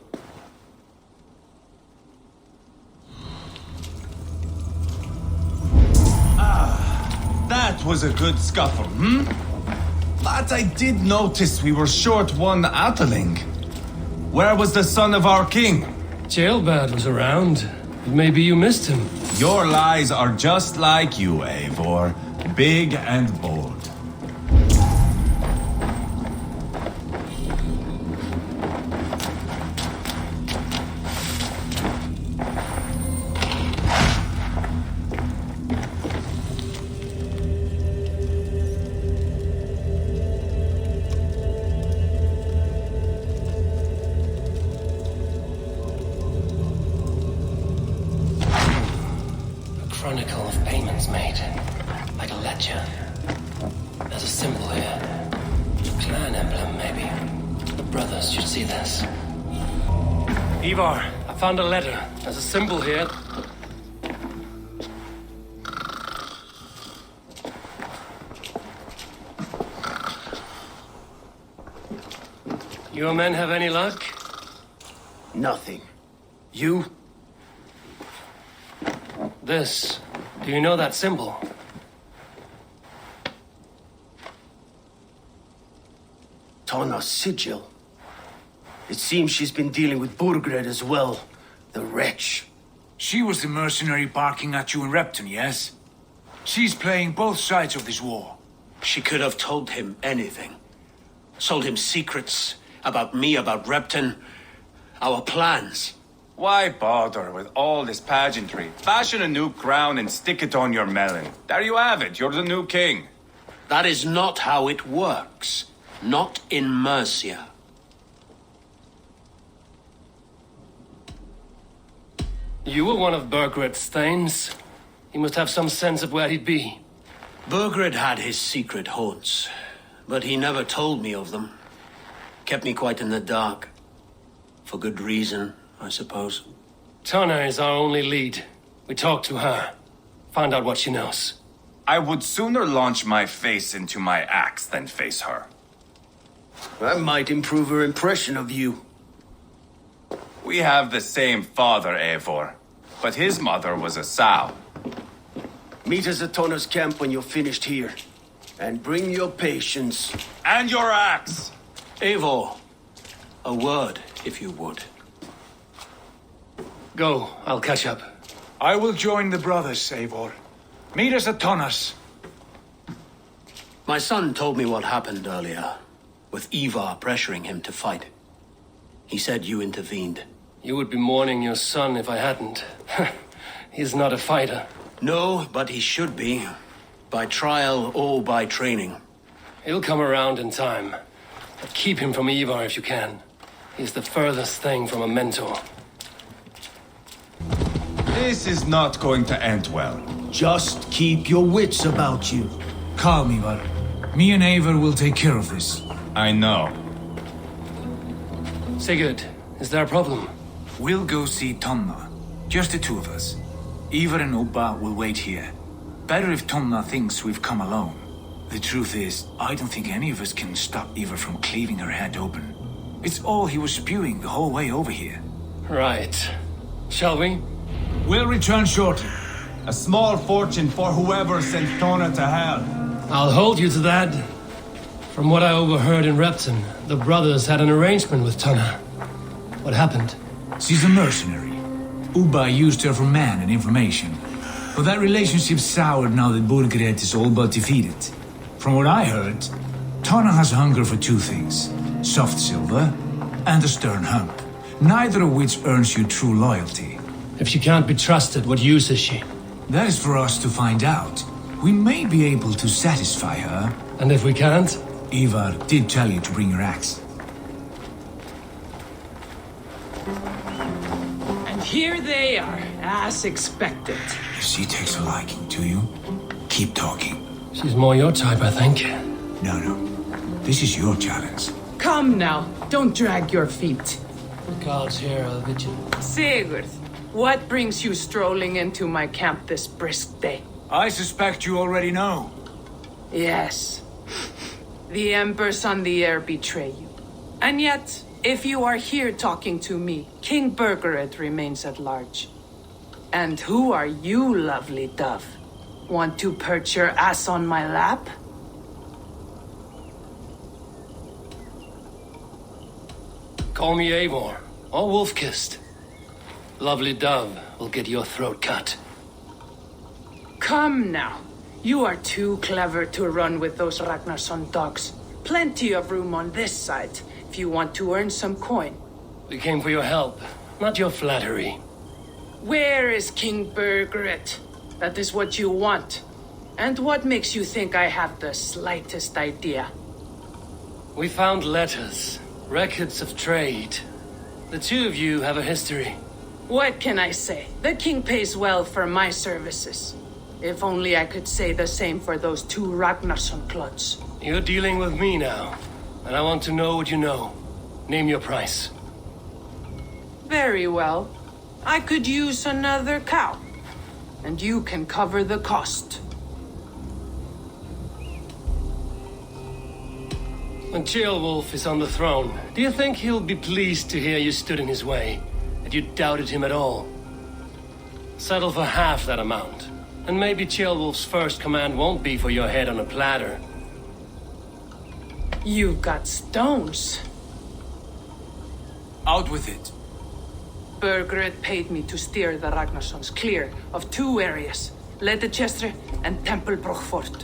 That was a good scuffle, But I did notice we were short one Atheling. Where was the son of our king? Jailbird was around. Maybe you missed him. Your lies are just like you, Eivor. Big and bold. Chronicle of payments made. Like a ledger. There's a symbol here. Clan emblem, maybe. The brothers should see this. Ivar, I found a letter. There's a symbol here. Your men have any luck? Nothing. You? This. Do you know that symbol? Tanna's sigil. It seems she's been dealing with Burgred as well. The wretch. She was the mercenary barking at you in Repton, yes? She's playing both sides of this war. She could have told him anything. Sold him secrets about me, about Repton, our plans. Why bother with all this pageantry? Fashion a new crown and stick it on your melon. There you have it, you're the new king. That is not how it works. Not in Mercia. You were one of Burgred's thanes. He must have some sense of where he'd be. Burgred had his secret haunts, but he never told me of them. Kept me quite in the dark. For good reason, I suppose. Tanna is our only lead. We talked to her. Find out what she knows. I would sooner launch my face into my axe than face her. That might improve her impression of you. We have the same father, Eivor, but his mother was a sow. Meet us at Tanna's camp when you're finished here. And bring your patience. And your axe! Eivor, a word, if you would. Go, I'll catch up. I will join the brothers, Eivor. Meet us at Tanna's. My son told me what happened earlier, with Ivar pressuring him to fight. He said you intervened. You would be mourning your son if I hadn't. He's not a fighter. No, but he should be. By trial or by training. He'll come around in time. But keep him from Ivar if you can. He's the furthest thing from a mentor. This is not going to end well. Just keep your wits about you. Calm, Ivar. Me and Eivor will take care of this. I know. Sigurd, is there a problem? We'll go see Tanna. Just the two of us. Ivar and Ubba will wait here. Better if Tanna thinks we've come alone. The truth is, I don't think any of us can stop Ivar from cleaving her head open. It's all he was spewing the whole way over here. Right. Shall we? We'll return shortly. A small fortune for whoever sent Tanna to hell. I'll hold you to that. From what I overheard in Repton, the brothers had an arrangement with Tanna. What happened? She's a mercenary. Ubba used her for man and information. But that relationship soured now that Burgred is all but defeated. From what I heard, Tanna has hunger for two things. Soft silver and a stern hump. Neither of which earns you true loyalty. If she can't be trusted, what use is she? That is for us to find out. We may be able to satisfy her. And if we can't? Ivar did tell you to bring your axe. And here they are, as expected. If she takes a liking to you, keep talking. She's more your type, I think. No. This is your challenge. Come now, don't drag your feet. The gods here are vigilant. Sigurd, What brings you strolling into my camp this brisk day? I suspect you already know. Yes. The Embers on the air betray you. And yet, if you are here talking to me, King Burgered remains at large. And who are you, lovely dove? Want to perch your ass on my lap? Call me Eivor, or Wolf-Kissed. Lovely dove will get your throat cut. Come now. You are too clever to run with those Ragnarsson dogs. Plenty of room on this side, if you want to earn some coin. We came for your help, not your flattery. Where is King Burgered? That is what you want. And what makes you think I have the slightest idea? We found letters, records of trade. The two of you have a history. What can I say? The king pays well for my services. If only I could say the same for those two Ragnarsson clods. You're dealing with me now, and I want to know what you know. Name your price. Very well. I could use another cow. And you can cover the cost. When Ceolwulf is on the throne, do you think he'll be pleased to hear you stood in his way? That you doubted him at all? Settle for half that amount. And maybe Ceolwulf's first command won't be for your head on a platter. You've got stones. Out with it. Burgered paid me to steer the Ragnarssons clear of two areas, Leicester and Templebroch Fort.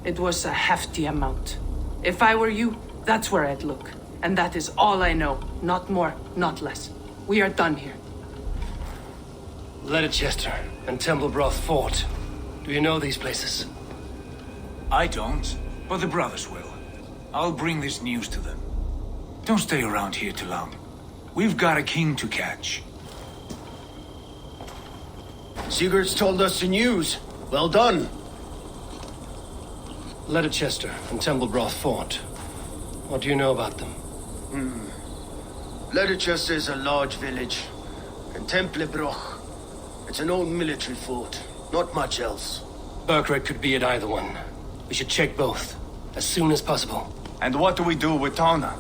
It was a hefty amount. If I were you, that's where I'd look. And that is all I know. Not more, not less. We are done here. Leicester and Templebroch Fort. Do you know these places? I don't, but the brothers will. I'll bring this news to them. Don't stay around here too long. We've got a king to catch. Sigurd's told us the news. Well done. Leicester and Templebroch Fort. What do you know about them? Leicester is a large village. And Templebroch, it's an old military fort. Not much else. Burgered could be at either one. We should check both, as soon as possible. And what do we do with Tona?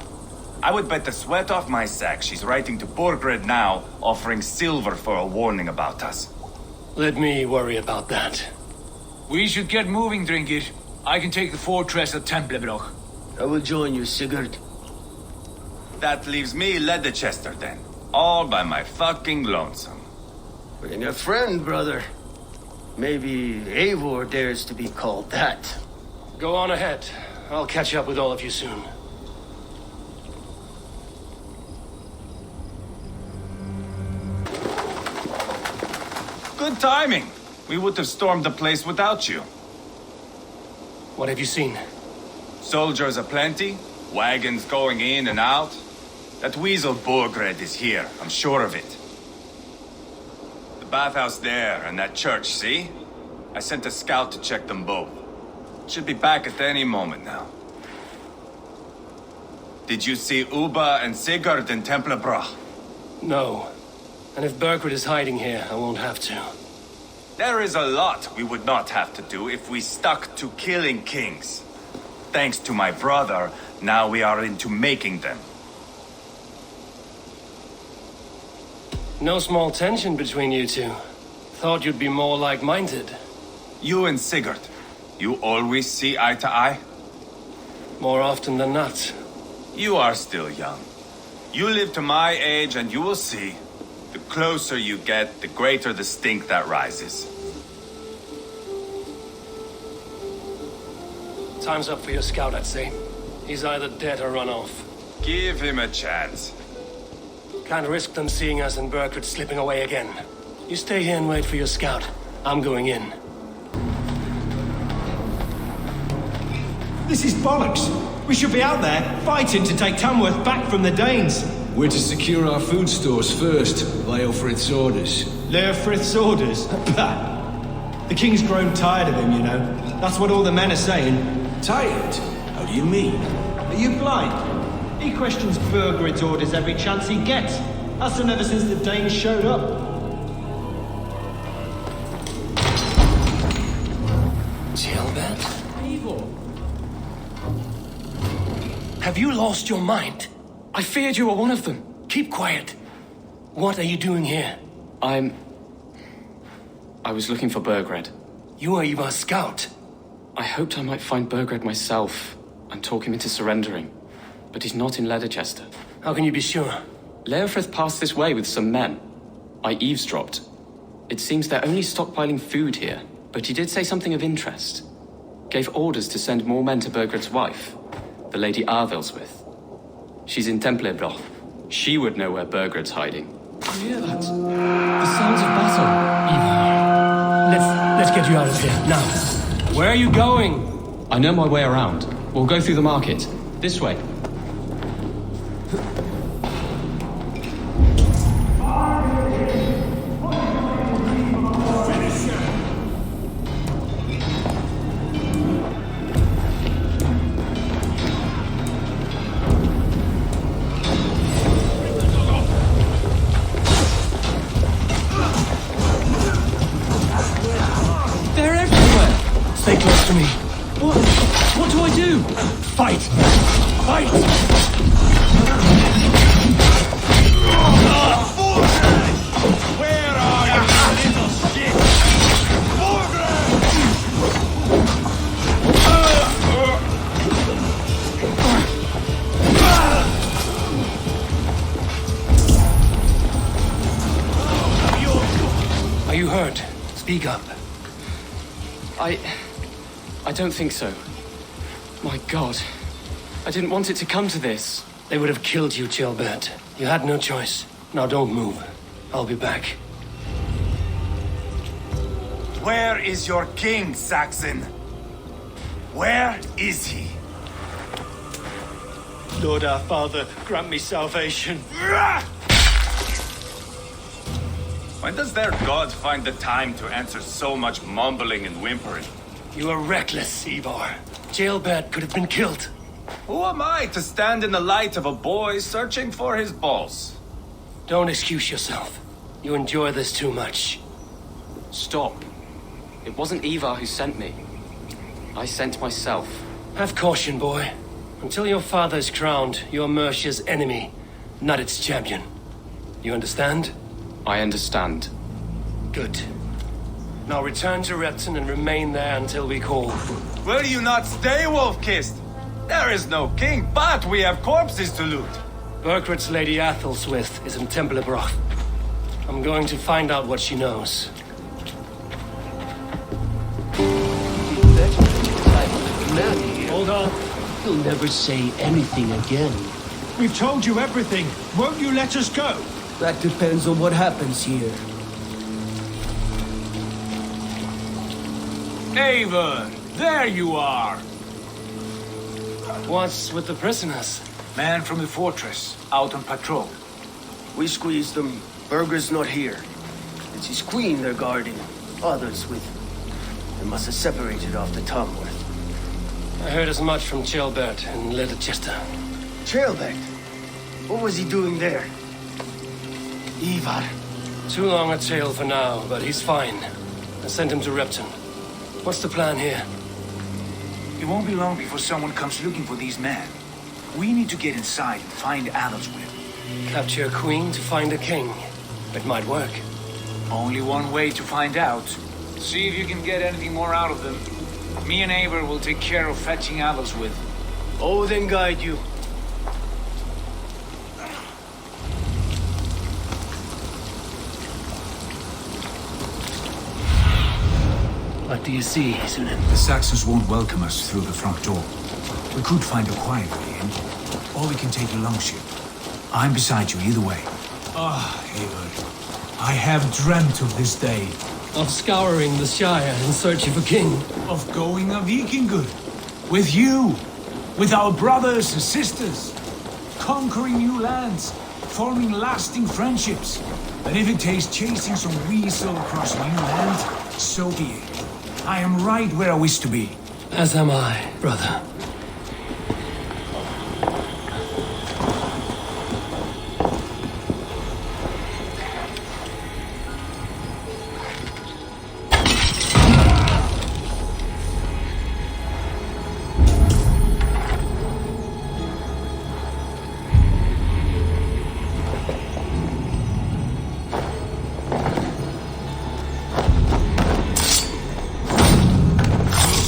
I would bet the sweat off my sack she's writing to Burgered now, offering silver for a warning about us. Let me worry about that. We should get moving, Drinkit. I can take the fortress at Templebroch. I will join you, Sigurd. That leaves me Leicester then. All by my fucking lonesome. Bring a friend, brother. Maybe Eivor dares to be called that. Go on ahead. I'll catch up with all of you soon. Good timing. We would have stormed the place without you. What have you seen? Soldiers aplenty, wagons going in and out. That weasel Burgered is here, I'm sure of it. The bathhouse there and that church, see? I sent a scout to check them both. Should be back at any moment now. Did you see Uba and Sigurd in Templebroch? No. And if Burgered is hiding here, I won't have to. There is a lot we would not have to do if we stuck to killing kings. Thanks to my brother, now we are into making them. No small tension between you two. Thought you'd be more like-minded. You and Sigurd, you always see eye to eye? More often than not. You are still young. You live to my age and you will see. The closer you get, the greater the stink that rises. Time's up for your scout, I'd say. He's either dead or run off. Give him a chance. Can't risk them seeing us and Burgered slipping away again. You stay here and wait for your scout. I'm going in. This is bollocks. We should be out there, fighting to take Tamworth back from the Danes. We're to secure our food stores first, Leofrith's orders. Leofrith's orders? Bah. The king's grown tired of him, you know. That's what all the men are saying. Tired? How do you mean? Are you blind? He questions Burgered's orders every chance he gets. That's done ever since the Danes showed up. Gilbert? Have you lost your mind? I feared you were one of them. Keep quiet. What are you doing here? I was looking for Burgred. You are Ivar's scout. I hoped I might find Burgred myself and talk him into surrendering. But he's not in Leicester. How can you be sure? Leofrith passed this way with some men. I eavesdropped. It seems they're only stockpiling food here, but he did say something of interest. Gave orders to send more men to Burgred's wife, the Lady Arvelswith. She's in Templebroch. She would know where Burgred's hiding. You hear that? The sounds of battle. Ivar, let's get you out of here, now. Where are you going? I know my way around. We'll go through the market. This way. Stay close to me. What do I do? Fight! Fight! Where are you, little shit? Are you hurt? Speak up. I don't think so. My God. I didn't want it to come to this. They would have killed you, Gilbert. You had no choice. Now don't move. I'll be back. Where is your king, Saxon? Where is he? Lord our Father, grant me salvation. When does their god find the time to answer so much mumbling and whimpering? You are reckless, Ivar. Gilbert could have been killed. Who am I to stand in the light of a boy searching for his balls? Don't excuse yourself. You enjoy this too much. Stop. It wasn't Ivar who sent me. I sent myself. Have caution, boy. Until your father is crowned, you're Mercia's enemy, not its champion. You understand? I understand. Good. Now return to Repton and remain there until we call. Will you not stay, Wolf-Kissed? There is no king, but we have corpses to loot. Burgred's Lady Athelstwith is in Templebroch. I'm going to find out what she knows. Hold on. You'll never say anything again. We've told you everything. Won't you let us go? That depends on what happens here. Eivor, there you are. What's with the prisoners? Man from the fortress, out on patrol. We squeezed them. Burger's not here. It's his queen they're guarding. Others with him. They must have separated after Tamworth. I heard as much from Gilbert and Leicester. Gilbert? What was he doing there? Ivar. Too long a tale for now, but he's fine. I sent him to Repton. What's the plan here? It won't be long before someone comes looking for these men. We need to get inside and find Adelswith. Capture a queen to find a king. It might work. Only one way to find out. See if you can get anything more out of them. Me and Eivor will take care of fetching Adelswith. Odin guide you. What do you see, Sunan? The Saxons won't welcome us through the front door. We could find a quiet way in, or we can take a longship. I'm beside you either way. Ah, Eivor. I have dreamt of this day. Of scouring the Shire in search of a king. Of going a Vikingur. With you. With our brothers and sisters. Conquering new lands. Forming lasting friendships. And if it takes chasing some weasel across new land, so be it. I am right where I wish to be. As am I, brother.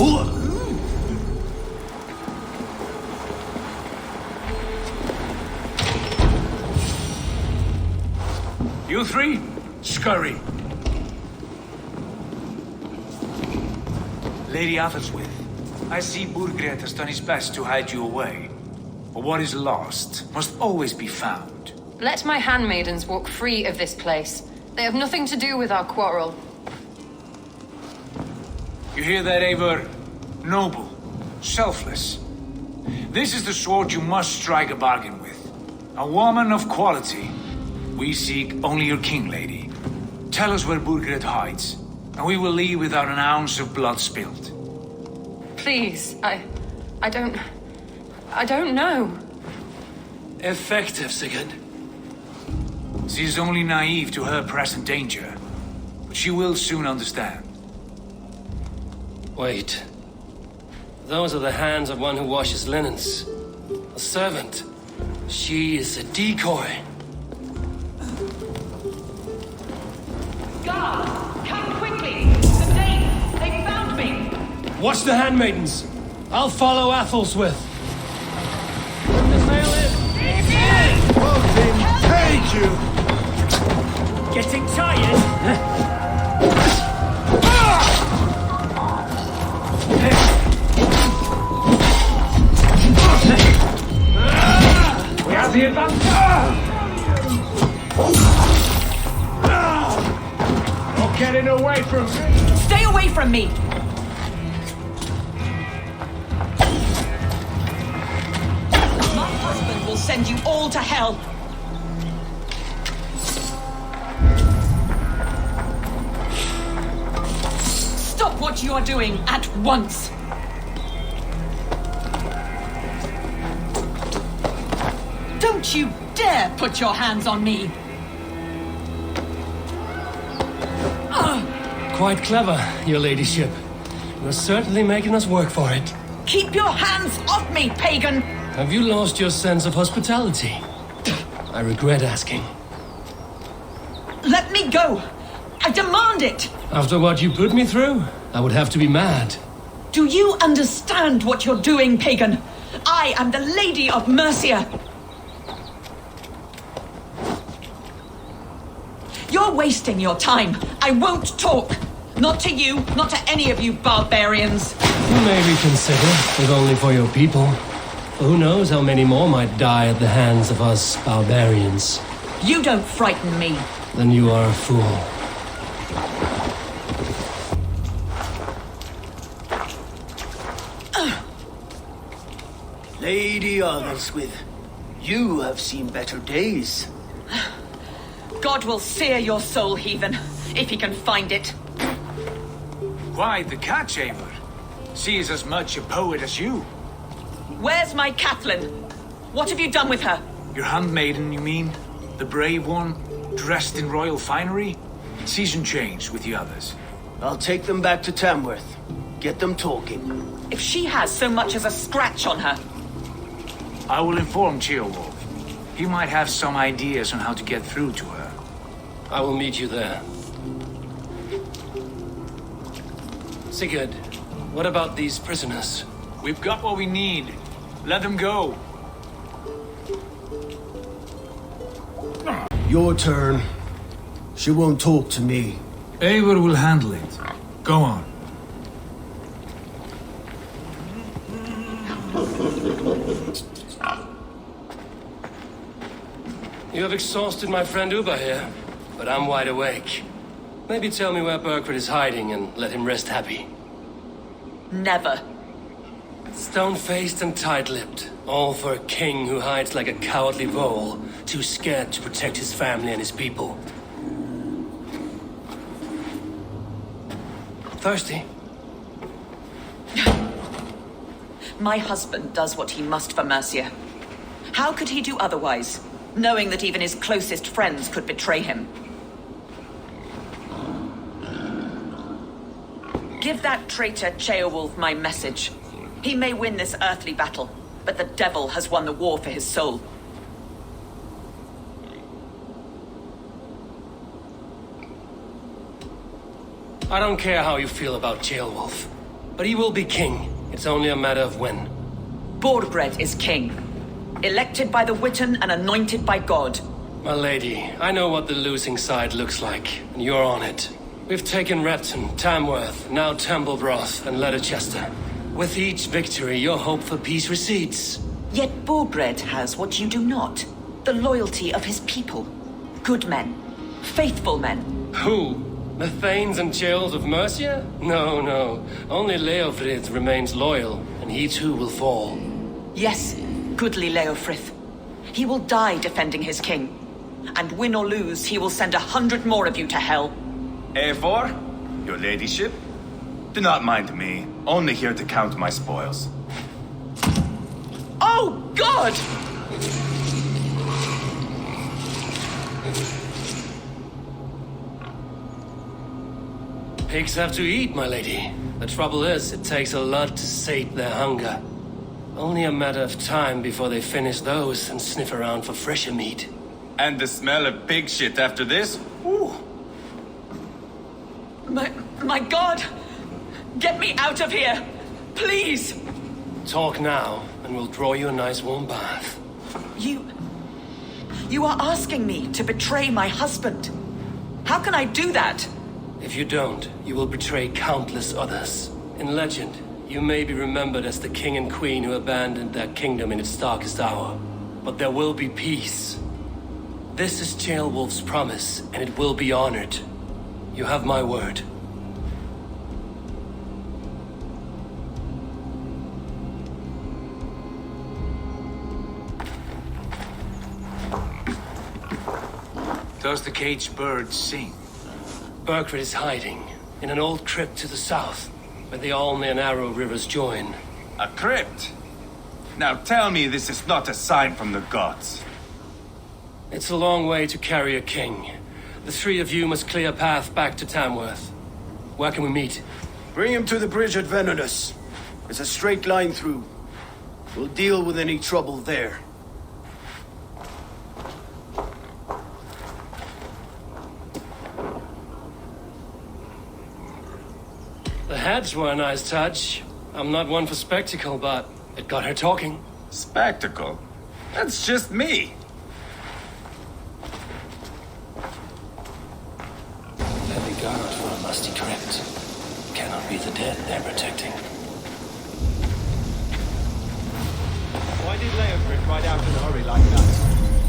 You three, scurry. Lady Athelstwith, I see Burgred has done his best to hide you away. But what is lost must always be found. Let my handmaidens walk free of this place. They have nothing to do with our quarrel. You hear that, Eivor? Noble, selfless. This is the sword you must strike a bargain with. A woman of quality. We seek only your king, lady. Tell us where Burgred hides, and we will leave without an ounce of blood spilled. Please, I don't know. Effective, Sigurd. She is only naive to her present danger, but she will soon understand. Wait. Those are the hands of one who washes linens. A servant. She is a decoy. Guards, come quickly! The Danes, they found me! Watch the handmaidens. I'll follow Athelstwith. Put the sail in! Well, take you! Getting tired? We have the advantage! Not getting away from me! Stay away from me! My husband will send you all to hell! Stop what you are doing at once! Don't you dare put your hands on me! Quite clever, your ladyship. You're certainly making us work for it. Keep your hands off me, pagan! Have you lost your sense of hospitality? I regret asking. Let me go! I demand it! After what you put me through, I would have to be mad. Do you understand what you're doing, pagan? I am the Lady of Mercia! You're wasting your time. I won't talk. Not to you, not to any of you barbarians. You may reconsider, if only for your people. For who knows how many more might die at the hands of us barbarians. You don't frighten me. Then you are a fool. Lady Athelstwith, you have seen better days. God will sear your soul, heathen, if he can find it. Why the catch, Eivor? She is as much a poet as you. Where's my Catelyn? What have you done with her? Your handmaiden, you mean? The brave one, dressed in royal finery? Season change with the others. I'll take them back to Tamworth. Get them talking. If she has so much as a scratch on her. I will inform Ceolwulf. He might have some ideas on how to get through to her. I will meet you there. Sigurd, what about these prisoners? We've got what we need. Let them go. Your turn. She won't talk to me. Eivor will handle it. Go on. You have exhausted my friend Uba here, but I'm wide awake. Maybe tell me where Burgred is hiding and let him rest happy. Never. Stone-faced and tight-lipped, all for a king who hides like a cowardly vole, too scared to protect his family and his people. Thirsty? My husband does what he must for Mercia. How could he do otherwise, knowing that even his closest friends could betray him? Give that traitor Ceolwulf my message. He may win this earthly battle, but the devil has won the war for his soul. I don't care how you feel about Ceolwulf, But he will be king. It's only a matter of when. Borgred is king. Elected by the Witten and anointed by God. My lady, I know what the losing side looks like, and you're on it. We've taken Repton, Tamworth, now Templebroth, and Leicester. With each victory, your hope for peace recedes. Yet Borgred has what you do not. The loyalty of his people. Good men. Faithful men. Who? The Thanes and Chills of Mercia? No, no. Only Leofrith remains loyal, and he too will fall. Yes, goodly Leofrith. He will die defending his king. And win or lose, he will send 100 more of you to hell. Eivor, your ladyship? Do not mind me. Only here to count my spoils. Oh, God! Pigs have to eat, my lady. The trouble is, it takes a lot to sate their hunger. Only a matter of time before they finish those and sniff around for fresher meat. And the smell of pig shit after this? Ooh. My God! Get me out of here! Please! Talk now, and we'll draw you a nice warm bath. You are asking me to betray my husband. How can I do that? If you don't, you will betray countless others. In legend, you may be remembered as the king and queen who abandoned their kingdom in its darkest hour. But there will be peace. This is Ceolwulf's promise, and it will be honored. You have my word. Does the caged bird sing? Berkred is hiding in an old crypt to the south, where the Alne and Arrow rivers join. A crypt? Now tell me this is not a sign from the gods. It's a long way to carry a king. The three of you must clear a path back to Tamworth. Where can we meet? Bring him to the bridge at Venonus. It's a straight line through. We'll deal with any trouble there. The heads were a nice touch. I'm not one for spectacle, but it got her talking. Spectacle? That's just me. Heavy guard for a musty crypt. Cannot be the dead they're protecting. Why did Leofric ride out in a hurry like that?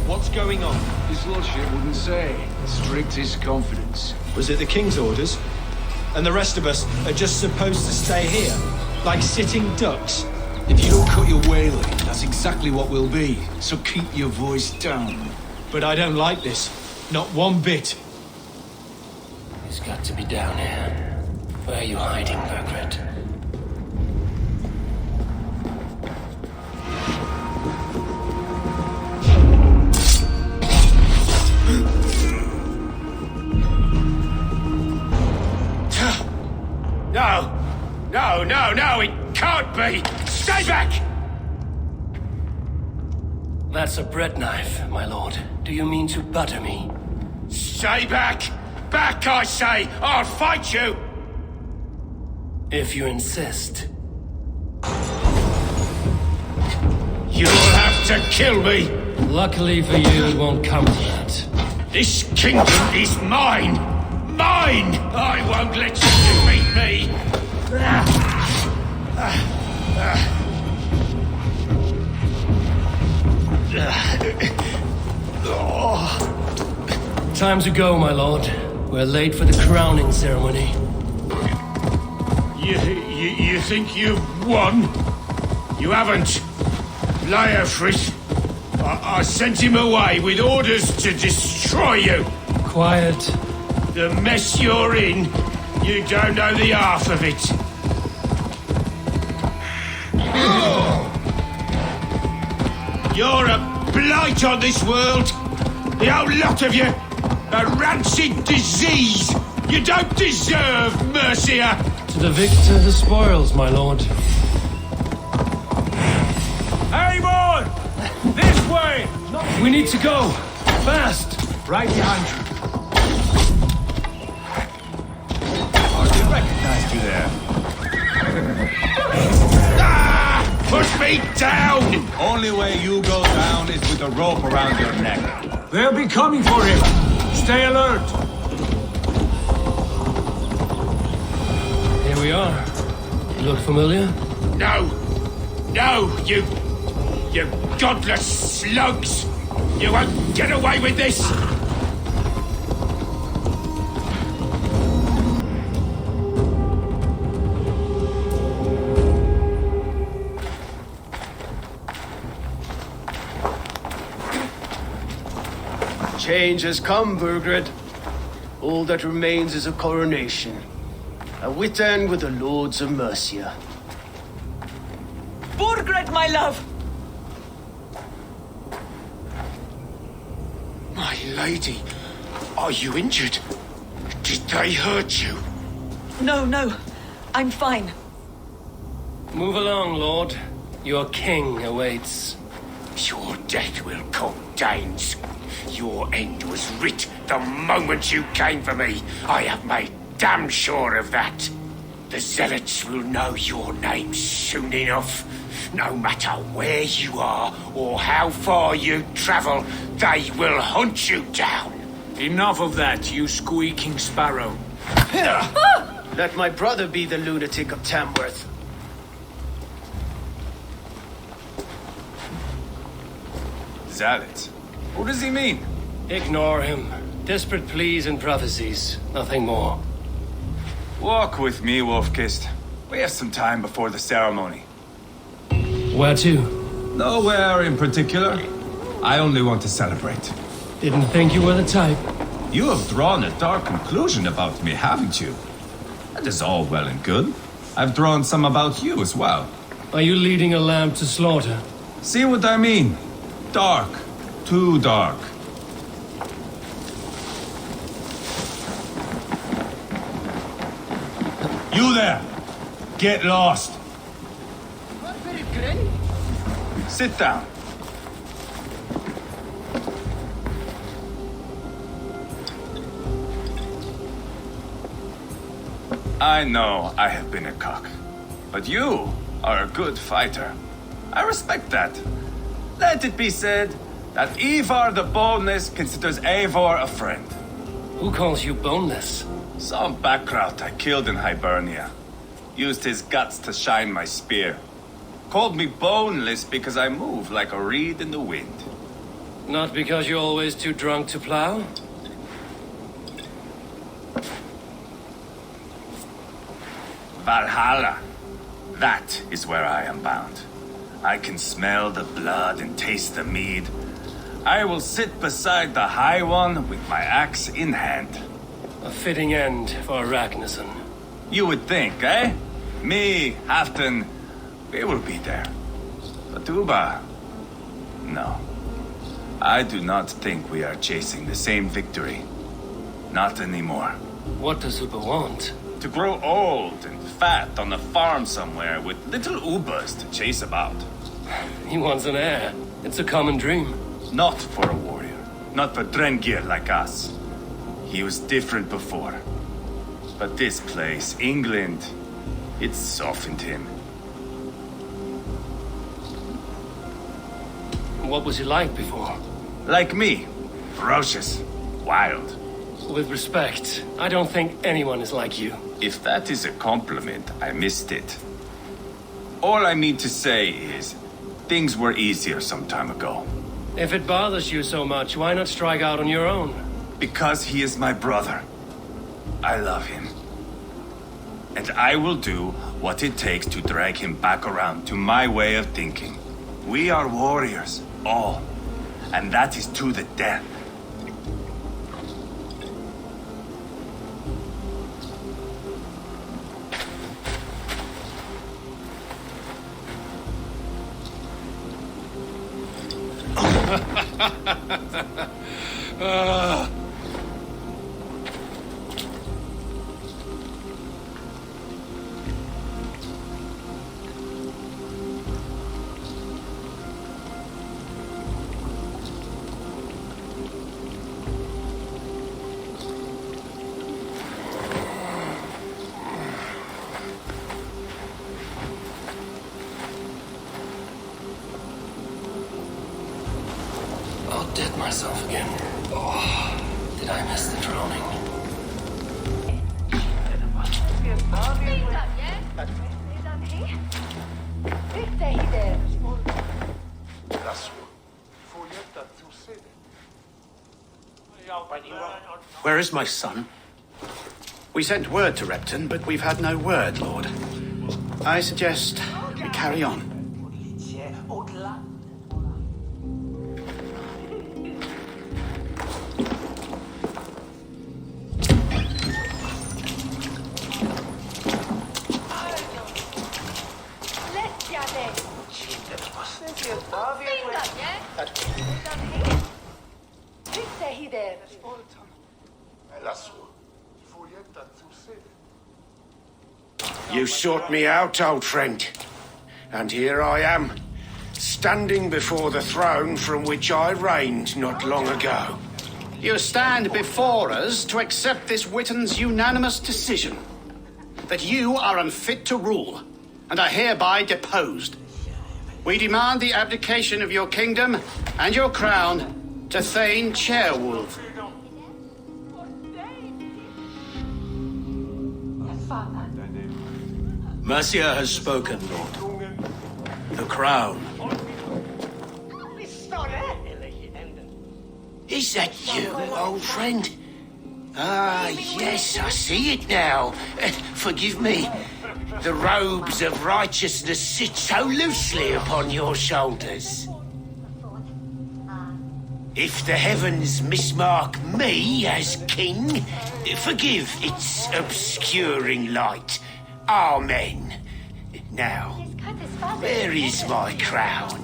What's going on? His lordship wouldn't say. Strictest confidence. Was it the king's orders? And the rest of us are just supposed to stay here, like sitting ducks? If you don't cut your wailing, that's exactly what we'll be. So keep your voice down. But I don't like this. Not one bit. He's got to be down here. Where are you hiding, Berkred? No, it can't be! Stay back! That's a bread knife, my lord. Do you mean to butter me? Stay back! Back, I say! I'll fight you! If you insist. You'll have to kill me! Luckily for you, it won't come to that. This kingdom is mine! Mine! I won't let you defeat me! Time to go, my lord. We're late for the crowning ceremony. You think you've won? You haven't. Leofrith, I sent him away with orders to destroy you. Quiet. The mess you're in, you don't know the half of it. You're a blight on this world. The whole lot of you. A rancid disease. You don't deserve Mercia. To the victor, the spoils, my lord. Eivor! This way! We need to go. Fast. Right behind you. Hardly recognized you there. me down! Only way you go down is with a rope around your neck. They'll be coming for him. Stay alert. Here we are. Look familiar? No! No, you godless slugs! You won't get away with this! Change has come, Burgred. All that remains is a coronation. A wit end with the Lords of Mercia. Burgred, my love! My lady, are you injured? Did they hurt you? No, no. I'm fine. Move along, Lord. Your king awaits. Your death will come, Danes. Your end was writ the moment you came for me. I have made damn sure of that. The zealots will know your name soon enough. No matter where you are or how far you travel, they will hunt you down. Enough of that, you squeaking sparrow. Let my brother be the lunatic of Tamworth. Zealots? What does he mean? Ignore him. Desperate pleas and prophecies. Nothing more. Walk with me, Wolfkist. We have some time before the ceremony. Where to? Nowhere in particular. I only want to celebrate. Didn't think you were the type. You have drawn a dark conclusion about me, haven't you? That is all well and good. I've drawn some about you as well. Are you leading a lamb to slaughter? See what I mean? Dark. Too dark. You there! Get lost! Sit down. I know I have been a cock, but you are a good fighter. I respect that. Let it be said that Ivar the Boneless considers Eivor a friend. Who calls you boneless? Some backrout I killed in Hibernia. Used his guts to shine my spear. Called me boneless because I move like a reed in the wind. Not because you're always too drunk to plow? Valhalla. That is where I am bound. I can smell the blood and taste the mead. I will sit beside the High One with my axe in hand. A fitting end for Ragnarsson. You would think, eh? Me, Halfdan, we will be there. But Uba... No. I do not think we are chasing the same victory. Not anymore. What does Uba want? To grow old and fat on a farm somewhere with little Ubas to chase about. He wants an heir. It's a common dream. Not for a warrior. Not for Drengir like us. He was different before. But this place, England, it softened him. What was he like before? Like me. Ferocious. Wild. With respect, I don't think anyone is like you. If that is a compliment, I missed it. All I mean to say is, things were easier some time ago. If it bothers you so much, why not strike out on your own? Because he is my brother. I love him. And I will do what it takes to drag him back around to my way of thinking. We are warriors, all. And that is to the death. Dead myself again. Oh, did I miss the drowning? Where is my son? We sent word to Repton, but we've had no word, Lord. I suggest we carry on. You sought me out, old friend. And here I am, standing before the throne from which I reigned not long ago. You stand before us to accept this Witten's unanimous decision that you are unfit to rule and are hereby deposed. We demand the abdication of your kingdom and your crown to Thane Chairwolf. Mercia has spoken, Lord. The crown. Is that you, old friend? Ah, yes, I see it now. Forgive me. The robes of righteousness sit so loosely upon your shoulders. If the heavens mismark me as king, forgive its obscuring light. Amen. Now, where is my crown?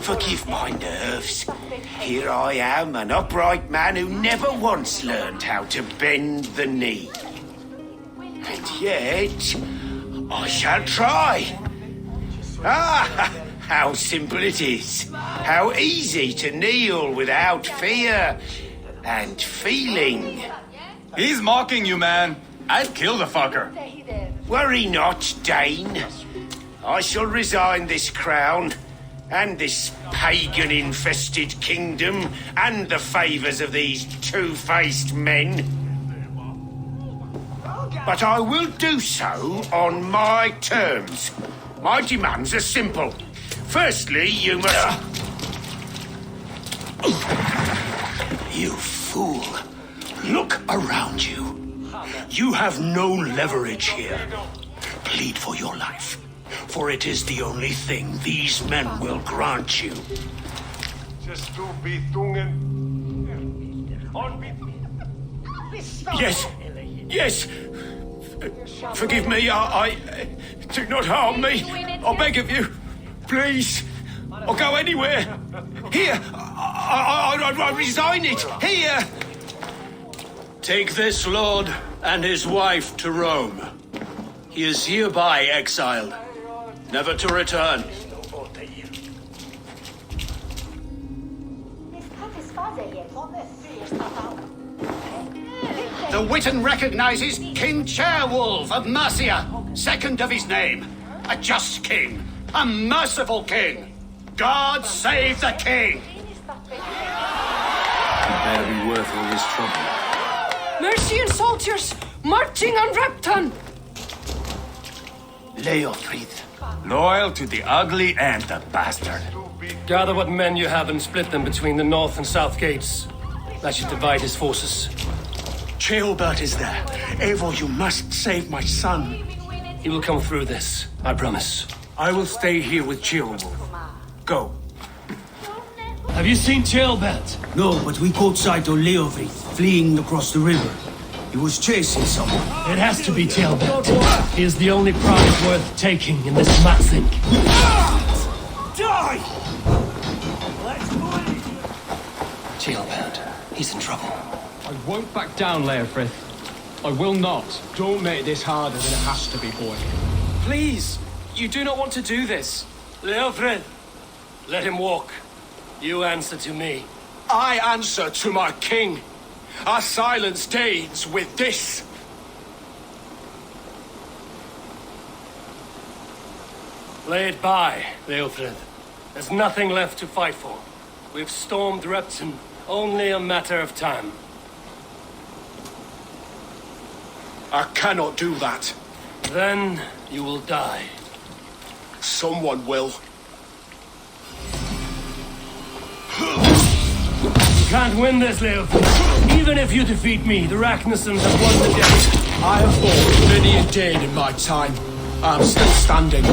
Forgive my nerves. Here I am, an upright man who never once learned how to bend the knee. And yet, I shall try. Ah, how simple it is. How easy to kneel without fear and feeling. He's mocking you, man. I'd kill the fucker. Worry not, Dane. I shall resign this crown and this pagan-infested kingdom and the favours of these two-faced men. But I will do so on my terms. My demands are simple. Firstly, you must... You fool. Look around you. You have no leverage here. Plead for your life, for it is the only thing these men will grant you. Yes, yes. Forgive me, I do not harm me. I beg of you. Please. I'll go anywhere. Here. I resign it. Here. Take this lord and his wife to Rome. He is hereby exiled, never to return. The Witten recognizes King Chairwolf of Mercia, second of his name. A just king, a merciful king. God save the king! Better be worth all this trouble. Mercian soldiers marching on Repton! Leofrith. Loyal to the ugly and the bastard. Gather what men you have and split them between the north and south gates. That should divide his forces. Ceolbert is there. Eivor, you must save my son. He will come through this, I promise. I will stay here with Ceolwolf. Go. Have you seen Ceolbert? No, but we caught sight of Leofrith fleeing across the river. He was chasing someone. It has to be Ceolbert. He is the only prize worth taking in this matzing. Die! Ceolbert, he's in trouble. I won't back down, Leofrith. I will not. Don't make this harder than it has to be, boy. Please, you do not want to do this. Leofrith, let him walk. You answer to me. I answer to my king. I silence Danes with this. Lay it by, Leofrid. There's nothing left to fight for. We've stormed Repton. Only a matter of time. I cannot do that. Then you will die. Someone will. You can't win this, Leofrid. Even if you defeat me, the Ragnarsons have won the day. I have fought many a day in my time. I'm still standing.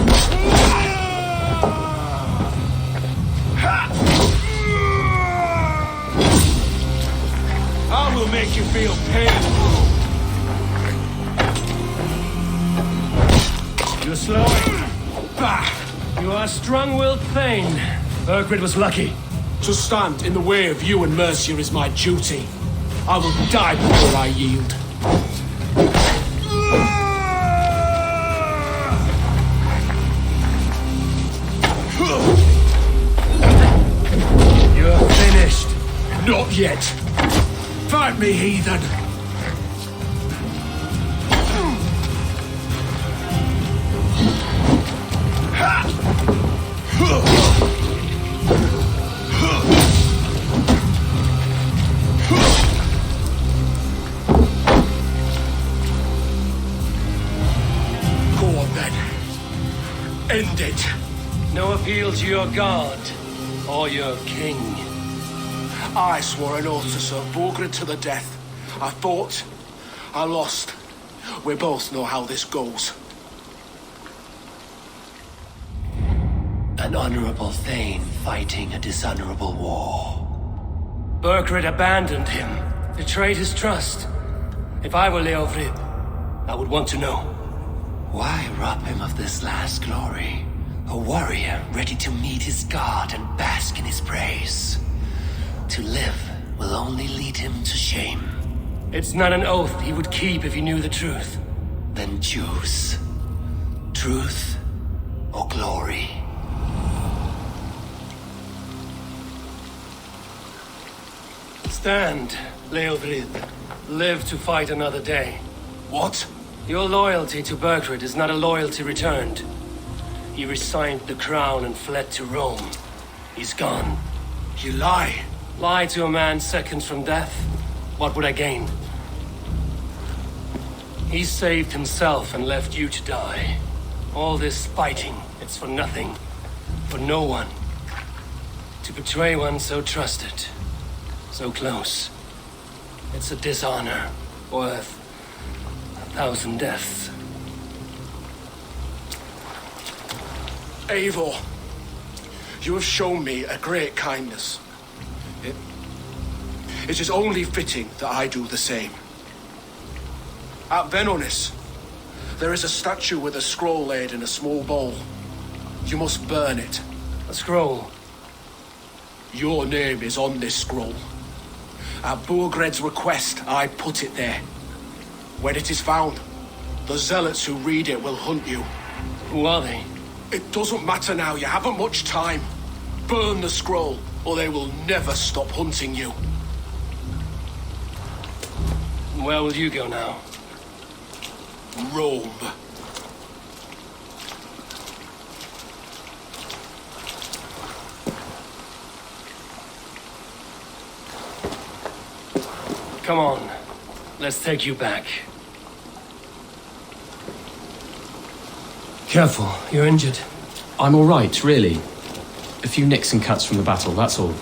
I will make you feel pain. You're slowing. Bah! You are strong-willed Thane. Burgred was lucky. To stand in the way of you and Mercia is my duty. I will die before I yield. You're finished. Not yet. Fight me, heathen. Go on then. End it. No appeal to your god or your king. I swore an oath to serve Borgred to the death. I fought. I lost. We both know how this goes. An honorable Thane fighting a dishonorable war. Burgred abandoned him, betrayed his trust. If I were Leofrid, I would want to know. Why rob him of this last glory? A warrior ready to meet his god and bask in his praise. To live will only lead him to shame. It's not an oath he would keep if he knew the truth. Then choose. Truth or glory. Stand, Leofrid. Live to fight another day. What? Your loyalty to Burgred is not a loyalty returned. He resigned the crown and fled to Rome. He's gone. You lie. Lie to a man seconds from death? What would I gain? He saved himself and left you to die. All this fighting, it's for nothing. For no one. To betray one so trusted. So close. It's a dishonor worth 1,000 deaths. Eivor, you have shown me a great kindness. It is only fitting that I do the same. At Venonis, there is a statue with a scroll laid in a small bowl. You must burn it. A scroll? Your name is on this scroll. At Borgred's request, I put it there. When it is found, the zealots who read it will hunt you. Who are they? It doesn't matter now, you haven't much time. Burn the scroll, or they will never stop hunting you. Where will you go now? Rome. Come on. Let's take you back. Careful, you're injured. I'm all right, really. A few nicks and cuts from the battle, that's all.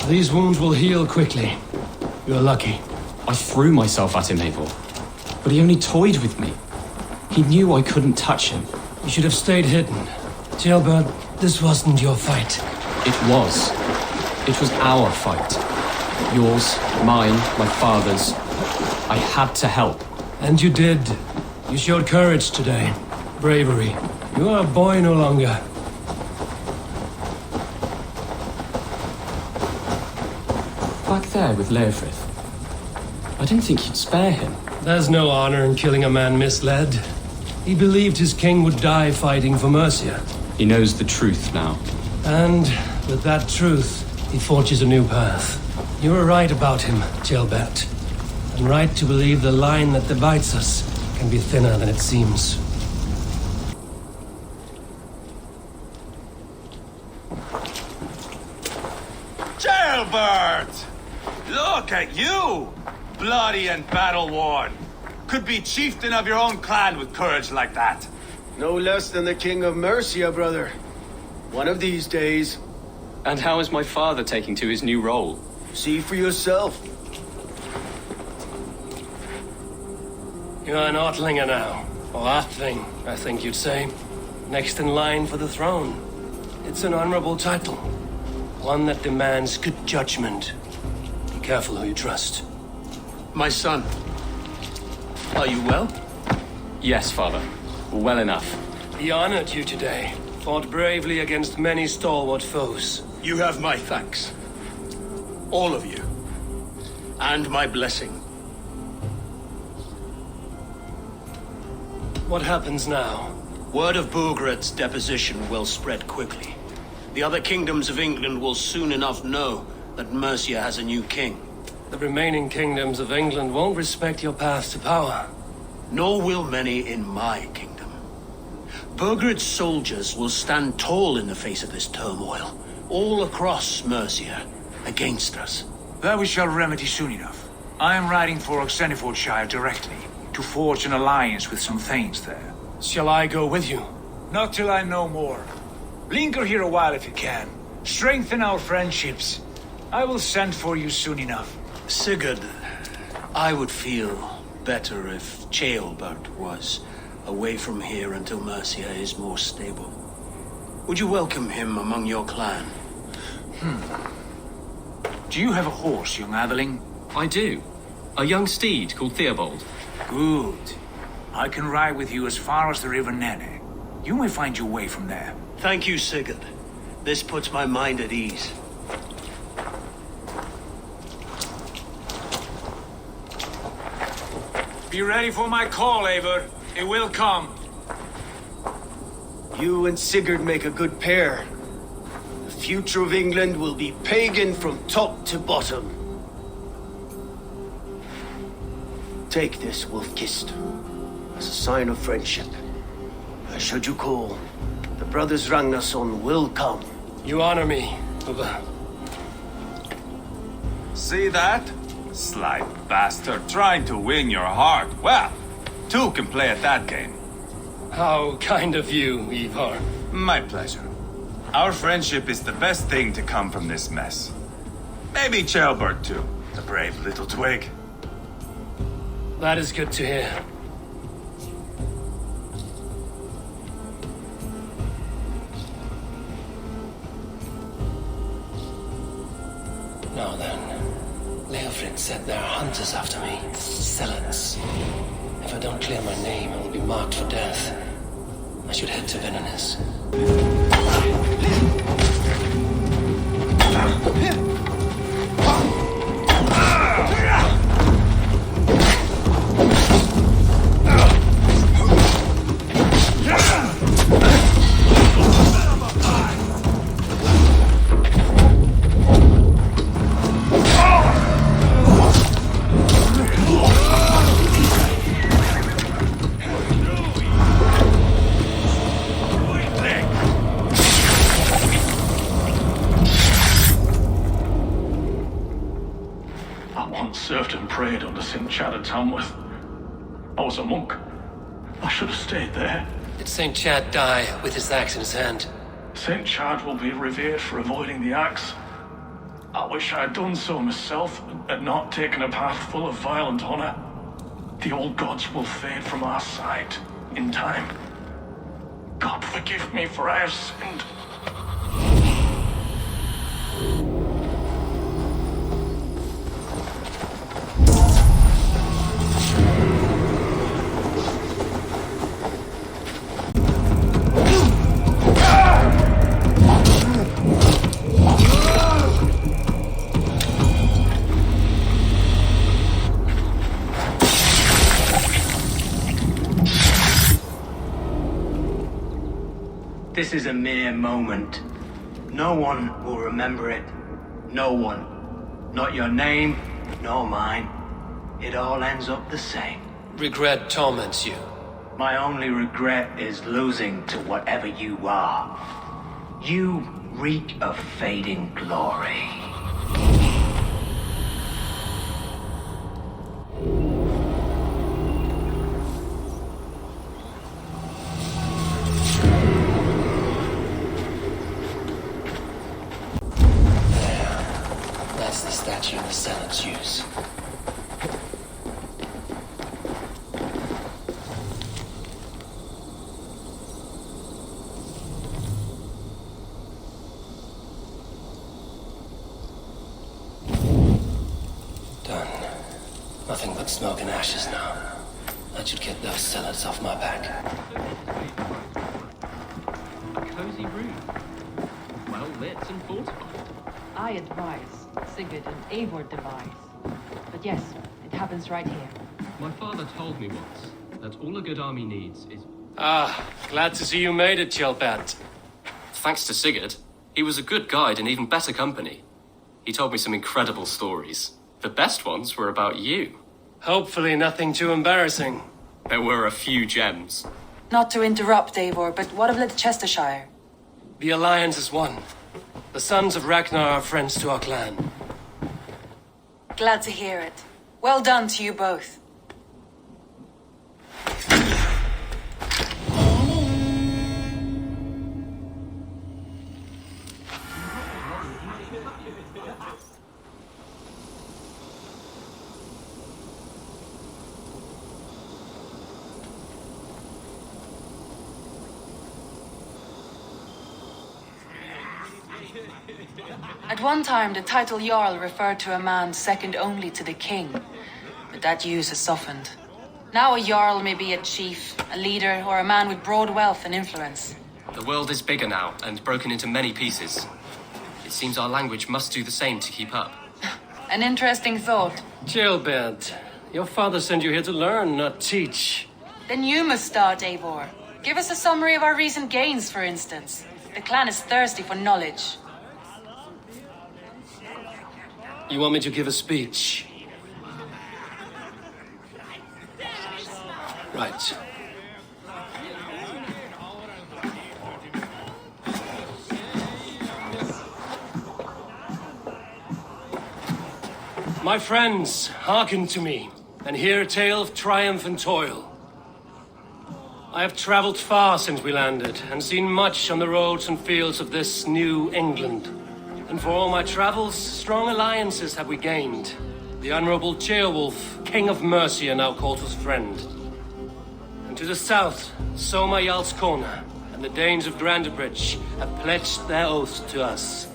These wounds will heal quickly. You're lucky. I threw myself at him, Eivor. But he only toyed with me. He knew I couldn't touch him. You should have stayed hidden. Jailbird, this wasn't your fight. It was. It was our fight. Yours, mine, my father's. I had to help. And you did. You showed courage today. Bravery. You are a boy no longer. Back there with Leofrith. I didn't think you'd spare him. There's no honor in killing a man misled. He believed his king would die fighting for Mercia. He knows the truth now. And with that truth, he forges a new path. You were right about him, Gilbert. I'm right to believe the line that divides us can be thinner than it seems. Jailbird! Look at you! Bloody and battle-worn. Could be chieftain of your own clan with courage like that. No less than the King of Mercia, brother. One of these days. And how is my father taking to his new role? See for yourself. You're an Outlinger now. Or Earthling, I think you'd say. Next in line for the throne. It's an honorable title. One that demands good judgment. Be careful who you trust. My son. Are you well? Yes, father. Well enough. He honored you today. Fought bravely against many stalwart foes. You have my thanks. All of you. And my blessing. What happens now? Word of Burgred's deposition will spread quickly. The other kingdoms of England will soon enough know that Mercia has a new king. The remaining kingdoms of England won't respect your path to power. Nor will many in my kingdom. Burgred's soldiers will stand tall in the face of this turmoil, all across Mercia, against us. That we shall remedy soon enough. I am riding for Oxenfordshire directly, to forge an alliance with some thanes there. Shall I go with you? Not till I know more. Linger here a while if you can. Strengthen our friendships. I will send for you soon enough. Sigurd, I would feel better if Ceolbert was away from here until Mercia is more stable. Would you welcome him among your clan? Do you have a horse, young Atheling? I do. A young steed called Theobald. Good. I can ride with you as far as the River Nene. You may find your way from there. Thank you, Sigurd. This puts my mind at ease. Be ready for my call, Eivor. It will come. You and Sigurd make a good pair. The future of England will be pagan from top to bottom. Take this, Wolf-Kissed, as a sign of friendship. Should you call, the brothers Ragnarsson will come. You honor me, Ubba. See that? Sly bastard trying to win your heart. Well, two can play at that game. How kind of you, Ivar. My pleasure. Our friendship is the best thing to come from this mess. Maybe Ceolbert too, the brave little twig. That is good to hear. Now then, Leofrid said there are hunters after me. Sellouts. If I don't clear my name, I will be marked for death. I should head to Vinarnis. Served and prayed under St. Chad at Tamworth. I was a monk. I should have stayed there. Did St. Chad die with his axe in his hand? St. Chad will be revered for avoiding the axe. I wish I had done so myself and not taken a path full of violent honor. The old gods will fade from our sight in time. God forgive me, for I have sinned. This is a mere moment. No one will remember it. No one. Not your name, nor mine. it all ends up the same. Regret torments you. My only regret is losing to whatever you are. You reek of fading glory. That's the statue the Senates use. Done. Nothing but smoke and ashes now. That should get those Senates off my back. A cozy room. Well lit and fortified. I advise, Sigurd and Eivor devise. But yes, it happens right here. My father told me once that all a good army needs is... Ah, glad to see you made it, Kjellbert. Thanks to Sigurd, he was a good guide and even better company. He told me some incredible stories. The best ones were about you. Hopefully nothing too embarrassing. There were a few gems. Not to interrupt, Eivor, but what of Leicestershire? The Alliance is one. The sons of Ragnar are friends to our clan. Glad to hear it. Well done to you both. At one time, the title Jarl referred to a man second only to the king, but that use has softened. Now a Jarl may be a chief, a leader, or a man with broad wealth and influence. The world is bigger now and broken into many pieces. It seems our language must do the same to keep up. An interesting thought. Kjellbert, your father sent you here to learn, not teach. Then you must start, Eivor. Give us a summary of our recent gains, for instance. The clan is thirsty for knowledge. You want me to give a speech? Right. My friends, hearken to me, and hear a tale of triumph and toil. I have traveled far since we landed, and seen much on the roads and fields of this new England. And for all my travels, strong alliances have we gained. The Honorable Ceolwulf, King of Mercia, now calls us friend. And to the south, Soma Jarlskona and the Danes of Grandebridge have pledged their oath to us.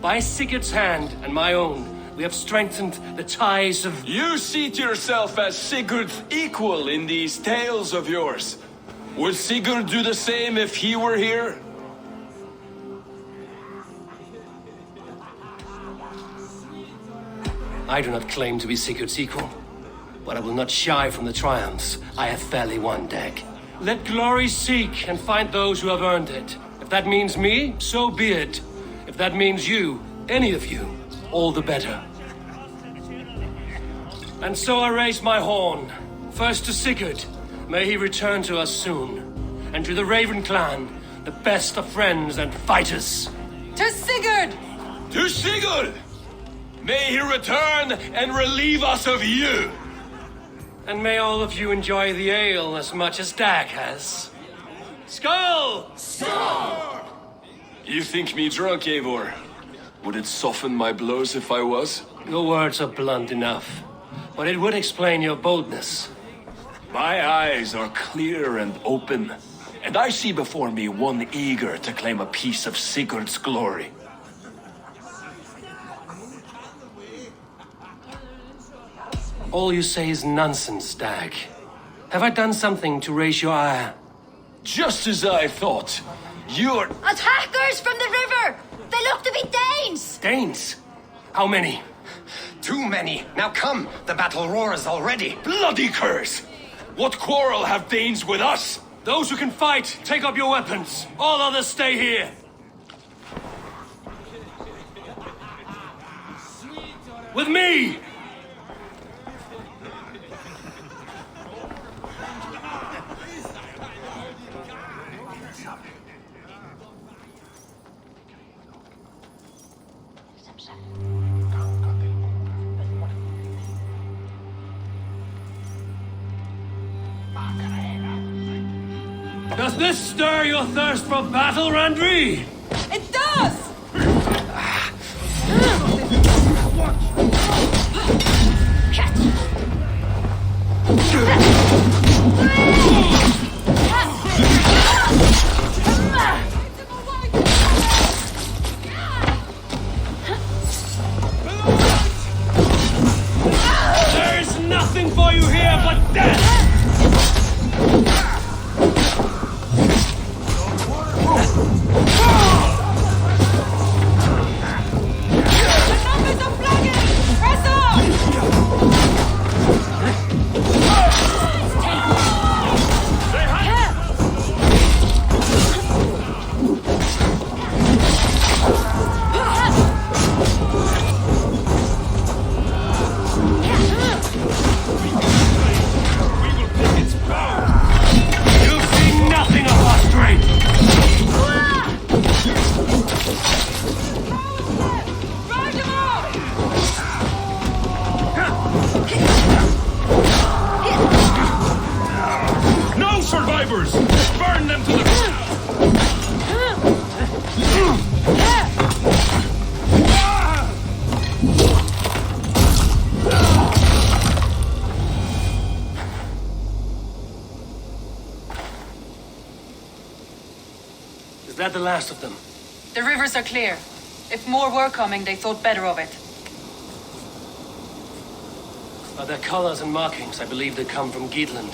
By Sigurd's hand and my own, we have strengthened the ties of... You seat yourself as Sigurd's equal in these tales of yours. Would Sigurd do the same if he were here? I do not claim to be Sigurd's equal, but I will not shy from the triumphs I have fairly won, Dag. Let glory seek and find those who have earned it. If that means me, so be it. If that means you, any of you, all the better. And so I raise my horn, first to Sigurd, may he return to us soon, and to the Raven clan, the best of friends and fighters. To Sigurd! To Sigurd! May he return and relieve us of you! And may all of you enjoy the ale as much as Dag has. Skull! Skull! You think me drunk, Eivor? Would it soften my blows if I was? Your words are blunt enough, but it would explain your boldness. My eyes are clear and open, and I see before me one eager to claim a piece of Sigurd's glory. All you say is nonsense, Dag. Have I done something to raise your ire? Just as I thought. You're... Attackers from the river! They look to be Danes! Danes? How many? Too many. Now come, the battle roars already. Bloody curse! What quarrel have Danes with us? Those who can fight, take up your weapons. All others stay here. With me! Does this stir your thirst for battle, Randri? It does! There's nothing for you here but death! Is that the last of them? The rivers are clear. If more were coming, they thought better of it. By their colors and markings, I believe they come from Geatland.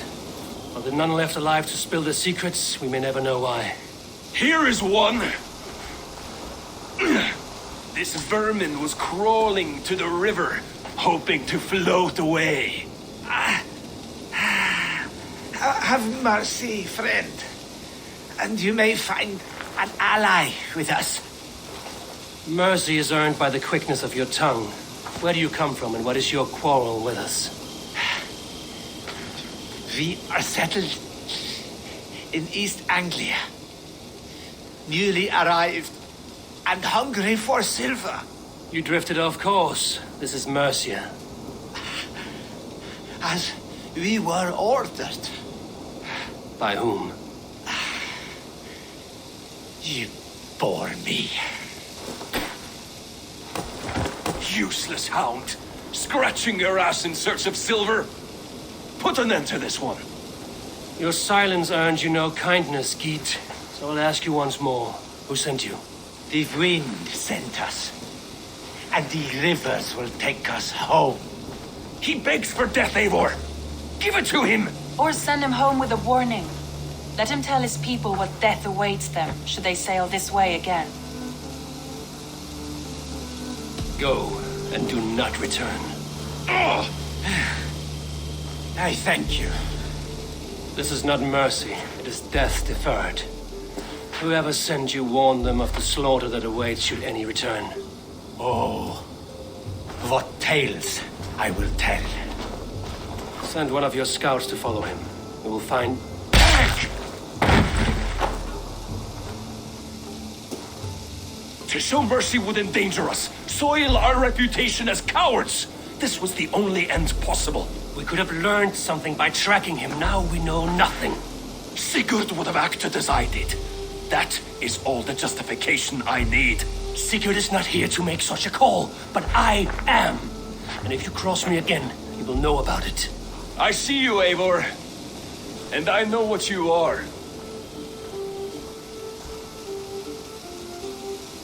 Are there none left alive to spill their secrets? We may never know why. Here is one. This vermin was crawling to the river, hoping to float away. Have mercy, friend. And you may find an ally with us. Mercy is earned by the quickness of your tongue. Where do you come from, and what is your quarrel with us? We are settled in East Anglia. Newly arrived and hungry for silver. You drifted off course. This is Mercia. As we were ordered. By whom? You bore me. Useless hound. Scratching your ass in search of silver. Put an end to this one. Your silence earned you no kindness, Geet. So I'll ask you once more. Who sent you? The wind sent us. And the rivers will take us home. He begs for death, Eivor. Give it to him! Or send him home with a warning. Let him tell his people what death awaits them should they sail this way again. Go, and do not return. Oh! I thank you. This is not mercy, it is death deferred. Whoever sent you warned them of the slaughter that awaits should any return. Oh, what tales I will tell. Send one of your scouts to follow him. We will find... To show mercy would endanger us, soil our reputation as cowards. This was the only end possible. We could have learned something by tracking him. Now we know nothing. Sigurd would have acted as I did. That is all the justification I need. Sigurd is not here to make such a call, but I am. And if you cross me again, you will know about it. I see you, Eivor. And I know what you are.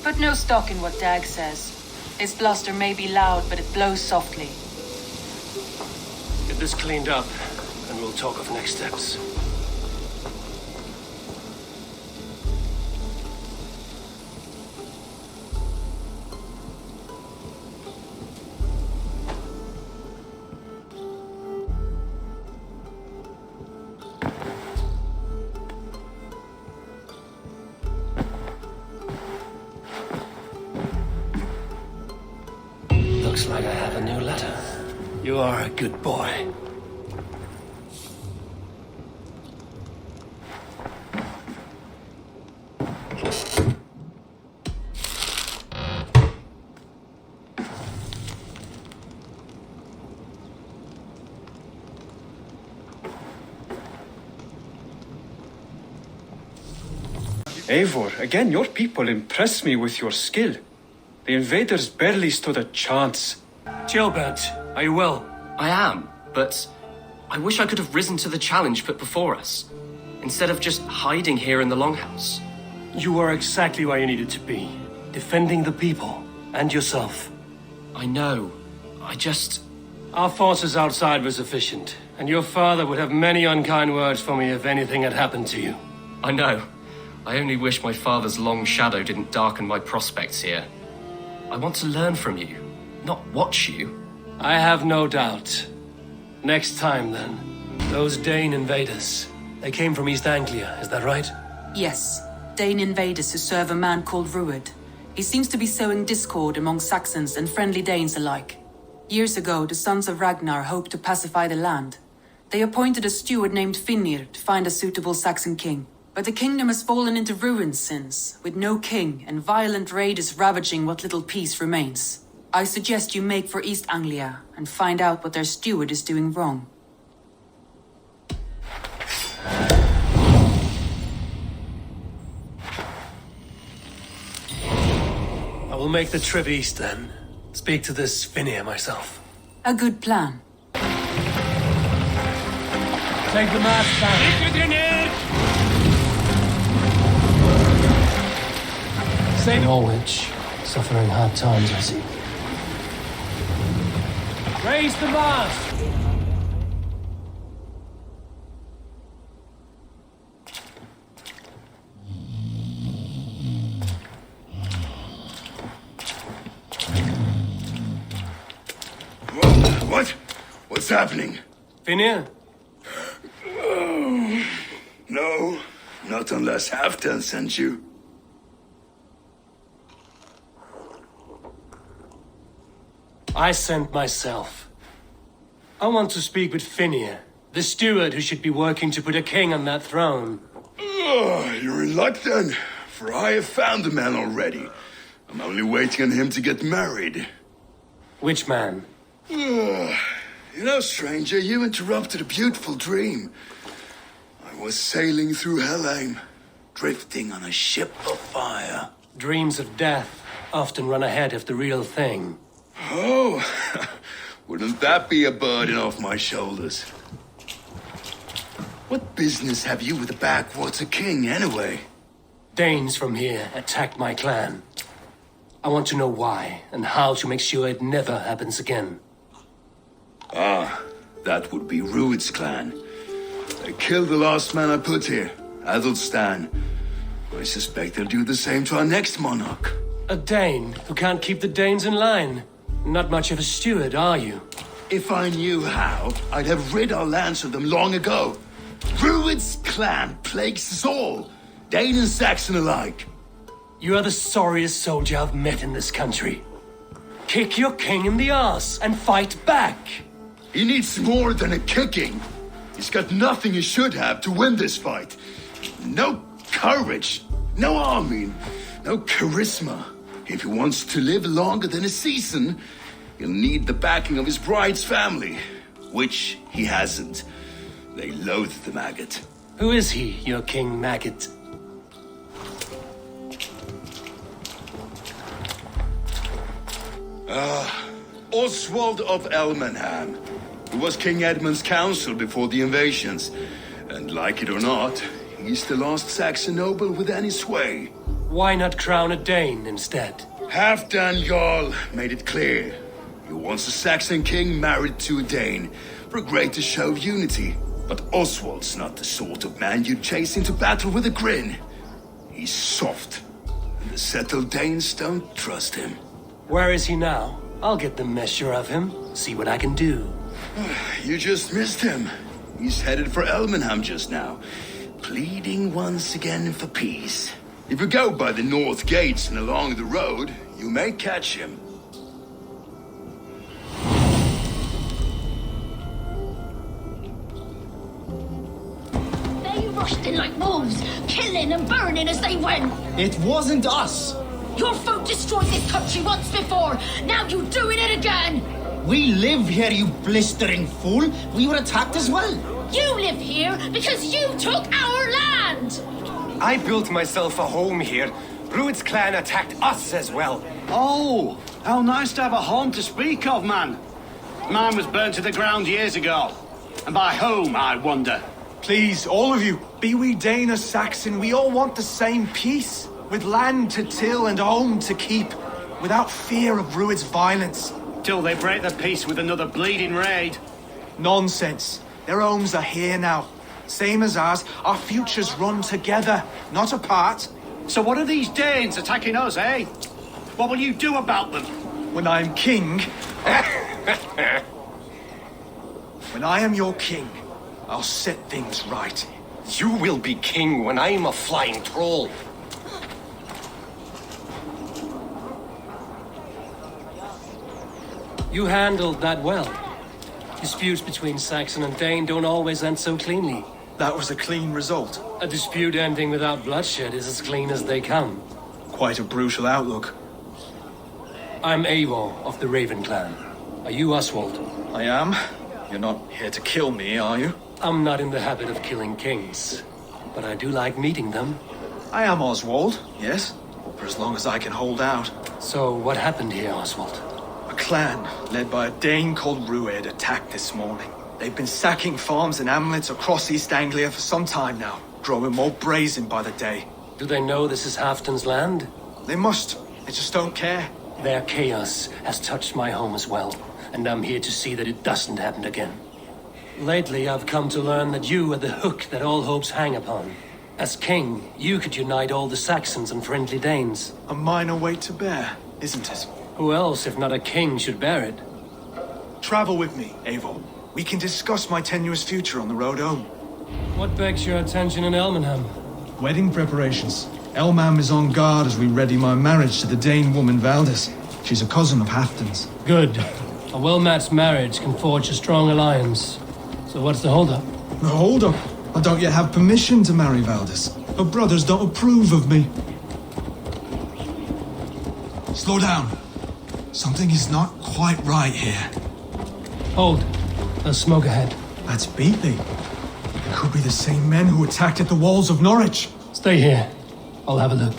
Put no stock in what Dag says. His bluster may be loud, but it blows softly. Get this cleaned up, and we'll talk of next steps. Looks like I have a new letter. You are a good boy. Eivor, again, your people impress me with your skill. The invaders barely stood a chance. Gilbert, are you well? I am, but I wish I could have risen to the challenge put before us, instead of just hiding here in the Longhouse. You were exactly where you needed to be, defending the people and yourself. I know. Our forces outside were sufficient, and your father would have many unkind words for me if anything had happened to you. I know. I only wish my father's long shadow didn't darken my prospects here. I want to learn from you, not watch you. I have no doubt. Next time, then. Those Dane invaders. They came from East Anglia, is that right? Yes. Dane invaders who serve a man called Rued. He seems to be sowing discord among Saxons and friendly Danes alike. Years ago, the sons of Ragnar hoped to pacify the land. They appointed a steward named Finnir to find a suitable Saxon king. But the kingdom has fallen into ruins since, with no king and violent raiders ravaging what little peace remains. I suggest you make for East Anglia and find out what their steward is doing wrong. I will make the trip east then. Speak to this Finnir myself. A good plan. Take the mask down. Norwich, suffering hard times, I see. Raise the mast! What? What's happening? Finnir? Oh, no, not unless Halfdan sent you. I sent myself. I want to speak with Finnir, the steward who should be working to put a king on that throne. You're in luck then, for I have found the man already. I'm only waiting on him to get married. Which man? You know, stranger, you interrupted a beautiful dream. I was sailing through Helheim, drifting on a ship of fire. Dreams of death often run ahead of the real thing. Oh, wouldn't that be a burden off my shoulders? What business have you with the backwater king, anyway? Danes from here attacked my clan. I want to know why, and how to make sure it never happens again. Ah, that would be Rued's clan. They killed the last man I put here, Adelstan. I suspect they'll do the same to our next monarch. A Dane who can't keep the Danes in line. Not much of a steward, are you? If I knew how, I'd have rid our lands of them long ago. Rued's clan plagues us all, Dane and Saxon alike. You are the sorriest soldier I've met in this country. Kick your king in the arse and fight back. He needs more than a kicking. He's got nothing he should have to win this fight. No courage, no army, no charisma. If he wants to live longer than a season, he'll need the backing of his bride's family, which he hasn't. They loathe the maggot. Who is he, your King Maggot? Oswald of Elmenham, who was King Edmund's counsel before the invasions. And like it or not, he's the last Saxon noble with any sway. Why not crown a Dane instead? Halfdan Jarl made it clear. He wants a Saxon king married to a Dane for a greater show of unity. But Oswald's not the sort of man you'd chase into battle with a grin. He's soft, and the settled Danes don't trust him. Where is he now? I'll get the measure of him, see what I can do. You just missed him. He's headed for Elmenham just now, pleading once again for peace. If you go by the north gates and along the road, you may catch him. They rushed in like wolves, killing and burning as they went. It wasn't us. Your folk destroyed this country once before. Now you're doing it again. We live here, you blistering fool. We were attacked as well. You live here because you took our land. I built myself a home here. Rued's clan attacked us as well. Oh, how nice to have a home to speak of, man. Mine was burnt to the ground years ago. And by home, I wonder. Please, all of you, be we Dane or Saxon, we all want the same peace. With land to till and home to keep. Without fear of Rued's violence. Till they break the peace with another bleeding raid. Nonsense. Their homes are here now. Same as ours, our futures run together, not apart. So what are these Danes attacking us, eh? What will you do about them? When I am king... when I am your king, I'll set things right. You will be king when I'm a flying troll. You handled that well. Disputes between Saxon and Dane don't always end so cleanly. That was a clean result. A dispute ending without bloodshed is as clean as they come. Quite a brutal outlook. I'm Eivor of the Raven clan. Are you Oswald? I am. You're not here to kill me, are you? I'm not in the habit of killing kings, but I do like meeting them. I am Oswald, yes. For as long as I can hold out. So what happened here, Oswald? A clan, led by a Dane called Rued, attacked this morning. They've been sacking farms and hamlets across East Anglia for some time now, growing more brazen by the day. Do they know this is Halfton's land? They must. They just don't care. Their chaos has touched my home as well, and I'm here to see that it doesn't happen again. Lately, I've come to learn that you are the hook that all hopes hang upon. As king, you could unite all the Saxons and friendly Danes. A minor weight to bear, isn't it? Who else, if not a king, should bear it? Travel with me, Eivor. We can discuss my tenuous future on the road home. What begs your attention in Elmenham? Wedding preparations. Elmam is on guard as we ready my marriage to the Dane woman Valdis. She's a cousin of Halfton's. Good. A well-matched marriage can forge a strong alliance. So what's the holdup? The holdup? I don't yet have permission to marry Valdis. Her brothers don't approve of me. Slow down. Something is not quite right here. Hold. There's smoke ahead. That's Beatley. It could be the same men who attacked at the walls of Norwich. Stay here. I'll have a look.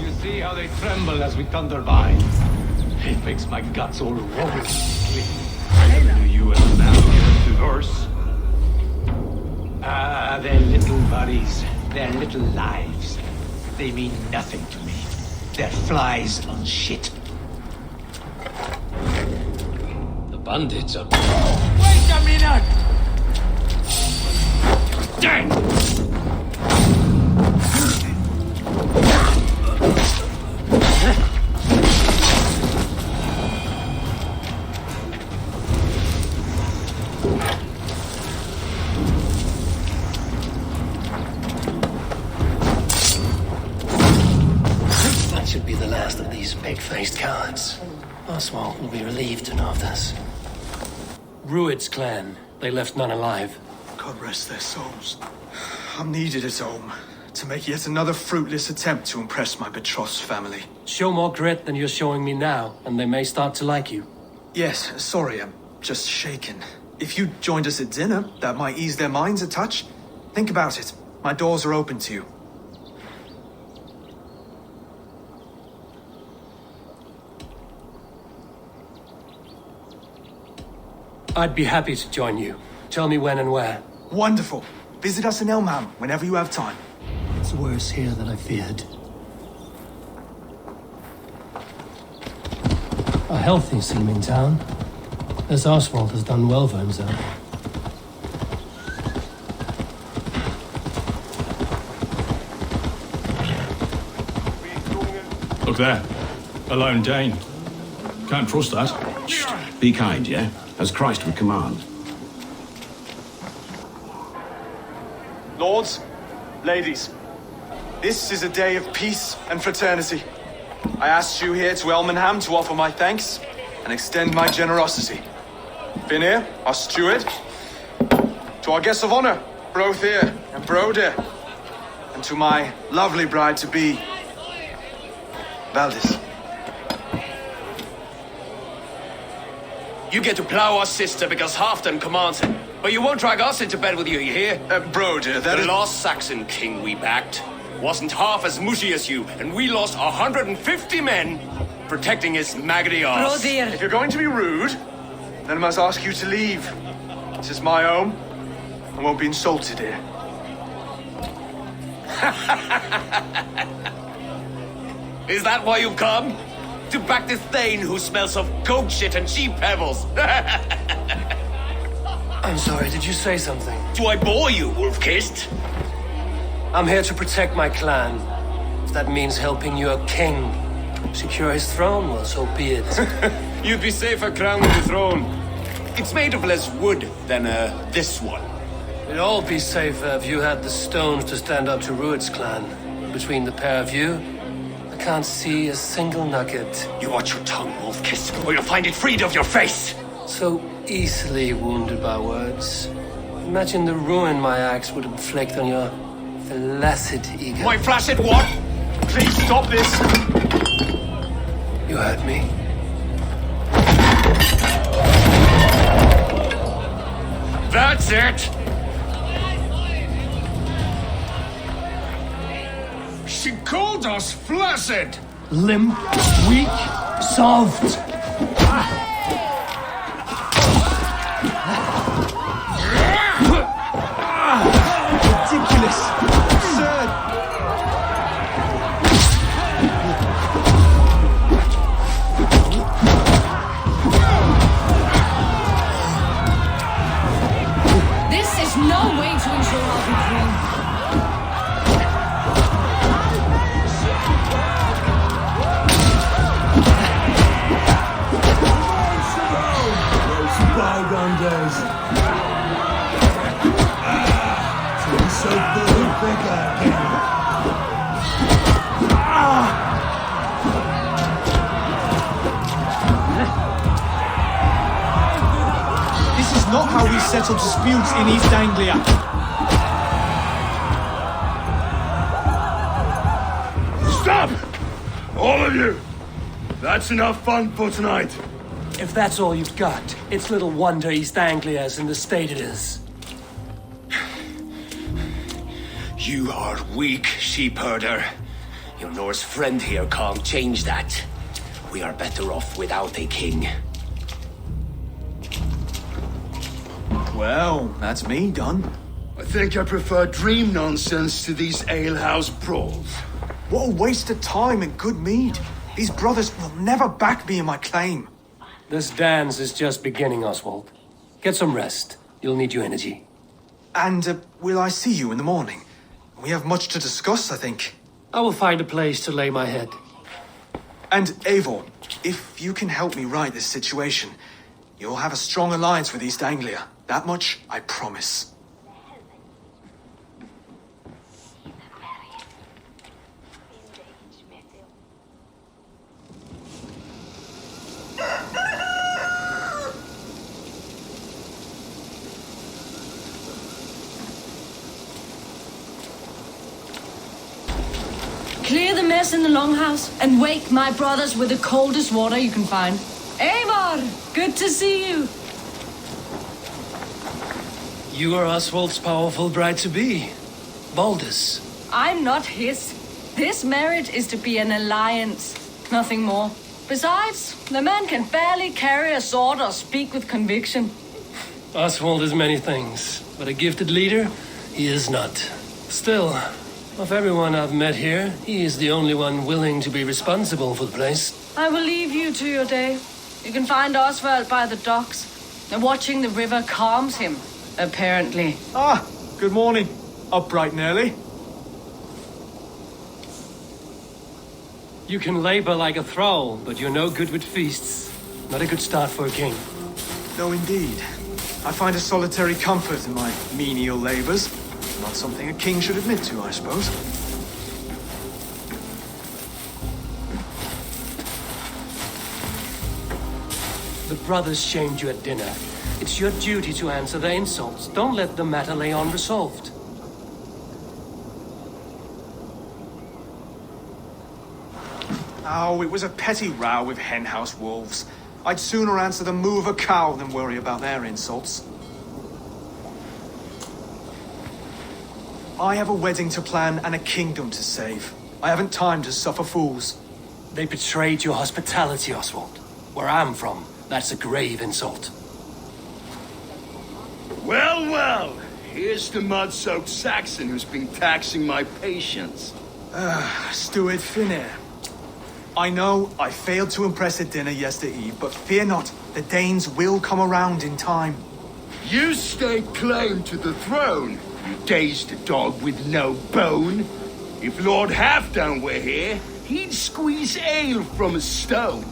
You see how they tremble as we thunder by? It makes my guts all roll. I never knew you as a man given to verse. Ah, their little bodies, their little lives. They mean nothing to me. They're flies on shit. The bandits are... Wait a minute! Dang! That should be the last of these pig-faced cowards. Oswald will be relieved to know of this. Rued's clan. They left none alive. God rest their souls. I'm needed at home to make yet another fruitless attempt to impress my betrothed family. Show more grit than you're showing me now, and they may start to like you. Yes, sorry, I'm just shaken. If you joined us at dinner, that might ease their minds a touch. Think about it. My doors are open to you. I'd be happy to join you. Tell me when and where. Wonderful. Visit us in Elmham whenever you have time. It's worse here than I feared. A healthy seeming town. This Oswald has done well for himself. Look there. A lone Dane. Can't trust that. Be kind, yeah? As Christ would command. Lords, ladies, this is a day of peace and fraternity. I asked you here to Elmenham to offer my thanks and extend my generosity. Finir, our steward, to our guests of honor, Brothir and Brodir, and to my lovely bride-to-be, Valdis. You get to plow our sister because Halfdan commands it. But you won't drag us into bed with you hear? Broder, The last Saxon king we backed wasn't half as mushy as you, and we lost 150 men protecting his maggoty arse. If you're going to be rude, then I must ask you to leave. This is my home. I won't be insulted here. Is that why you come? To back this Thane who smells of goat shit and cheap pebbles? I'm sorry, did you say something? Do I bore you, wolf-kissed? I'm here to protect my clan. If that means helping your king secure his throne, well, so be it. You'd be safer crowning the throne. It's made of less wood than, this one. It'd all be safer if you had the stones to stand up to Rued's clan. Between the pair of you, I can't see a single nugget. You watch your tongue, wolf-kissed, or you'll find it freed of your face! So easily wounded by words. Imagine the ruin my axe would inflict on your flaccid ego. My flaccid what? Please stop this! You heard me. That's it! She called us flaccid! Limp, weak, soft. Ridiculous. Absurd. This is no way to ensure our victory. Bygone days. To be so full of vigor again. This is not how we settle disputes in East Anglia. Stop! All of you! That's enough fun for tonight. If that's all you've got, it's little wonder East Anglia is in the state it is. You are weak, sheep herder. Your Norse friend here can't change that. We are better off without a king. Well, that's me done. I think I prefer dream nonsense to these alehouse brawls. What a waste of time and good mead. These brothers will never back me in my claim. This dance is just beginning, Oswald. Get some rest. You'll need your energy. And will I see you in the morning? We have much to discuss, I think. I will find a place to lay my head. And Eivor, if you can help me right this situation, you'll have a strong alliance with East Anglia. That much, I promise. Clear the mess in the longhouse and wake my brothers with the coldest water you can find. Eivor, good to see you. You are Oswald's powerful bride-to-be, Baldus. I'm not his. This marriage is to be an alliance, nothing more. Besides, the man can barely carry a sword or speak with conviction. Oswald is many things, but a gifted leader, he is not. Still, of everyone I've met here, he is the only one willing to be responsible for the place. I will leave you to your day. You can find Oswald by the docks. And watching the river calms him, apparently. Ah, good morning. Up bright and early. You can labor like a thrall, but you're no good with feasts. Not a good start for a king. No, indeed. I find a solitary comfort in my menial labors. Not something a king should admit to, I suppose. The brothers shamed you at dinner. It's your duty to answer their insults. Don't let the matter lay unresolved. Oh, it was a petty row with henhouse wolves. I'd sooner answer the moo of a cow than worry about their insults. I have a wedding to plan and a kingdom to save. I haven't time to suffer fools. They betrayed your hospitality, Oswald. Where I'm from, that's a grave insult. Well, well. Here's the mud-soaked Saxon who's been taxing my patience. Steward Finnair. I know I failed to impress at dinner yesterday eve, but fear not, the Danes will come around in time. You stake claim to the throne, you dazed dog with no bone. If Lord Halfdan were here, he'd squeeze ale from a stone.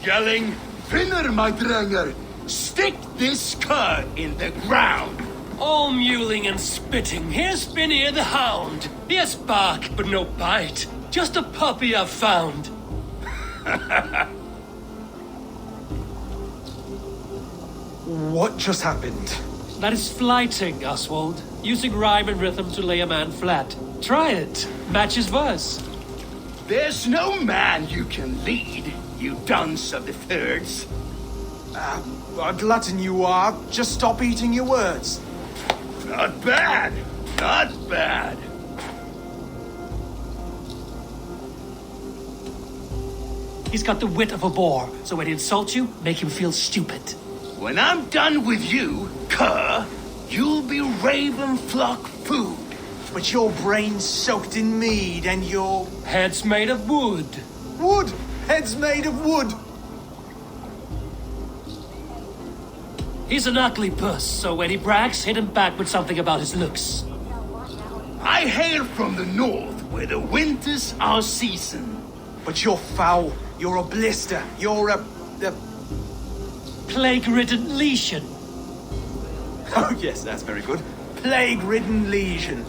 Yelling, Finner, my drenger, stick this cur in the ground. All mewling and spitting, here's Finnear the Hound. Yes, bark, but no bite. Just a puppy I've found. What just happened? That is flighting, Oswald. Using rhyme and rhythm to lay a man flat. Try it. Match his verse. There's no man you can lead, you dunce of the thirds. A glutton you are. Just stop eating your words. Not bad. Not bad. He's got the wit of a boar, so when he insults you, make him feel stupid. When I'm done with you, cur, you'll be raven flock food. But your brain's soaked in mead and your... Head's made of wood. Wood! Head's made of wood! He's an ugly puss, so when he brags, hit him back with something about his looks. I hail from the north, where the winters are season. But you're foul. You're a blister. You're a... Plague-ridden lesion. Oh, yes, that's very good. Plague-ridden lesion.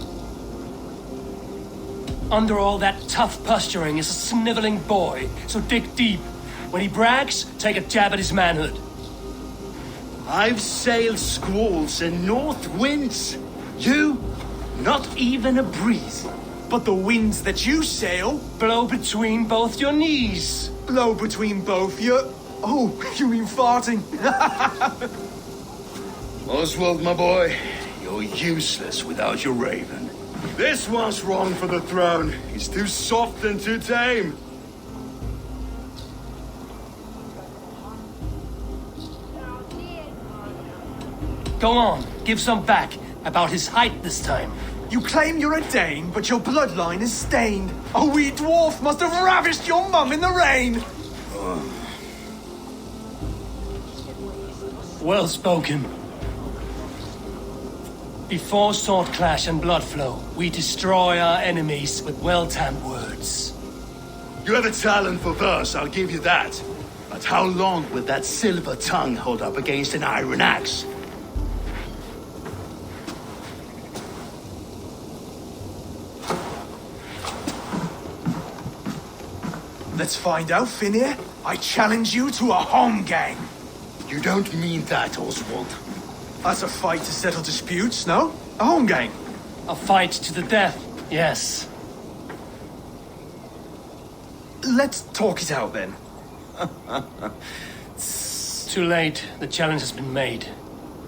Under all that tough posturing is a sniveling boy, so dig deep. When he brags, take a jab at his manhood. I've sailed squalls and north winds. You, not even a breeze. But the winds that you sail... Blow between both your knees. Blow between both your... Oh, you mean farting? Oswald, my boy, you're useless without your raven. This one's wrong for the throne. He's too soft and too tame. Go on, give some back. About his height this time. You claim you're a Dane, but your bloodline is stained. A wee dwarf must have ravished your mum in the rain. Well spoken. Before sword clash and blood flow, we destroy our enemies with well-timed words. You have a talent for verse, I'll give you that. But how long will that silver tongue hold up against an iron axe? Let's find out, Finnear. I challenge you to a home gang. You don't mean that, Oswald. That's a fight to settle disputes, no? A home gang. A fight to the death, yes. Let's talk it out, then. Too late. The challenge has been made.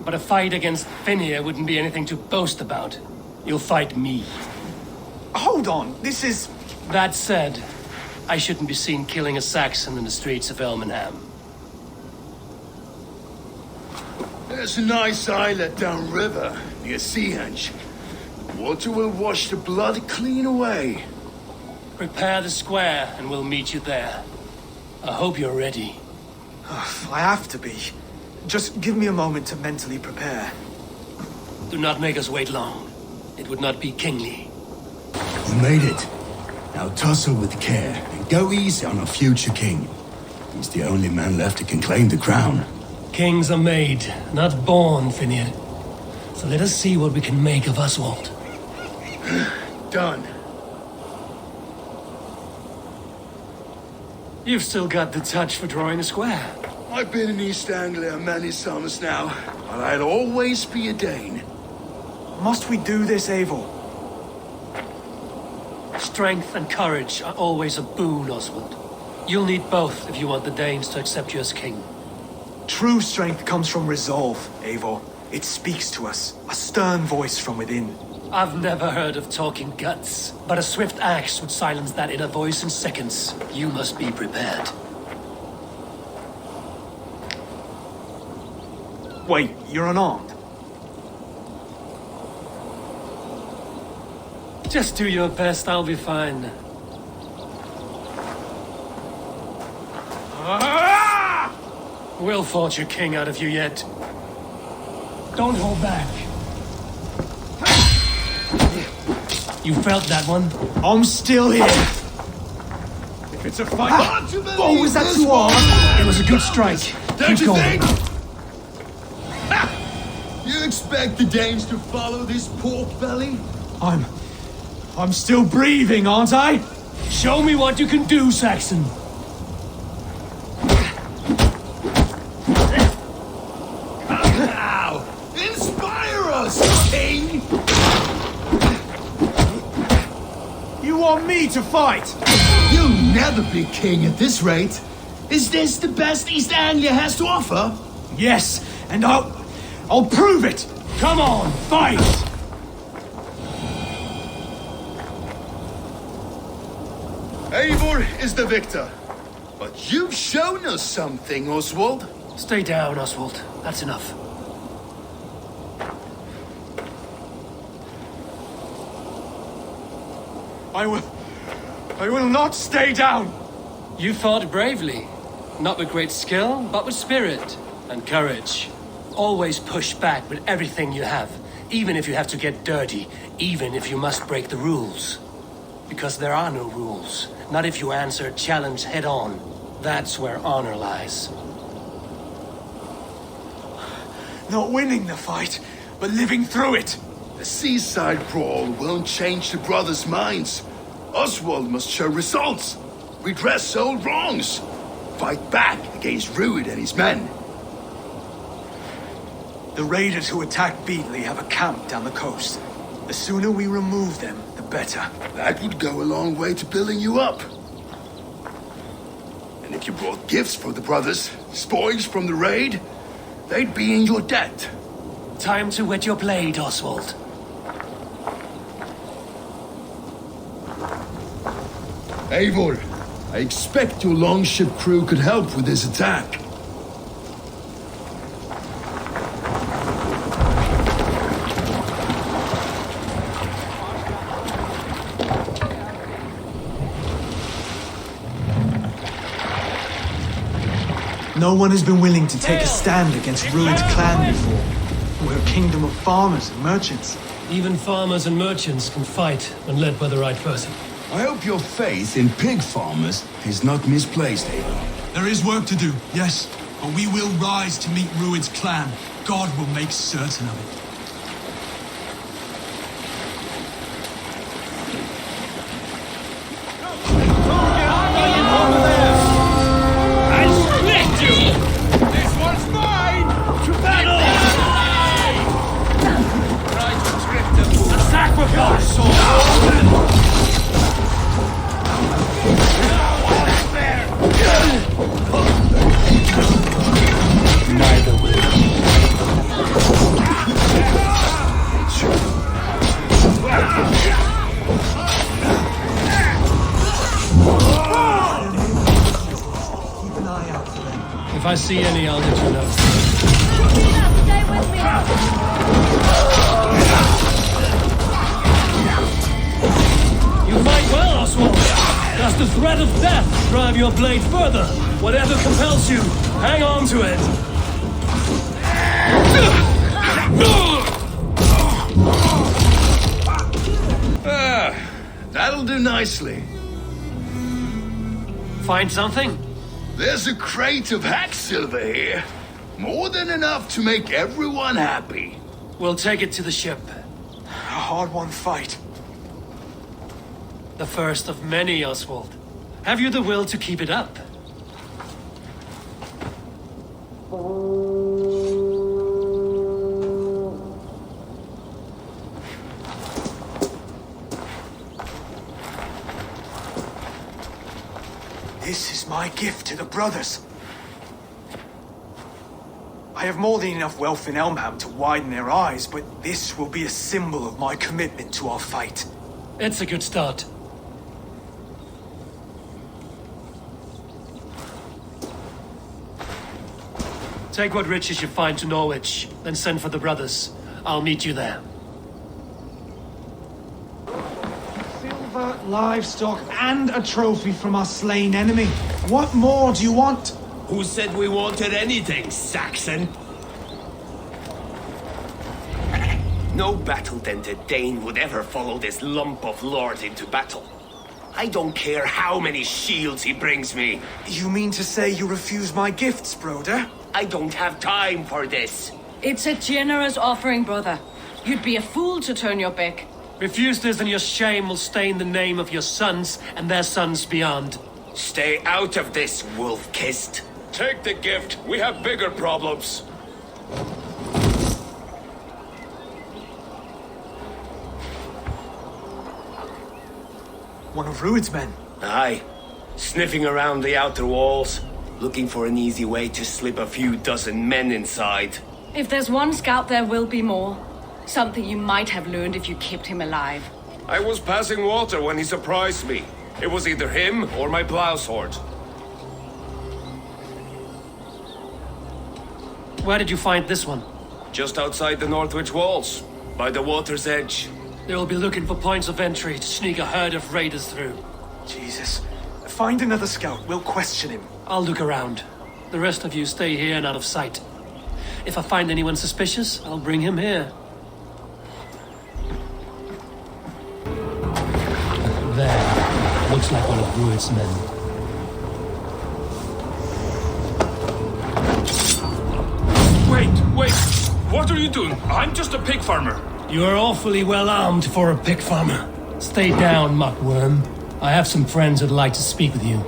But a fight against Finnear wouldn't be anything to boast about. You'll fight me. Hold on, this is... That said, I shouldn't be seen killing a Saxon in the streets of Elmenham. There's a nice islet downriver, near Seahenge. Water will wash the blood clean away. Prepare the square, and we'll meet you there. I hope you're ready. I have to be. Just give me a moment to mentally prepare. Do not make us wait long. It would not be kingly. You made it. Now tussle with care, and go easy on our future king. He's the only man left who can claim the crown. Kings are made, not born, Finnear. So let us see what we can make of Oswald. Done. You've still got the touch for drawing a square. I've been in East Anglia many summers now, but I'll always be a Dane. Must we do this, Eivor? Strength and courage are always a boon, Oswald. You'll need both if you want the Danes to accept you as king. True strength comes from resolve, Eivor. It speaks to us, a stern voice from within. I've never heard of talking guts, but a swift axe would silence that inner voice in seconds. You must be prepared. Wait, you're unarmed? Just do your best, I'll be fine. We'll forge a king out of you yet. Don't hold back. You felt that one? I'm still here. If it's a fight... Oh, was that too hard? It was a good strike. Keep going. You expect the Danes to follow this pork belly? I'm still breathing, aren't I? Show me what you can do, Saxon. Now, inspire us, King! You want me to fight? You'll never be king at this rate. Is this the best East Anglia has to offer? Yes, and I'll prove it! Come on, fight! Eivor is the victor. But you've shown us something, Oswald. Stay down, Oswald. That's enough. I will not stay down! You fought bravely. Not with great skill, but with spirit and courage. Always push back with everything you have, even if you have to get dirty, even if you must break the rules. Because there are no rules. Not if you answer a challenge head on. That's where honor lies. Not winning the fight, but living through it. The seaside brawl won't change the brothers' minds. Oswald must show results. Redress old wrongs. Fight back against Rued and his men. The raiders who attacked Beatley have a camp down the coast. The sooner we remove them, the better. That would go a long way to building you up. And if you brought gifts for the brothers, spoils from the raid, they'd be in your debt. Time to wet your blade, Oswald. Eivor, I expect your longship crew could help with this attack. No one has been willing to take a stand against Rued's clan before. We're a kingdom of farmers and merchants. Even farmers and merchants can fight when led by the right person. I hope your faith in pig farmers is not misplaced, Eivor. There is work to do, yes, but we will rise to meet Rued's clan. God will make certain of it. If I see any, I'll let you know. You fight well, Oswald. Does the threat of death drive your blade further? Whatever compels you, hang on to it. That'll do nicely. Find something? There's a crate of hack silver here. More than enough to make everyone happy. We'll take it to the ship. A hard-won fight. The first of many, Oswald. Have you the will to keep it up? This is my gift to the brothers. I have more than enough wealth in Elmham to widen their eyes, but this will be a symbol of my commitment to our fight. It's a good start. Take what riches you find to Norwich, then send for the brothers. I'll meet you there. Silver, livestock, and a trophy from our slain enemy. What more do you want? Who said we wanted anything, Saxon? No battle-dented Dane would ever follow this lump of lord into battle. I don't care how many shields he brings me. You mean to say you refuse my gifts, Broder? I don't have time for this. It's a generous offering, brother. You'd be a fool to turn your back. Refuse this and your shame will stain the name of your sons and their sons beyond. Stay out of this, wolf-kissed. Take the gift. We have bigger problems. One of Rued's men. Aye. Sniffing around the outer walls, looking for an easy way to slip a few dozen men inside. If there's one scout, there will be more. Something you might have learned if you kept him alive. I was passing water when he surprised me. It was either him or my plow sword. Where did you find this one? Just outside the Northwich walls, by the water's edge. They'll be looking for points of entry to sneak a herd of raiders through. Jesus. Find another scout. We'll question him. I'll look around. The rest of you stay here and out of sight. If I find anyone suspicious, I'll bring him here. There. Looks like one of Rued's men. Wait! What are you doing? I'm just a pig farmer. You are awfully well armed for a pig farmer. Stay down, muckworm. I have some friends who'd like to speak with you.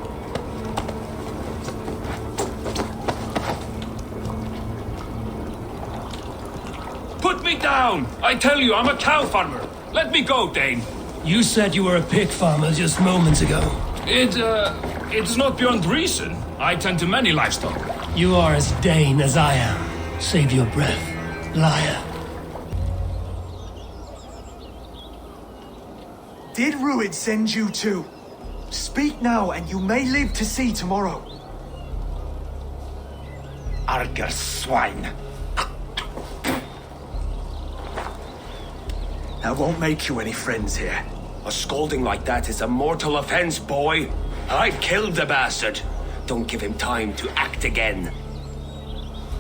Put me down! I tell you, I'm a cow farmer. Let me go, Dane. You said you were a pig farmer just moments ago. It's not beyond reason. I tend to many livestock. You are as Dane as I am. Save your breath, liar. Did Rued send you too? Speak now, and you may live to see tomorrow. Arger swine. That won't make you any friends here. A scolding like that is a mortal offense, boy. I've killed the bastard. Don't give him time to act again.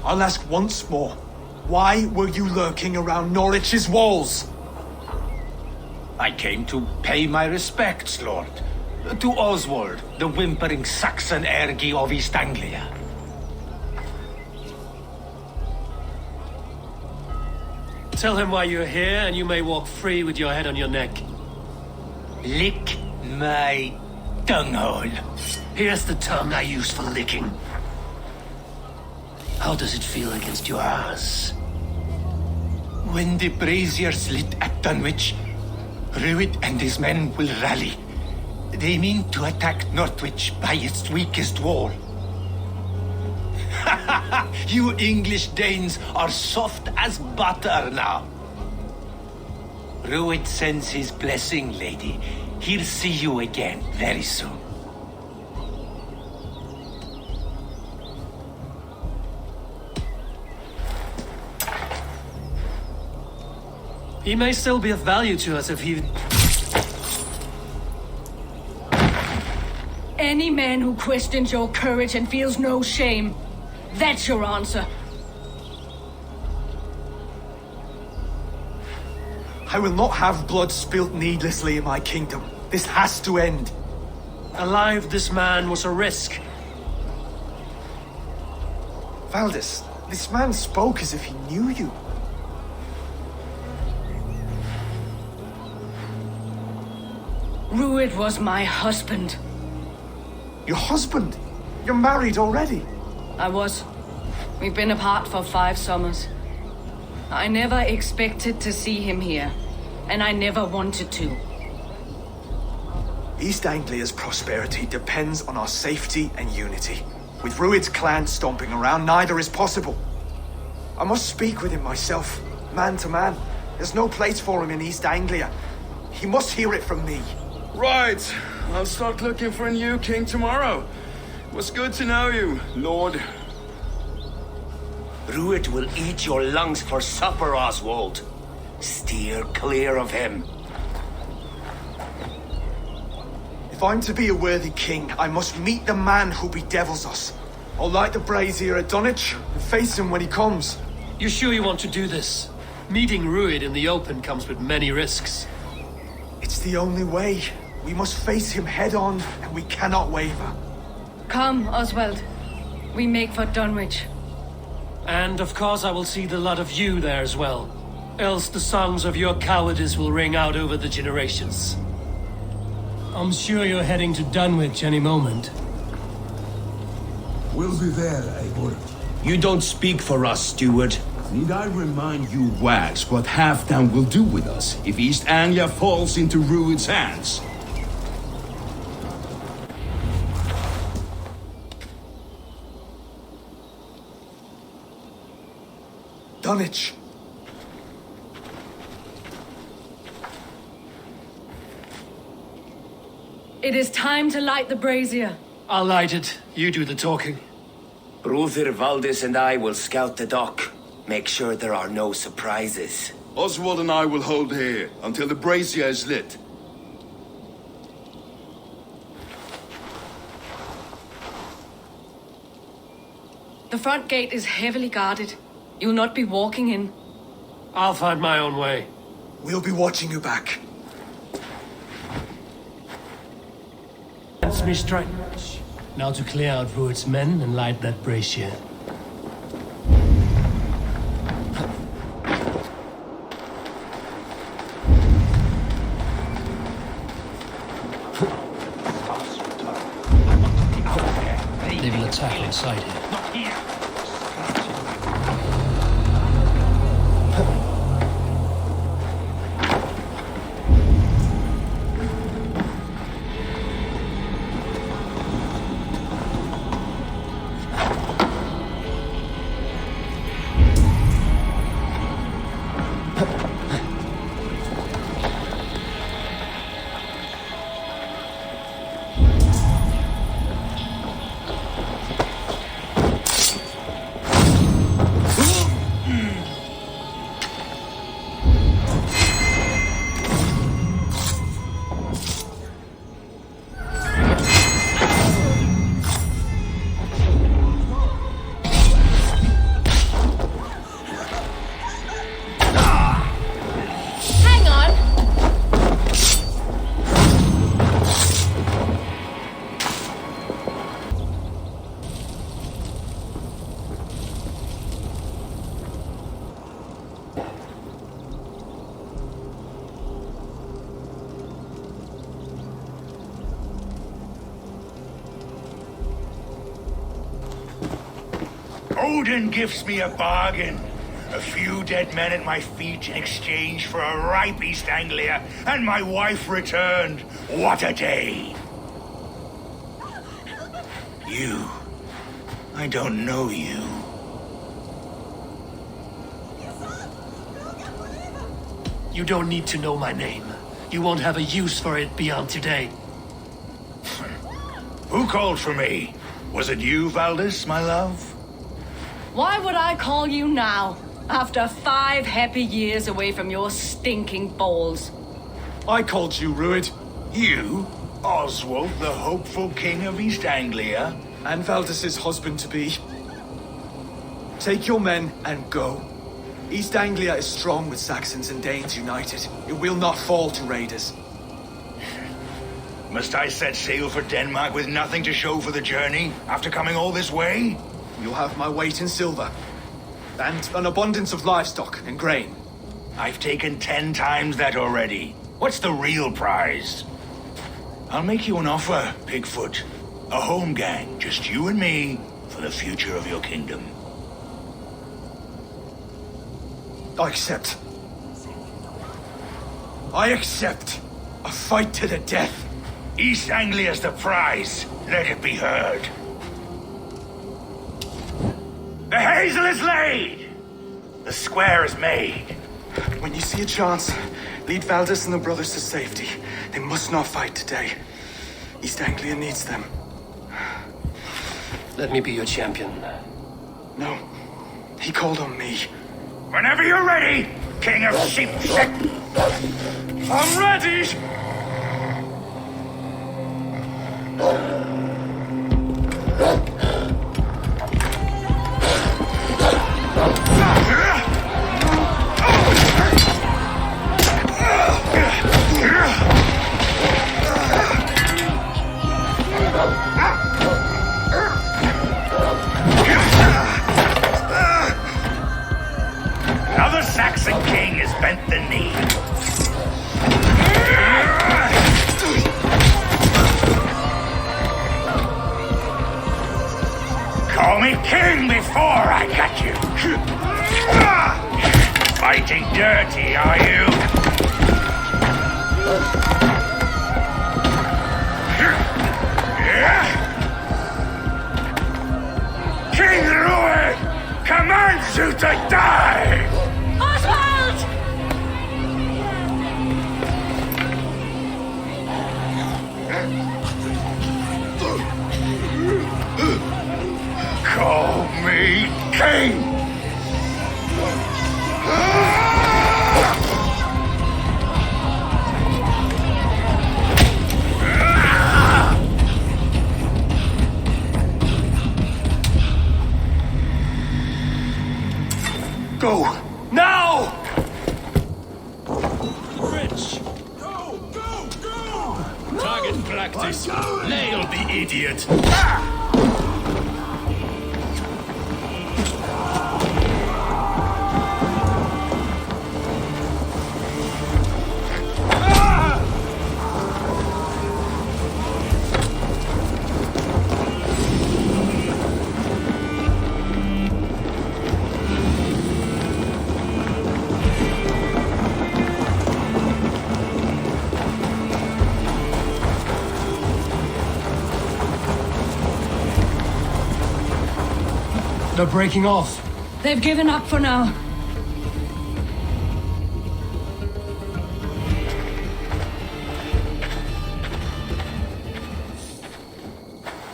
I'll ask once more. Why were you lurking around Norwich's walls? I came to pay my respects, Lord. To Oswald, the whimpering Saxon ergi of East Anglia. Tell him why you're here, and you may walk free with your head on your neck. Lick my dunghole. Here's the tongue I use for licking. How does it feel against your ass? When the braziers lit at Dunwich, Rued and his men will rally. They mean to attack Northwich by its weakest wall. You English Danes are soft as butter now. Rued sends his blessing, lady. He'll see you again very soon. He may still be of value to us if he... Any man who questions your courage and feels no shame. That's your answer. I will not have blood spilt needlessly in my kingdom. This has to end. Alive, this man was a risk. Valdis, this man spoke as if he knew you. Rued was my husband. Your husband? You're married already? I was. We've been apart for 5 summers. I never expected to see him here, and I never wanted to. East Anglia's prosperity depends on our safety and unity. With Rued's clan stomping around, neither is possible. I must speak with him myself, man to man. There's no place for him in East Anglia. He must hear it from me. Right. I'll start looking for a new king tomorrow. It was good to know you, Lord. Rued will eat your lungs for supper, Oswald. Steer clear of him. If I'm to be a worthy king, I must meet the man who bedevils us. I'll light the brazier at Dunwich and face him when he comes. You sure you want to do this? Meeting Rued in the open comes with many risks. It's the only way. We must face him head on, and we cannot waver. Come, Oswald. We make for Dunwich. And of course I will see the lot of you there as well. Else the songs of your cowardice will ring out over the generations. I'm sure you're heading to Dunwich any moment. We'll be there, Eivor. You don't speak for us, steward. Need I remind you, Wags, what Halfdan will do with us if East Anglia falls into Rued's hands? Dunwich. It is time to light the brazier. I'll light it. You do the talking. Brother Valdis and I will scout the dock. Make sure there are no surprises. Oswald and I will hold here until the brazier is lit. The front gate is heavily guarded. You'll not be walking in. I'll find my own way. We'll be watching you back. That's me straight. Now to clear out Rued's men and light that brazier. They will attack inside here. Not here. Odin gives me a bargain. A few dead men at my feet in exchange for a ripe East Anglia, and my wife returned. What a day! You. I don't know you. You don't need to know my name. You won't have a use for it beyond today. Who called for me? Was it you, Valdis, my love? Why would I call you now, after 5 happy years away from your stinking balls? I called you, Rued. You? Oswald, the hopeful king of East Anglia? And Valdis's husband-to-be. Take your men and go. East Anglia is strong with Saxons and Danes united. It will not fall to raiders. Must I set sail for Denmark with nothing to show for the journey, after coming all this way? You'll have my weight in silver. And an abundance of livestock and grain. I've taken 10 times that already. What's the real prize? I'll make you an offer, Pigfoot. A home gang, just you and me, for the future of your kingdom. I accept. I accept. A fight to the death. East Anglia's the prize. Let it be heard. The hazel is laid! The square is made. When you see a chance, lead Valdis and the brothers to safety. They must not fight today. East Anglia needs them. Let me be your champion. No. He called on me. Whenever you're ready, King of Sheepshead. I'm ready! Now the Saxon king has bent the knee. Call me king before I got you. Fighting dirty, are you? King Louis commands you to die! Oswald! Call me king! Go! Now! Rich! Target practice. Nail the idiot. They're breaking off. They've given up for now.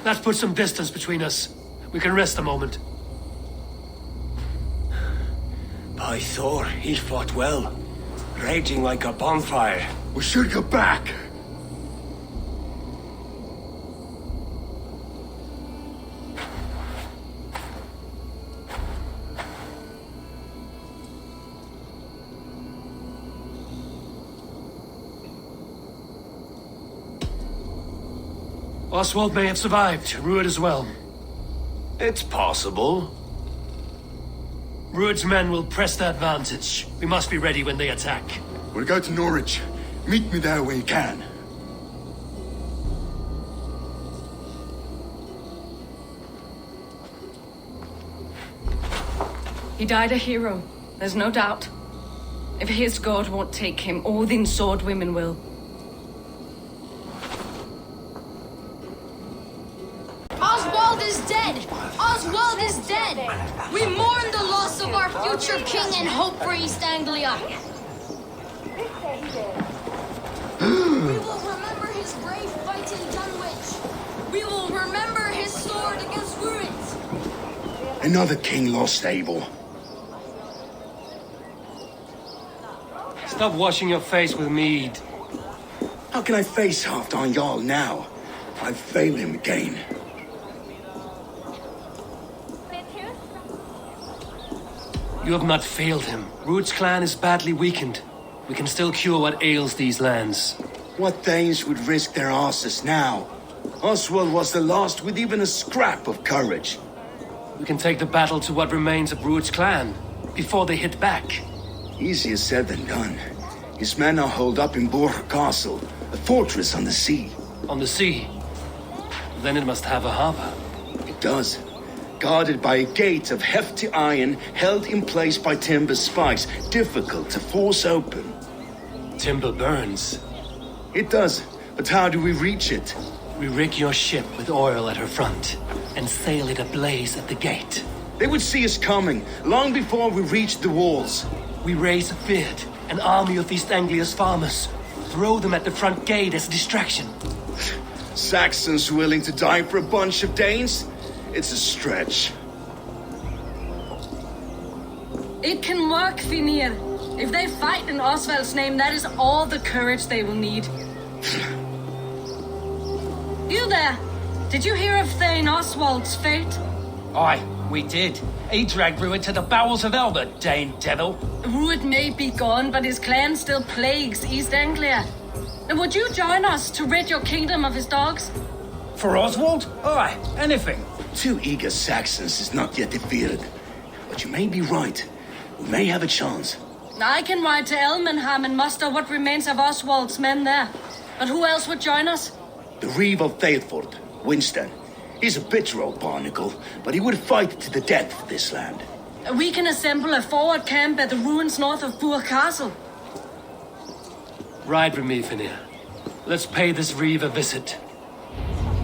That puts some distance between us. We can rest a moment. By Thor, he fought well. Raging like a bonfire. We should go back. Oswald may have survived, Ruud as well. It's possible. Ruud's men will press the advantage. We must be ready when they attack. We'll go to Norwich. Meet me there when you can. He died a hero, there's no doubt. If his god won't take him, Odin's sword women will. Oswald is dead! Oswald is dead! We mourn the loss of our future king and hope for East Anglia. We will remember his brave fight in Dunwich. We will remember his sword against ruins. Another king lost Abel. Stop washing your face with mead. How can I face Halfdan Jarl now? I've failed him again. You have not failed him. Ruud's clan is badly weakened. We can still cure what ails these lands. What Danes would risk their asses now? Oswald was the last with even a scrap of courage. We can take the battle to what remains of Ruud's clan, before they hit back. Easier said than done. His men are holed up in Borg Castle, a fortress on the sea. On the sea? Then it must have a harbor. It does. Guarded by a gate of hefty iron held in place by timber spikes, difficult to force open. Timber burns. It does, but how do we reach it? We rig your ship with oil at her front, and sail it ablaze at the gate. They would see us coming, long before we reached the walls. We raise a beard, an army of East Anglia's farmers. Throw them at the front gate as a distraction. Saxons willing to die for a bunch of Danes? It's a stretch. It can work, Finir. If they fight in Oswald's name, that is all the courage they will need. You there! Did you hear of Thane Oswald's fate? Aye, we did. He dragged Rued to the bowels of Elba, Dane devil. Rued may be gone, but his clan still plagues East Anglia. And would you join us to rid your kingdom of his dogs? For Oswald? Aye, anything. 2 eager Saxons is not yet defeated. But you may be right. We may have a chance. I can ride to Elmenham and muster what remains of Oswald's men there. But who else would join us? The Reeve of Thetford, Winston. He's a bitter old barnacle, but he would fight to the death for this land. We can assemble a forward camp at the ruins north of Bure Castle. Ride with me, Finir. Let's pay this Reeve a visit.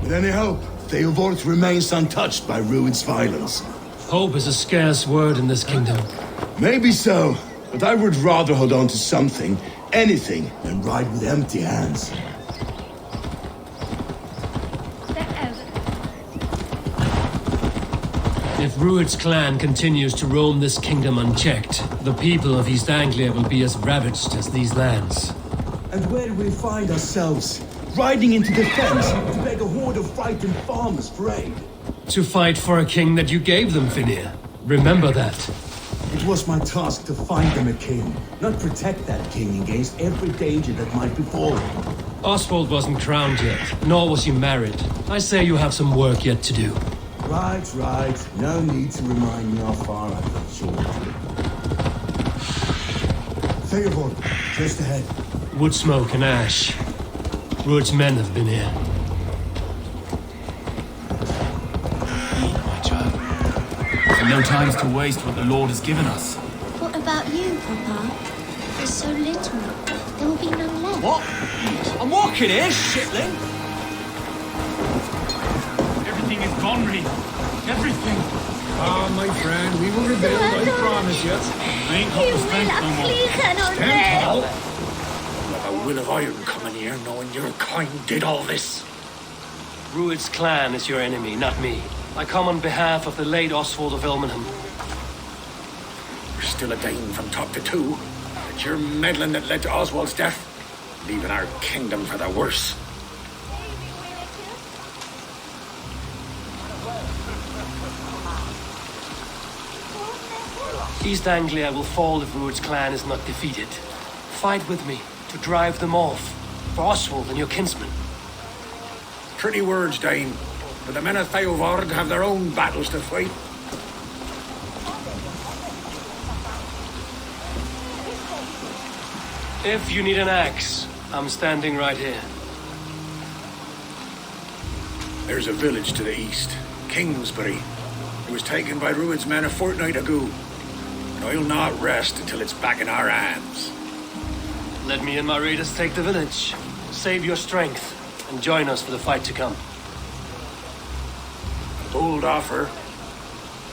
With any hope, Theodort remains untouched by Rued's violence. Hope is a scarce word in this kingdom. Maybe so, but I would rather hold on to something, anything, than ride with empty hands. If Rued's clan continues to roam this kingdom unchecked, the people of East Anglia will be as ravaged as these lands. And where do we find ourselves? Riding into defense to beg a horde of frightened farmers for aid. To fight for a king that you gave them, Finir. Remember that. It was my task to find them a king, not protect that king against every danger that might befall him. Oswald wasn't crowned yet, nor was he married. I say you have some work yet to do. Right. No need to remind me how far I've got short. Theodort, just ahead. Wood smoke and ash. Rued's men have been here. My child. No times to waste what the Lord has given us. What about you, Papa? There's so little. There will be none left. What? I'm walking here, shitling. Everything is gone, Reeve. Everything. Ah, my friend, we will rebuild, I promise you. I ain't got the strength no more. Stand tall. Like a will of iron coming here, knowing your kind did all this. Rued's clan is your enemy, not me. I come on behalf of the late Oswald of Elmenham. You're still a Dane from top to two. It's your meddling that led to Oswald's death, leaving our kingdom for the worse. East Anglia will fall if Rued's clan is not defeated. Fight with me to drive them off. For Oswald and your kinsmen. Pretty words, Dane. But the men of Theodord have their own battles to fight. If you need an axe, I'm standing right here. There's a village to the east, Kingsbury. It was taken by Rued's men a fortnight ago. And I'll not rest until it's back in our hands. Let me and my raiders take the village. Save your strength, and join us for the fight to come. Bold offer.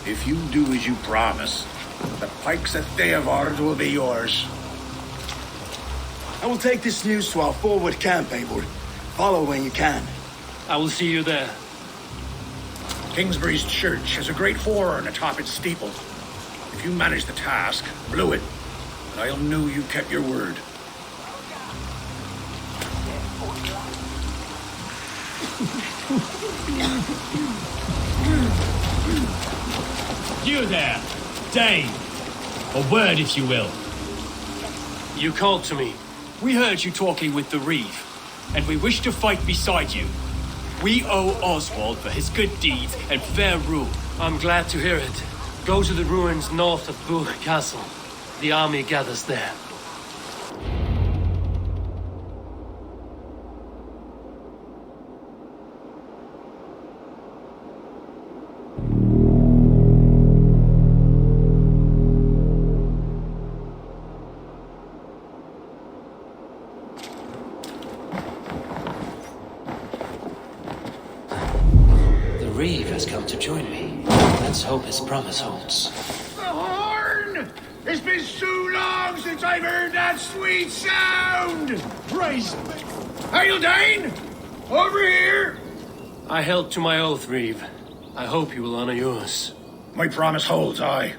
If you do as you promise, the pikes of Theodord will be yours. I will take this news to our forward camp, Eivor. Follow when you can. I will see you there. Kingsbury's church has a great horn atop its steeple. If you manage the task, blow it, and I'll know you kept your word. You there, Dane. A word, if you will. You called to me. We heard you talking with the Reeve, and we wish to fight beside you. We owe Oswald for his good deeds and fair rule. I'm glad to hear it. Go to the ruins north of Bure Castle. The army gathers there. The Reeve has come to join me. Let's hope his promise holds. The horn! It's been so long since I've heard that sweet sound! Praise Hail, Dane! Over here! I held to my oath, Reeve. I hope you will honor yours. My promise holds, aye.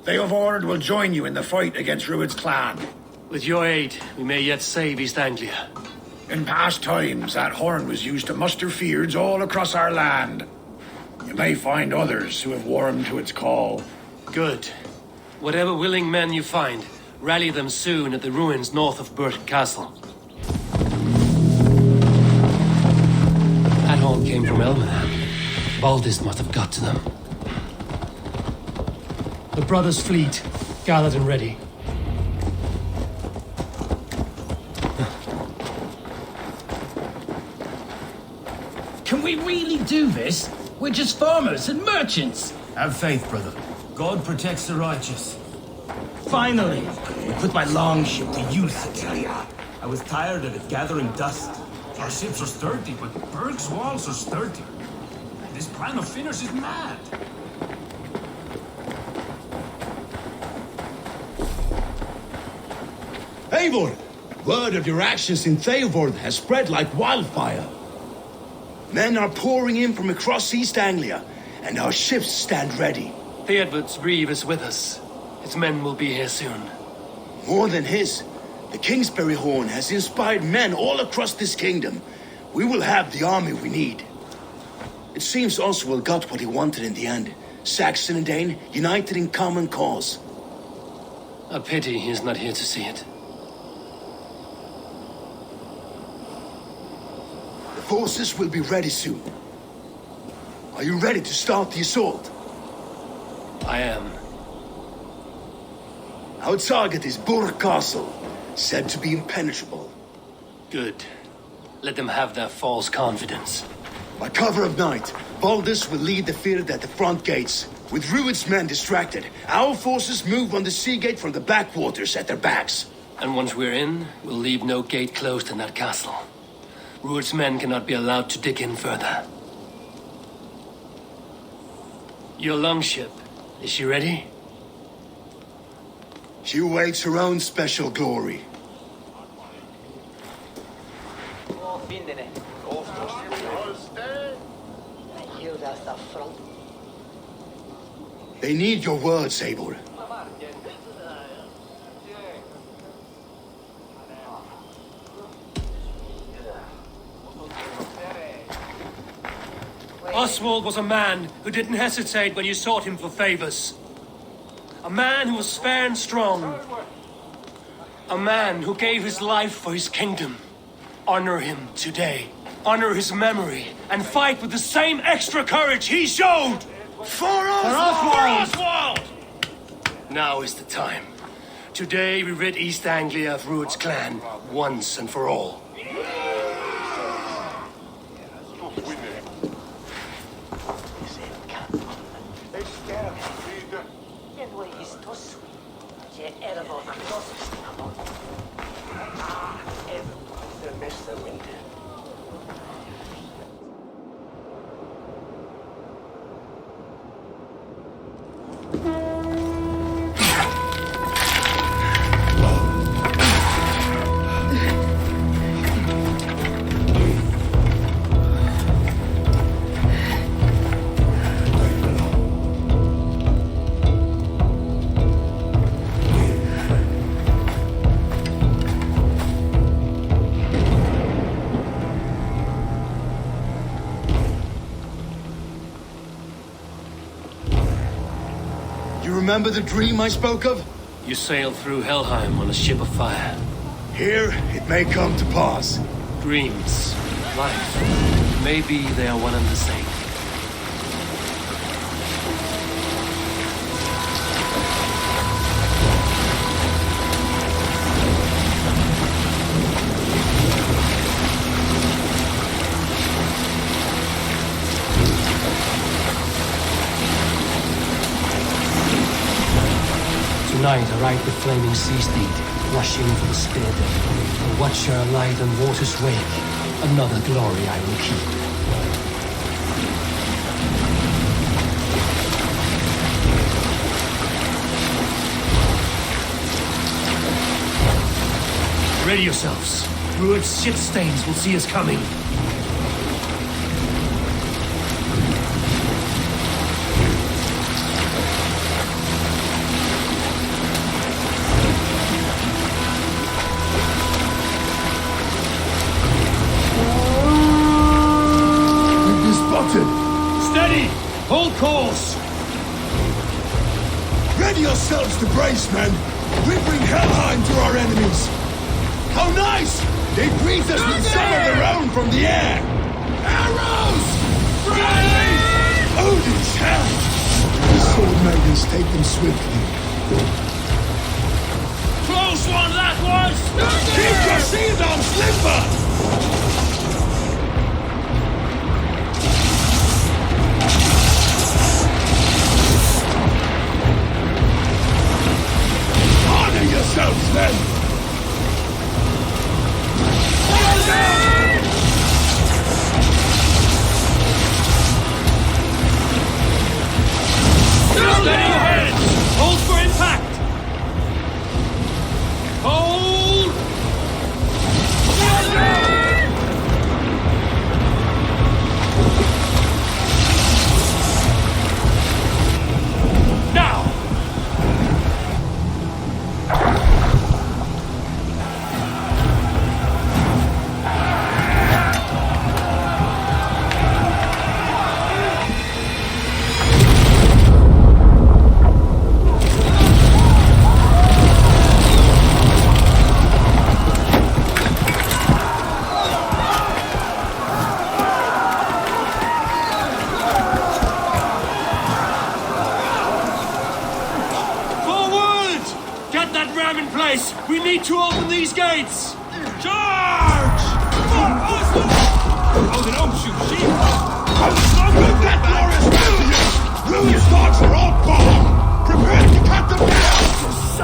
Theodord will join you in the fight against Rued's clan. With your aid, we may yet save East Anglia. In past times, that horn was used to muster fyrds all across our land. You may find others who have warmed to its call. Good. Whatever willing men you find, rally them soon at the ruins north of Burt Castle. That horn came from Elmenham. Baldist must have got to them. The brothers' fleet, gathered and ready. Can we really do this? We're just farmers and merchants. Have faith, brother. God protects the righteous. Finally, we put my longship to use, I tell ya. I was tired of it gathering dust. Our ships are sturdy, but Berg's walls are sturdy. This plan of Finners is mad. Eivor! Word of your actions in Theodord has spread like wildfire. Men are pouring in from across East Anglia, and our ships stand ready. Theodward's Reeve is with us. His men will be here soon. More than his, the Kingsbury Horn has inspired men all across this kingdom. We will have the army we need. It seems Oswald got what he wanted in the end. Saxon and Dane united in common cause. A pity he is not here to see it. The forces will be ready soon. Are you ready to start the assault? I am. Our target is Burt Castle, said to be impenetrable. Good. Let them have their false confidence. By cover of night, Baldus will lead the field at the front gates. With Rued's men distracted, our forces move on the sea gate from the backwaters at their backs. And once we're in, we'll leave no gate closed in that castle. Rued's men cannot be allowed to dig in further. Your longship, is she ready? She awaits her own special glory. They need your words, Eivor. Oswald was a man who didn't hesitate when you sought him for favors. A man who was fair and strong. A man who gave his life for his kingdom. Honor him today. Honor his memory. And fight with the same extra courage he showed! For Oswald! Now is the time. Today we rid East Anglia of Rued's clan, once and for all. Remember the dream I spoke of? You sailed through Helheim on a ship of fire. Here, it may come to pass. Dreams, life, maybe they are one and the same. Tonight I ride the flaming sea steed, rushing for the spear deck. A watcher alight on water's wake, another glory I will keep. Ready yourselves. Rued's shit stains will see us coming. We've been spotted! Steady! Hold course! Ready yourselves to brace, men! We bring Helheim to our enemies! How nice! They greet us with some of their own from the air! Arrows! Odin's hell! The sword maidens take them swiftly. Close one, that was! Keep your shield on, Slipper! Honor yourselves, men! Steady your heads! Hold for impact! Hold! Now! Forward! Get that ram in place! We need to open these gates! Charge! Oh, they don't shoot sheep! With that glorious refuge! Ruin's thoughts are all gone! Prepare to cut them down! This is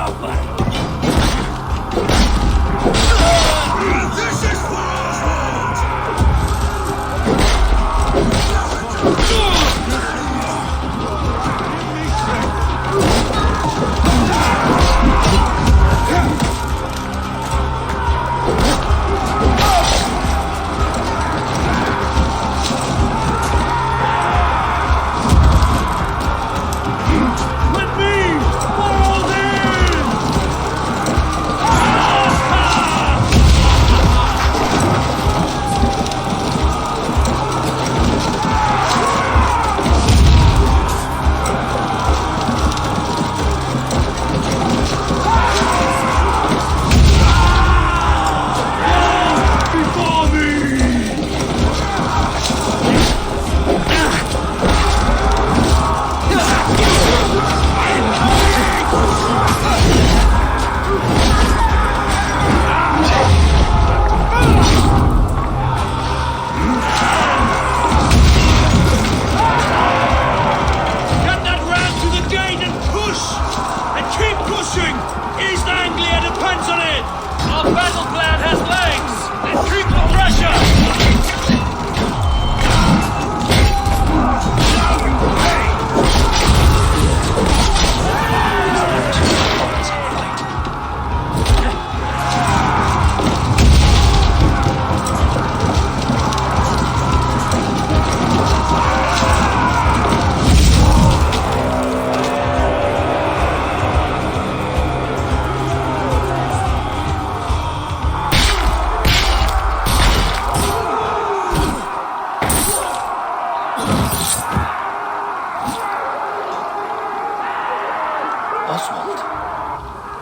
Oswald.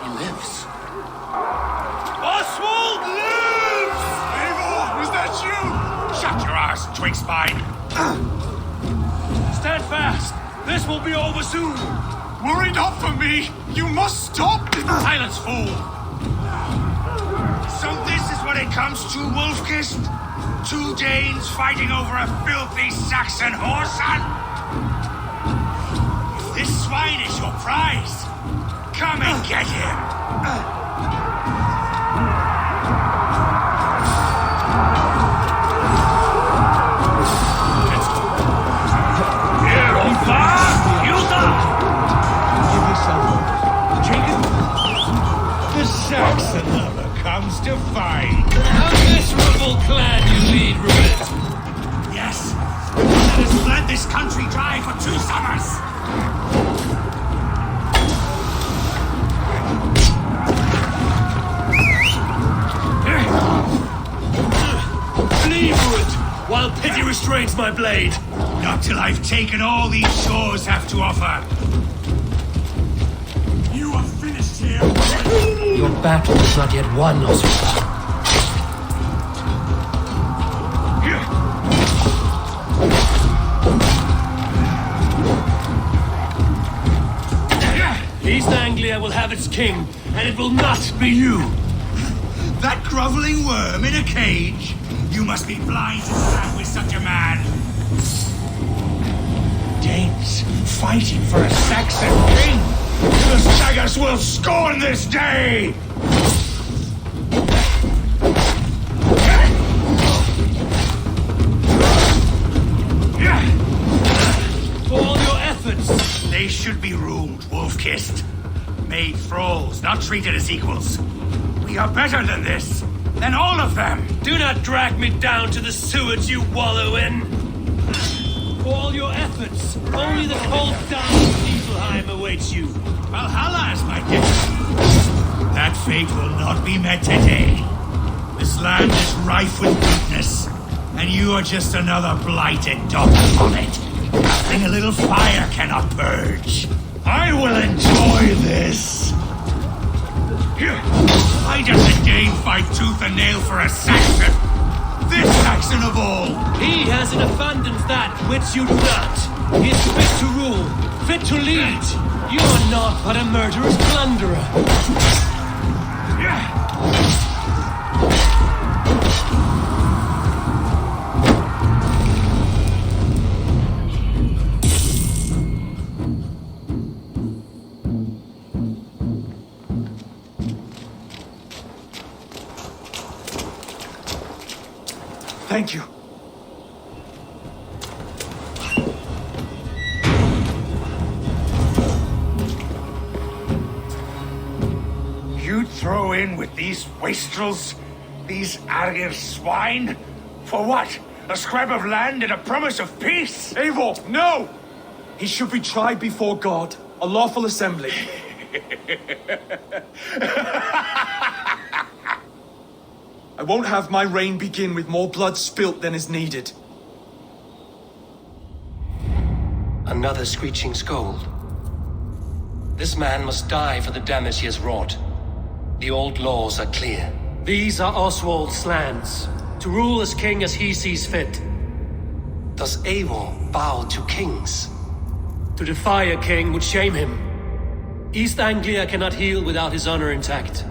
He lives. Oswald lives! Eivor, was that you? Shut your ass, twig spine! Stand fast! This will be over soon! Worry not for me! You must stop! Silence, fool! So this is what it comes to, Wolfkist? Two Danes fighting over a filthy Saxon whoreson? If this swine is your prize, come and get him! The Saxon lover comes to fight. while pity restrains my blade. Not till I've taken all these shores have to offer. You are finished here. Your battle is not yet won, Oswald. East Anglia will have its king, and it will not be you. That groveling worm in a cage? You must be blind to stand with such a man. Danes fighting for a Saxon king. The Sagas will scorn this day! For all your efforts. They should be ruled, wolf-kissed. Made thralls, not treated as equals. We are better than this. Than all of them. Do not drag me down to the sewage you wallow in. For all your efforts, only the cold down of Niflheim awaits you. Valhalla is my destiny. That fate will not be met today. This land is rife with weakness, and you are just another blighted dog on it. Nothing a little fire cannot purge. I will enjoy this. Why does a Dane fight tooth and nail for a Saxon? This Saxon of all! He has in abundance that which you do not. He is fit to rule, fit to lead. You are not but a murderous plunderer. Thank you. You'd throw in with these wastrels? These Argir swine? For what? A scrap of land and a promise of peace? Eivor, no! He should be tried before God, a lawful assembly. I won't have my reign begin with more blood spilt than is needed. Another screeching scold. This man must die for the damage he has wrought. The old laws are clear. These are Oswald's lands, to rule as king as he sees fit. Does Eivor bow to kings? To defy a king would shame him. East Anglia cannot heal without his honor intact.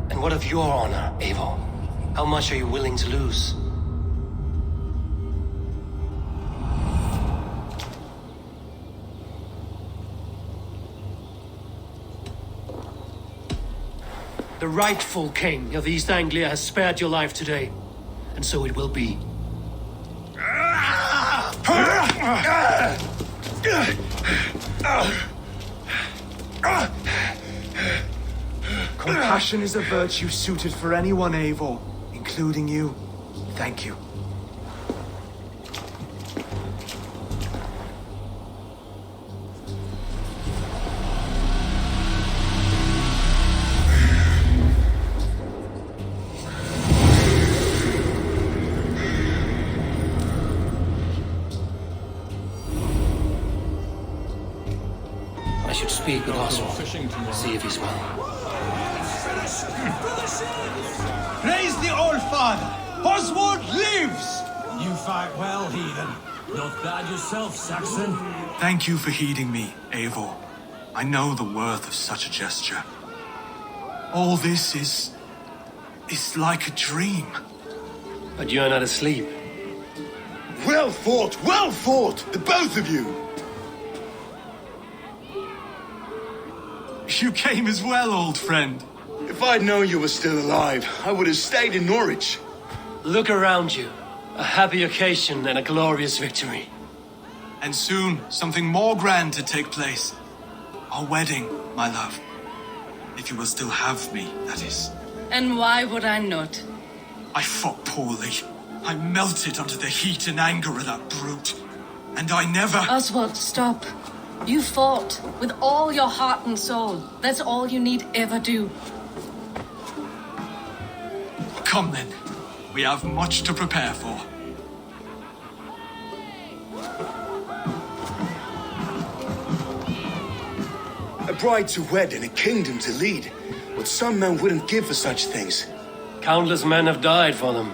And what of your honor, Eivor? How much are you willing to lose? The rightful king of East Anglia has spared your life today, and so it will be. Compassion is a virtue suited for anyone, Eivor, including you. Thank you. I should speak with Oswald, see if he's well. Praise the Old Father! Oswald lives! You fight well, heathen. Not bad yourself, Saxon. Thank you for heeding me, Eivor. I know the worth of such a gesture. All this is like a dream. But you are not asleep. Well fought, the both of you! You came as well, old friend. If I'd known you were still alive, I would have stayed in Norwich. Look around you. A happy occasion and a glorious victory. And soon, something more grand to take place. Our wedding, my love. If you will still have me, that is. And why would I not? I fought poorly. I melted under the heat and anger of that brute. And I never... Oswald, stop. You fought with all your heart and soul. That's all you need ever do. Come then. We have much to prepare for. bride to wed and a kingdom to lead. What some men wouldn't give for such things. Countless men have died for them.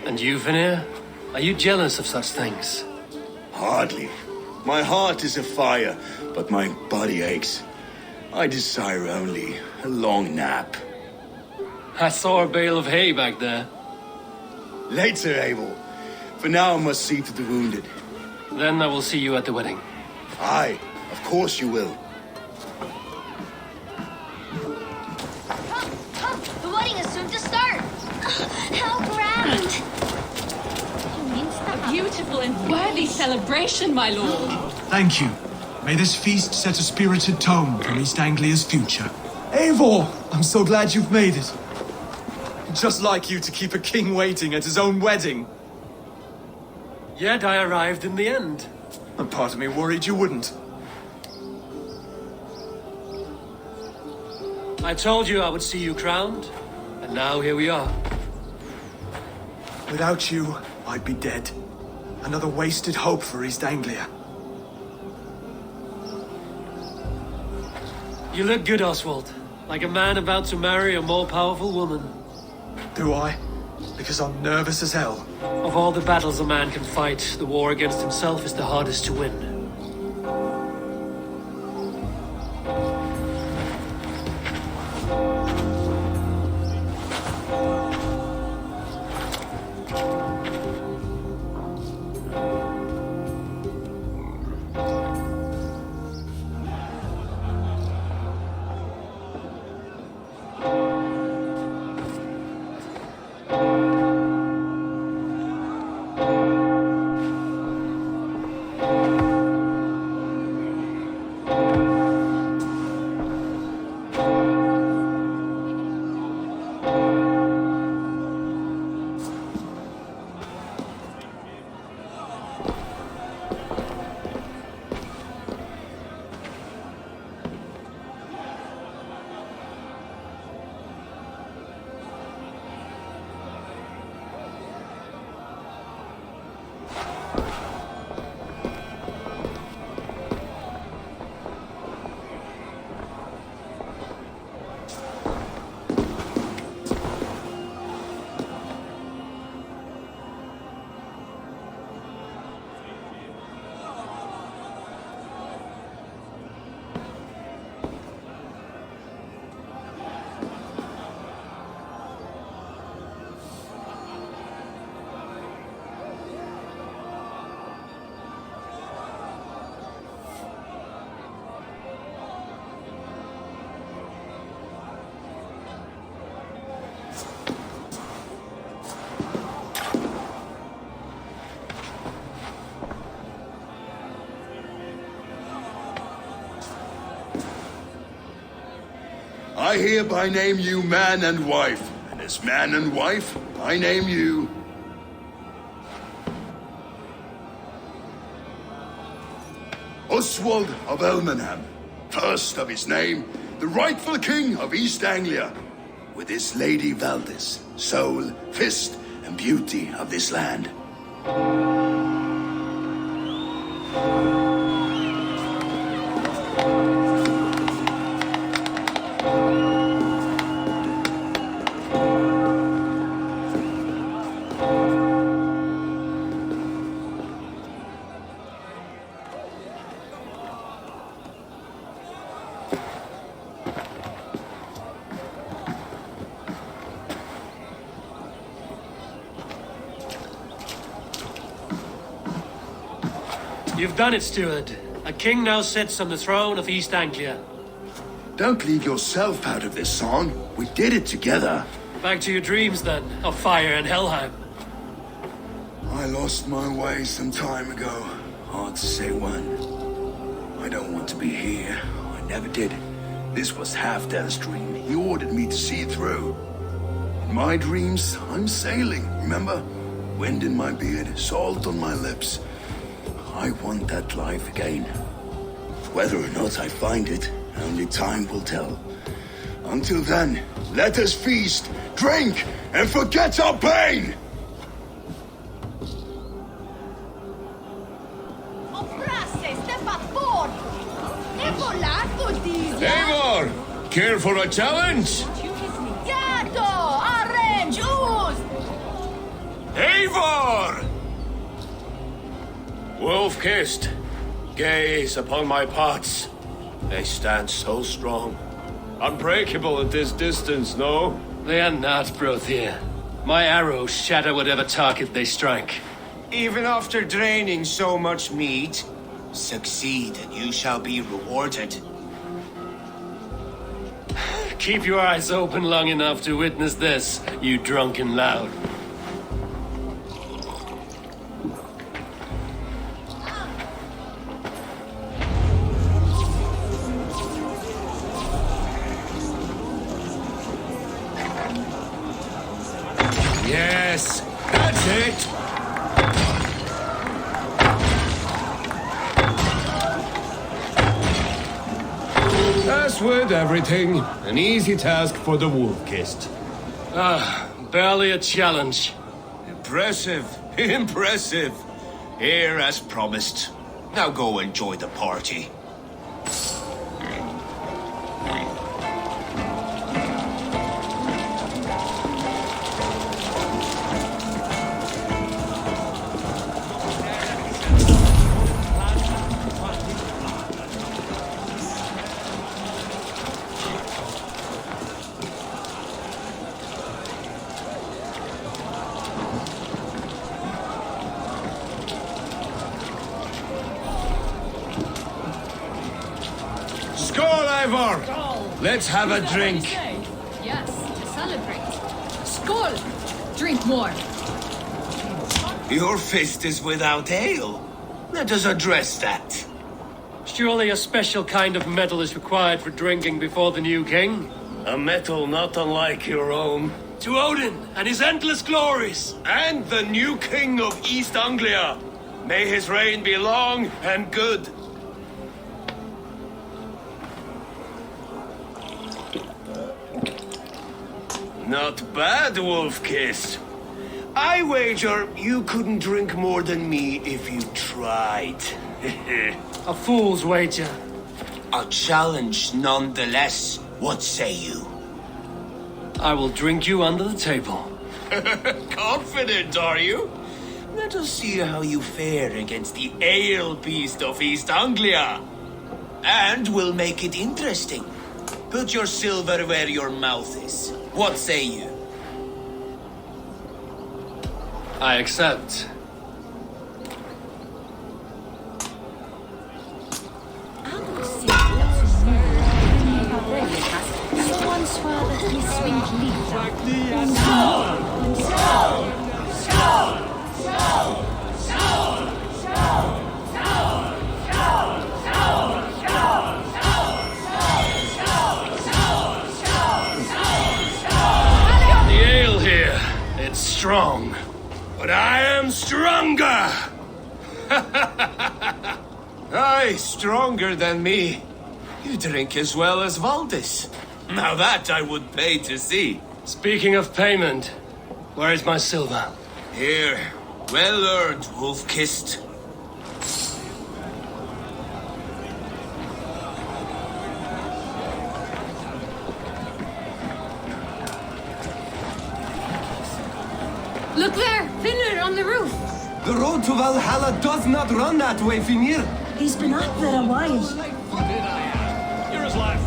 And you, Vanir? Are you jealous of such things? Hardly. My heart is afire, but my body aches. I desire only a long nap. I saw a bale of hay back there. Later, Abel. For now I must see to the wounded. Then I will see you at the wedding. Aye, of course you will. Come, the wedding is soon to start. How grand! A beautiful and worthy celebration, my lord. Thank you. May this feast set a spirited tone for East Anglia's future. Eivor! I'm so glad you've made it. Just like you to keep a king waiting at his own wedding. Yet I arrived in the end. And part of me worried you wouldn't. I told you I would see you crowned, and now here we are. Without you, I'd be dead. Another wasted hope for East Anglia. You look good, Oswald. Like a man about to marry a more powerful woman. Do I? Because I'm nervous as hell. Of all the battles a man can fight, the war against himself is the hardest to win. I hereby name you man and wife, and as man and wife, I name you... Oswald of Elmenham, first of his name, the rightful king of East Anglia, with his lady Valdis, soul, fist, and beauty of this land. You've done it, steward. A king now sits on the throne of East Anglia. Don't leave yourself out of this song. We did it together. Back to your dreams, then, of fire and Helheim. I lost my way some time ago. Hard to say when. I don't want to be here. I never did. This was Halfdan's dream. He ordered me to see it through. In my dreams, I'm sailing, remember? Wind in my beard, salt on my lips. I want that life again. Whether or not I find it, only time will tell. Until then, let us feast, drink, and forget our pain! Oprase, step up forward! Evola, good Care for a challenge? Gato! Orange! Ooze! Eivor! Wolf-kissed, gaze upon my pots. They stand so strong. Unbreakable at this distance, no? They are not, Brothir. My arrows shatter whatever target they strike. Even after draining so much meat, succeed and you shall be rewarded. Keep your eyes open long enough to witness this, you drunken loud. Yes, that's it! As with everything, an easy task for the wolf-kissed. Barely a challenge. Impressive, impressive. Here as promised. Now go enjoy the party. Skål, Eivor! Let's have a drink. Yes, celebrate. Skål! Drink more. Your fist is without ale. Let us address that. Surely a special kind of metal is required for drinking before the new king? A metal not unlike your own. To Odin and his endless glories! And the new king of East Anglia. May his reign be long and good. Not bad, Wolf-kissed. I wager you couldn't drink more than me if you tried. A fool's wager. A challenge nonetheless. What say you? I will drink you under the table. Confident, are you? Let us see how you fare against the ale beast of East Anglia. And we'll make it interesting. Put your silver where your mouth is. What say you? I accept. The ale here, it's strong. But I am stronger! Aye, stronger than me. You drink as well as Valdis. Now that I would pay to see. Speaking of payment, where is my silver? Here, well earned, Wolf-kissed. Look there! Finner on the roof! The road to Valhalla does not run that way, Finir. He's been up there a while. You're his life.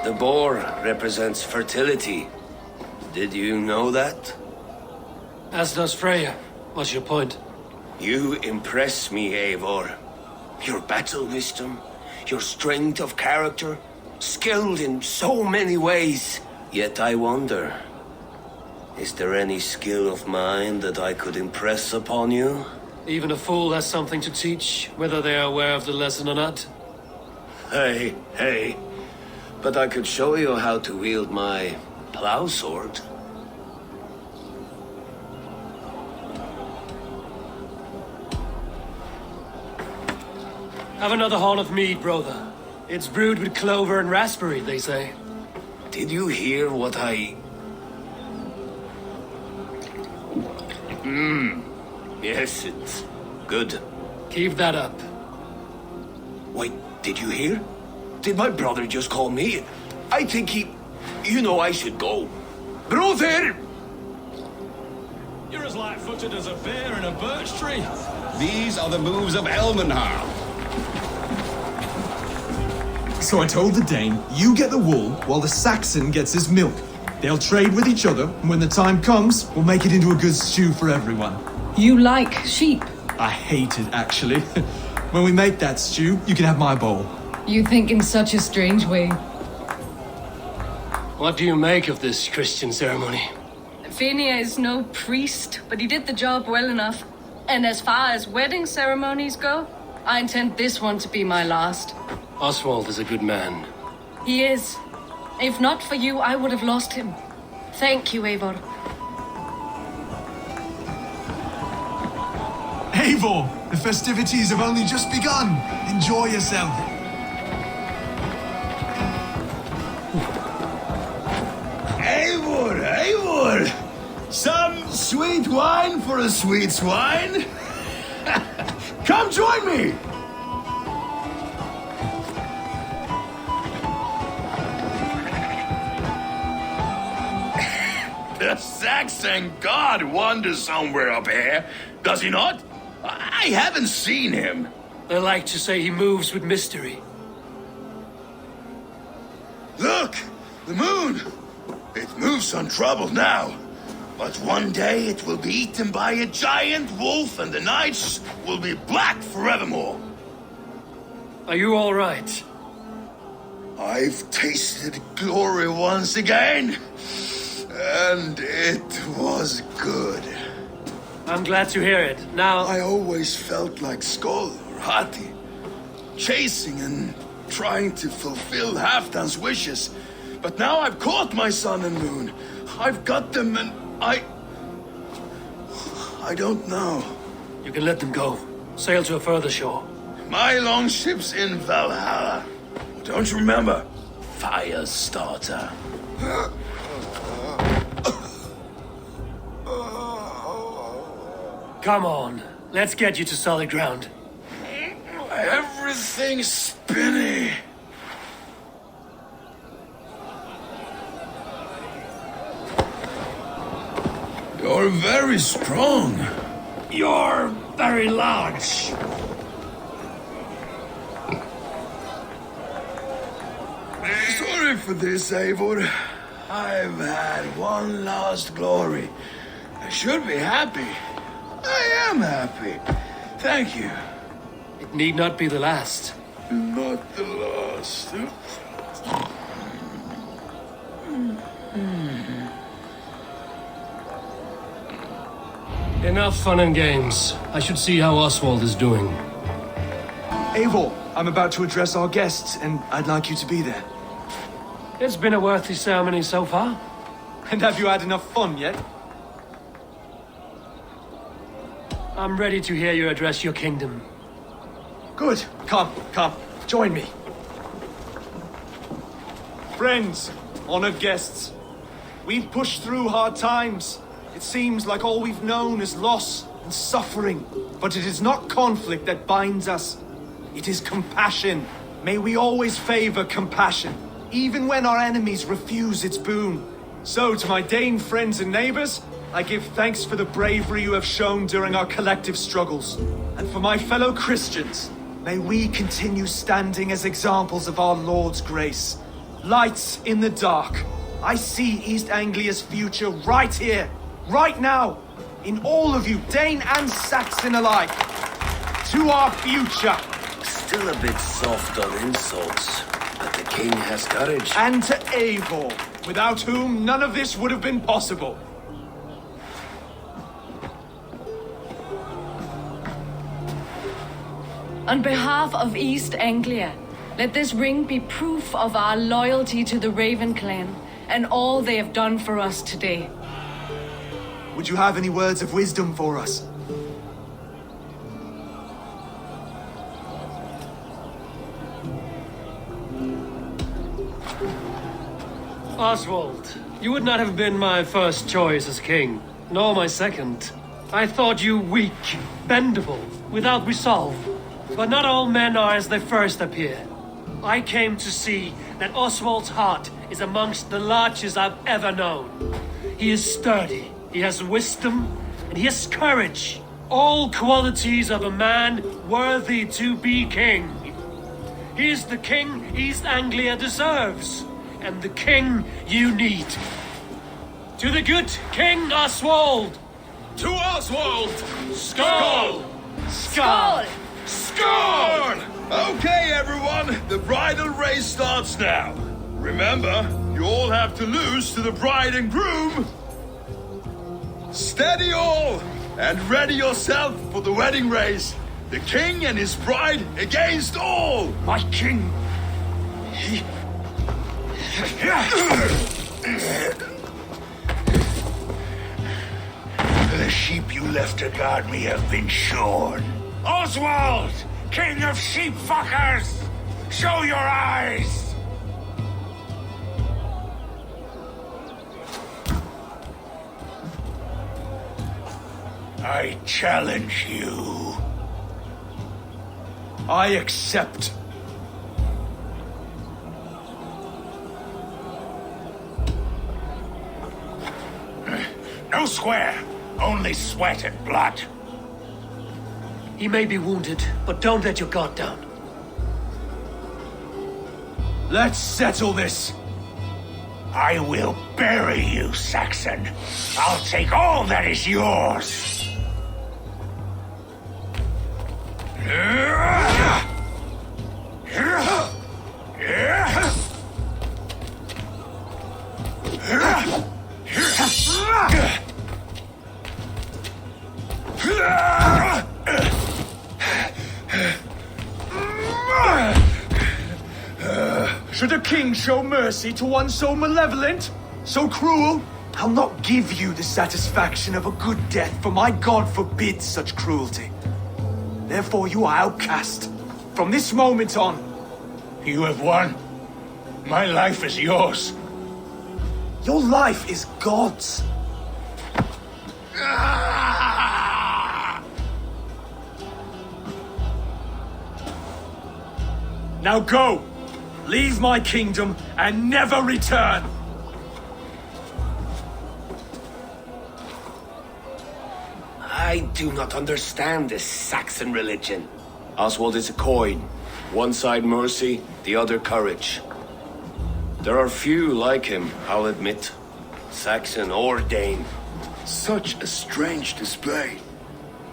The boar represents fertility. Did you know that? As does Freya. What's your point? You impress me, Eivor. Your battle wisdom, your strength of character, skilled in so many ways. Yet I wonder, is there any skill of mine that I could impress upon you? Even a fool has something to teach, whether they are aware of the lesson or not. Hey. But I could show you how to wield my plow sword. Have another horn of mead, brother. It's brewed with clover and raspberry, they say. Did you hear what I... Yes, it's good. Keep that up. Wait, did you hear? Did my brother just call me? I think he... You know I should go. Brother! You're as light-footed as a bear in a birch tree. These are the moves of Elmenhar. So I told the Dane, you get the wool while the Saxon gets his milk. They'll trade with each other, and when the time comes, we'll make it into a good stew for everyone. You like sheep? I hate it, actually. When we make that stew, you can have my bowl. You think in such a strange way. What do you make of this Christian ceremony? Fenrir is no priest, but he did the job well enough. And as far as wedding ceremonies go, I intend this one to be my last. Oswald is a good man. He is. If not for you, I would have lost him. Thank you, Eivor. Eivor, the festivities have only just begun. Enjoy yourself. Eivor! Some sweet wine for a sweet swine? Come join me! The Saxon god wanders somewhere up here, does he not? I haven't seen him. They like to say he moves with mystery. Look! The moon! It moves untroubled now. But one day it will be eaten by a giant wolf and the nights will be black forevermore. Are you all right? I've tasted glory once again. And it was good. I'm glad to hear it. Now... I always felt like Skoll or Hati. Chasing and trying to fulfill Halfdan's wishes. But now I've caught my sun and moon. I've got them and I don't know. You can let them go. Sail to a further shore. My longship's in Valhalla. Don't you remember? Fire starter. Come on. Let's get you to solid ground. Everything's spinny. You're very strong. You're very large. Sorry for this, Eivor. I've had one last glory. I should be happy. I am happy. Thank you. It need not be the last. Not the last. Enough fun and games. I should see how Oswald is doing. Eivor, I'm about to address our guests, and I'd like you to be there. It's been a worthy ceremony so far. And have you had enough fun yet? I'm ready to hear you address your kingdom. Good. Come. Join me. Friends, honored guests, we've pushed through hard times. It seems like all we've known is loss and suffering. But it is not conflict that binds us. It is compassion. May we always favor compassion, even when our enemies refuse its boon. So, to my Dane friends and neighbors, I give thanks for the bravery you have shown during our collective struggles. And for my fellow Christians, may we continue standing as examples of our Lord's grace. Lights in the dark. I see East Anglia's future right here, right now, in all of you, Dane and Saxon alike. To our future. Still a bit soft on insults, but the king has courage. And to Eivor, without whom none of this would have been possible. On behalf of East Anglia, let this ring be proof of our loyalty to the Raven clan and all they have done for us today. Would you have any words of wisdom for us? Oswald, you would not have been my first choice as king, nor my second. I thought you weak, bendable, without resolve. But not all men are as they first appear. I came to see that Oswald's heart is amongst the largest I've ever known. He is sturdy, he has wisdom, and he has courage. All qualities of a man worthy to be king. He is the king East Anglia deserves, and the king you need. To the good King Oswald! To Oswald! Skull! Skull! Skull! Okay, everyone, the bridal race starts now. Remember, you all have to lose to the bride and groom. Steady all, and ready yourself for the wedding race. The king and his bride against all. My king. The sheep you left to guard me have been shorn. Oswald, king of sheep fuckers, show your eyes. I challenge you. I accept. No square, only sweat and blood. He may be wounded, but don't let your guard down. Let's settle this. I will bury you, Saxon. I'll take all that is yours. Should a king show mercy to one so malevolent, so cruel? I'll not give you the satisfaction of a good death, for my God forbids such cruelty. Therefore you are outcast. From this moment on. You have won. My life is yours. Your life is God's. Now go! Leave my kingdom and never return! I do not understand this Saxon religion. Oswald is a coin. One side mercy, the other courage. There are few like him, I'll admit. Saxon or Dane. Such a strange display.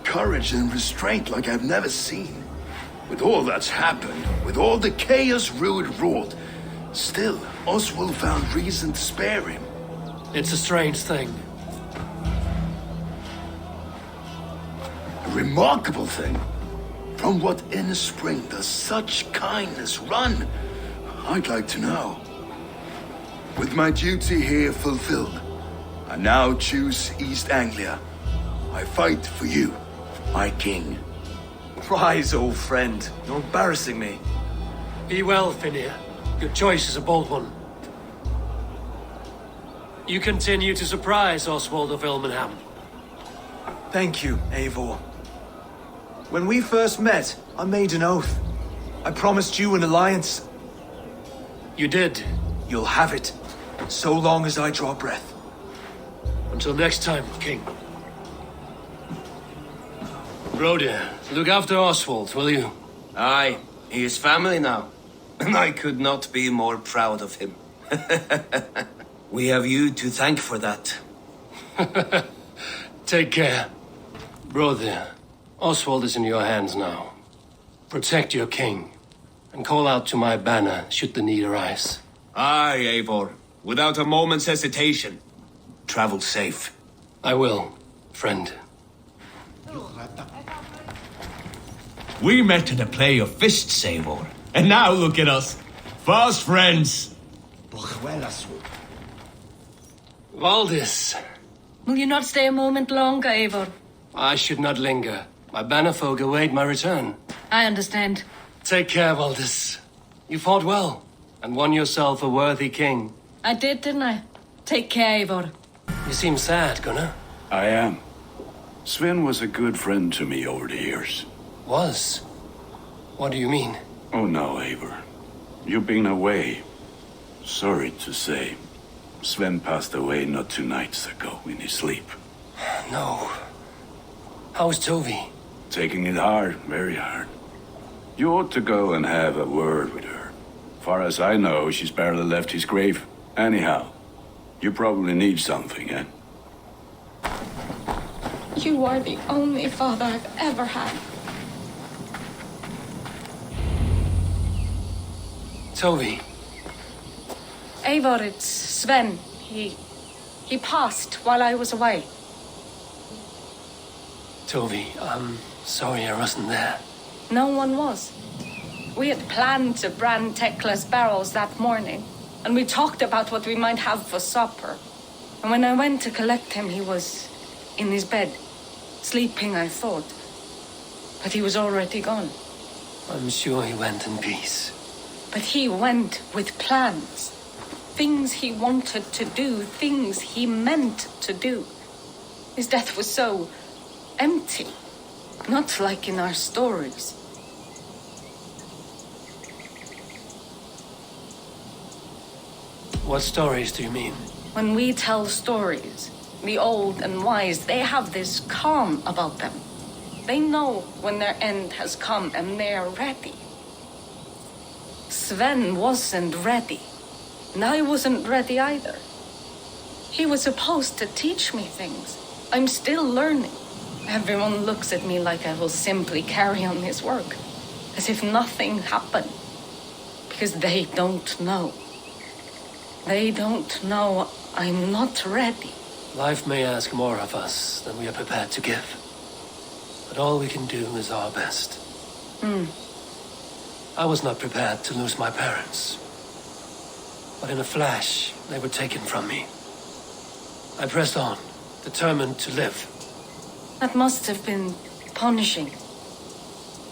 Courage and restraint like I've never seen. With all that's happened, with all the chaos Rued wrought, still, Oswald found reason to spare him. It's a strange thing. A remarkable thing. From what inner spring does such kindness run? I'd like to know. With my duty here fulfilled, I now choose East Anglia. I fight for you, my king. Rise, old friend. You're embarrassing me. Be well, Finnir. Your choice is a bold one. You continue to surprise Oswald of Ilmenham. Thank you, Eivor. When we first met, I made an oath. I promised you an alliance. You did. You'll have it, so long as I draw breath. Until next time, King. Broder, look after Oswald, will you? Aye, he is family now. And I could not be more proud of him. We have you to thank for that. Take care. Brother, Oswald is in your hands now. Protect your king, and call out to my banner should the need arise. Aye, Eivor. Without a moment's hesitation. Travel safe. I will, friend. We met in a play of fists, Eivor. And now look at us. Fast friends. Valdis. Will you not stay a moment longer, Eivor? I should not linger. My banner folk await my return. I understand. Take care, Valdis. You fought well, and won yourself a worthy king. I did, didn't I? Take care, Eivor. You seem sad, Gunnar. I am. Sven was a good friend to me over the years. Was? What do you mean? Oh no, Eivor. You've been away. Sorry to say. Sven passed away not 2 nights ago in his sleep. No. How's Tovi? Taking it hard, very hard. You ought to go and have a word with her. Far as I know, she's barely left his grave. Anyhow, you probably need something, eh? You are the only father I've ever had. Tovi. Eivor, it's Sven. He passed while I was away. Tovi, I'm sorry I wasn't there. No one was. We had planned to brand Tekla's barrels that morning, and we talked about what we might have for supper. And when I went to collect him, he was in his bed, sleeping, I thought. But he was already gone. I'm sure he went in peace. But he went with plans. Things he wanted to do, things he meant to do. His death was so empty, not like in our stories. What stories do you mean? When we tell stories, the old and wise, they have this calm about them. They know when their end has come and they're ready. Sven wasn't ready, and I wasn't ready either. He was supposed to teach me things. I'm still learning. Everyone looks at me like I will simply carry on his work, as if nothing happened, because they don't know. They don't know I'm not ready. Life may ask more of us than we are prepared to give. But all we can do is our best. I was not prepared to lose my parents. But in a flash, they were taken from me. I pressed on, determined to live. That must have been punishing.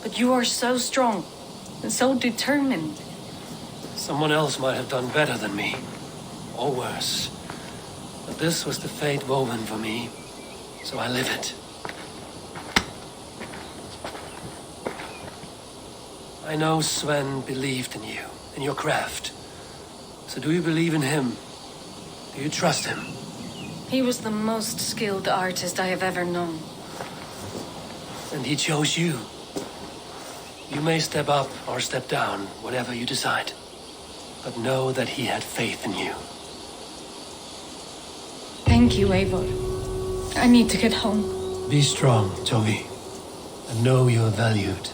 But you are so strong and so determined. Someone else might have done better than me, or worse. But this was the fate woven for me, so I live it. I know Sven believed in you, in your craft. So do you believe in him? Do you trust him? He was the most skilled artist I have ever known. And he chose you. You may step up or step down, whatever you decide. But know that he had faith in you. Thank you, Eivor. I need to get home. Be strong, Tovi. And know you are valued.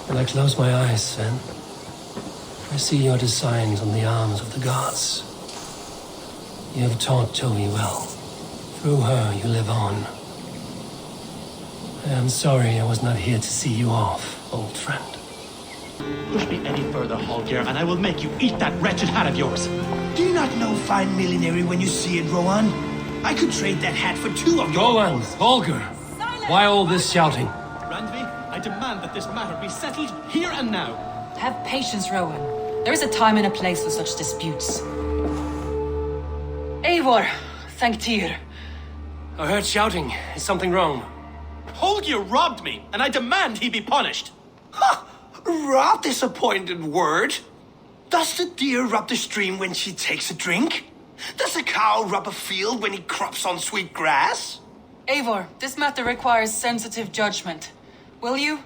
When I close my eyes, Sven, I see your designs on the arms of the gods. You have taught Tovi well. Through her, you live on. I am sorry I was not here to see you off, old friend. Push me any further, Holger, and I will make you eat that wretched hat of yours. Do you not know fine millinery when you see it, Rohan? I could trade that hat for 2 of your Rohan, clothes. Holger, why all this shouting? Randvi, I demand that this matter be settled here and now. Have patience, Rowan. There is a time and a place for such disputes. Eivor, thank Tyr. I heard shouting. Is something wrong? Holger robbed me, and I demand he be punished. Ha! Rub this appointed word. Does the deer rub the stream when she takes a drink? Does a cow rub a field when he crops on sweet grass? Eivor, this matter requires sensitive judgment. Will you?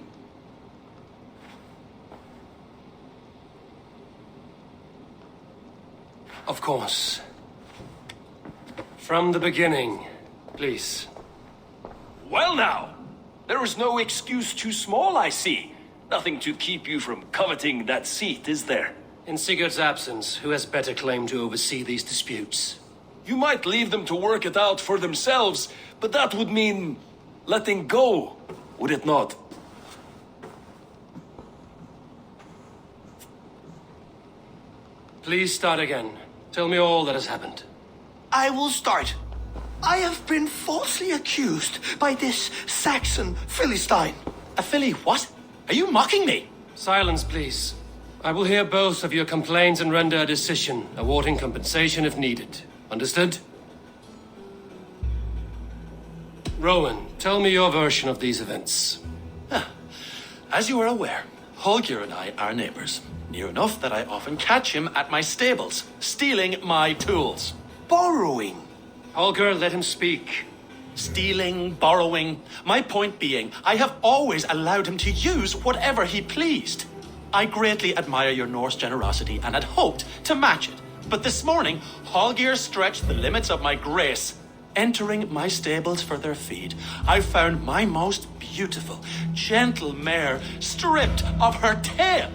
Of course. From the beginning, please. Well now, there is no excuse too small, I see. Nothing to keep you from coveting that seat, is there? In Sigurd's absence, who has better claim to oversee these disputes? You might leave them to work it out for themselves, but that would mean letting go, would it not? Please start again. Tell me all that has happened. I will start. I have been falsely accused by this Saxon Philistine. A Philly what? Are you mocking me? Silence, please. I will hear both of your complaints and render a decision, awarding compensation if needed. Understood? Rowan, tell me your version of these events. As you are aware, Holger and I are neighbors. Near enough that I often catch him at my stables, stealing my tools. Borrowing. Holger, let him speak. Stealing, borrowing. My point being, I have always allowed him to use whatever he pleased. I greatly admire your Norse generosity and had hoped to match it. But this morning, Holger stretched the limits of my grace. Entering my stables for their feed, I found my most beautiful, gentle mare stripped of her tail.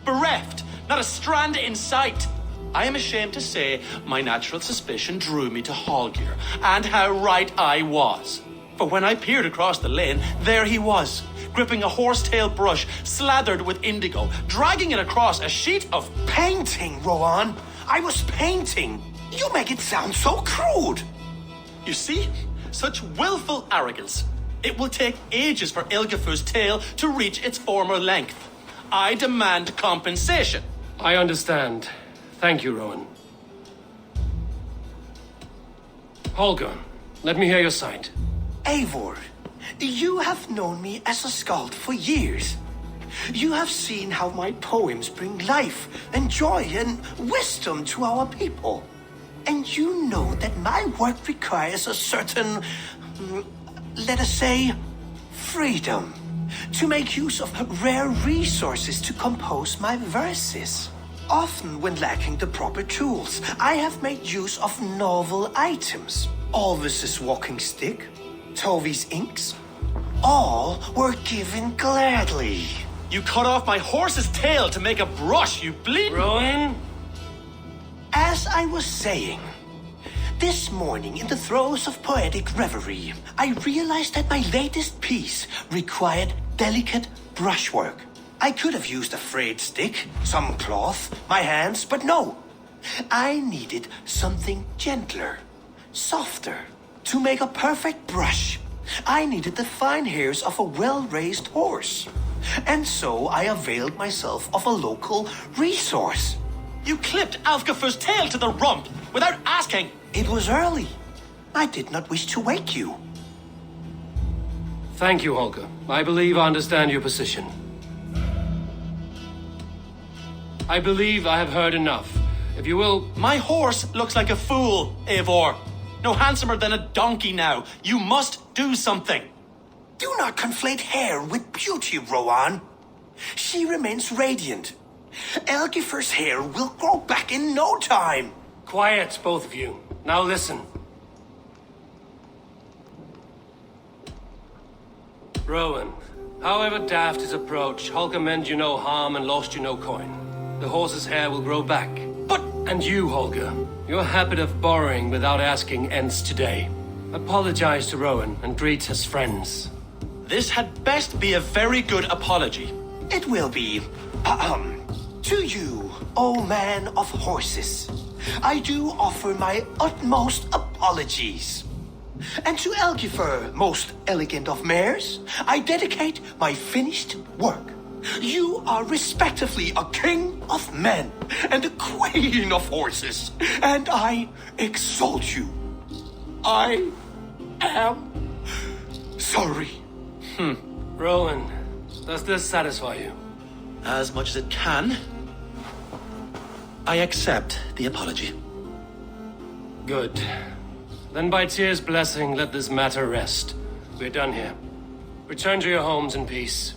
Bereft, not a strand in sight. I am ashamed to say my natural suspicion drew me to Holger, and how right I was. For when I peered across the lane, there he was, gripping a horsetail brush slathered with indigo, dragging it across a sheet of Painting, Rowan. I was painting. You make it sound so crude. You see? Such willful arrogance. It will take ages for Ilgafur's tail to reach its former length. I demand compensation. I understand. Thank you, Rowan. Holger, let me hear your side. Eivor, you have known me as a skald for years. You have seen how my poems bring life and joy and wisdom to our people. And you know that my work requires a certain, let us say, freedom to make use of rare resources to compose my verses. Often when lacking the proper tools, I have made use of novel items. Alvis's walking stick, Tovi's inks, all were given gladly. You cut off my horse's tail to make a brush, you bleed... Rowan? As I was saying, this morning in the throes of poetic reverie, I realized that my latest piece required delicate brushwork. I could have used a frayed stick, some cloth, my hands, but no. I needed something gentler, softer. To make a perfect brush, I needed the fine hairs of a well-raised horse. And so I availed myself of a local resource. You clipped Alfgafur's tail to the rump without asking. It was early. I did not wish to wake you. Thank you, Holger. I believe I understand your position. I believe I have heard enough. If you will... My horse looks like a fool, Eivor. No handsomer than a donkey now. You must do something. Do not conflate hair with beauty, Rowan. She remains radiant. Elgifur's hair will grow back in no time. Quiet, both of you. Now listen. Rowan, however daft his approach, Holger meant you no harm and lost you no coin. The horse's hair will grow back. But... And you, Holger, your habit of borrowing without asking ends today. Apologize to Rowan and greet his friends. This had best be a very good apology. It will be. To you, O man of horses, I do offer my utmost apologies. And to Elgifur, most elegant of mares, I dedicate my finished work. You are respectively a king of men and a queen of horses, and I exalt you. I am sorry. Rowan, does this satisfy you? As much as it can. I accept the apology. Good. Then by Tyr's blessing, let this matter rest. We're done here. Return to your homes in peace.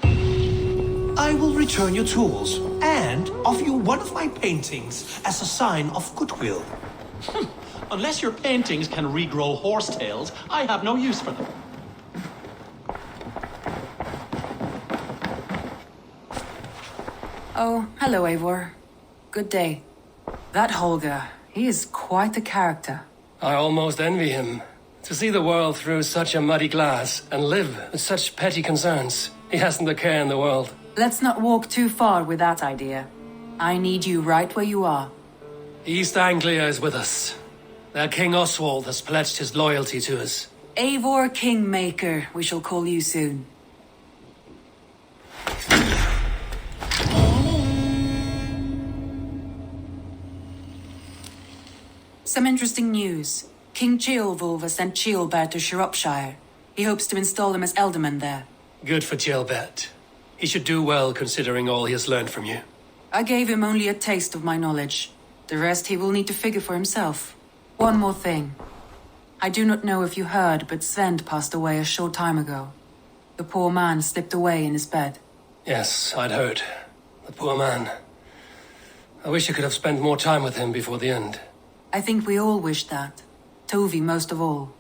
I will return your tools and offer you one of my paintings as a sign of goodwill. Unless your paintings can regrow horsetails, I have no use for them. Oh, hello, Eivor. Good day. That Holger, he is quite the character. I almost envy him. To see the world through such a muddy glass and live with such petty concerns. He hasn't a care in the world. Let's not walk too far with that idea. I need you right where you are. East Anglia is with us. Their King Oswald has pledged his loyalty to us. Eivor Kingmaker, we shall call you soon. Some interesting news. King Ceolwulf has sent Ceolbert to Shropshire. He hopes to install him as Elderman there. Good for Ceolbert. He should do well considering all he has learned from you. I gave him only a taste of my knowledge. The rest he will need to figure for himself. One more thing. I do not know if you heard, but Svend passed away a short time ago. The poor man slipped away in his bed. Yes, I'd heard. The poor man. I wish I could have spent more time with him before the end. I think we all wish that. Tovi most of all.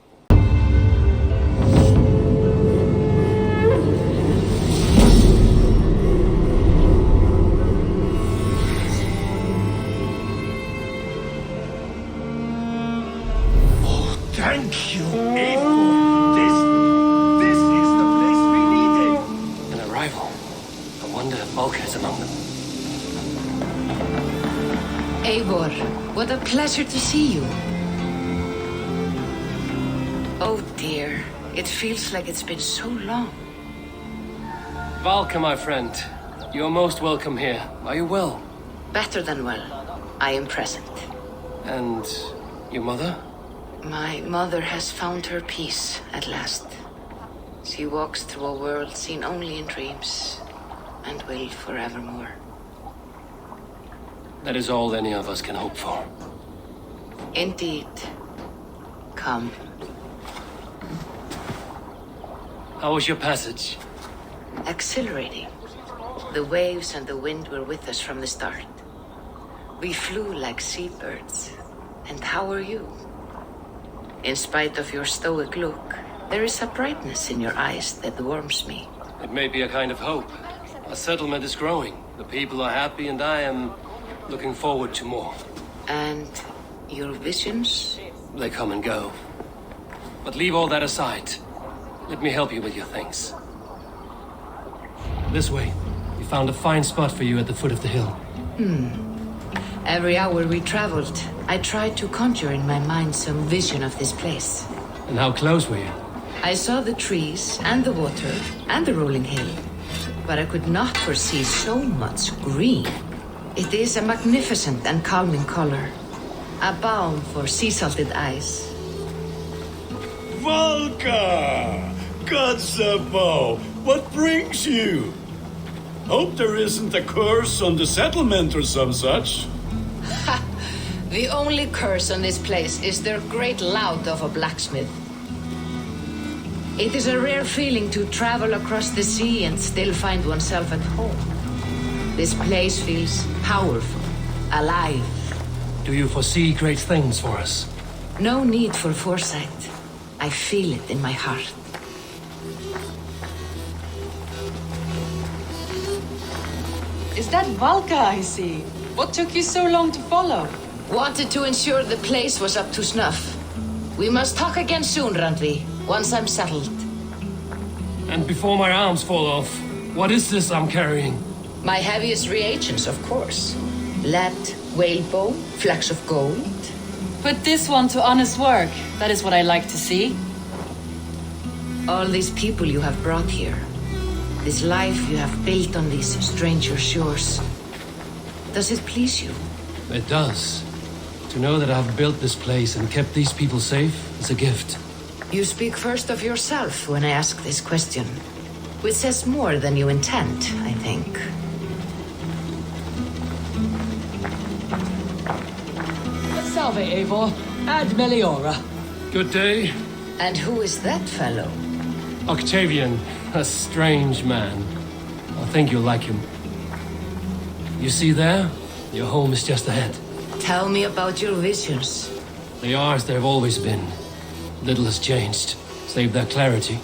Thank you, Eivor. This is the place we needed. An arrival. I wonder if Volker is among them. Eivor, what a pleasure to see you. Oh dear, it feels like it's been so long. Valka, my friend. You are most welcome here. Are you well? Better than well. I am present. And your mother? My mother has found her peace at last. She walks through a world seen only in dreams, and will forevermore. That is all any of us can hope for. Indeed. Come. How was your passage? Exhilarating. The waves and the wind were with us from the start. We flew like seabirds. And how are you? In spite of your stoic look, there is a brightness in your eyes that warms me. It may be a kind of hope. Our settlement is growing. The people are happy and I am looking forward to more. And your visions? They come and go. But leave all that aside. Let me help you with your things. This way. We found a fine spot for you at the foot of the hill. Every hour we traveled, I tried to conjure in my mind some vision of this place. And how close were you? I saw the trees and the water and the rolling hill, but I could not foresee so much green. It is a magnificent and calming color, a balm for sea-salted eyes. Valka! Kotzebo! What brings you? Hope there isn't a curse on the settlement or some such. The only curse on this place is their great lout of a blacksmith. It is a rare feeling to travel across the sea and still find oneself at home. This place feels powerful, alive. Do you foresee great things for us? No need for foresight. I feel it in my heart. Is that Valka I see? What took you so long to follow? Wanted to ensure the place was up to snuff. We must talk again soon, Randvi, once I'm settled. And before my arms fall off, what is this I'm carrying? My heaviest reagents, of course. Lead, whalebone, flecks of gold. Put this one to honest work. That is what I like to see. All these people you have brought here. This life you have built on these stranger shores. Does it please you? It does. To know that I've built this place and kept these people safe is a gift. You speak first of yourself when I ask this question, which says more than you intend, I think. Salve, Eivor. Ad Meliora. Good day. And who is that fellow? Octavian, a strange man. I think you'll like him. You see there? Your home is just ahead. Tell me about your visions. They are as they've always been. Little has changed, save their clarity.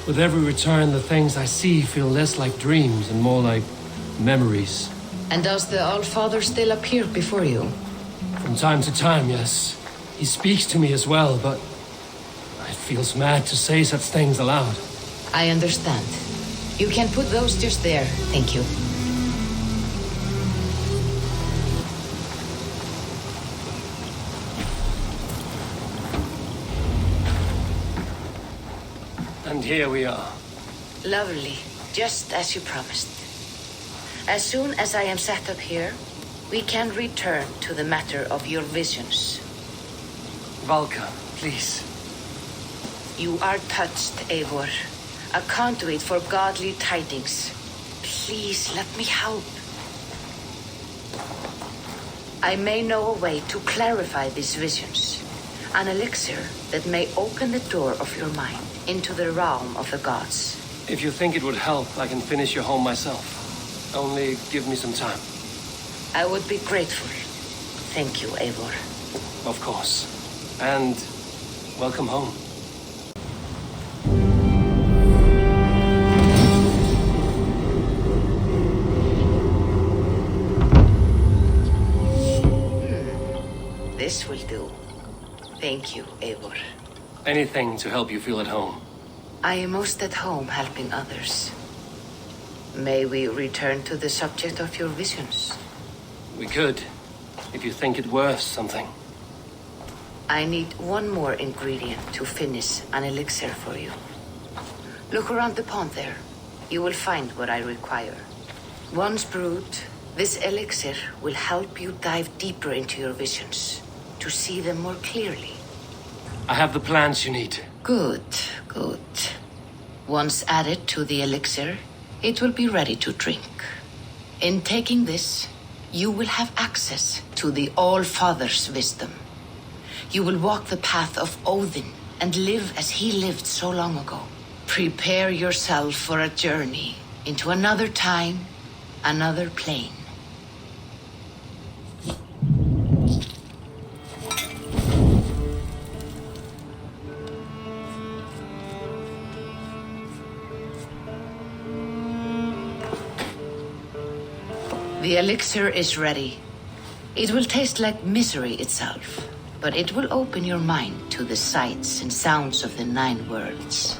With every return, the things I see feel less like dreams and more like memories. And does the Allfather still appear before you? From time to time, yes. He speaks to me as well, but it feels mad to say such things aloud. I understand. You can put those just there, thank you. And here we are. Lovely, just as you promised. As soon as I am set up here, we can return to the matter of your visions. Valka, please. You are touched, Eivor. A conduit for godly tidings. Please, let me help. I may know a way to clarify these visions. An elixir that may open the door of your mind into the realm of the gods. If you think it would help, I can finish your home myself. Only give me some time. I would be grateful. Thank you, Eivor. Of course. And welcome home. This will do. Thank you, Eivor. Anything to help you feel at home. I am most at home helping others. May we return to the subject of your visions? We could, if you think it worth something. I need one more ingredient to finish an elixir for you. Look around the pond there. You will find what I require. Once brewed, this elixir will help you dive deeper into your visions, to see them more clearly. I have the plants you need. Good, good. Once added to the elixir, it will be ready to drink. In taking this, you will have access to the All-Father's wisdom. You will walk the path of Odin and live as he lived so long ago. Prepare yourself for a journey into another time, another plane. The elixir is ready. It will taste like misery itself, but it will open your mind to the sights and sounds of the 9 worlds.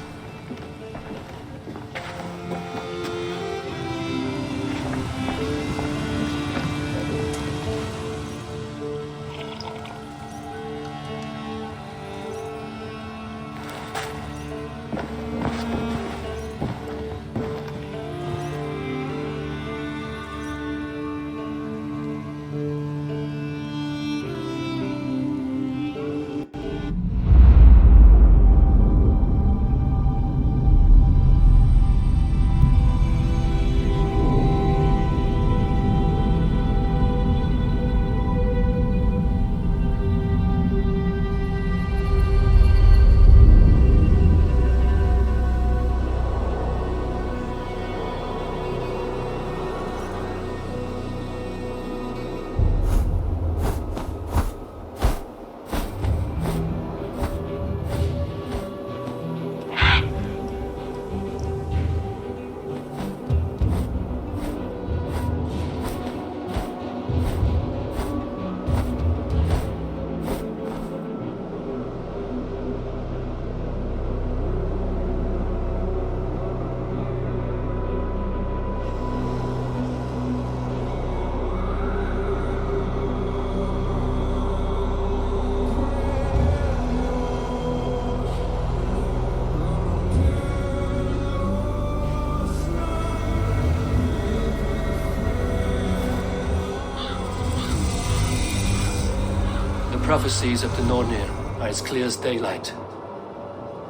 The prophecies of the Nornir are as clear as daylight.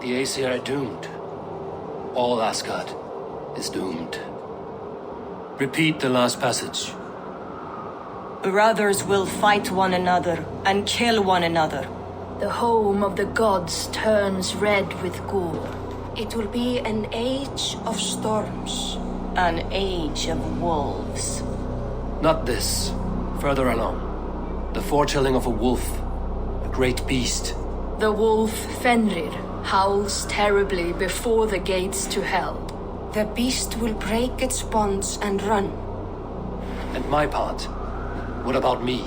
The Aesir are doomed. All Asgard is doomed. Repeat the last passage. Brothers will fight one another and kill one another. The home of the gods turns red with gore. It will be an age of storms. An age of wolves. Not this. Further along. The foretelling of a wolf. A great beast. The wolf Fenrir howls terribly before the gates to hell. The beast will break its bonds and run. And my part? What about me?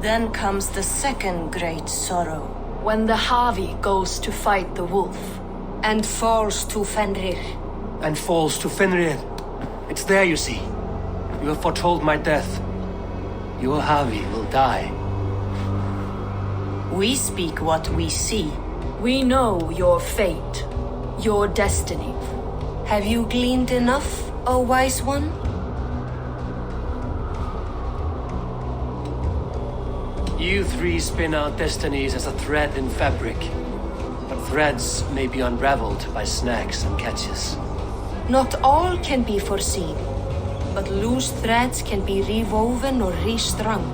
Then comes the second great sorrow. When the Havi goes to fight the wolf. And falls to Fenrir. And falls to Fenrir. It's there, you see. You have foretold my death. Your Havi will die. We speak what we see. We know your fate, your destiny. Have you gleaned enough, O wise one? You three spin out destinies as a thread in fabric. But threads may be unraveled by snags and catches. Not all can be foreseen, but loose threads can be rewoven or restrung.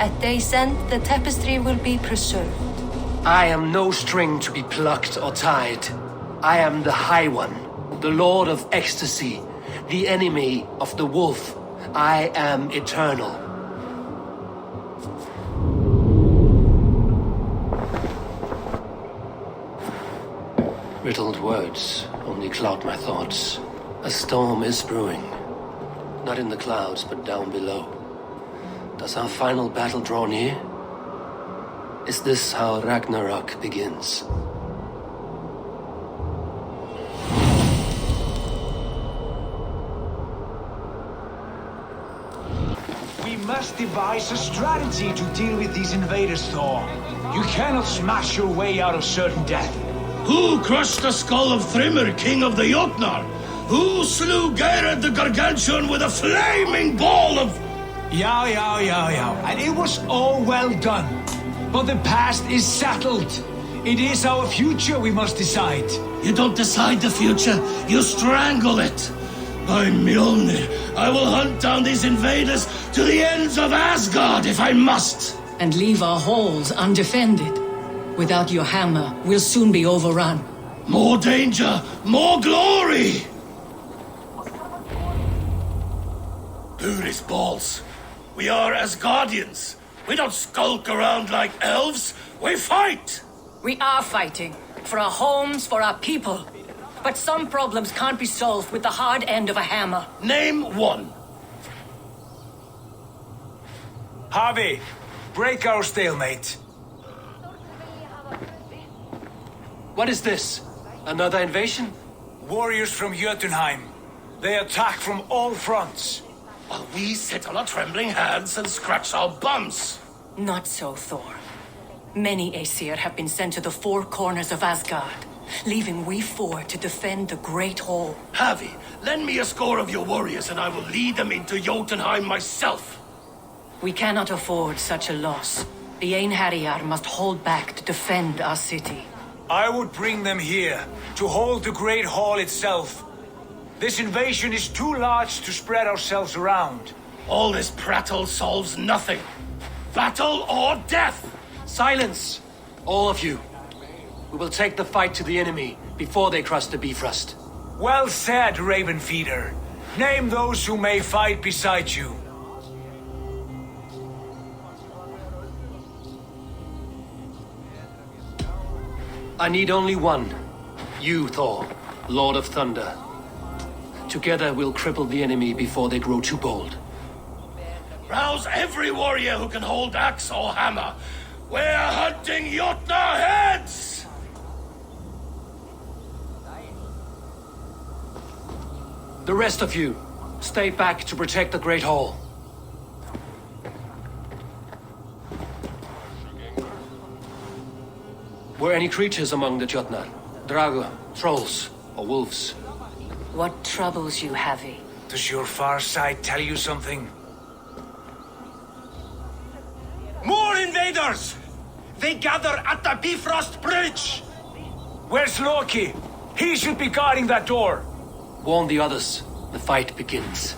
At day's end, the tapestry will be preserved. I am no string to be plucked or tied. I am the High One, the Lord of Ecstasy, the enemy of the wolf. I am eternal. Riddled words only cloud my thoughts. A storm is brewing. Not in the clouds, but down below. Does our final battle draw near? Is this how Ragnarok begins? We must devise a strategy to deal with these invaders, Thor. You cannot smash your way out of certain death. Who crushed the skull of Thrymr, king of the Jotnar? Who slew Geirrod the Gargantuan with a flaming ball of... Yeah. And it was all well done. But the past is settled. It is our future we must decide. You don't decide the future, you strangle it. By Mjolnir, I will hunt down these invaders to the ends of Asgard if I must. And leave our halls undefended. Without your hammer, we'll soon be overrun. More danger, more glory! Booty's balls. We are Asgardians. We don't skulk around like elves. We fight! We are fighting. For our homes, for our people. But some problems can't be solved with the hard end of a hammer. Name one. Harvey, break our stalemate. What is this? Another invasion? Warriors from Jotunheim. They attack from all fronts. While we sit on our trembling hands and scratch our bums. Not so, Thor. Many Aesir have been sent to the four corners of Asgard, leaving we four to defend the Great Hall. Havi, lend me a score of your warriors and I will lead them into Jotunheim myself. We cannot afford such a loss. The Einherjar must hold back to defend our city. I would bring them here, to hold the Great Hall itself. This invasion is too large to spread ourselves around. All this prattle solves nothing. Battle or death! Silence! All of you. We will take the fight to the enemy before they cross the Bifrost. Well said, Ravenfeeder. Name those who may fight beside you. I need only one. You, Thor, Lord of Thunder. Together we'll cripple the enemy before they grow too bold. Rouse every warrior who can hold axe or hammer. We're hunting Jotnar heads! The rest of you, stay back to protect the Great Hall. Were any creatures among the Jotnar? Drago, trolls, or wolves? What troubles you, Havi? Does your far side tell you something? More invaders! They gather at the Bifrost Bridge! Where's Loki? He should be guarding that door. Warn the others. The fight begins.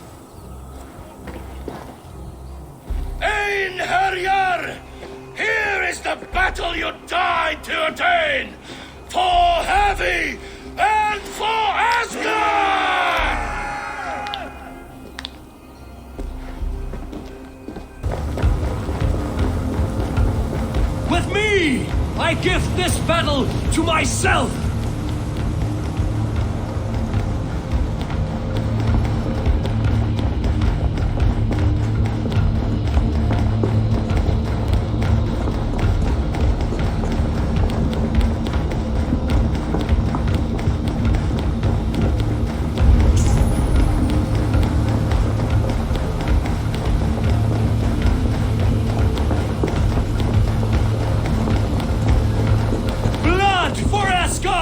Einherjar! Here is the battle you died to attain! For Havi and for Asgard! With me, I gift this battle to myself! Blood for Asgard!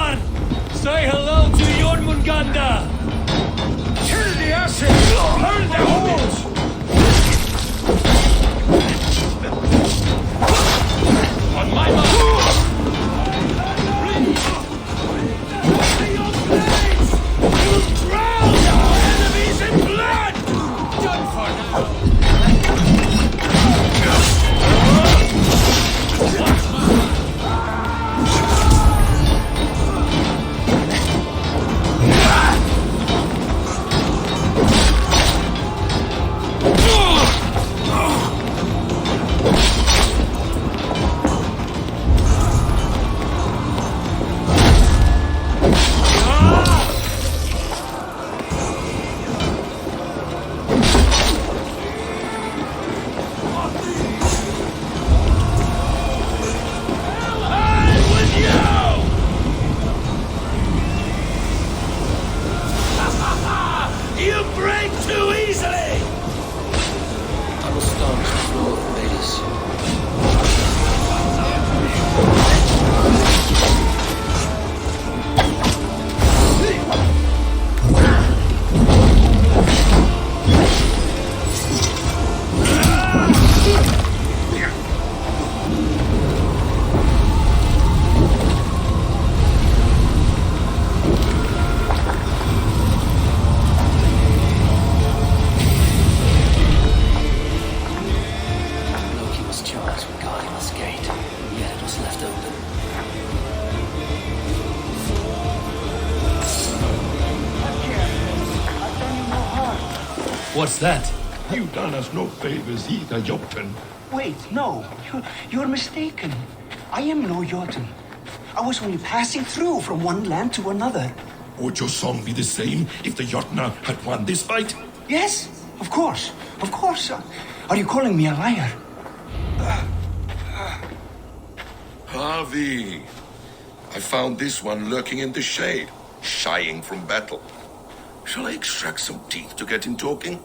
What's that? You done us no favors either, Jotun. Wait, no. You're mistaken. I am no Jotun. I was only passing through from one land to another. Would your song be the same if the Jotnar had won this fight? Yes, of course. Of course. Are you calling me a liar? Harvey, I found this one lurking in the shade, shying from battle. Shall I extract some teeth to get him talking?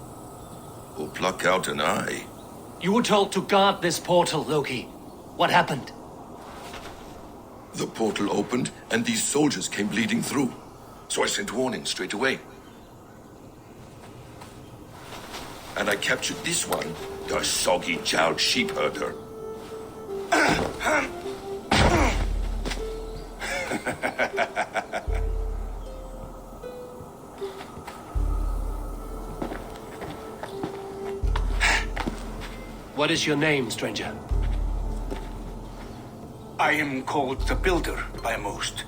Or pluck out an eye? You were told to guard this portal, Loki. What happened? The portal opened and these soldiers came bleeding through. So I sent warning straight away. And I captured this one, the soggy-jowled sheep herder. What is your name, stranger? I am called the Builder by most.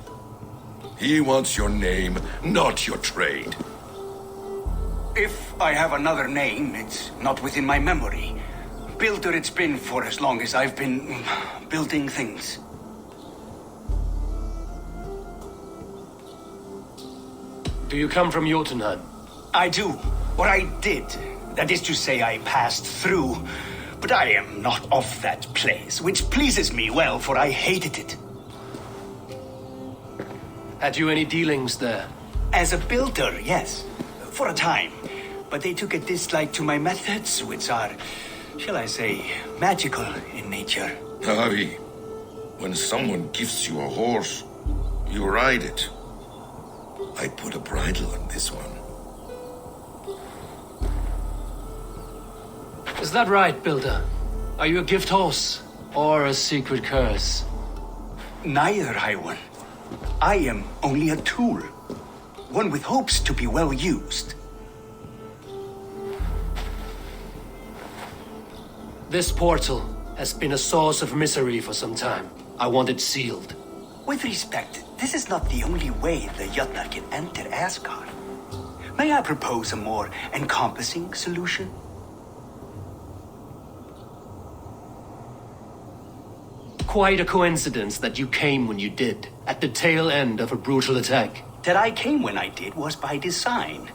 He wants your name, not your trade. If I have another name, it's not within my memory. Builder it's been for as long as I've been building things. Do you come from Jotunheim? I do. Or I did. That is to say, I passed through. But I am not of that place, which pleases me well, for I hated it. Had you any dealings there? As a builder, yes. For a time. But they took a dislike to my methods, which are, shall I say, magical in nature. Harvey, when someone gives you a horse, you ride it. I put a bridle on this one. Is that right, Builder? Are you a gift horse or a secret curse? Neither, Highwan. I am only a tool. One with hopes to be well used. This portal has been a source of misery for some time. I want it sealed. With respect, this is not the only way the Jotnar can enter Asgard. May I propose a more encompassing solution? Quite a coincidence that you came when you did, at the tail end of a brutal attack. That I came when I did was by design.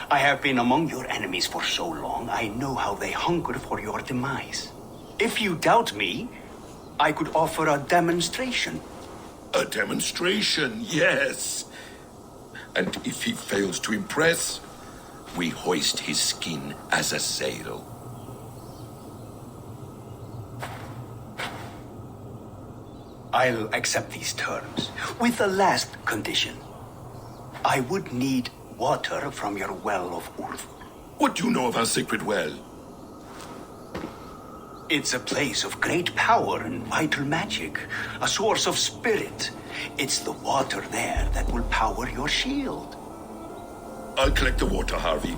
I have been among your enemies for so long, I know how they hunger for your demise. If you doubt me, I could offer a demonstration. A demonstration, yes. And if he fails to impress, we hoist his skin as a sail. I'll accept these terms, with the last condition. I would need water from your well of Ulf. What do you know of our sacred well? It's a place of great power and vital magic, a source of spirit. It's the water there that will power your shield. I'll collect the water, Harvey.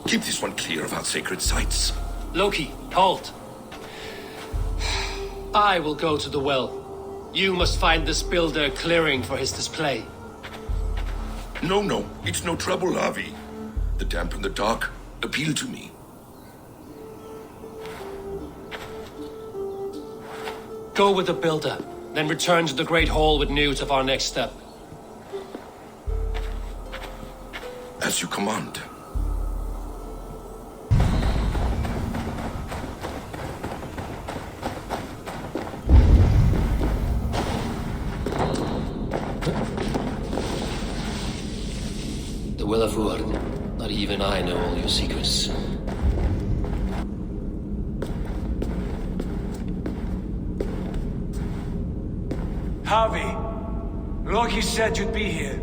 Keep this one clear of our sacred sites. Loki, halt. I will go to the well. You must find this builder clearing for his display. No, it's no trouble, Harvey. The damp and the dark appeal to me. Go with the builder, then return to the Great Hall with news of our next step. As you command. The Will of Urd. Not even I know all your secrets. Harvey, Loki said you'd be here.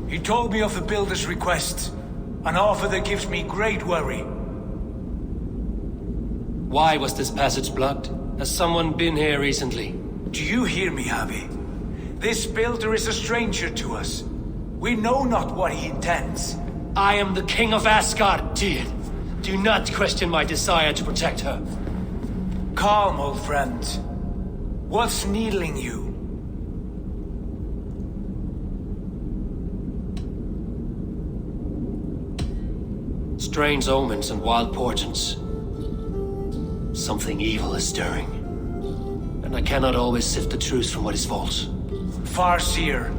He told me of the Builder's request, an offer that gives me great worry. Why was this passage blocked? Has someone been here recently? Do you hear me, Harvey? This Builder is a stranger to us. We know not what he intends. I am the King of Asgard, Tyr. Do not question my desire to protect her. Calm, old friend. What's needling you? Strange omens and wild portents. Something evil is stirring. And I cannot always sift the truth from what is false. Farseer,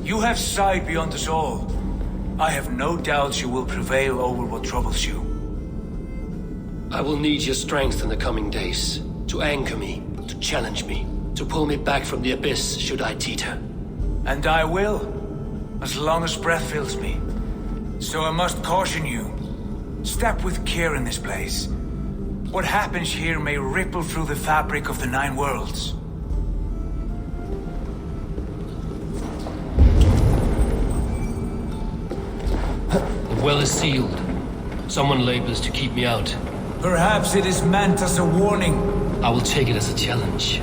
you have sight beyond us all. I have no doubts you will prevail over what troubles you. I will need your strength in the coming days. To anchor me, to challenge me, to pull me back from the abyss should I teeter. And I will, as long as breath fills me. So I must caution you. Step with care in this place. What happens here may ripple through the fabric of the Nine Worlds. The well is sealed. Someone labors to keep me out. Perhaps it is meant as a warning. I will take it as a challenge.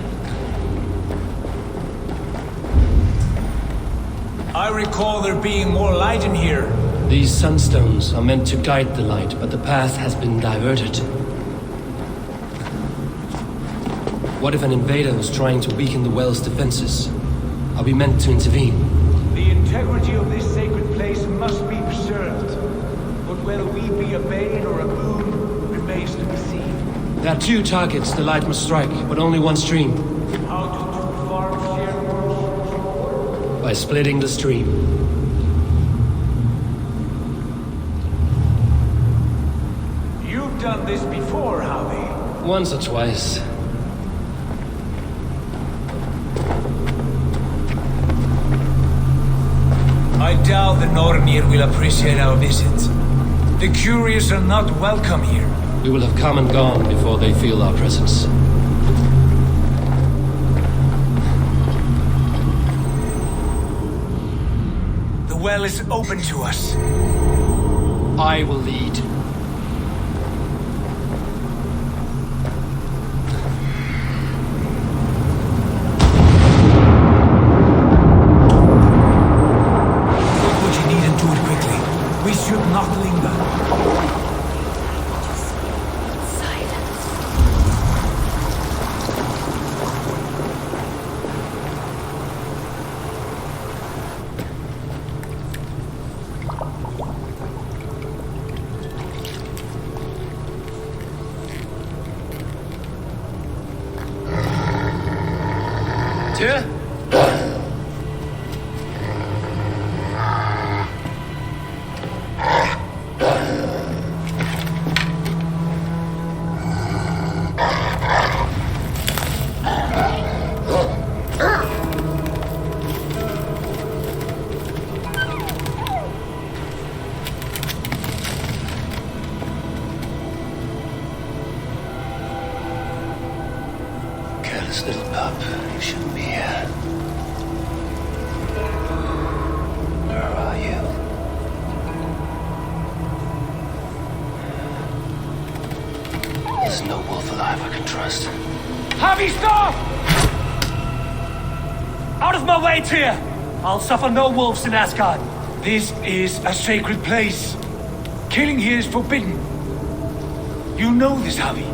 I recall there being more light in here. These sunstones are meant to guide the light, but the path has been diverted. What if an invader was trying to weaken the well's defenses? Are we meant to intervene? The integrity of this sacred place must be preserved. But whether we be a bane or a boon remains to be seen. There are two targets the light must strike, but only one stream. How do two farms share worlds? By splitting the stream. You've done this before, Javi. Once or twice. I doubt the Nornir will appreciate our visit. The curious are not welcome here. We will have come and gone before they feel our presence. The well is open to us. I will lead. Little pup, you shouldn't be here. Where are you? There's no wolf alive I can trust. Javi, stop! Out of my way, Tyr! I'll suffer no wolves in Asgard. This is a sacred place. Killing here is forbidden. You know this, Javi.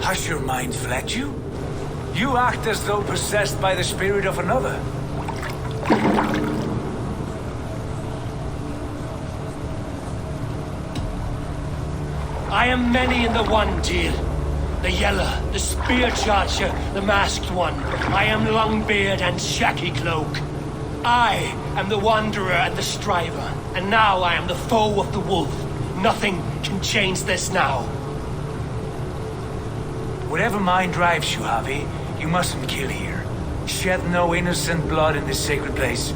Has your mind fled you? You act as though possessed by the spirit of another. I am many in the one, Tyr. The Yeller, the Spear Charger, the Masked One. I am Longbeard and Shaky Cloak. I am the Wanderer and the Striver. And now I am the foe of the Wolf. Nothing can change this now. Whatever mind drives you, Javi, you mustn't kill here. Shed no innocent blood in this sacred place.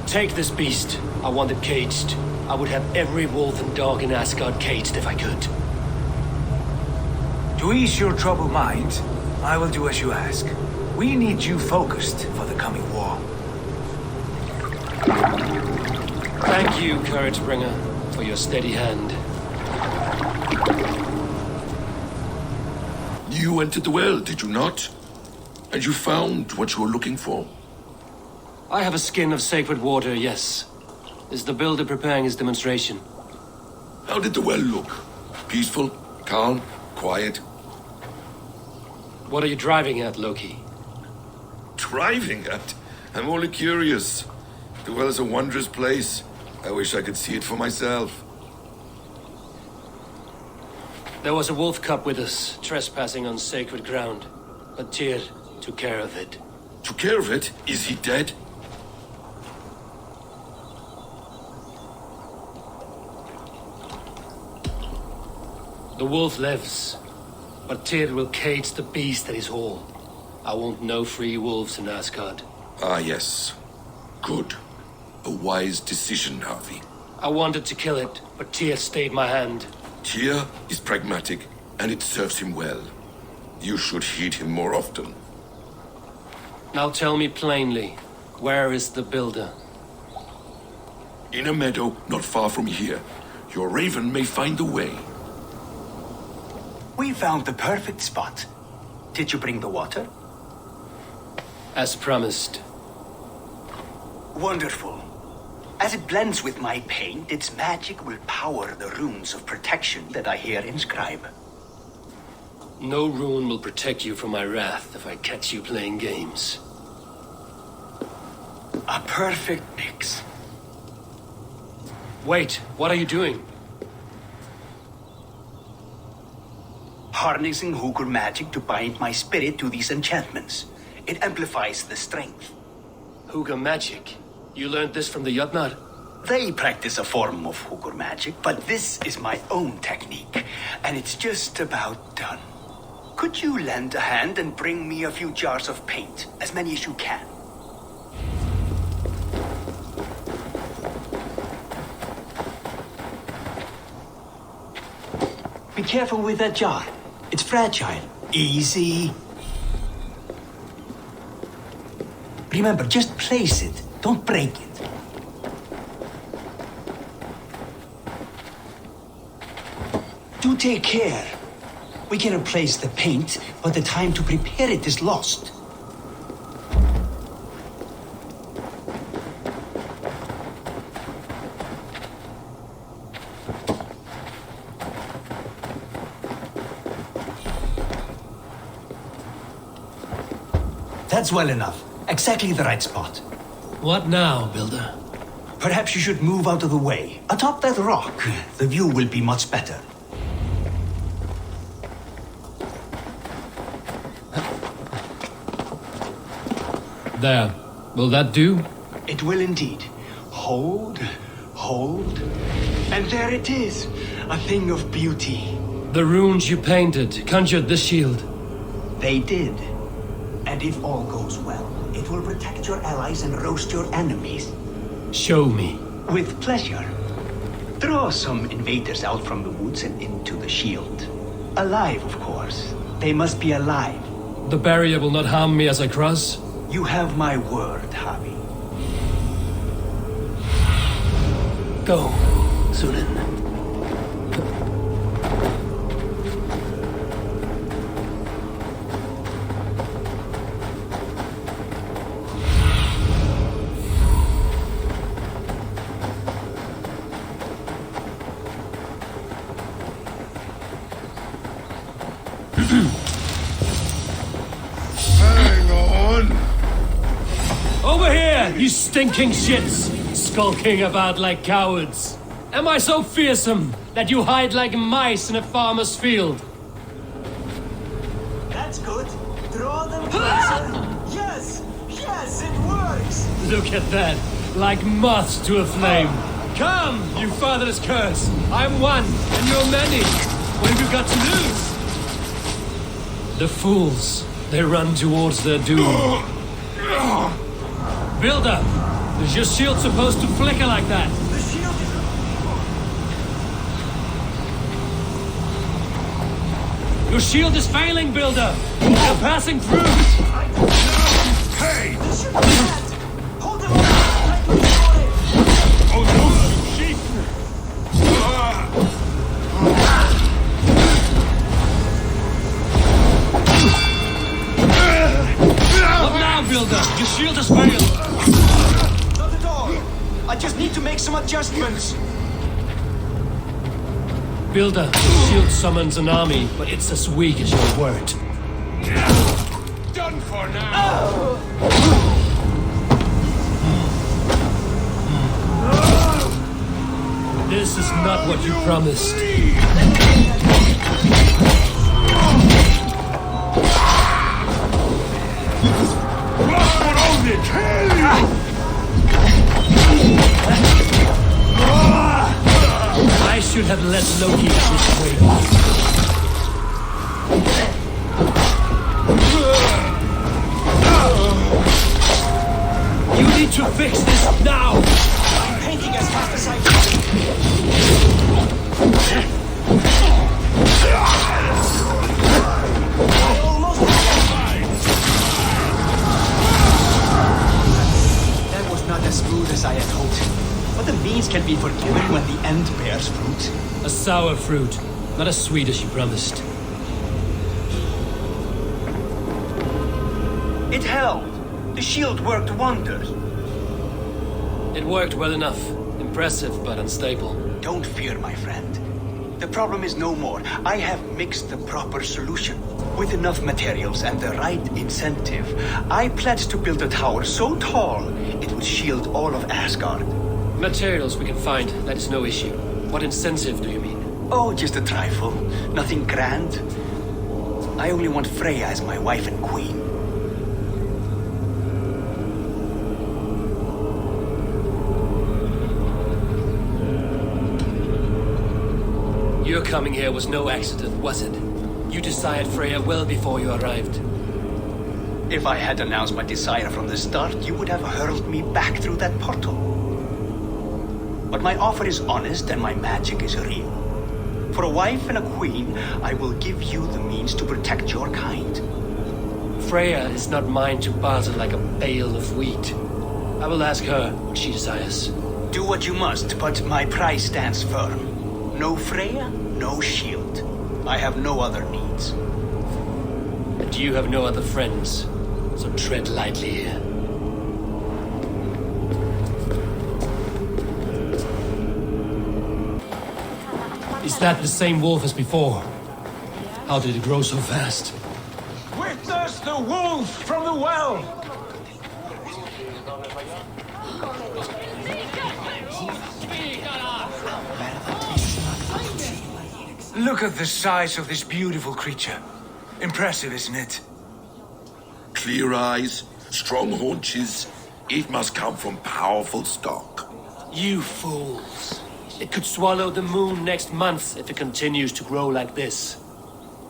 Take this beast. I want it caged. I would have every wolf and dog in Asgard caged if I could. To ease your troubled mind, I will do as you ask. We need you focused for the coming war. Thank you, Couragebringer, for your steady hand. You entered the well, did you not? And you found what you were looking for? I have a skin of sacred water, yes. Is the builder preparing his demonstration? How did the well look? Peaceful? Calm? Quiet? What are you driving at, Loki? Driving at? I'm only curious. The well is a wondrous place. I wish I could see it for myself. There was a wolf cub with us, trespassing on sacred ground. But Tyr took care of it. Took care of it? Is he dead? The wolf lives, but Tyr will cage the beast at his hall. I want no free wolves in Asgard. Ah, yes. Good. A wise decision, Harvey. I wanted to kill it, but Tyr stayed my hand. Tyr is pragmatic, and it serves him well. You should heed him more often. Now tell me plainly, where is the builder? In a meadow not far from here. Your raven may find the way. We found the perfect spot. Did you bring the water? As promised. Wonderful. As it blends with my paint, its magic will power the runes of protection that I hear inscribe. No rune will protect you from my wrath if I catch you playing games. A perfect mix. Wait, what are you doing? Harnessing Hooker magic to bind my spirit to these enchantments. It amplifies the strength. Hooker magic? You learned this from the Jotnar? They practice a form of Hooker magic, but this is my own technique, and it's just about done. Could you lend a hand and bring me a few jars of paint? As many as you can. Be careful with that jar. It's fragile. Easy. Remember, just place it. Don't break it. Do take care. We can replace the paint, but the time to prepare it is lost. That's well enough. Exactly the right spot. What now, Builder? Perhaps you should move out of the way. Atop that rock, the view will be much better. There. Will that do? It will indeed. Hold, hold, and there it is. A thing of beauty. The runes you painted conjured this shield. They did. And if all goes well, it will protect your allies and roast your enemies. Show me. With pleasure. Draw some invaders out from the woods and into the shield. Alive, of course. They must be alive. The barrier will not harm me as I cross? You have my word, Javi. Go, Sunan. Hang on! Over here, you stinking shits! Skulking about like cowards. Am I so fearsome that you hide like mice in a farmer's field? That's good. Draw them closer. Yes! Yes, it works! Look at that, like moths to a flame. Come, you fatherless curse! I'm one, and you're many. What have you got to lose? The fools, they run towards their doom. Builder, is your shield supposed to flicker like that? The shield is... Your shield is failing, Builder! They're passing through! Hey! The ship is dead! Hold them up! Oh no, sheep! shield has failed! Not at all! I just need to make some adjustments! Builder, the shield summons an army, but it's as weak as your word. Done for now! This is not what you promised. I should have let Loki have his way. You need to fix this now! I'm painting as fast as I can. That was not as smooth as I had hoped. But the means can be forgiven when the end bears fruit. A sour fruit, not as sweet as you promised. It held. The shield worked wonders. It worked well enough. Impressive, but unstable. Don't fear, my friend. The problem is no more. I have mixed the proper solution. With enough materials and the right incentive, I pledged to build a tower so tall it would shield all of Asgard. Materials we can find, that is no issue. What incentive do you mean? Oh, just a trifle. Nothing grand. I only want Freya as my wife and queen. Your coming here was no accident, was it? You desired Freya well before you arrived. If I had announced my desire from the start, you would have hurled me back through that portal. But my offer is honest and my magic is real. For a wife and a queen, I will give you the means to protect your kind. Freya is not mine to barter like a bale of wheat. I will ask her what she desires. Do what you must, but my price stands firm. No Freya, no shield. I have no other needs. And you have no other friends, so tread lightly here. Is that the same wolf as before? How did it grow so fast? Witness the wolf from the well! Look at the size of this beautiful creature. Impressive, isn't it? Clear eyes, strong haunches. It must come from powerful stock. You fools. It could swallow the moon next month if it continues to grow like this.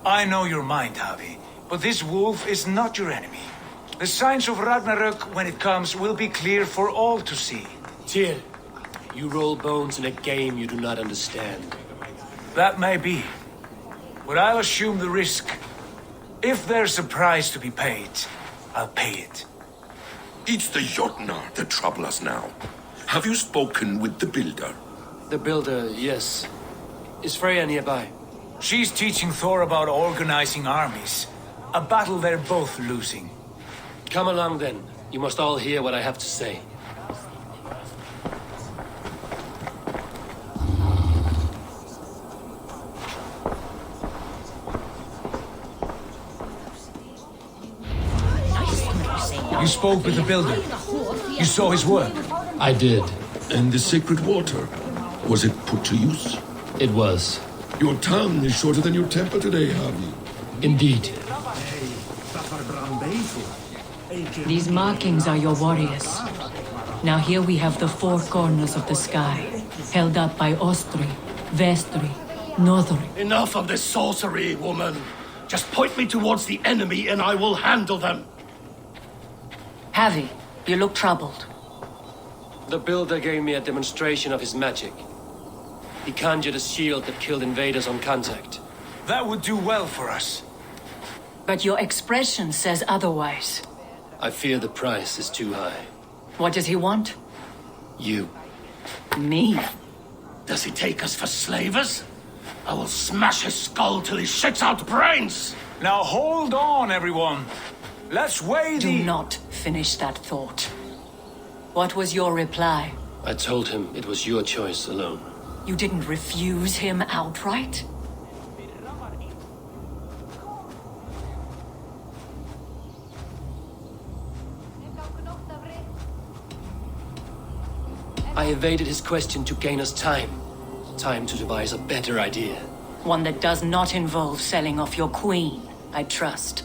I know your mind, Javi, but this wolf is not your enemy. The signs of Ragnarök, when it comes, will be clear for all to see. Tyr, you roll bones in a game you do not understand. That may be, but I'll assume the risk. If there's a price to be paid, I'll pay it. It's the Jotnar that trouble us now. Have you spoken with the builder? The builder, yes. Is Freya nearby? She's teaching Thor about organizing armies. A battle they're both losing. Come along then. You must all hear what I have to say. You spoke with the builder. You saw his work. I did. And the sacred water, was it put to use? It was. Your tongue is shorter than your temper today, Javi. Indeed. These markings are your warriors. Now here we have the four corners of the sky, held up by Ostri, Vestri, Northri. Enough of this sorcery, woman. Just point me towards the enemy and I will handle them. Javi, you look troubled. The builder gave me a demonstration of his magic. He conjured a shield that killed invaders on contact. That would do well for us. But your expression says otherwise. I fear the price is too high. What does he want? You. Me? Does he take us for slavers? I will smash his skull till he shits out brains! Now hold on, everyone. Let's weigh Do not Finish that thought. What was your reply? I told him it was your choice alone. You didn't refuse him outright? I evaded his question to gain us time. Time to devise a better idea. One that does not involve selling off your queen, I trust.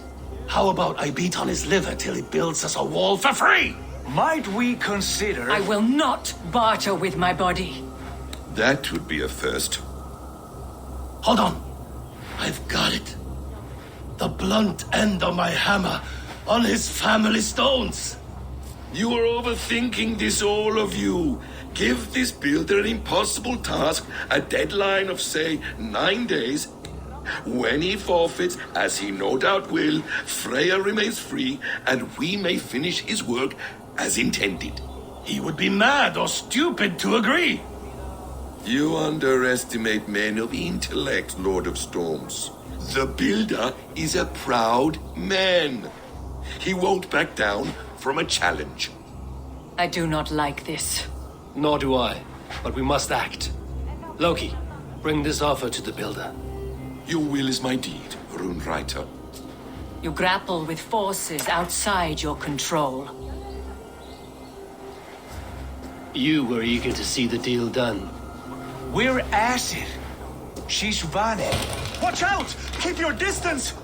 How about I beat on his liver till he builds us a wall for free? Might we consider... I will not barter with my body. That would be a first. Hold on. I've got it. The blunt end of my hammer on his family stones. You are overthinking this, all of you. Give this builder an impossible task, a deadline of, say, 9 days. When he forfeits, as he no doubt will, Freya remains free, and we may finish his work as intended. He would be mad or stupid to agree. You underestimate men of intellect, Lord of Storms. The builder is a proud man. He won't back down from a challenge. I do not like this. Nor do I, but we must act. Loki, bring this offer to the builder. Your will is my deed, Runewriter. You grapple with forces outside your control. You were eager to see the deal done. We're Aesir. She's Vane. Watch out! Keep your distance!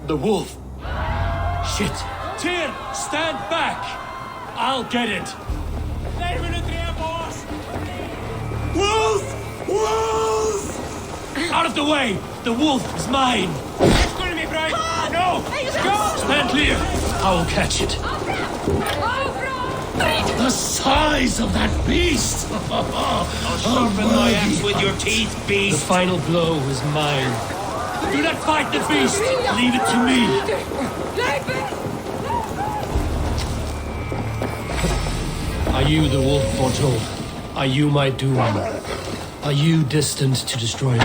The wolf! Shit! Tyr, stand back! I'll get it! Wolf! Wolf! Out of the way! The wolf is mine! No! Go! Stand clear! I will catch it. The size of that beast! I'll sharpen my axe with your teeth, beast! The final blow is mine. Do not fight the beast! Leave it to me! Are you the wolf foretold? Are you my doom? Are you destined to destroy me?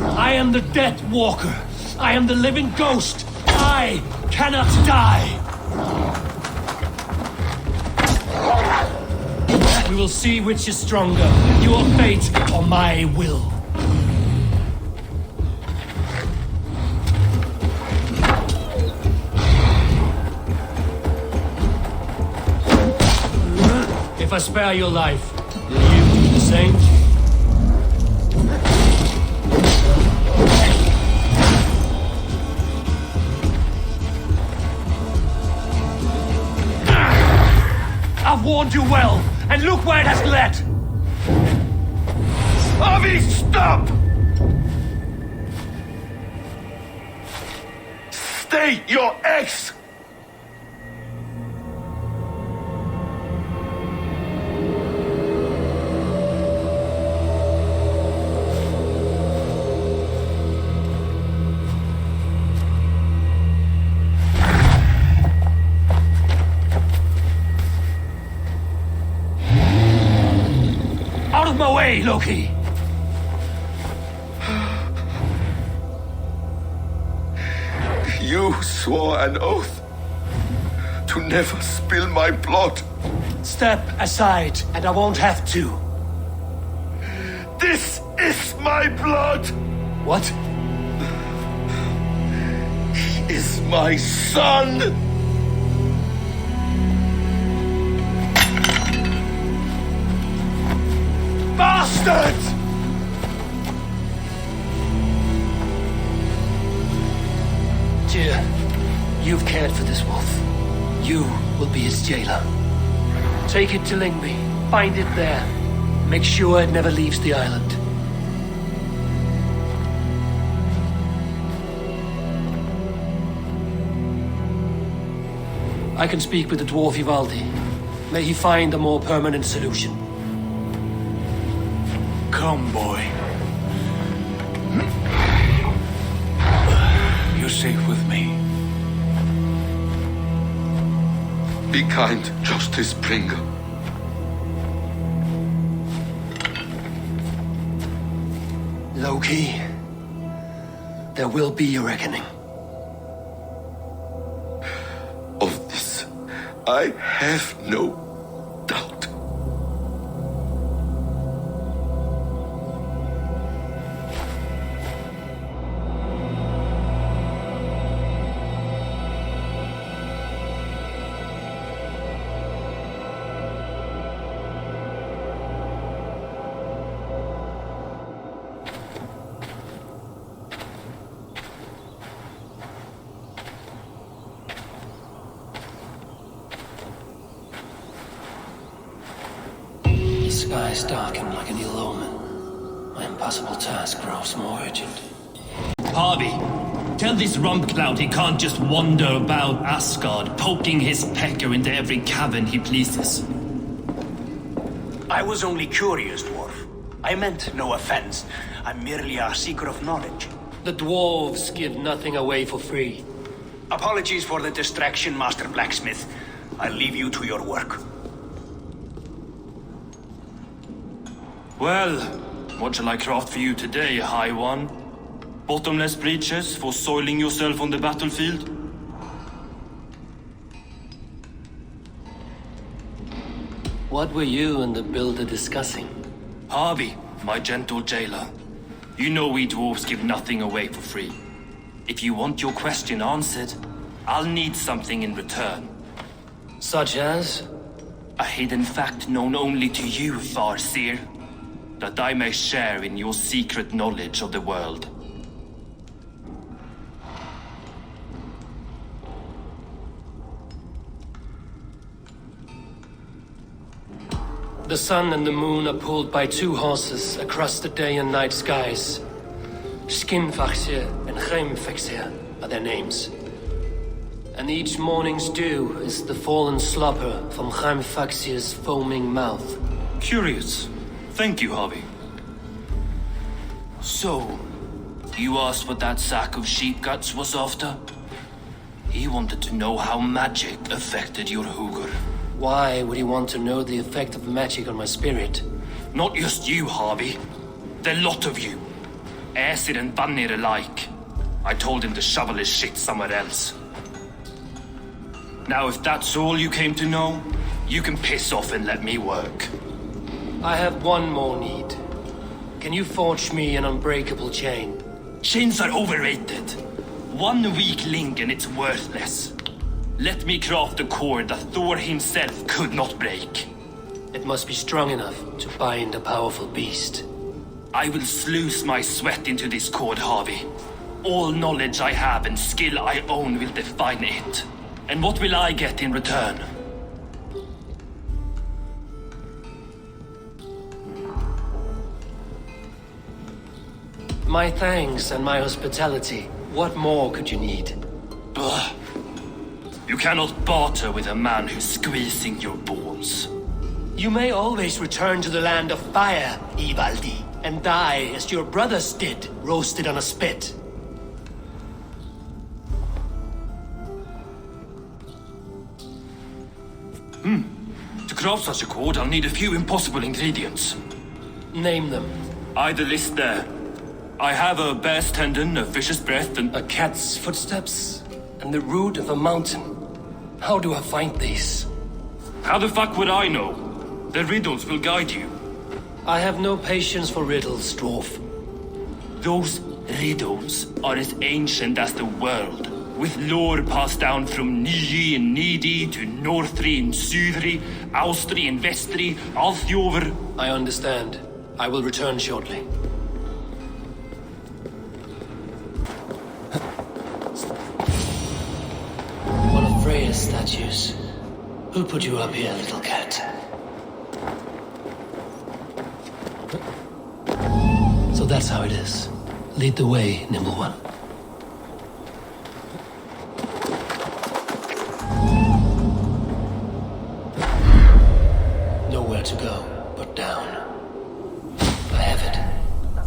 I am the Death Walker! I am the living ghost! I cannot die! We will see which is stronger, your fate or my will. If I spare your life, will you do the same? I've warned you well, and look where it has led! Avi, stop! State your ex! Out of my way, Loki! You swore an oath to never spill my blood. Step aside, and I won't have to. This is my blood! What? He is my son! Bastard! Tyr, you've cared for this wolf. You will be his jailer. Take it to Lingby. Find it there. Make sure it never leaves the island. I can speak with the dwarf Ivaldi. May he find a more permanent solution. Come, boy. You're safe with me. Be kind, Justice Bringer. Loki, there will be a reckoning. Of this I have no doubt. The skies darken like an ill omen. My impossible task grows more urgent. Harvey, tell this rump cloud he can't just wander about Asgard, poking his pecker into every cavern he pleases. I was only curious, dwarf. I meant no offense. I'm merely a seeker of knowledge. The dwarves give nothing away for free. Apologies for the distraction, Master Blacksmith. I'll leave you to your work. Well, what shall I craft for you today, High One? Bottomless breeches for soiling yourself on the battlefield? What were you and the builder discussing? Harvey, my gentle jailer. You know we dwarves give nothing away for free. If you want your question answered, I'll need something in return. Such as? A hidden fact known only to you, Farseer. That I may share in your secret knowledge of the world. The sun and the moon are pulled by two horses across the day and night skies. Skinfaxir and Heimfaxir are their names. And each morning's dew is the fallen slobber from Heimfaxir's foaming mouth. Curious. Thank you, Harvey. So, you asked what that sack of sheep guts was after? He wanted to know how magic affected your Hugr. Why would he want to know the effect of magic on my spirit? Not just you, Harvey. The lot of you. Aesir and Vanir alike. I told him to shovel his shit somewhere else. Now, if that's all you came to know, you can piss off and let me work. I have one more need. Can you forge me an unbreakable chain? Chains are overrated. One weak link and it's worthless. Let me craft a cord that Thor himself could not break. It must be strong enough to bind a powerful beast. I will sluice my sweat into this cord, Harvey. All knowledge I have and skill I own will define it. And what will I get in return? My thanks and my hospitality. What more could you need? Ugh. You cannot barter with a man who's squeezing your balls. You may always return to the land of fire, Ivaldi, and die as your brothers did, roasted on a spit. To craft such a cord, I'll need a few impossible ingredients. Name them. The list there. I have a bear's tendon, a fish's breath, and a cat's footsteps, and the root of a mountain. How do I find these? How the fuck would I know? The riddles will guide you. I have no patience for riddles, dwarf. Those riddles are as ancient as the world, with lore passed down from Niji and Nidi to Northri and Sudri, Austri and Vestri, Althjover. I understand. I will return shortly. One of Freya's statues. Who put you up here, little cat? So that's how it is. Lead the way, nimble one. Nowhere to go but down. I have it.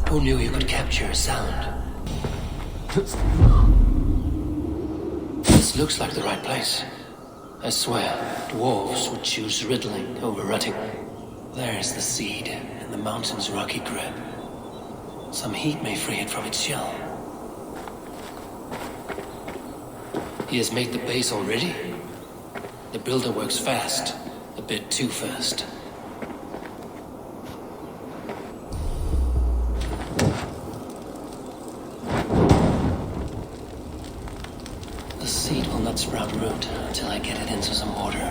Who knew you could capture a sound? This looks like the right place. I swear, dwarves would choose riddling over rutting. There's the seed in the mountain's rocky grip. Some heat may free it from its shell. He has made the base already? The builder works fast. A bit too fast. The seed will not sprout root until I get it into some order.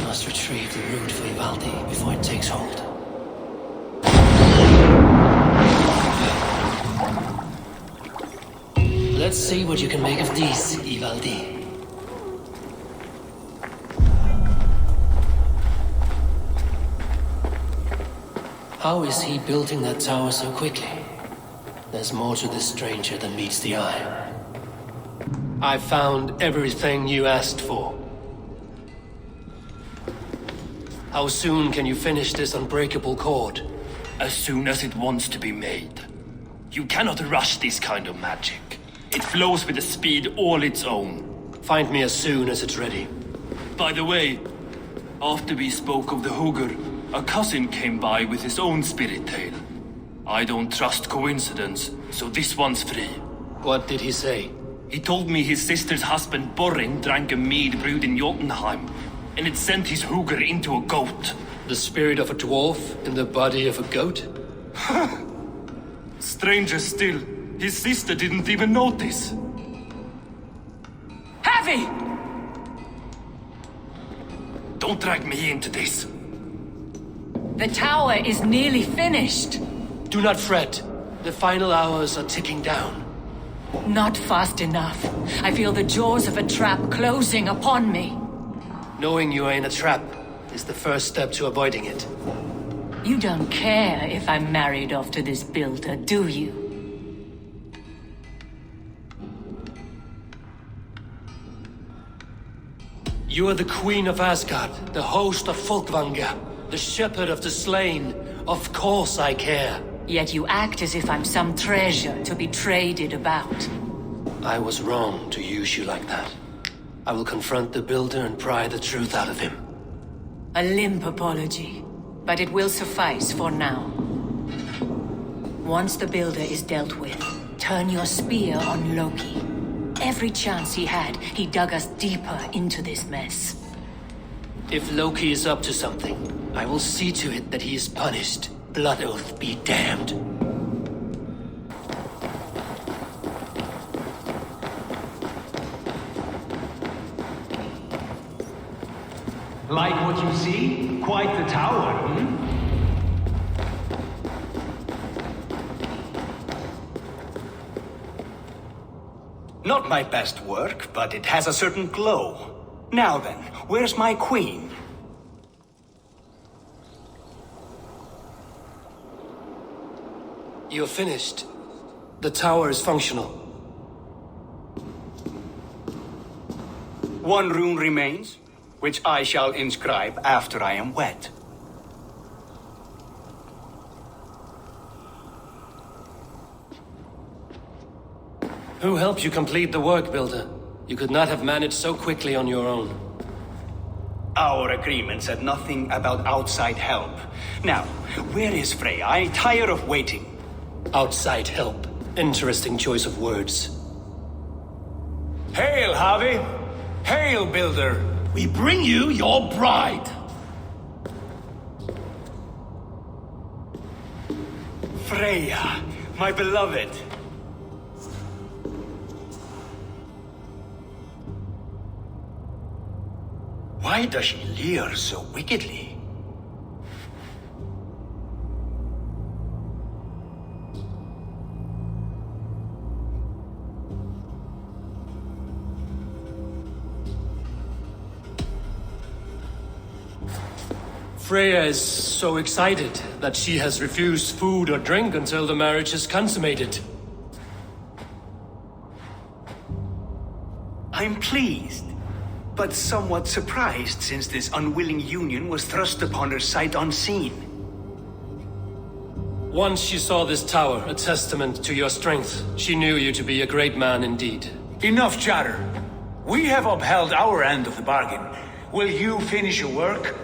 Must retrieve the root for Ivaldi before it takes hold. Let's see what you can make of these, Ivaldi. How is he building that tower so quickly? There's more to this stranger than meets the eye. I found everything you asked for. How soon can you finish this unbreakable cord? As soon as it wants to be made. You cannot rush this kind of magic. It flows with a speed all its own. Find me as soon as it's ready. By the way, after we spoke of the Hugr, a cousin came by with his own spirit tale. I don't trust coincidence, so this one's free. What did he say? He told me his sister's husband Borin drank a mead brewed in Jotunheim, and it sent his Hugr into a goat. The spirit of a dwarf in the body of a goat? Stranger still, his sister didn't even notice. Heavy! Don't drag me into this. The tower is nearly finished. Do not fret. The final hours are ticking down. Not fast enough. I feel the jaws of a trap closing upon me. Knowing you ain't a trap is the first step to avoiding it. You don't care if I'm married off to this builder, do you? You are the queen of Asgard, the host of Folkvanga, the shepherd of the slain. Of course I care. Yet you act as if I'm some treasure to be traded about. I was wrong to use you like that. I will confront the builder and pry the truth out of him. A limp apology, but it will suffice for now. Once the builder is dealt with, turn your spear on Loki. Every chance he had, he dug us deeper into this mess. If Loki is up to something, I will see to it that he is punished. Blood Oath be damned. Like what you see? Quite the tower, hmm? Not my best work, but it has a certain glow. Now then, where's my queen? You're finished. The tower is functional. One rune remains, which I shall inscribe after I am wed. Who helped you complete the work, Builder? You could not have managed so quickly on your own. Our agreement said nothing about outside help. Now, where is Freya? I'm tired of waiting. Outside help. Interesting choice of words. Hail, Harvey! Hail, Builder! We bring you your bride! Freya, my beloved. Why does she leer so wickedly? Freya is so excited that she has refused food or drink until the marriage is consummated. I'm pleased, but somewhat surprised since this unwilling union was thrust upon her sight unseen. Once she saw this tower, a testament to your strength, she knew you to be a great man indeed. Enough chatter. We have upheld our end of the bargain. Will you finish your work?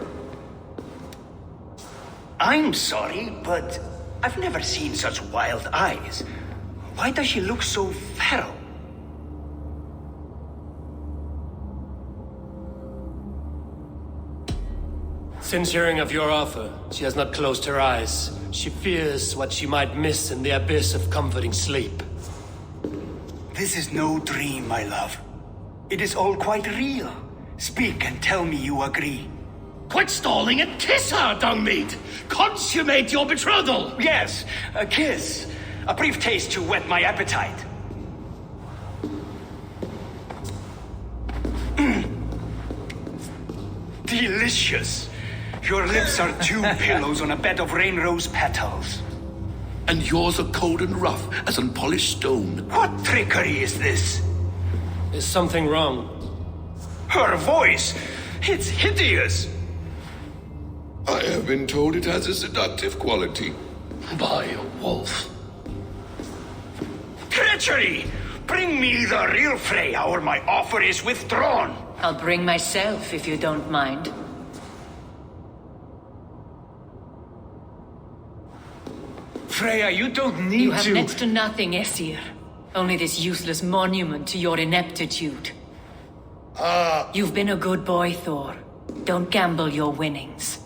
I'm sorry, but I've never seen such wild eyes. Why does she look so feral? Since hearing of your offer, she has not closed her eyes. She fears what she might miss in the abyss of comforting sleep. This is no dream, my love. It is all quite real. Speak and tell me you agree. Quit stalling and kiss her, Dungmeat! Consummate your betrothal! Yes, a kiss. A brief taste to whet my appetite. Delicious. Your lips are two pillows on a bed of rain rose petals. And yours are cold and rough as unpolished stone. What trickery is this? Is something wrong? Her voice! It's hideous! I have been told it has a seductive quality. By a wolf. Treachery! Bring me the real Freya or my offer is withdrawn! I'll bring myself if you don't mind. Freya, you don't need You have to... next to nothing, Aesir. Only this useless monument to your ineptitude. You've been a good boy, Thor. Don't gamble your winnings.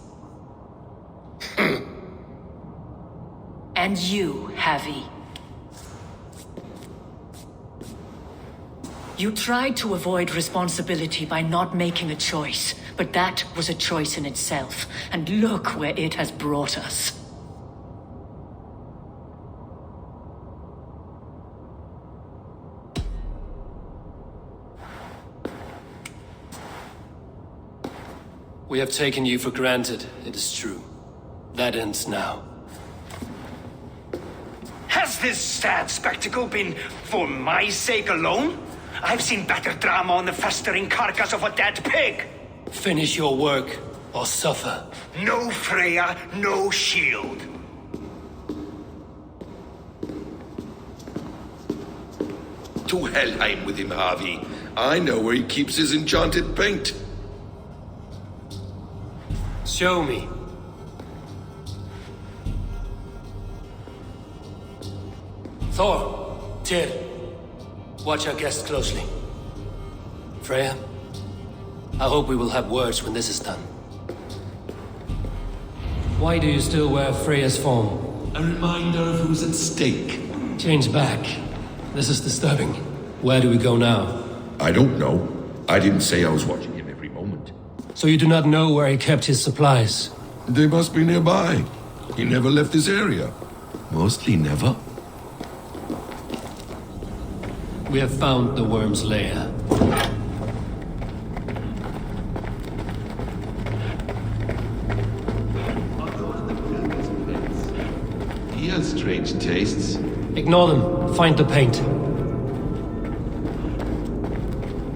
And you, Havi. You tried to avoid responsibility by not making a choice, but that was a choice in itself, and look where it has brought us. We have taken you for granted, it is true. That ends now. Has this sad spectacle been for my sake alone? I've seen better drama on the festering carcass of a dead pig! Finish your work, or suffer. No Freya, no shield. To Helheim with him, Harvey. I know where he keeps his enchanted paint. Show me. Thor, Tyr, watch our guests closely. Freya, I hope we will have words when this is done. Why do you still wear Freya's form? A reminder of who's at stake. Change back. This is disturbing. Where do we go now? I don't know. I didn't say I was watching him every moment. So you do not know where he kept his supplies? They must be nearby. He never left this area. Mostly never. We have found the worm's lair. He has strange tastes. Ignore them. Find the paint.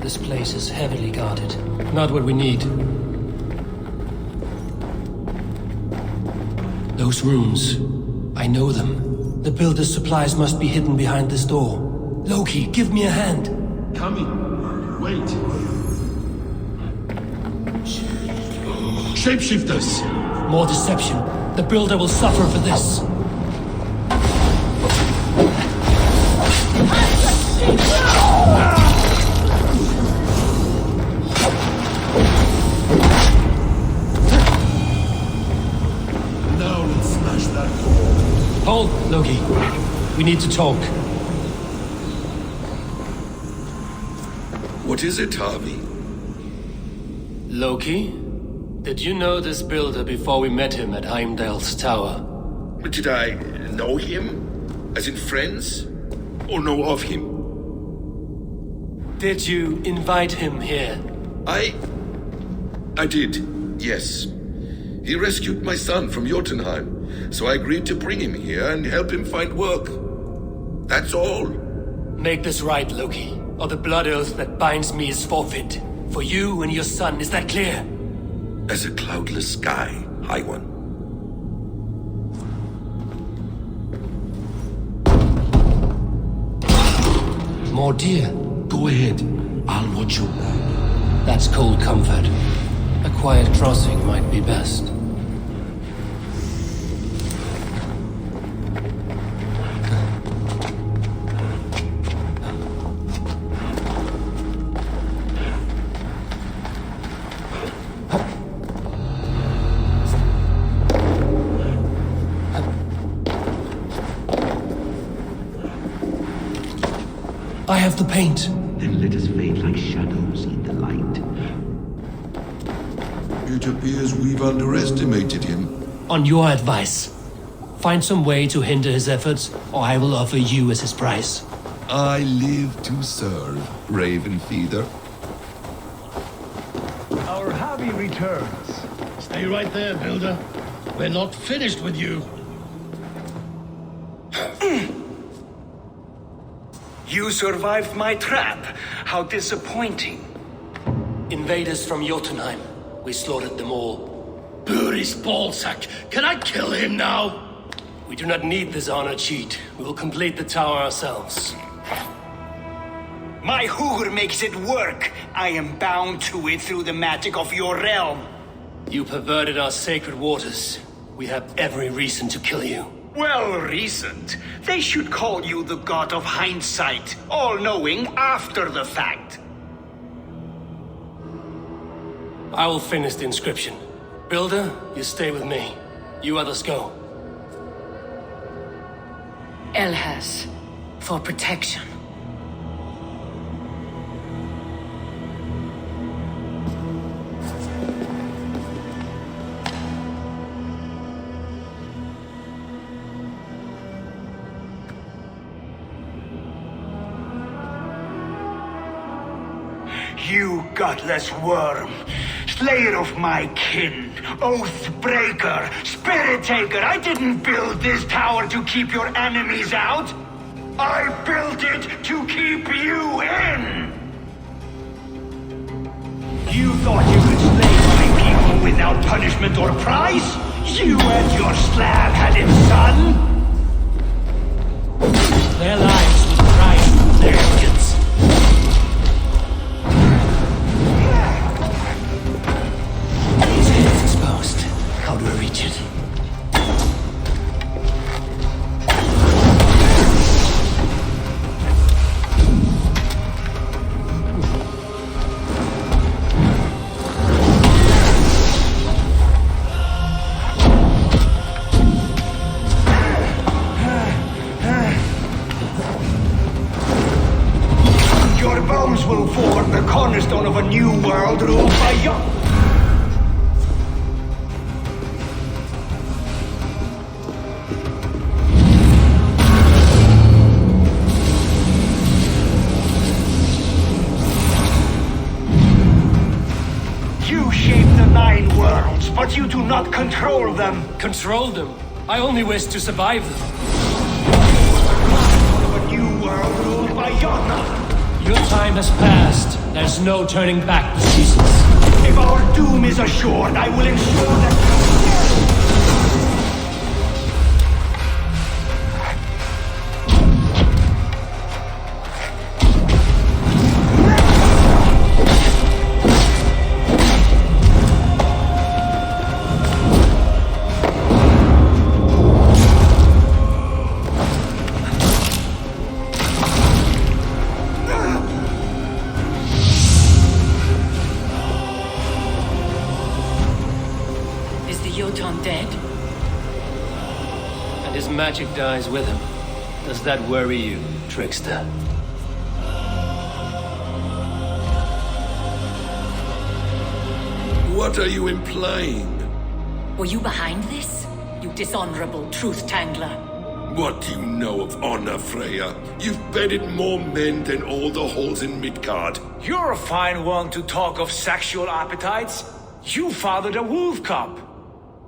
This place is heavily guarded. Not what we need. Those rooms. I know them. The builder's supplies must be hidden behind this door. Loki, give me a hand. Coming. Wait. Shapeshifters! More deception. The builder will suffer for this. Now let's smash that door. Hold, Loki. We need to talk. What is it, Harvey? Loki? Did you know this builder before we met him at Heimdall's tower? Did I know him? As in friends? Or know of him? Did you invite him here? I did, yes. He rescued my son from Jotunheim, so I agreed to bring him here and help him find work. That's all. Make this right, Loki, or the blood oath that binds me is forfeit. For you and your son, is that clear? As a cloudless sky, High One. More deer. Go ahead. I'll watch your back. That's cold comfort. A quiet crossing might be best. I have the paint. Then let us fade like shadows in the light. It appears we've underestimated him. On your advice, find some way to hinder his efforts, or I will offer you as his price. I live to serve, Raven Feeder. Our hobby returns. Stay right there, Builder. We're not finished with you. You survived my trap. How disappointing. Invaders from Jotunheim. We slaughtered them all. Buri's ballsack. Can I kill him now? We do not need this honor cheat. We will complete the tower ourselves. My Hugr makes it work. I am bound to it through the magic of your realm. You perverted our sacred waters. We have every reason to kill you. Well reasoned. They should call you the god of hindsight, all-knowing after the fact. I will finish the inscription. Builder, you stay with me. You others go. Elhas, for protection. You gutless worm, slayer of my kin, oath breaker, spirit taker, I didn't build this tower to keep your enemies out. I built it to keep you in. You thought you could slay my people without punishment or prize? You and your slab-headed son? Their lives will price from their arrogance. How do I reach it? Your bones will form the cornerstone of a new world ruled by your... But you do not control them. Control them? I only wish to survive them. A new world ruled by Yona. Your time has passed. There's no turning back the seasons. If our doom is assured, I will ensure that... Dead? And his magic dies with him. Does that worry you, trickster? What are you implying? Were you behind this? You dishonorable truth-tangler. What do you know of honor, Freya? You've bedded more men than all the halls in Midgard. You're a fine one to talk of sexual appetites. You fathered a wolf cub.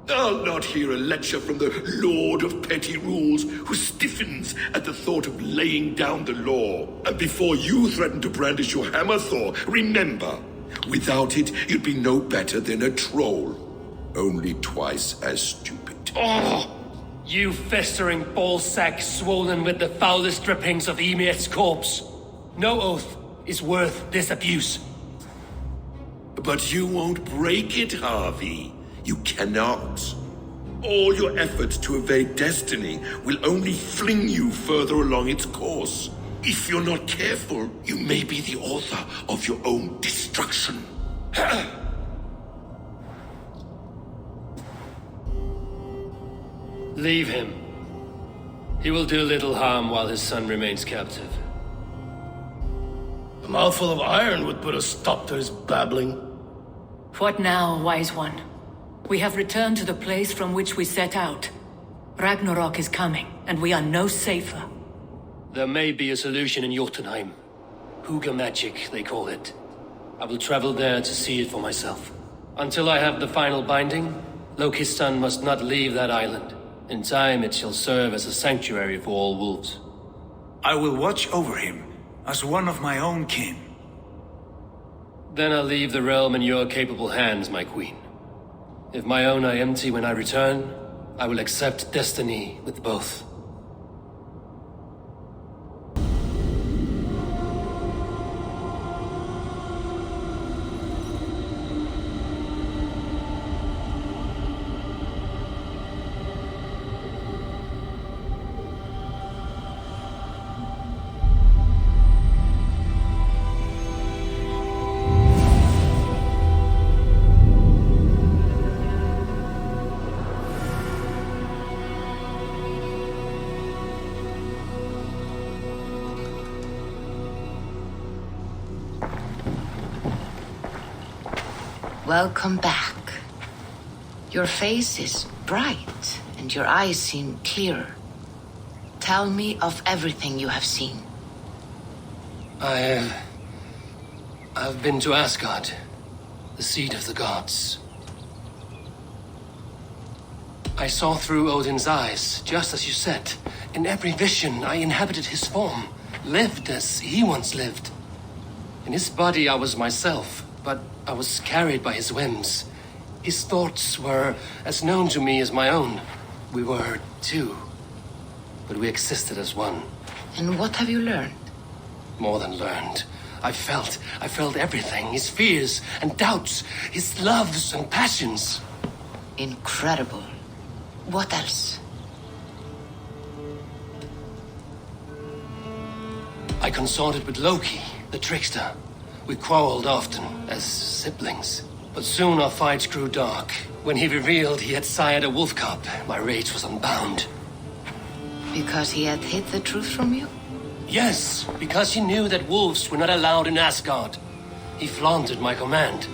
I'll not hear a lecture from the Lord of Petty Rules, who stiffens at the thought of laying down the law. And before you threaten to brandish your hammer, Thor, remember, without it, you'd be no better than a troll. Only twice as stupid. Oh! You festering ballsack swollen with the foulest drippings of Ymir's corpse. No oath is worth this abuse. But you won't break it, Harvey. You cannot. All your efforts to evade destiny will only fling you further along its course. If you're not careful, you may be the author of your own destruction. Leave him. He will do little harm while his son remains captive. A mouthful of iron would put a stop to his babbling. What now, wise one? We have returned to the place from which we set out. Ragnarok is coming, and we are no safer. There may be a solution in Jotunheim. Huga magic, they call it. I will travel there to see it for myself. Until I have the final binding, Loki's son must not leave that island. In time, it shall serve as a sanctuary for all wolves. I will watch over him, as one of my own kin. Then I'll leave the realm in your capable hands, my queen. If my own are empty when I return, I will accept destiny with both. Welcome back. Your face is bright, and your eyes seem clearer. Tell me of everything you have seen. I've been to Asgard, the seat of the gods. I saw through Odin's eyes, just as you said. In every vision, I inhabited his form, lived as he once lived. In his body, I was myself. But I was carried by his whims. His thoughts were as known to me as my own. We were two, but we existed as one. And what have you learned? More than learned. I felt everything. His fears and doubts, his loves and passions. Incredible. What else? I consorted with Loki, the trickster. We quarreled often, as siblings. But soon our fights grew dark. When he revealed he had sired a wolf cub, my rage was unbound. Because he had hid the truth from you? Yes, because he knew that wolves were not allowed in Asgard. He flaunted my command.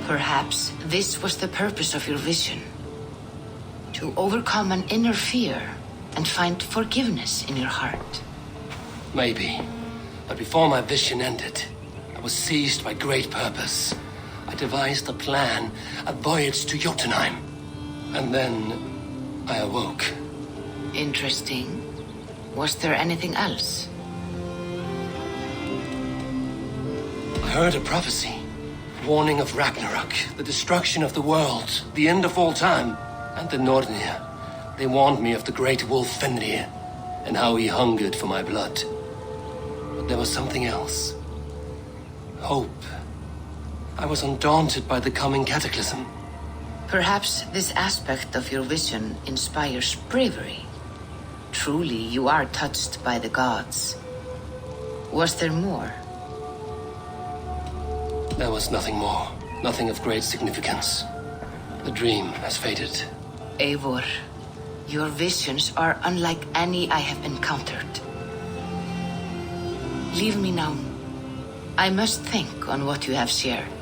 Perhaps this was the purpose of your vision. To overcome an inner fear and find forgiveness in your heart. Maybe. But before my vision ended, I was seized by great purpose. I devised a plan, a voyage to Jotunheim. And then I awoke. Interesting. Was there anything else? I heard a prophecy. Warning of Ragnarok, the destruction of the world, the end of all time. And the Nornir. They warned me of the great wolf Fenrir, and how he hungered for my blood. There was something else. Hope. I was undaunted by the coming cataclysm. Perhaps this aspect of your vision inspires bravery. Truly, you are touched by the gods. Was there more? There was nothing more. Nothing of great significance. The dream has faded. Eivor, your visions are unlike any I have encountered. Leave me now. I must think on what you have shared.